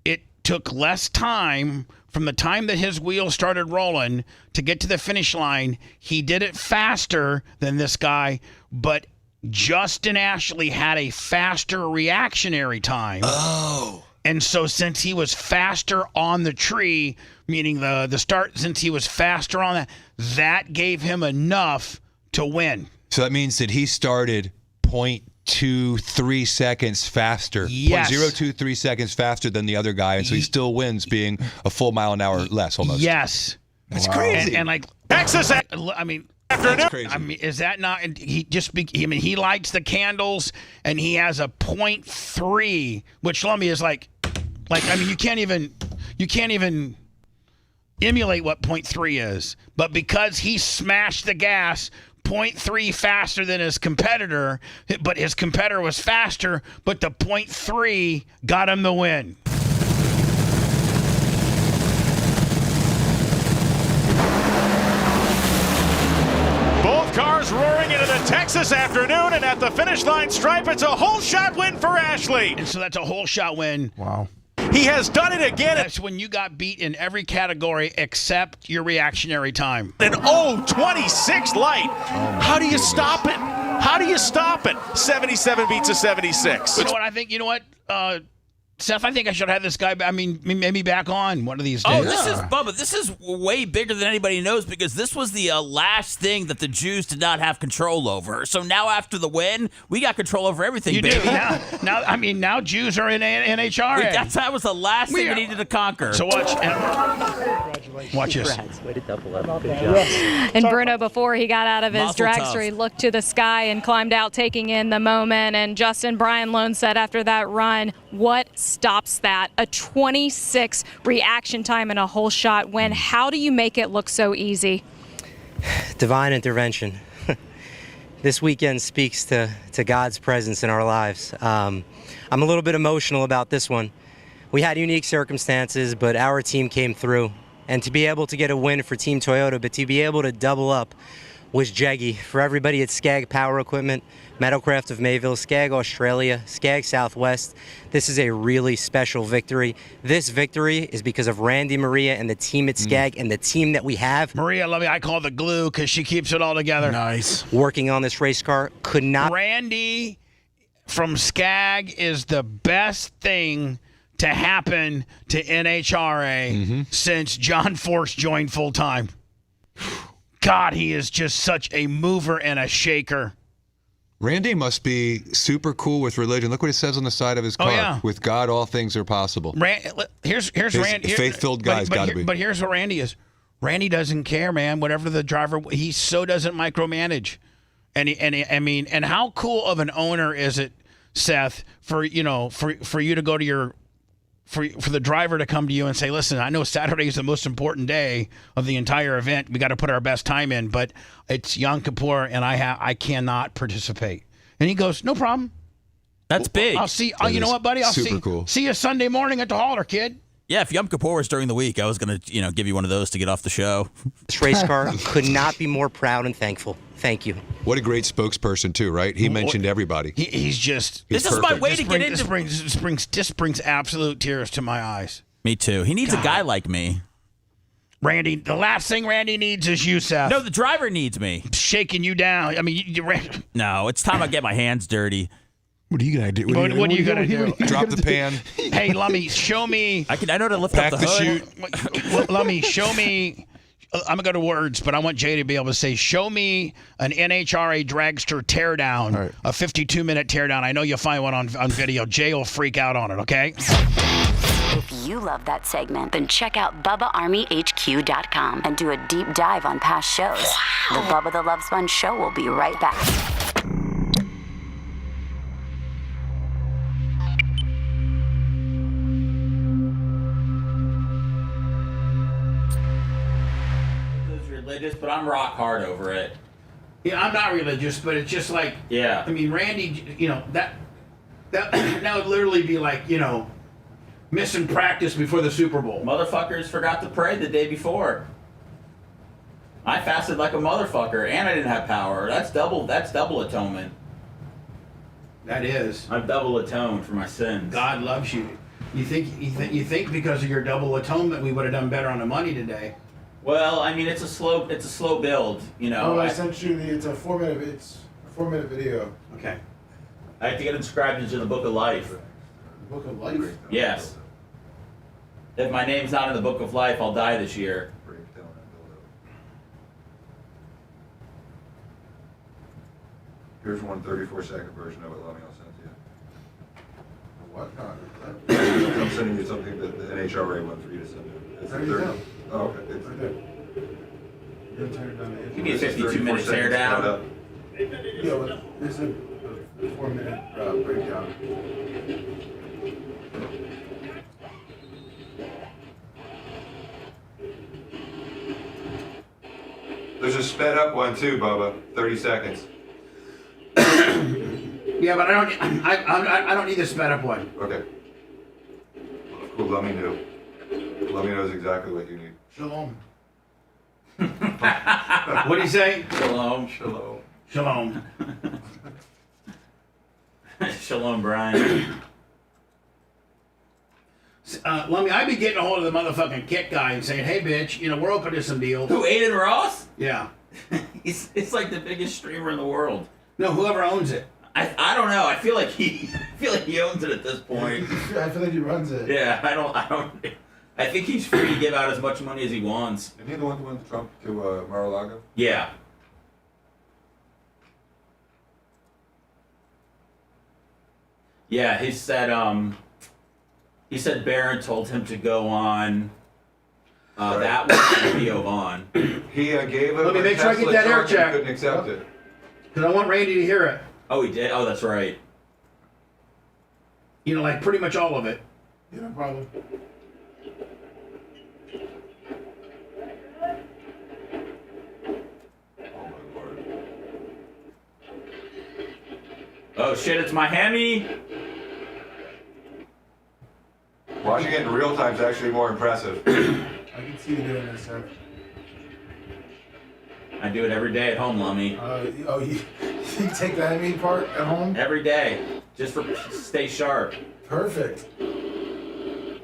it took less time from the time that his wheels started rolling to get to the finish line. He did it faster than this guy, but Justin Ashley had a faster reactionary time. Oh. And so since he was faster on the tree, meaning the start, since he was faster on that gave him enough to win. So that means that he started 0.2 0.023 seconds faster. Yes. 0.023 seconds faster than the other guy, and so he still wins, being a full mile an hour less almost. Yes. That's crazy. And like Texas. I mean, that's crazy. I mean, is that not? And he lights the candles, and he has a 0.3, which Lummy is like I mean, you can't even emulate what 0.3 is. But because he smashed the gas 0.3 faster than his competitor, but his competitor was faster, but the 0.3 got him the win. Both cars roaring into the Texas afternoon, and at the finish line stripe, it's a whole shot win for Ashley. And so that's a whole shot win. Wow. He has done it again. That's when you got beat in every category except your reactionary time. An 0.26 light. How do you stop it? How do you stop it? 77 beats a 76. You know what I think? You know what, Seth? I think I should have this guy. I mean, maybe back on one of these days. Oh, this is Bubba. This is way bigger than anybody knows because this was the last thing that the Jews did not have control over. So now after the win, we got control over everything. You baby. do now. I mean, now Jews are in NHRA. That was the last thing we needed to conquer. So watch this. Way to double up. Good job. And Bruno, before he got out of his dragster, he looked to the sky and climbed out, taking in the moment. And Justin Brian Lone said after that run, what stops that? A 26 reaction time and a whole shot win. How do you make it look so easy? Divine intervention. This weekend speaks to God's presence in our lives. I'm a little bit emotional about this one. We had unique circumstances, but our team came through. And to be able to get a win for Team Toyota, but to be able to double up was jaggy. For everybody at Skag Power Equipment, Metalcraft of Mayville, Skag Australia, Skag Southwest, this is a really special victory. This victory is because of Randy, Maria, and the team at Skag and the team that we have. Maria, I call the glue because she keeps it all together. Nice. Working on this race car could not. Randy from Skag is the best thing to happen to NHRA since John Force joined full time. God, he is just such a mover and a shaker. Randy must be super cool with religion. Look what it says on the side of his car. Oh, yeah. With God, all things are possible. Here's Randy. Faith-filled guy's got to be. But here's what Randy is. Randy doesn't care, man. Whatever the driver, he so doesn't micromanage. And how cool of an owner is it, Seth, for you to go to your. For the driver to come to you and say, listen, I know Saturday is the most important day of the entire event. We got to put our best time in, but it's Yom Kippur and I cannot participate. And he goes, no problem. That's big. I'll see. You know what, buddy? I'll see you Sunday morning at the Halter, kid. Yeah, if Yom Kippur was during the week, I was going to give you one of those to get off the show. This race car could not be more proud and thankful. Thank you. What a great spokesperson, too, right? He mentioned everybody. He's just... This is my way to get into... This brings absolute tears to my eyes. Me too. He needs a guy like me. Randy, the last thing Randy needs is you, Seth. No, the driver needs me. Shaking you down. I mean, No, it's time I get my hands dirty. What are you gonna do? What are you gonna do? Drop the pan. Hey, Lummy, show me. I know to lift up the hood. Lummy, show me. I'm gonna go to words, but I want Jay to be able to say, "Show me an NHRA dragster teardown, a 52-minute teardown." I know you'll find one on video. Jay will freak out on it. Okay. If you love that segment, then check out BubbaArmyHQ.com and do a deep dive on past shows. The Bubba the Love Sponge Show will be right back. Religious, but I'm rock hard over it. Yeah, I'm not religious, but it's just like, yeah. I mean, Randy, that would literally be like, missing practice before the Super Bowl. Motherfuckers forgot to pray the day before. I fasted like a motherfucker, and I didn't have power. That's double atonement. That is. I've double atoned for my sins. God loves you. You think because of your double atonement we would have done better on the money today? Well, I mean, it's a slow build, Oh, I sent you it's a 4-minute video. Okay. I have to get inscribed into the Book of Life. Book of Life? Yes. If my name's not in the Book of Life, I'll die this year. Here's one 34-second version of it. Let me, I'll send it What? to you. I'm sending you something that the NHRA wants for you to send me. It's There you go. Oh, okay. It's Right there. You're gonna tear it down. Give me a 52-minute teardown. Yeah, there's a 4-minute breakdown. There's a sped up one too, Bubba. 30 seconds. Yeah, but I don't need the sped up one. Okay. Cool. Let me know. Let me know is exactly what you need. Shalom. What do you say? Shalom. Shalom. Shalom. Shalom, Brian. Lummy, I'd be getting a hold of the motherfucking Kit guy and saying, "Hey, bitch, we're open to some deals." Who, Aiden Ross? Yeah. It's like the biggest streamer in the world. No, whoever owns it. I don't know. I feel like he owns it at this point. I feel like he runs it. Yeah, I don't. I think he's free to give out as much money as he wants. Is he the one who went to Trump to Mar-a-Lago? Yeah. Yeah, he said Barron told him to go on that one video on. He gave him Let me a make sure I Tesla get that air truck and check. couldn't accept it. Because I want Randy to hear it. Oh, he did? Oh, that's right. Like pretty much all of it. Yeah, no problem. Oh shit, it's my Hemi. Watching it in real time is actually more impressive. I can see you doing this, sir. I do it every day at home, Lummy. You take the Hemi part at home? Every day, just for stay sharp. Perfect. You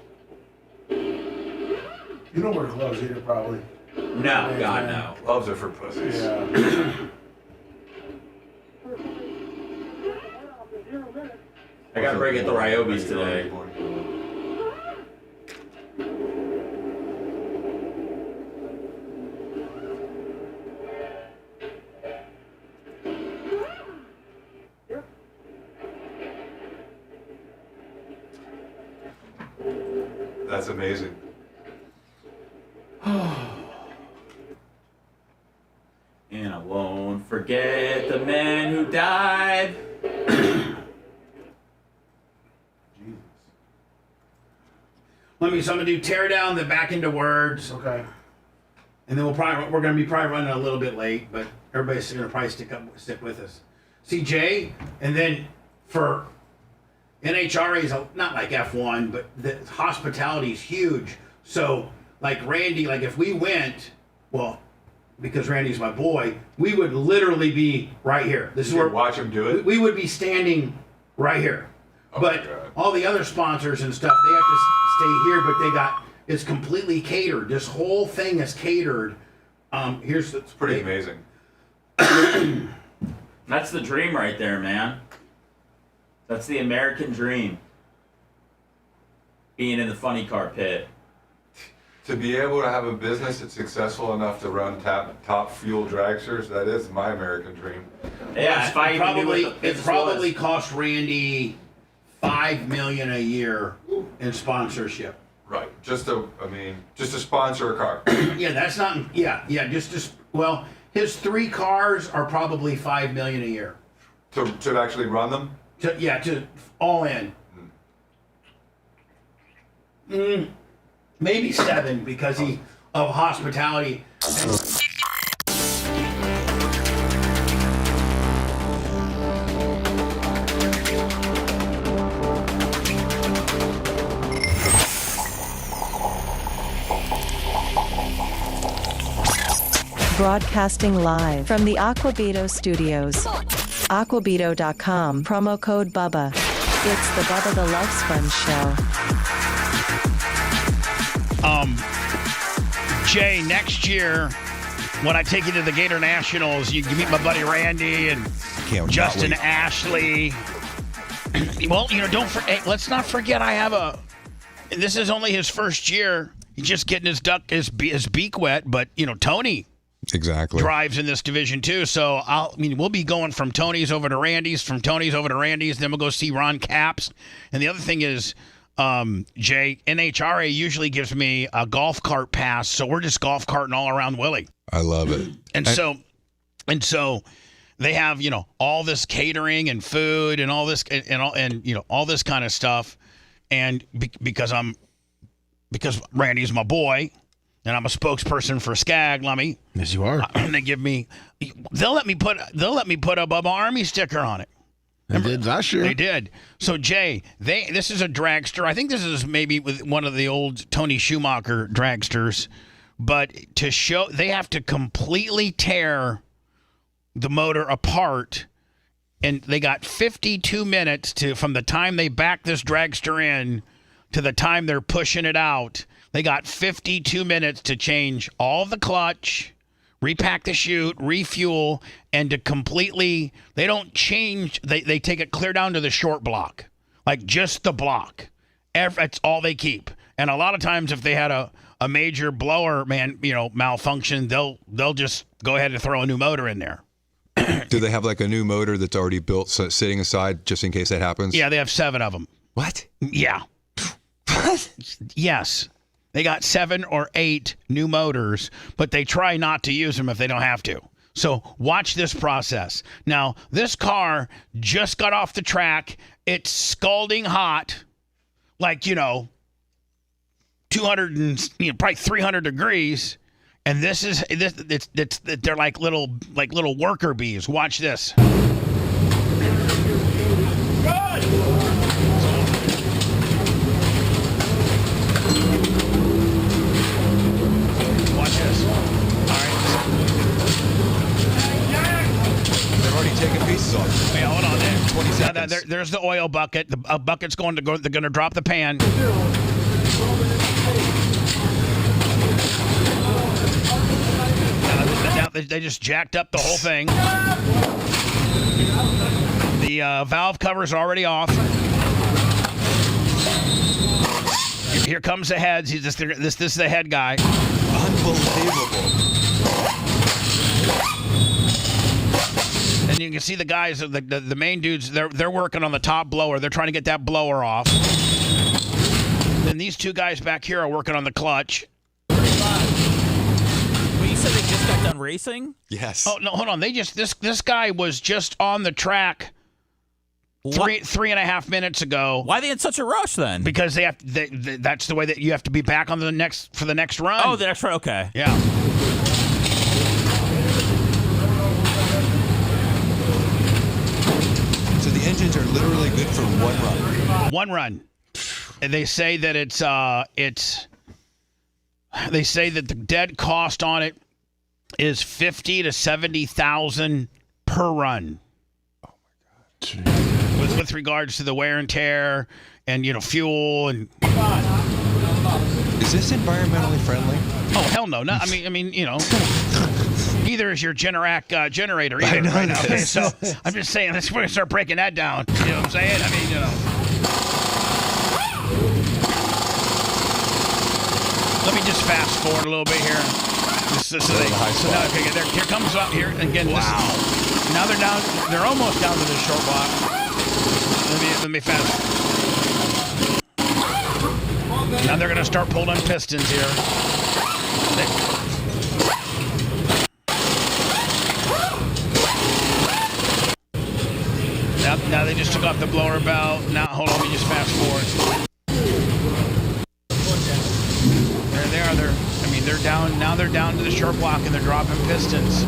don't wear gloves either, probably. No, God, no. Gloves are for pussies. Yeah. I gotta break at the Ryobis today. That's amazing. And I won't forget the man who died. So I'm gonna do tear down the back into words. Okay. And then we're gonna be running a little bit late, but everybody's gonna probably stick with us. See Jay, and then for NHRA is not like F1, but the hospitality is huge. So like Randy, like if we went, well, because Randy's my boy, we would literally be right here. This is where watch him do it. We would be standing right here. Oh but all the other sponsors and stuff, they have to stay here, but it's completely catered. This whole thing is catered. It's pretty amazing. That's the dream right there, man. That's the American dream. Being in the funny car pit. To be able to have a business that's successful enough to run top fuel dragsters, that is my American dream. Yeah, if I even knew what the It business probably was. cost Randy $5 million a year in sponsorship. Right. Just to sponsor a car. Yeah, that's not. Yeah. Well, his 3 cars are probably $5 million a year. To actually run them. To all in. Maybe 7 because of hospitality. Broadcasting live from the Aquabedo studios. Aquabedo.com, promo code BUBBA. It's the Bubba the Love Sponge show. Jay, next year, when I take you to the Gator Nationals, you can meet my buddy Randy and Justin Ashley. Well, let's not forget this is only his first year. He's just getting his beak wet, but Tony Exactly. drives in this division too. So we'll be going from Tony's over to Randy's, from Tony's over to Randy's. Then we'll go see Ron Capps. And the other thing is, Jay, NHRA usually gives me a golf cart pass, so we're just golf carting all around Willie. I love it. And so they have, all this catering and food and all this and all this kind of stuff. And because Randy's my boy and I'm a spokesperson for Skag, Lummy. Yes, you are. They'll let me put a Bubba Army sticker on it. They did last year. They did. So Jay, this is a dragster. I think this is maybe with one of the old Tony Schumacher dragsters, but to show they have to completely tear the motor apart, and they got 52 minutes from the time they back this dragster in to the time they're pushing it out. They got 52 minutes to change all the clutch, repack the chute, refuel, and to completely, they don't change, they take it clear down to the short block, like just the block. That's all they keep. And a lot of times if they had a major blower malfunction, they'll just go ahead and throw a new motor in there. Do they have like a new motor that's already built sitting aside just in case that happens? Yeah, they have 7 of them. What? Yeah. What? Yes. They got 7 or 8 new motors, but they try not to use them if they don't have to. So watch this process. Now, this car just got off the track. It's scalding hot, like, 200 and probably 300 degrees. And they're like little worker bees. Watch this. Taking pieces off. Wait, hold on there. 20 seconds. There's the oil bucket. A bucket's they're going to drop the pan. Now they just jacked up the whole thing. The valve cover's already off. Here comes the heads. This is the head guy. Unbelievable. And you can see the guys, the main dudes, they're working on the top blower. They're trying to get that blower off. Then these 2 guys back here are working on the clutch. Well, you said they just got done racing? Yes. Oh, no, hold on. This guy was just on the track 3.5 minutes ago. Why are they in such a rush then? Because that's the way that you have to be back on for the next run. Oh, the next run. Okay. Yeah. So the engines are literally good for one run. One run. And they say that they say that the dead cost on it is $50,000 to $70,000 per run. Oh my God. With regards to the wear and tear and fuel and. Is this environmentally friendly? Oh hell no! I mean neither is your Generac generator either. I know right? this. Okay, so I'm just saying, we're gonna start breaking that down. You know what I'm saying? I mean, Let me just fast forward a little bit here. Here comes up here again. Wow. Now they're down. They're almost down to the short block. Let me fast. Now they're gonna start pulling pistons here. Now they just took off the blower valve. Now hold on, let me just fast forward. There they are. They're down. Now they're down to the short block and they're dropping pistons.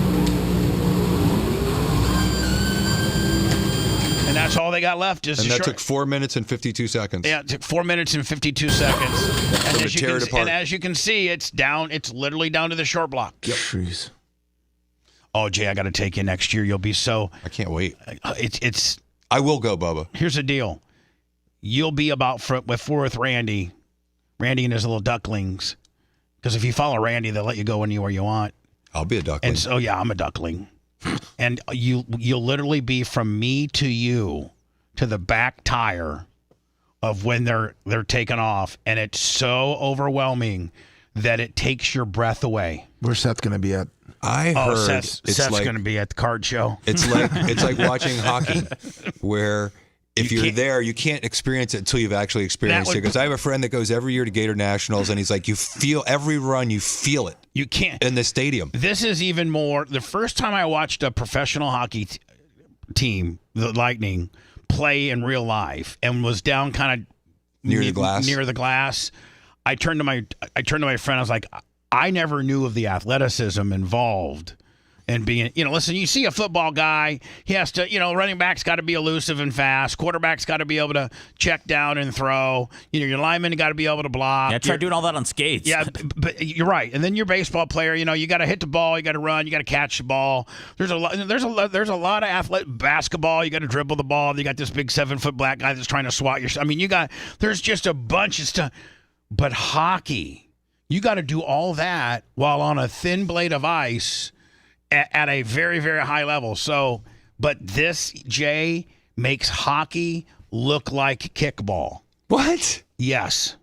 And that's all they got left. And that took 4 minutes and 52 seconds. Yeah, it took 4 minutes and 52 seconds. And as you can see, it's down. It's literally down to the short block. Yep. Jeez. Oh, Jay, I got to take you next year. You'll be so. I can't wait. It's. I will go, Bubba. Here's the deal. You'll be about with Randy and his little ducklings. Because if you follow Randy, they'll let you go anywhere you want. I'll be a duckling. And so, yeah, I'm a duckling. And you'll literally be from me to you to the back tire of when they're taking off. And it's so overwhelming that it takes your breath away. Where's Seth going to be at? I Oh, heard Seth's going to be at the card show. It's like watching hockey, where if you're there, you can't experience it until you've actually experienced it. Because I have a friend that goes every year to Gator Nationals, and he's like, you feel every run, you feel it. You can't in the stadium. This is even more. The first time I watched a professional hockey team, the Lightning, play in real life, and was down kind of near the glass. I turned to my friend. I was like, I never knew of the athleticism involved in being, listen, you see a football guy, he has to, running back's got to be elusive and fast. Quarterback's got to be able to check down and throw. Your lineman got to be able to block. Yeah, try doing all that on skates. Yeah, but you're right. And then your baseball player, you got to hit the ball, you got to run, you got to catch the ball. There's a lot of athletic basketball. You got to dribble the ball. You got this big 7-foot black guy that's trying to swat your. There's just a bunch of stuff. But hockey, you got to do all that while on a thin blade of ice at a very, very high level. So, but this, Jay, makes hockey look like kickball. What? Yes.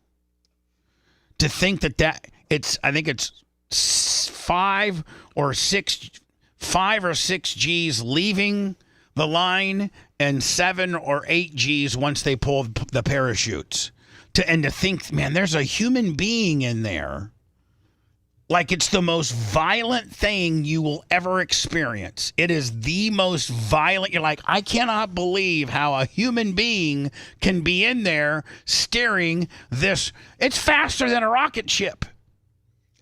To think I think it's 5 or 6 Gs leaving the line and 7 or 8 Gs once they pull the parachutes. To think, man, there's a human being in there. Like it's the most violent thing you will ever experience. It is the most violent. You're like, I cannot believe how a human being can be in there steering this. It's faster than a rocket ship.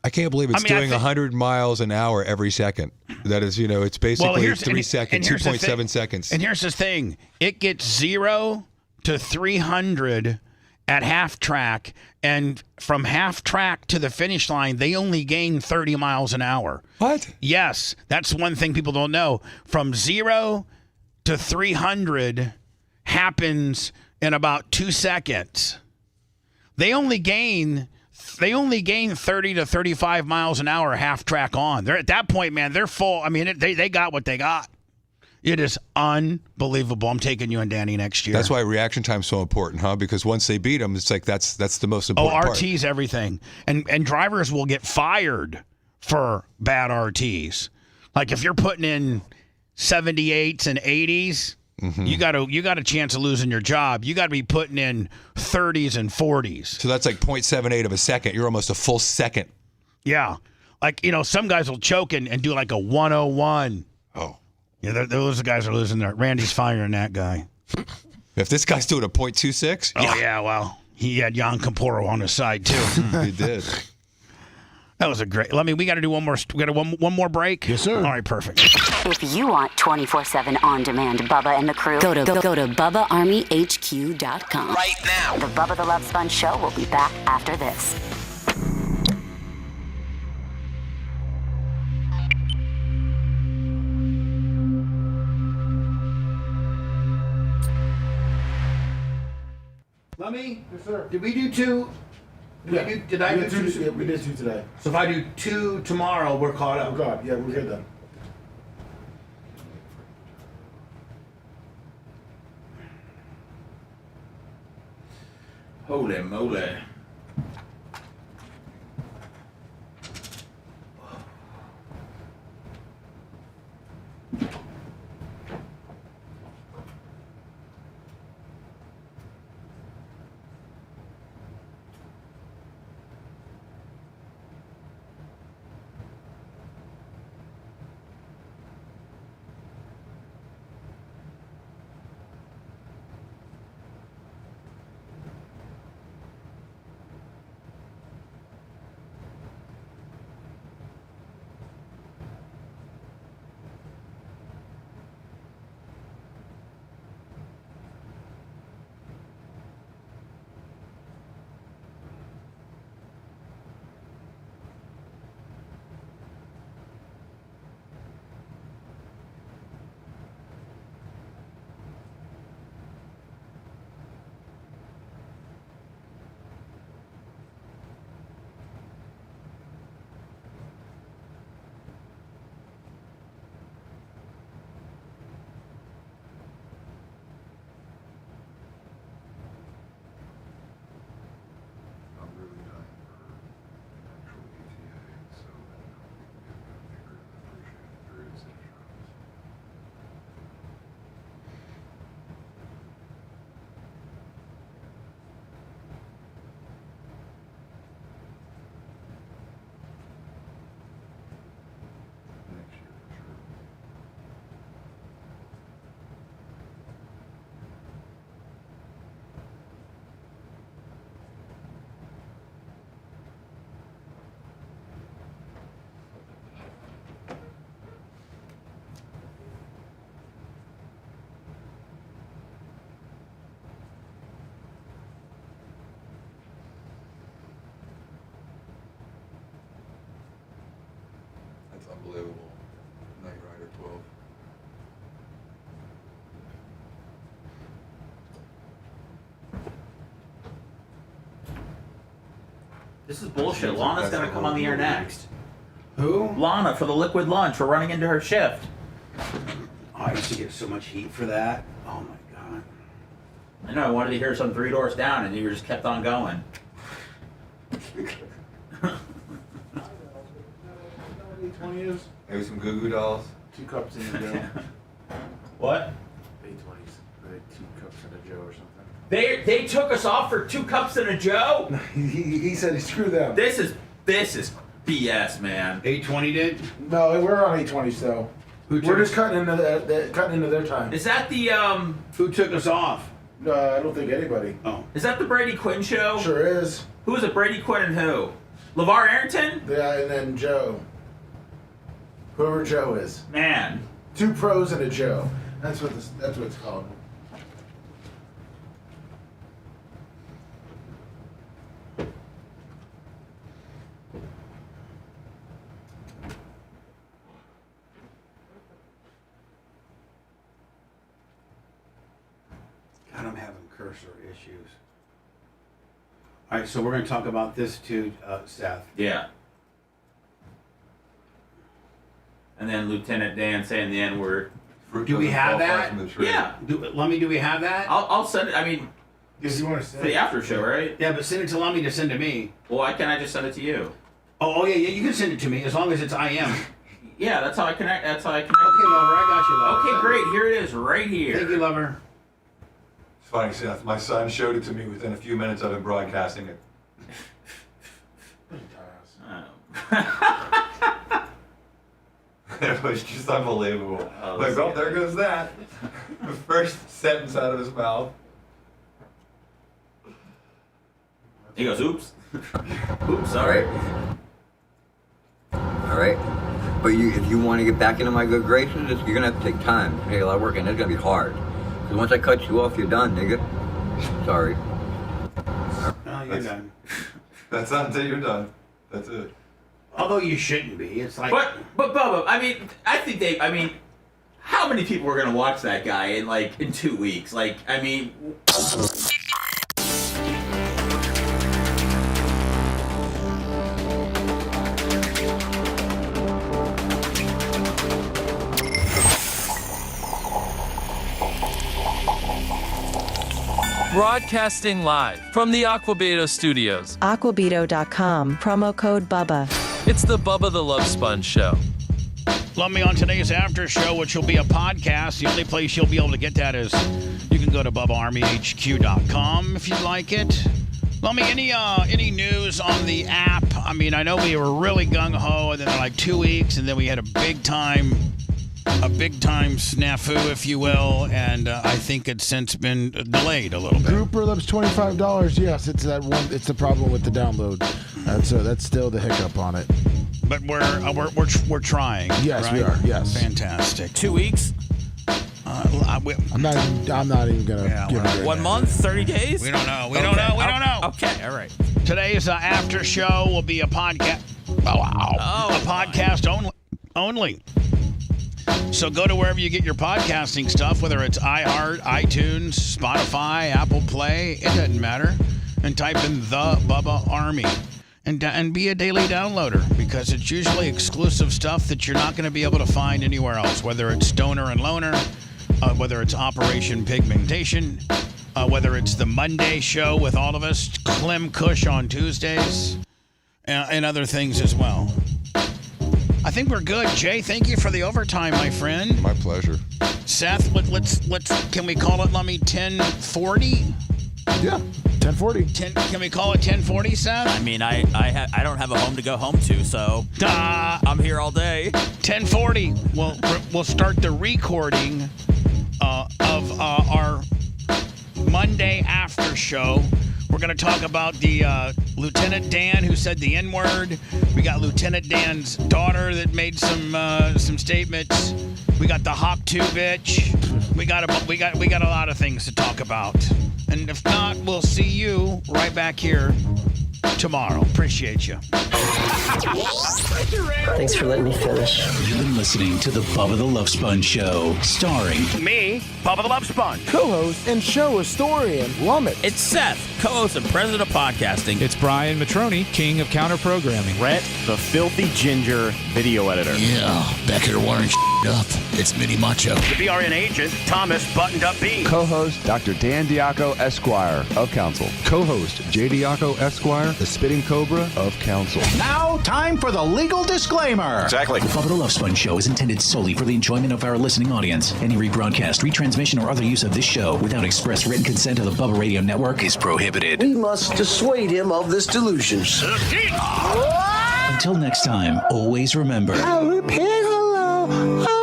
I can't believe it's doing 100 miles an hour every second. That is, it's basically 3 seconds, 2.7 seconds. And here's the thing. It gets 0 to 300 at half track, and from half track to the finish line, they only gain 30 miles an hour. What? Yes, that's one thing people don't know. From 0 to 300 happens in about 2 seconds. They only gain 30 to 35 miles an hour half track on. They're at that point, man, they're full. I mean, they got what they got. It is unbelievable. I'm taking you and Danny next year. That's why reaction time's so important, huh? Because once they beat them, it's like that's the most important part. RT's everything. And drivers will get fired for bad RTs. Like if you're putting in 78s and 80s, you got a chance of losing your job. You got to be putting in 30s and 40s. So that's like 0.78 of a second. You're almost a full second. Yeah. Like, some guys will choke and do like a 101. Oh. Yeah, those guys are losing their. Randy's firing that guy. If this guy's doing a 0.26, oh yeah, well, he had Jan Camporo on his side too. He did. That was a great. We got to do one more. We got one more break. Yes, sir. All right, perfect. If you want 24/7 on-demand Bubba and the crew, go to BubbaArmyHQ.com Right now. The Bubba the Love Sponge show will be back after this. Lummy? Yes, sir. Did we do 2? Did I do 2? Yeah, we did 2 today. So if I do 2 tomorrow, we're caught up. Oh, God. Yeah, we're good then. Holy moly. That's unbelievable. Knight Rider 12. This is bullshit. Lana's gonna come on the air next. Who? Lana for the liquid lunch. We're running into her shift. Oh, I used to get so much heat for that. Oh my god. I know. I wanted to hear some Three Doors Down, and you just kept on going. Maybe some Goo Goo Dolls. 2 cups in a Joe. What? 820s. 2 cups in a Joe or something. They took us off for 2 cups and a Joe. He said screw them. This is BS, man. 820 did? No, we're on 820s though. We're just cutting into their time. Is that the Who took us off? No, I don't think anybody. Oh. Is that the Brady Quinn show? Sure is. Who is it? Brady Quinn and who? LeVar Arrington? Yeah, and then Joe. Whoever Joe is. Man. 2 pros and a Joe. That's what it's called. God, I'm having cursor issues. All right, so we're going to talk about this too, Seth. Yeah. And then Lieutenant Dan saying the N-word. Do we have that? Yeah. Do we have that? I'll send it. I mean, if you want to send for the after show, right? Yeah, but send it to Lummy to send to me. Well, why can't I just send it to you? Oh yeah, you can send it to me as long as it's IM. Yeah, that's how I connect. That's how I connect. Okay, lover, I got you, lover. Okay, great. Here it is, right here. Thank you, lover. It's funny, Seth. My son showed it to me within a few minutes of him broadcasting it. It was just unbelievable. Like, oh, there goes that. The first sentence out of his mouth. He goes, oops. Oops, all right. All right? But if you want to get back into my good graces, you're going to have to take time. Take a lot of work, and it's going to be hard. Because once I cut you off, you're done, nigga. Sorry. Oh, you're done. That's not until you're done. That's it. Although you shouldn't be. It's like... But Bubba, I mean, how many people are going to watch that guy in 2 weeks? Like, I mean... Broadcasting live from the Aquabedo Studios. Aquabedo.com, promo code BUBBA. It's the Bubba the Love Sponge Show. Love me on today's after show, which will be a podcast. The only place you'll be able to get that is you can go to BubbaArmyHQ.com if you'd like it. Love me, any news on the app? I mean, I know we were really gung-ho, and then like 2 weeks, and then we had a big time snafu, if you will, and I think it's since been delayed a little bit. Grouper Lips $25. Yes, it's that one. It's the problem with the download. That's still the hiccup on it. But we're trying. Yes, right? we are. Yes, fantastic. 2 weeks. I'm not even gonna give it 1 month, 30 days. We don't know. We don't know. Okay, all right. Today's after show will be a podcast. A podcast only. So go to wherever you get your podcasting stuff, whether it's iHeart, iTunes, Spotify, Apple Play, it doesn't matter, and type in The Bubba Army and be a daily downloader, because it's usually exclusive stuff that you're not going to be able to find anywhere else, whether it's Stoner and Loner, whether it's Operation Pigmentation, whether it's the Monday show with all of us, Clem Kush on Tuesdays, and other things as well. I think we're good. Jay, thank you for the overtime, my friend. My pleasure. Seth, let's can we call it, Lummy, 10:40? Yeah, 10:40. Can we call it 10:40, Seth? I mean, I don't have a home to go home to, so I'm here all day. 10:40. We'll start the recording of our Monday after show. We're going to talk about the Lieutenant Dan who said the N-word. We got Lieutenant Dan's daughter that made some statements. We got the Hawk 2 bitch. We got a lot of things to talk about. And if not, we'll see you right back here tomorrow. Appreciate you. Thanks for letting me finish. You've been listening to the Bubba the Love Sponge Show, starring Me, Bubba the Love Sponge. Co-host and show historian, Lummit. It's Seth, co-host and president of podcasting. It's Brian Matroni, king of counter programming. Rhett, the filthy ginger video editor. Yeah, back here wiring up. It's Mini Macho. The BRN agent, Thomas Buttoned Up B. Co-host Dr. Dan Diaco, Esquire of Council. Co-host J. Diaco, Esquire, the Spitting Cobra of Council. Now, time for the legal disclaimer. Exactly. The Bubba the Love Sponge Show is intended solely for the enjoyment of our listening audience. Any rebroadcast, retransmission, or other use of this show without express written consent of the Bubba Radio Network is prohibited. We must dissuade him of this delusion. Until next time, always remember. I'll repeat hello.